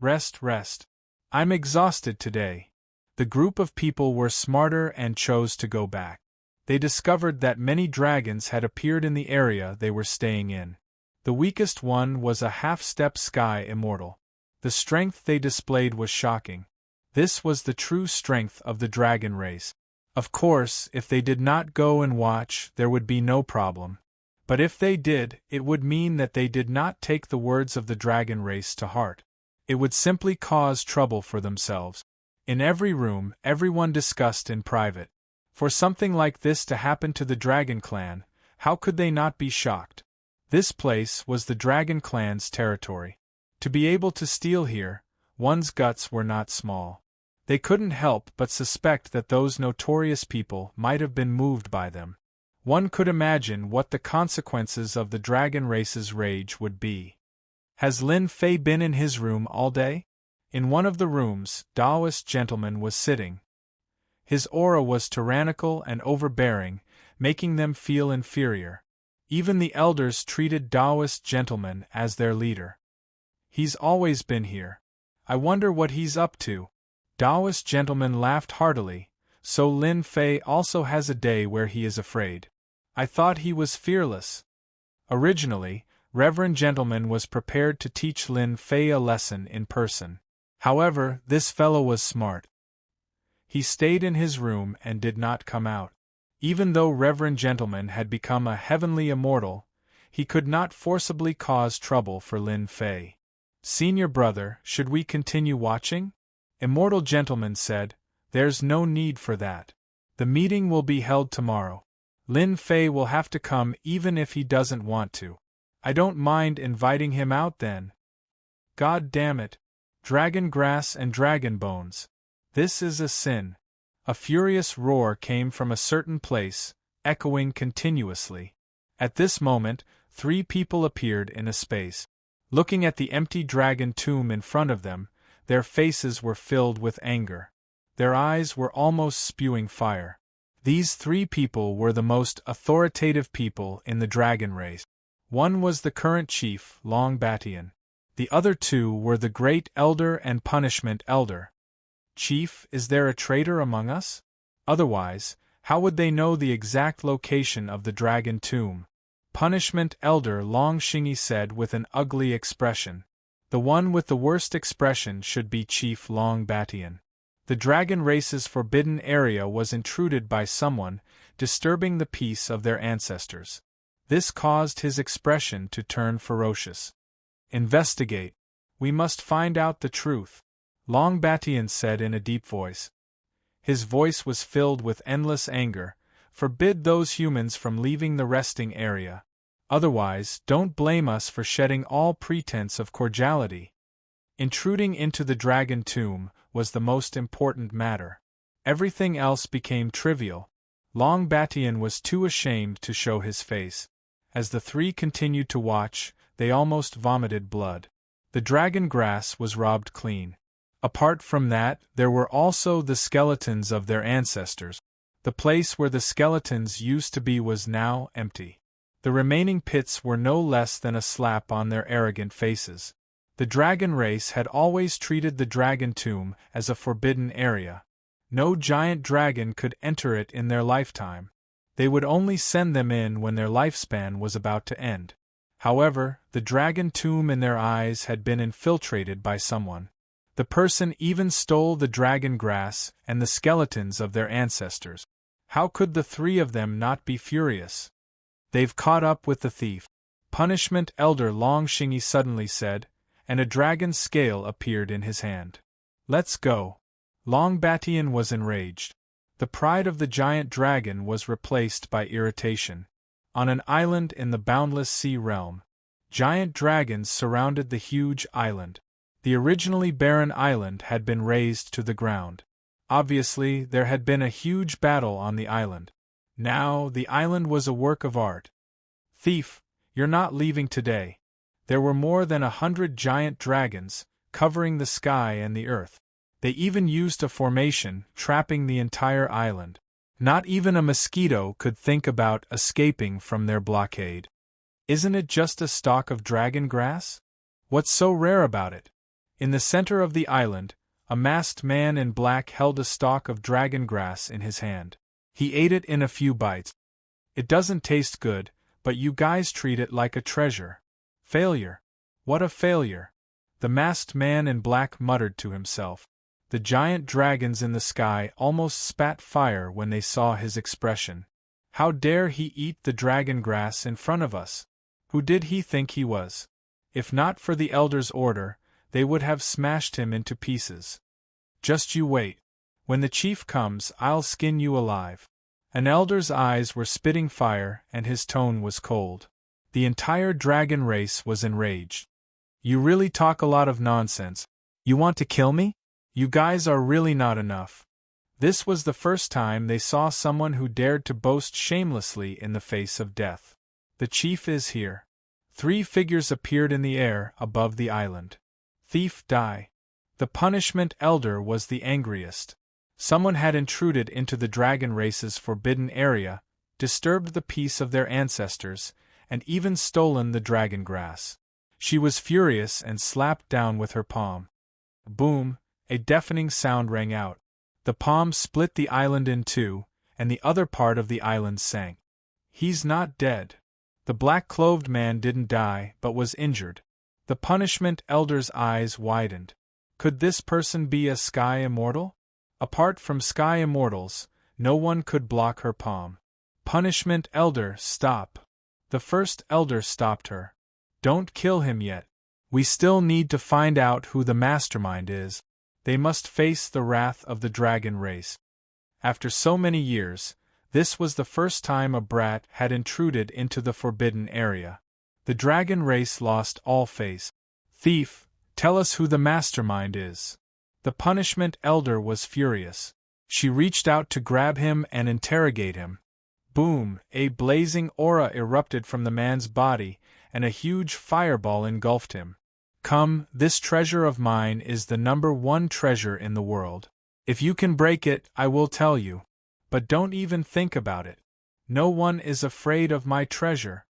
Rest, rest. I'm exhausted today. The group of people were smarter and chose to go back. They discovered that many dragons had appeared in the area they were staying in. The weakest one was a half-step sky immortal. The strength they displayed was shocking. This was the true strength of the dragon race. Of course, if they did not go and watch, there would be no problem. But if they did, it would mean that they did not take the words of the dragon race to heart. It would simply cause trouble for themselves. In every room, everyone discussed in private. For something like this to happen to the Dragon Clan, how could they not be shocked? This place was the Dragon Clan's territory. To be able to steal here, one's guts were not small. They couldn't help but suspect that those notorious people might have been moved by them. One could imagine what the consequences of the dragon race's rage would be. Has Lin Fei been in his room all day? In one of the rooms, Taoist gentleman was sitting. His aura was tyrannical and overbearing, making them feel inferior. Even the elders treated Taoist gentleman as their leader. He's always been here. I wonder what he's up to. Taoist gentleman laughed heartily. So Lin Fei also has a day where he is afraid. I thought he was fearless. Originally, Reverend Gentleman was prepared to teach Lin Fei a lesson in person. However, this fellow was smart. He stayed in his room and did not come out. Even though Reverend Gentleman had become a heavenly immortal, he could not forcibly cause trouble for Lin Fei. Senior brother, should we continue watching? Immortal Gentleman said, there's no need for that. The meeting will be held tomorrow. Lin Fei will have to come even if he doesn't want to. I don't mind inviting him out then. God damn it. Dragon grass and dragon bones. This is a sin. A furious roar came from a certain place, echoing continuously. At this moment, 3 people appeared in a space. Looking at the empty dragon tomb in front of them, their faces were filled with anger. Their eyes were almost spewing fire. These three people were the most authoritative people in the dragon race. One was the current chief, Long Batian. The other two were the Great Elder and Punishment Elder. Chief, is there a traitor among us? Otherwise, how would they know the exact location of the dragon tomb? Punishment Elder Long Shingi said with an ugly expression. The one with the worst expression should be Chief Long Batian. The dragon race's forbidden area was intruded by someone, disturbing the peace of their ancestors. This caused his expression to turn ferocious. Investigate. We must find out the truth, Long Batian said in a deep voice. His voice was filled with endless anger. Forbid those humans from leaving the resting area. Otherwise, don't blame us for shedding all pretense of cordiality. Intruding into the dragon tomb was the most important matter. Everything else became trivial. Long Batian was too ashamed to show his face. As the three continued to watch, they almost vomited blood. The dragon grass was robbed clean. Apart from that, there were also the skeletons of their ancestors. The place where the skeletons used to be was now empty. The remaining pits were no less than a slap on their arrogant faces. The dragon race had always treated the dragon tomb as a forbidden area. No giant dragon could enter it in their lifetime. They would only send them in when their lifespan was about to end. However, the dragon tomb in their eyes had been infiltrated by someone. The person even stole the dragon grass and the skeletons of their ancestors. How could the three of them not be furious? They've caught up with the thief, Punishment Elder Long Shingi suddenly said, and a dragon's scale appeared in his hand. Let's go. Long Batian was enraged. The pride of the giant dragon was replaced by irritation. On an island in the boundless sea realm, giant dragons surrounded the huge island. The originally barren island had been razed to the ground. Obviously, there had been a huge battle on the island. Now, the island was a work of art. Thief, you're not leaving today. There were more than 100 giant dragons, covering the sky and the earth. They even used a formation, trapping the entire island. Not even a mosquito could think about escaping from their blockade. Isn't it just a stalk of dragon grass? What's so rare about it? In the center of the island, a masked man in black held a stalk of dragon grass in his hand. He ate it in a few bites. It doesn't taste good, but you guys treat it like a treasure. Failure. What a failure. The masked man in black muttered to himself. The giant dragons in the sky almost spat fire when they saw his expression. How dare he eat the dragon grass in front of us? Who did he think he was? If not for the elder's order, they would have smashed him into pieces. Just you wait. When the chief comes, I'll skin you alive. An elder's eyes were spitting fire and his tone was cold. The entire dragon race was enraged. You really talk a lot of nonsense. You want to kill me? You guys are really not enough. This was the first time they saw someone who dared to boast shamelessly in the face of death. The chief is here. 3 figures appeared in the air above the island. Thief, die. The Punishment Elder was the angriest. Someone had intruded into the dragon race's forbidden area, disturbed the peace of their ancestors, and even stolen the dragon grass. She was furious and slapped down with her palm. Boom, a deafening sound rang out. The palm split the island in two, and the other part of the island sank. He's not dead. The black-clothed man didn't die, but was injured. The Punishment Elder's eyes widened. Could this person be a Sky Immortal? Apart from Sky Immortals, no one could block her palm. Punishment Elder, stop. The first elder stopped her. Don't kill him yet. We still need to find out who the mastermind is. They must face the wrath of the dragon race. After so many years, this was the first time a brat had intruded into the forbidden area. The dragon race lost all face. Thief, tell us who the mastermind is. The Punishment Elder was furious. She reached out to grab him and interrogate him. Boom, a blazing aura erupted from the man's body, and a huge fireball engulfed him. Come, this treasure of mine is the #1 treasure in the world. If you can break it, I will tell you. But don't even think about it. No one is afraid of my treasure.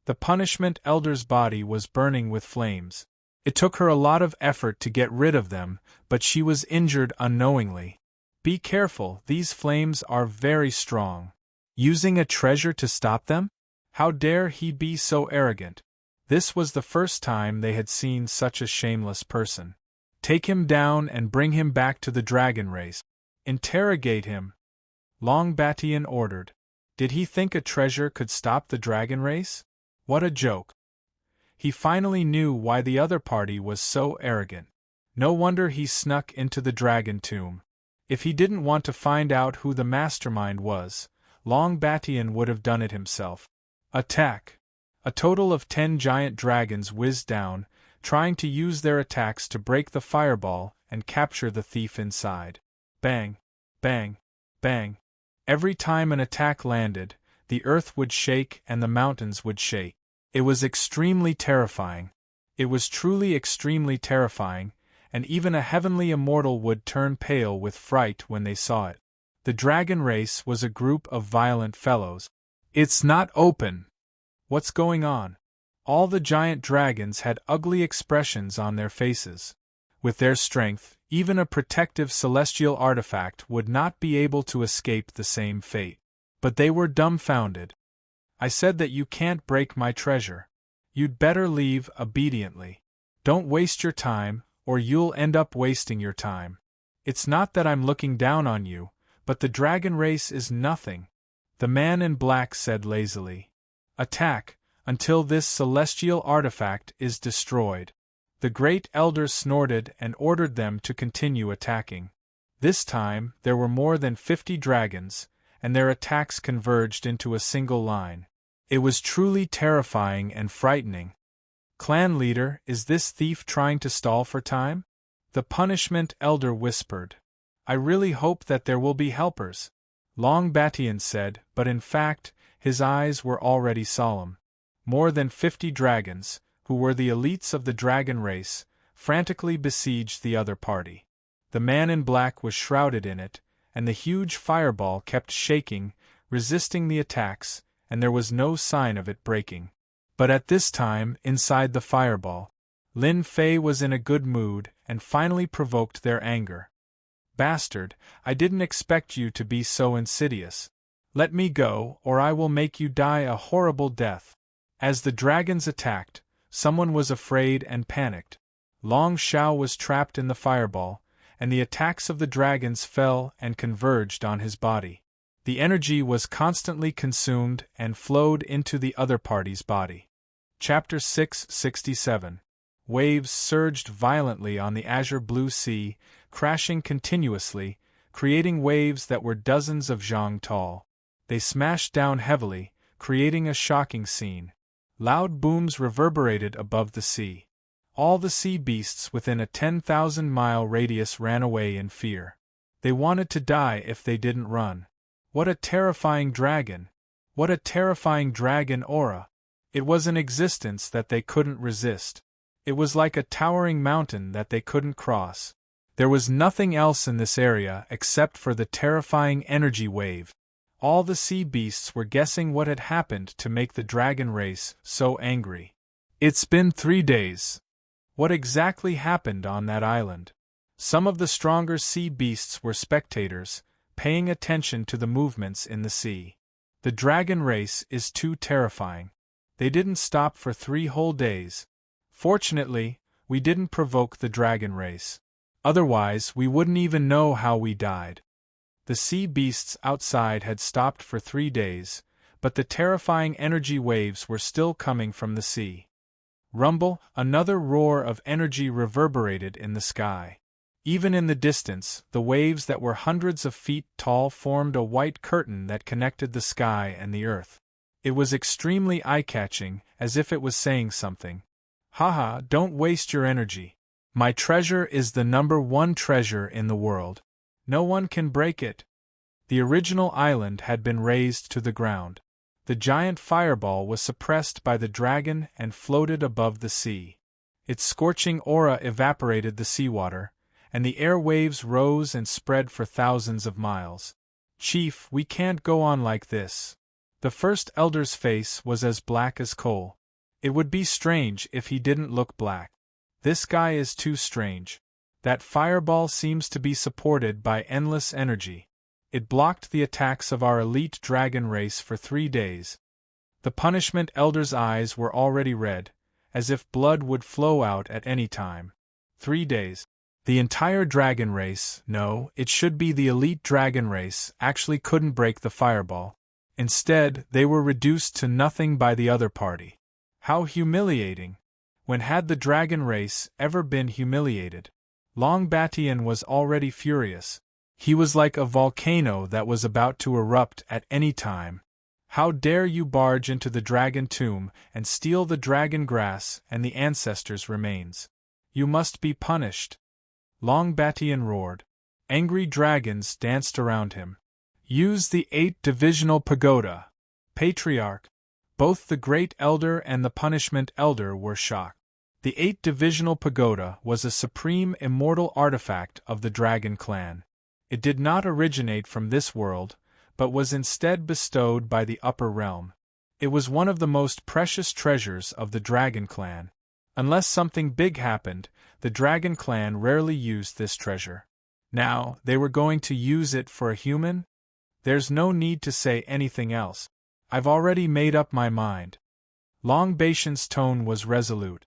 The punishment elder's body was burning with flames. It took her a lot of effort to get rid of them, but she was injured unknowingly. Be careful, these flames are very strong. Using a treasure to stop them? How dare he be so arrogant? This was the first time they had seen such a shameless person. Take him down and bring him back to the dragon race. Interrogate him, Longbatian ordered. Did he think a treasure could stop the dragon race? What a joke. He finally knew why the other party was so arrogant. No wonder he snuck into the dragon tomb. If he didn't want to find out who the mastermind was, Longbatian would have done it himself. Attack! A total of 10 giant dragons whizzed down, trying to use their attacks to break the fireball and capture the thief inside. Bang! Bang! Bang! Every time an attack landed, the earth would shake and the mountains would shake. It was extremely terrifying. It was truly extremely terrifying, and even a heavenly immortal would turn pale with fright when they saw it. The dragon race was a group of violent fellows. It's not open. What's going on? All the giant dragons had ugly expressions on their faces. With their strength, even a protective celestial artifact would not be able to escape the same fate. But they were dumbfounded. I said that you can't break my treasure. You'd better leave obediently. Don't waste your time, or you'll end up wasting your time. It's not that I'm looking down on you, but the dragon race is nothing. The man in black said lazily. Attack, until this celestial artifact is destroyed. The great elders snorted and ordered them to continue attacking. This time, there were more than 50 dragons, and their attacks converged into a single line. It was truly terrifying and frightening. Clan leader, is this thief trying to stall for time? The punishment elder whispered. I really hope that there will be helpers. Longbatian said, but in fact, his eyes were already solemn. More than 50 dragons, who were the elites of the dragon race, frantically besieged the other party. The man in black was shrouded in it, and the huge fireball kept shaking, resisting the attacks, and there was no sign of it breaking. But at this time, inside the fireball, Lin Fei was in a good mood and finally provoked their anger. Bastard, I didn't expect you to be so insidious. Let me go, or I will make you die a horrible death. As the dragons attacked, someone was afraid and panicked. Long Shao was trapped in the fireball, and the attacks of the dragons fell and converged on his body. The energy was constantly consumed and flowed into the other party's body. Chapter 667. Waves surged violently on the azure blue sea, crashing continuously, creating waves that were dozens of zhang tall. They smashed down heavily, creating a shocking scene. Loud booms reverberated above the sea. All the sea beasts within a 10,000-mile radius ran away in fear. They wanted to die if they didn't run. What a terrifying dragon! What a terrifying dragon aura! It was an existence that they couldn't resist. It was like a towering mountain that they couldn't cross. There was nothing else in this area except for the terrifying energy wave. All the sea beasts were guessing what had happened to make the dragon race so angry. It's been 3 days. What exactly happened on that island? Some of the stronger sea beasts were spectators, paying attention to the movements in the sea. The dragon race is too terrifying. They didn't stop for 3 whole days. Fortunately, we didn't provoke the dragon race. Otherwise, we wouldn't even know how we died. The sea beasts outside had stopped for 3 days, but the terrifying energy waves were still coming from the sea. Rumble, another roar of energy reverberated in the sky. Even in the distance, the waves that were hundreds of feet tall formed a white curtain that connected the sky and the earth. It was extremely eye-catching, as if it was saying something. Haha, don't waste your energy. My treasure is the #1 treasure in the world. No one can break it. The original island had been razed to the ground. The giant fireball was suppressed by the dragon and floated above the sea. Its scorching aura evaporated the seawater, and the air waves rose and spread for thousands of miles. Chief, we can't go on like this. The first elder's face was as black as coal. It would be strange if he didn't look black. This guy is too strange. That fireball seems to be supported by endless energy. It blocked the attacks of our elite dragon race for 3 days. The punishment elder's eyes were already red, as if blood would flow out at any time. 3 days. The entire dragon race, no, it should be the elite dragon race, actually couldn't break the fireball. Instead, they were reduced to nothing by the other party. How humiliating! When had the dragon race ever been humiliated? Long Batian was already furious. He was like a volcano that was about to erupt at any time. How dare you barge into the dragon tomb and steal the dragon grass and the ancestors' remains? You must be punished. Long Batian roared. Angry dragons danced around him. Use the 8-divisional pagoda. Patriarch. Both the Great Elder and the Punishment Elder were shocked. The 8-divisional pagoda was a supreme immortal artifact of the Dragon Clan. It did not originate from this world, but was instead bestowed by the upper realm. It was one of the most precious treasures of the Dragon Clan. Unless something big happened, the Dragon Clan rarely used this treasure. Now, they were going to use it for a human? There's no need to say anything else. I've already made up my mind. Long Batian's tone was resolute.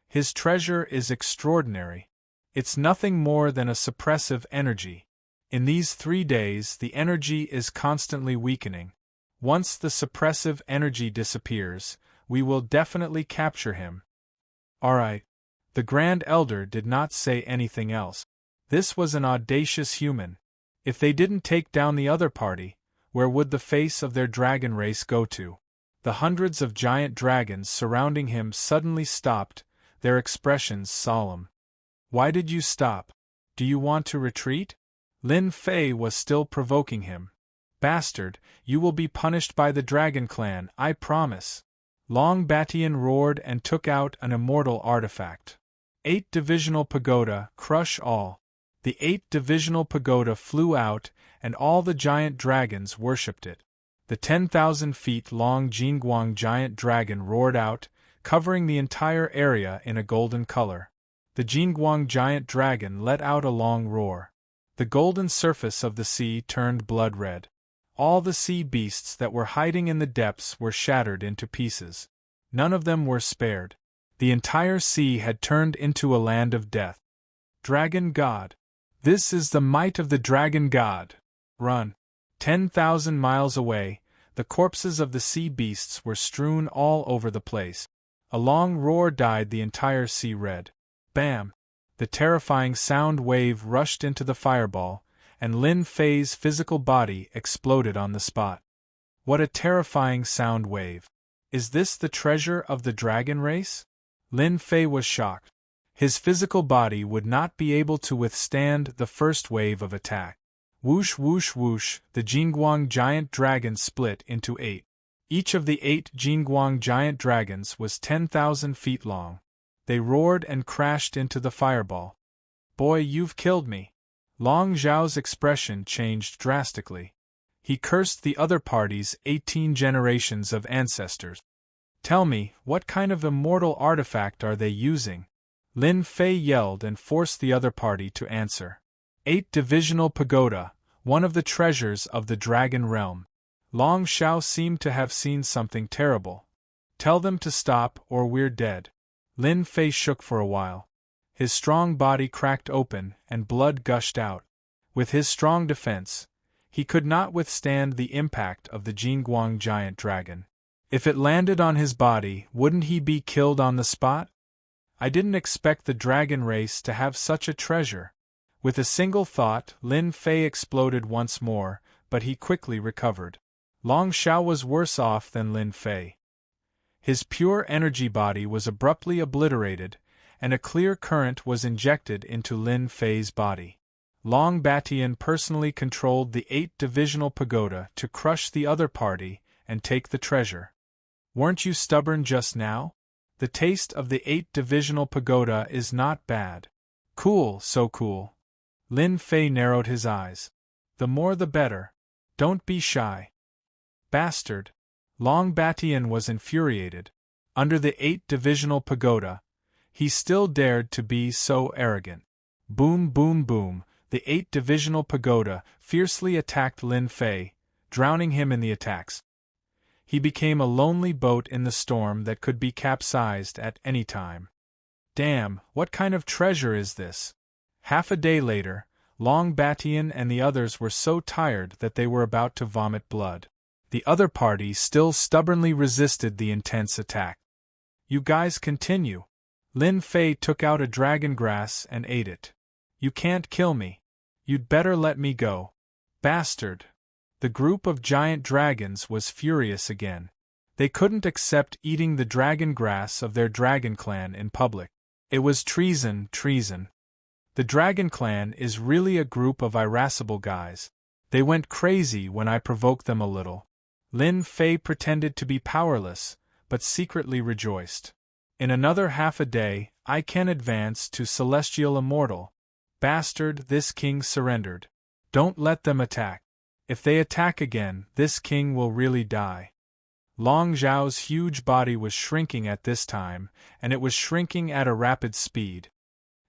His treasure is extraordinary. It's nothing more than a suppressive energy. In these 3 days, the energy is constantly weakening. Once the suppressive energy disappears, we will definitely capture him. Alright. The Grand Elder did not say anything else. This was an audacious human. If they didn't take down the other party, where would the face of their dragon race go to? The hundreds of giant dragons surrounding him suddenly stopped, their expressions solemn. Why did you stop? Do you want to retreat? Lin Fei was still provoking him. Bastard, you will be punished by the Dragon Clan, I promise. Long Batian roared and took out an immortal artifact. 8-divisional pagoda, crush all. The 8-divisional pagoda flew out, and all the giant dragons worshipped it. The 10,000 feet long Jingguang giant dragon roared out, covering the entire area in a golden color. The Jingguang giant dragon let out a long roar. The golden surface of the sea turned blood red. All the sea beasts that were hiding in the depths were shattered into pieces. None of them were spared. The entire sea had turned into a land of death. Dragon God. This is the might of the Dragon God. Run. 10,000 miles away, the corpses of the sea beasts were strewn all over the place. A long roar dyed the entire sea red. Bam! The terrifying sound wave rushed into the fireball, and Lin Fei's physical body exploded on the spot. What a terrifying sound wave! Is this the treasure of the dragon race? Lin Fei was shocked. His physical body would not be able to withstand the first wave of attack. Whoosh whoosh whoosh, the Jingguang giant dragon split into 8. Each of the 8 Jingguang giant dragons was 10,000 feet long. They roared and crashed into the fireball. Boy, you've killed me. Long Zhao's expression changed drastically. He cursed the other party's 18 generations of ancestors. Tell me, what kind of immortal artifact are they using? Lin Fei yelled and forced the other party to answer. 8-divisional pagoda, one of the treasures of the dragon realm. Long Zhao seemed to have seen something terrible. Tell them to stop or we're dead. Lin Fei shook for a while. His strong body cracked open and blood gushed out. With his strong defense, he could not withstand the impact of the Jingguang giant dragon. If it landed on his body, wouldn't he be killed on the spot? I didn't expect the dragon race to have such a treasure. With a single thought, Lin Fei exploded once more, but he quickly recovered. Long Zhao was worse off than Lin Fei. His pure energy body was abruptly obliterated, and a clear current was injected into Lin Fei's body. Long Batian personally controlled the 8-divisional pagoda to crush the other party and take the treasure. Weren't you stubborn just now? The taste of the 8-divisional pagoda is not bad. Cool, so cool. Lin Fei narrowed his eyes. The more the better. Don't be shy. Bastard. Long Batian was infuriated. Under the 8-divisional pagoda, he still dared to be so arrogant. Boom, boom, boom, the 8-divisional pagoda fiercely attacked Lin Fei, drowning him in the attacks. He became a lonely boat in the storm that could be capsized at any time. Damn, what kind of treasure is this? Half a day later, Long Batian and the others were so tired that they were about to vomit blood. The other party still stubbornly resisted the intense attack. You guys continue. Lin Fei took out a dragon grass and ate it. You can't kill me. You'd better let me go. Bastard. The group of giant dragons was furious again. They couldn't accept eating the dragon grass of their dragon clan in public. It was treason, treason. The dragon clan is really a group of irascible guys. They went crazy when I provoked them a little. Lin Fei pretended to be powerless, but secretly rejoiced. In another half a day, I can advance to Celestial Immortal. Bastard, this king surrendered. Don't let them attack. If they attack again, this king will really die. Long Zhao's huge body was shrinking at this time, and it was shrinking at a rapid speed.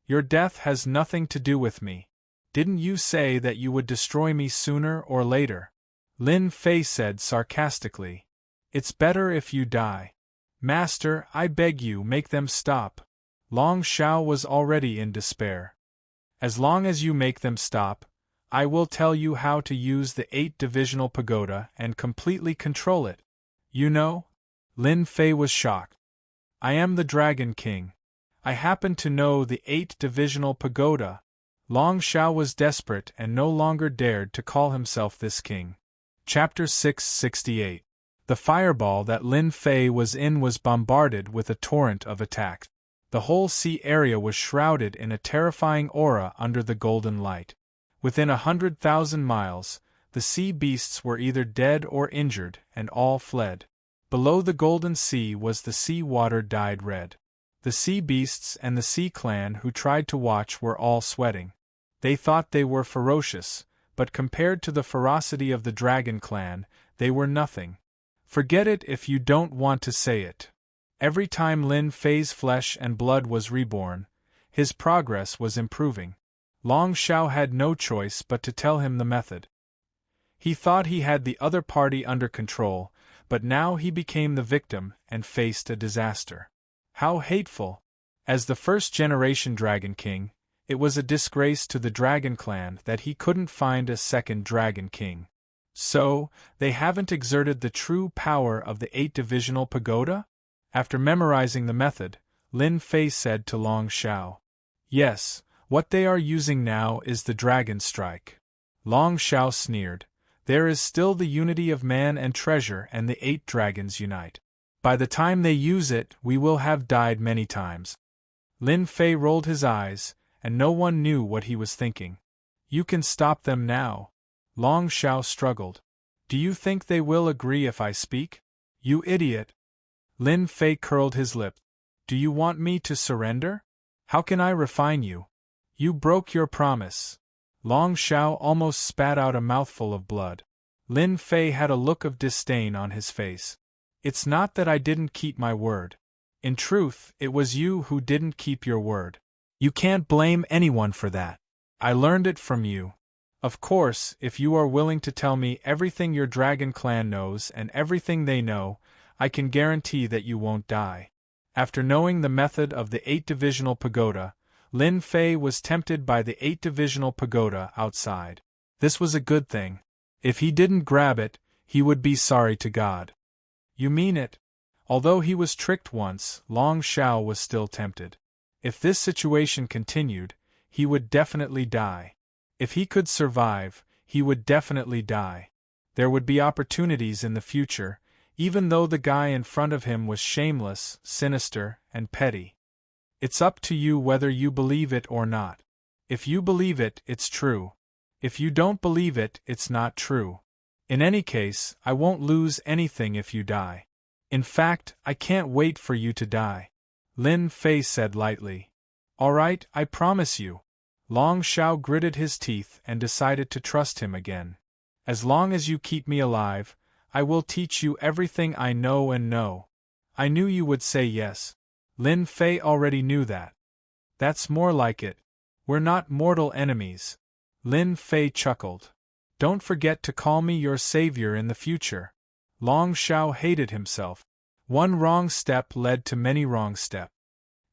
Your death has nothing to do with me. Didn't you say that you would destroy me sooner or later? Lin Fei said sarcastically. It's better if you die. Master, I beg you, make them stop. Long Zhao was already in despair. As long as you make them stop, I will tell you how to use the 8-divisional pagoda and completely control it. You know? Lin Fei was shocked. I am the Dragon King. I happen to know the 8-divisional pagoda. Long Zhao was desperate and no longer dared to call himself this king. Chapter 668. The fireball that Lin Fei was in was bombarded with a torrent of attacks. The whole sea area was shrouded in a terrifying aura under the golden light. Within 100,000 miles, the sea beasts were either dead or injured, and all fled. Below the golden sea was the sea water dyed red. The sea beasts and the sea clan who tried to watch were all sweating. They thought they were ferocious, but compared to the ferocity of the dragon clan, they were nothing. Forget it if you don't want to say it. Every time Lin Fei's flesh and blood was reborn, his progress was improving. Long Zhao had no choice but to tell him the method. He thought he had the other party under control, but now he became the victim and faced a disaster. How hateful! As the first-generation Dragon King, it was a disgrace to the Dragon Clan that he couldn't find a second Dragon King. So, they haven't exerted the true power of the 8-divisional pagoda? After memorizing the method, Lin Fei said to Long Zhao. Yes, what they are using now is the Dragon Strike. Long Zhao sneered. There is still the unity of man and treasure, and the 8 dragons unite. By the time they use it, we will have died many times. Lin Fei rolled his eyes, and no one knew what he was thinking. You can stop them now. Long Zhao struggled. Do you think they will agree if I speak? You idiot. Lin Fei curled his lip. Do you want me to surrender? How can I refine you? You broke your promise. Long Zhao almost spat out a mouthful of blood. Lin Fei had a look of disdain on his face. It's not that I didn't keep my word. In truth, it was you who didn't keep your word. You can't blame anyone for that. I learned it from you. Of course, if you are willing to tell me everything your dragon clan knows and everything they know, I can guarantee that you won't die. After knowing the method of the 8-divisional pagoda, Lin Fei was tempted by the 8-divisional pagoda outside. This was a good thing. If he didn't grab it, he would be sorry to God. You mean it? Although he was tricked once, Long Zhao was still tempted. If this situation continued, he would definitely die. If he could survive, he would definitely die. There would be opportunities in the future, even though the guy in front of him was shameless, sinister, and petty. It's up to you whether you believe it or not. If you believe it, it's true. If you don't believe it, it's not true. In any case, I won't lose anything if you die. In fact, I can't wait for you to die. Lin Fei said lightly. All right, I promise you. Long Zhao gritted his teeth and decided to trust him again. As long as you keep me alive, I will teach you everything I know and know. I knew you would say yes. Lin Fei already knew that. That's more like it. We're not mortal enemies. Lin Fei chuckled. Don't forget to call me your savior in the future. Long Shao hated himself. One wrong step led to many wrong steps.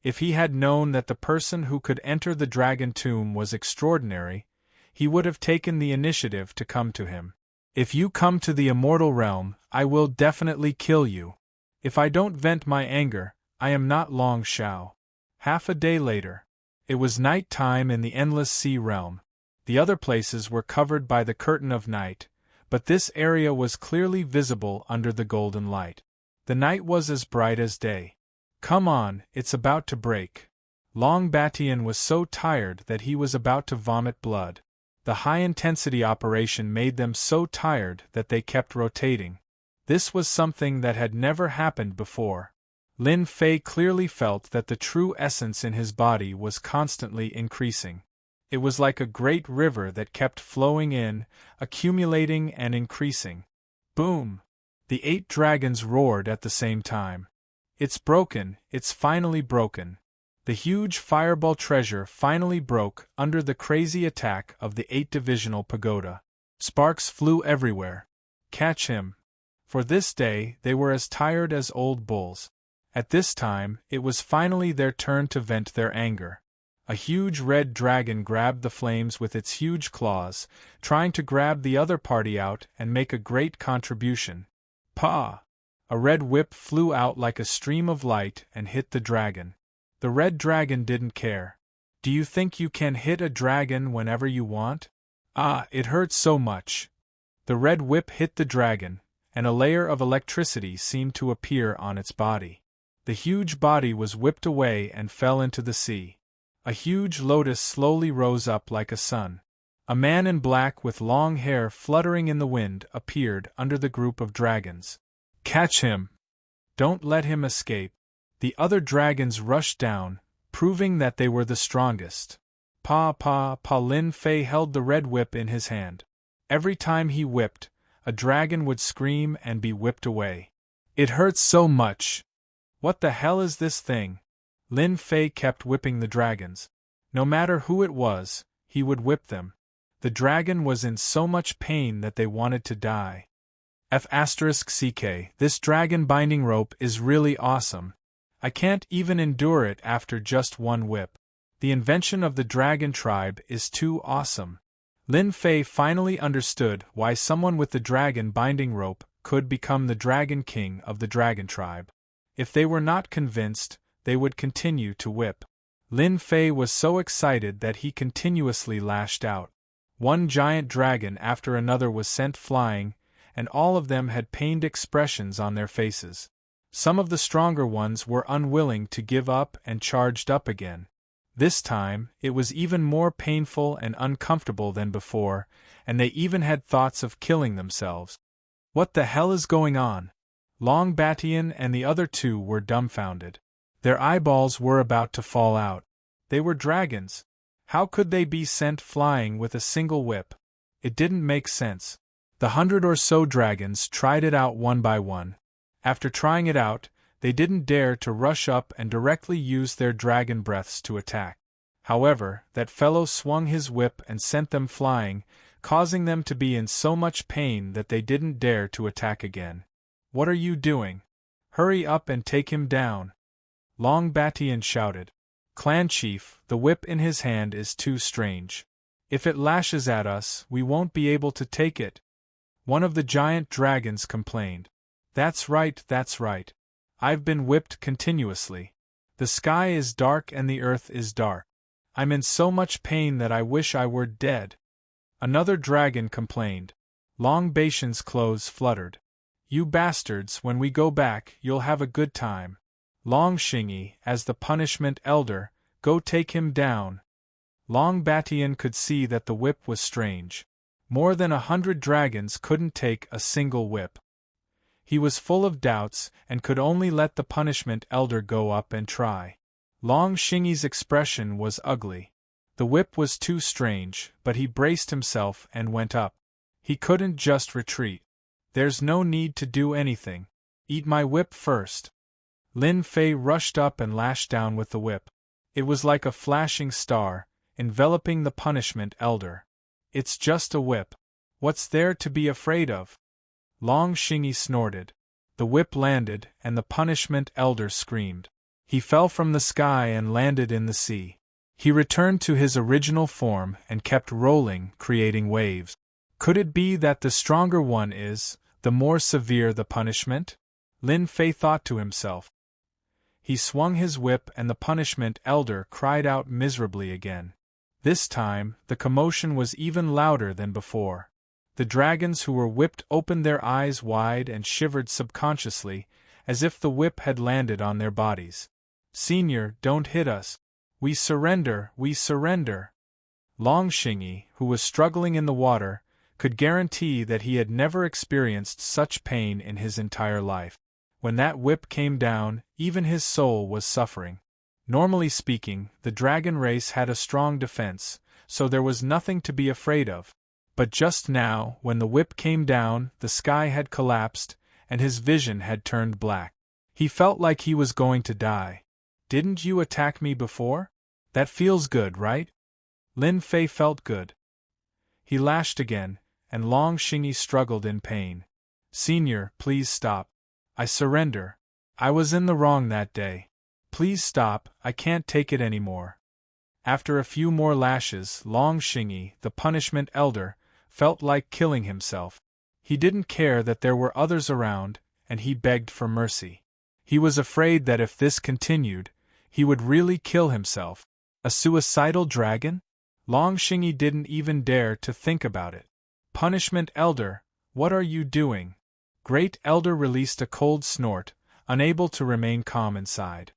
If he had known that the person who could enter the dragon tomb was extraordinary, he would have taken the initiative to come to him. If you come to the immortal realm, I will definitely kill you. If I don't vent my anger, I am not Long Shao. Half a day later. It was night time in the Endless Sea realm. The other places were covered by the curtain of night, but this area was clearly visible under the golden light. The night was as bright as day. Come on, it's about to break. Long Batian was so tired that he was about to vomit blood. The high-intensity operation made them so tired that they kept rotating. This was something that had never happened before. Lin Fei clearly felt that the true essence in his body was constantly increasing. It was like a great river that kept flowing in, accumulating and increasing. Boom! The 8 dragons roared at the same time. It's broken, it's finally broken. The huge fireball treasure finally broke under the crazy attack of the 8-divisional pagoda. Sparks flew everywhere. Catch him! For this day they were as tired as old bulls. At this time, it was finally their turn to vent their anger. A huge red dragon grabbed the flames with its huge claws, trying to grab the other party out and make a great contribution. Pa! A red whip flew out like a stream of light and hit the dragon. The red dragon didn't care. Do you think you can hit a dragon whenever you want? Ah, it hurts so much. The red whip hit the dragon, and a layer of electricity seemed to appear on its body. The huge body was whipped away and fell into the sea. A huge lotus slowly rose up like a sun. A man in black with long hair fluttering in the wind appeared under the group of dragons. Catch him! Don't let him escape. The other dragons rushed down, proving that they were the strongest. Pa Lin Fei held the red whip in his hand. Every time he whipped, a dragon would scream and be whipped away. It hurts so much. What the hell is this thing? Lin Fei kept whipping the dragons. No matter who it was, he would whip them. The dragon was in so much pain that they wanted to die. F***ck, this dragon binding rope is really awesome. I can't even endure it after just one whip. The invention of the dragon tribe is too awesome. Lin Fei finally understood why someone with the dragon binding rope could become the dragon king of the dragon tribe. If they were not convinced, they would continue to whip. Lin Fei was so excited that he continuously lashed out. One giant dragon after another was sent flying, and all of them had pained expressions on their faces. Some of the stronger ones were unwilling to give up and charged up again. This time, it was even more painful and uncomfortable than before, and they even had thoughts of killing themselves. What the hell is going on? Long Batian and the other 2 were dumbfounded. Their eyeballs were about to fall out. They were dragons. How could they be sent flying with a single whip? It didn't make sense. The 100 or so dragons tried it out one by one. After trying it out, they didn't dare to rush up and directly use their dragon breaths to attack. However, that fellow swung his whip and sent them flying, causing them to be in so much pain that they didn't dare to attack again. What are you doing? Hurry up and take him down! Long Batian shouted. Clan Chief, the whip in his hand is too strange. If it lashes at us, we won't be able to take it. One of the giant dragons complained. That's right. I've been whipped continuously. The sky is dark and the earth is dark. I'm in so much pain that I wish I were dead. Another dragon complained. Long Batian's clothes fluttered. You bastards, when we go back, you'll have a good time. Long Xingyi, as the punishment elder, go take him down. Long Batian could see that the whip was strange. More than 100 dragons couldn't take a single whip. He was full of doubts and could only let the punishment elder go up and try. Long Xingyi's expression was ugly. The whip was too strange, but he braced himself and went up. He couldn't just retreat. There's no need to do anything. Eat my whip first. Lin Fei rushed up and lashed down with the whip. It was like a flashing star, enveloping the punishment elder. It's just a whip. What's there to be afraid of? Long Xingyi snorted. The whip landed, and the punishment elder screamed. He fell from the sky and landed in the sea. He returned to his original form and kept rolling, creating waves. Could it be that the stronger one is, the more severe the punishment? Lin Fei thought to himself. He swung his whip and the punishment elder cried out miserably again. This time, the commotion was even louder than before. The dragons who were whipped opened their eyes wide and shivered subconsciously, as if the whip had landed on their bodies. Senior, don't hit us. We surrender, we surrender. Long Xingyi, who was struggling in the water, could guarantee that he had never experienced such pain in his entire life. When that whip came down, even his soul was suffering. Normally speaking, the dragon race had a strong defense, so there was nothing to be afraid of. But just now, when the whip came down, the sky had collapsed, and his vision had turned black. He felt like he was going to die. Didn't you attack me before? That feels good, right? Lin Fei felt good. He lashed again, and Long Xingyi struggled in pain. Senior, please stop. I surrender. I was in the wrong that day. Please stop, I can't take it anymore. After a few more lashes, Long Xingyi, the punishment elder, felt like killing himself. He didn't care that there were others around, and he begged for mercy. He was afraid that if this continued, he would really kill himself. A suicidal dragon? Long Xingyi didn't even dare to think about it. Punishment elder, what are you doing? Great elder released a cold snort, unable to remain calm inside.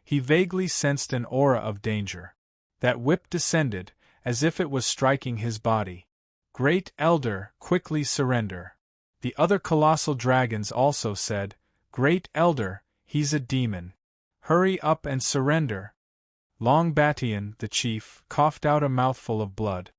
He vaguely sensed an aura of danger. That whip descended, as if it was striking his body. Great elder, quickly surrender. The other colossal dragons also said, Great elder, he's a demon. Hurry up and surrender. Long Batian, the chief, coughed out a mouthful of blood.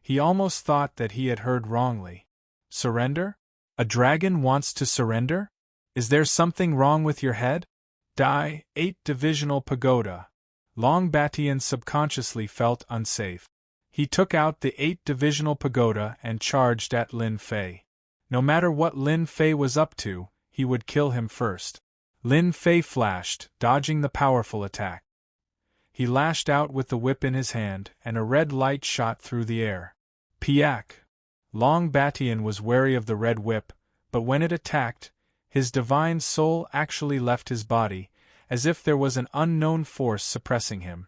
He almost thought that he had heard wrongly. Surrender? A dragon wants to surrender? Is there something wrong with your head? Die, 8 Divisional Pagoda. Long Batian subconsciously felt unsafe. He took out the 8 Divisional Pagoda and charged at Lin Fei. No matter what Lin Fei was up to, he would kill him first. Lin Fei flashed, dodging the powerful attack. He lashed out with the whip in his hand, and a red light shot through the air. Piak! Long Batian was wary of the red whip, but when it attacked, his divine soul actually left his body, as if there was an unknown force suppressing him.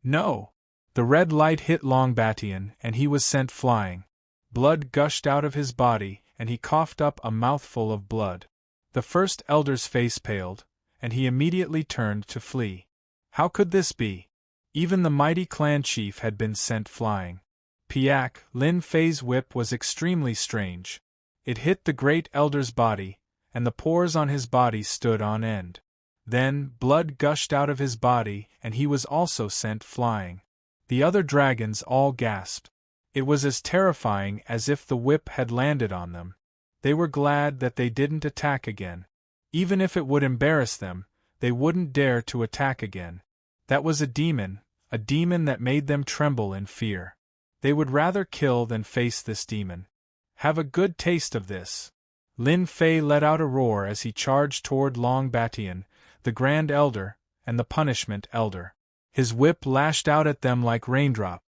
No! The red light hit Long Batian, and he was sent flying. Blood gushed out of his body, and he coughed up a mouthful of blood. The first elder's face paled, and he immediately turned to flee. How could this be? Even the mighty clan chief had been sent flying. Piak, Lin Fei's whip was extremely strange. It hit the great elder's body, and the pores on his body stood on end. Then, blood gushed out of his body, and he was also sent flying. The other dragons all gasped. It was as terrifying as if the whip had landed on them. They were glad that they didn't attack again. Even if it would embarrass them, they wouldn't dare to attack again. That was a demon that made them tremble in fear. They would rather kill than face this demon. Have a good taste of this. Lin Fei let out a roar as he charged toward Long Batian, the Grand Elder, and the Punishment Elder. His whip lashed out at them like raindrops.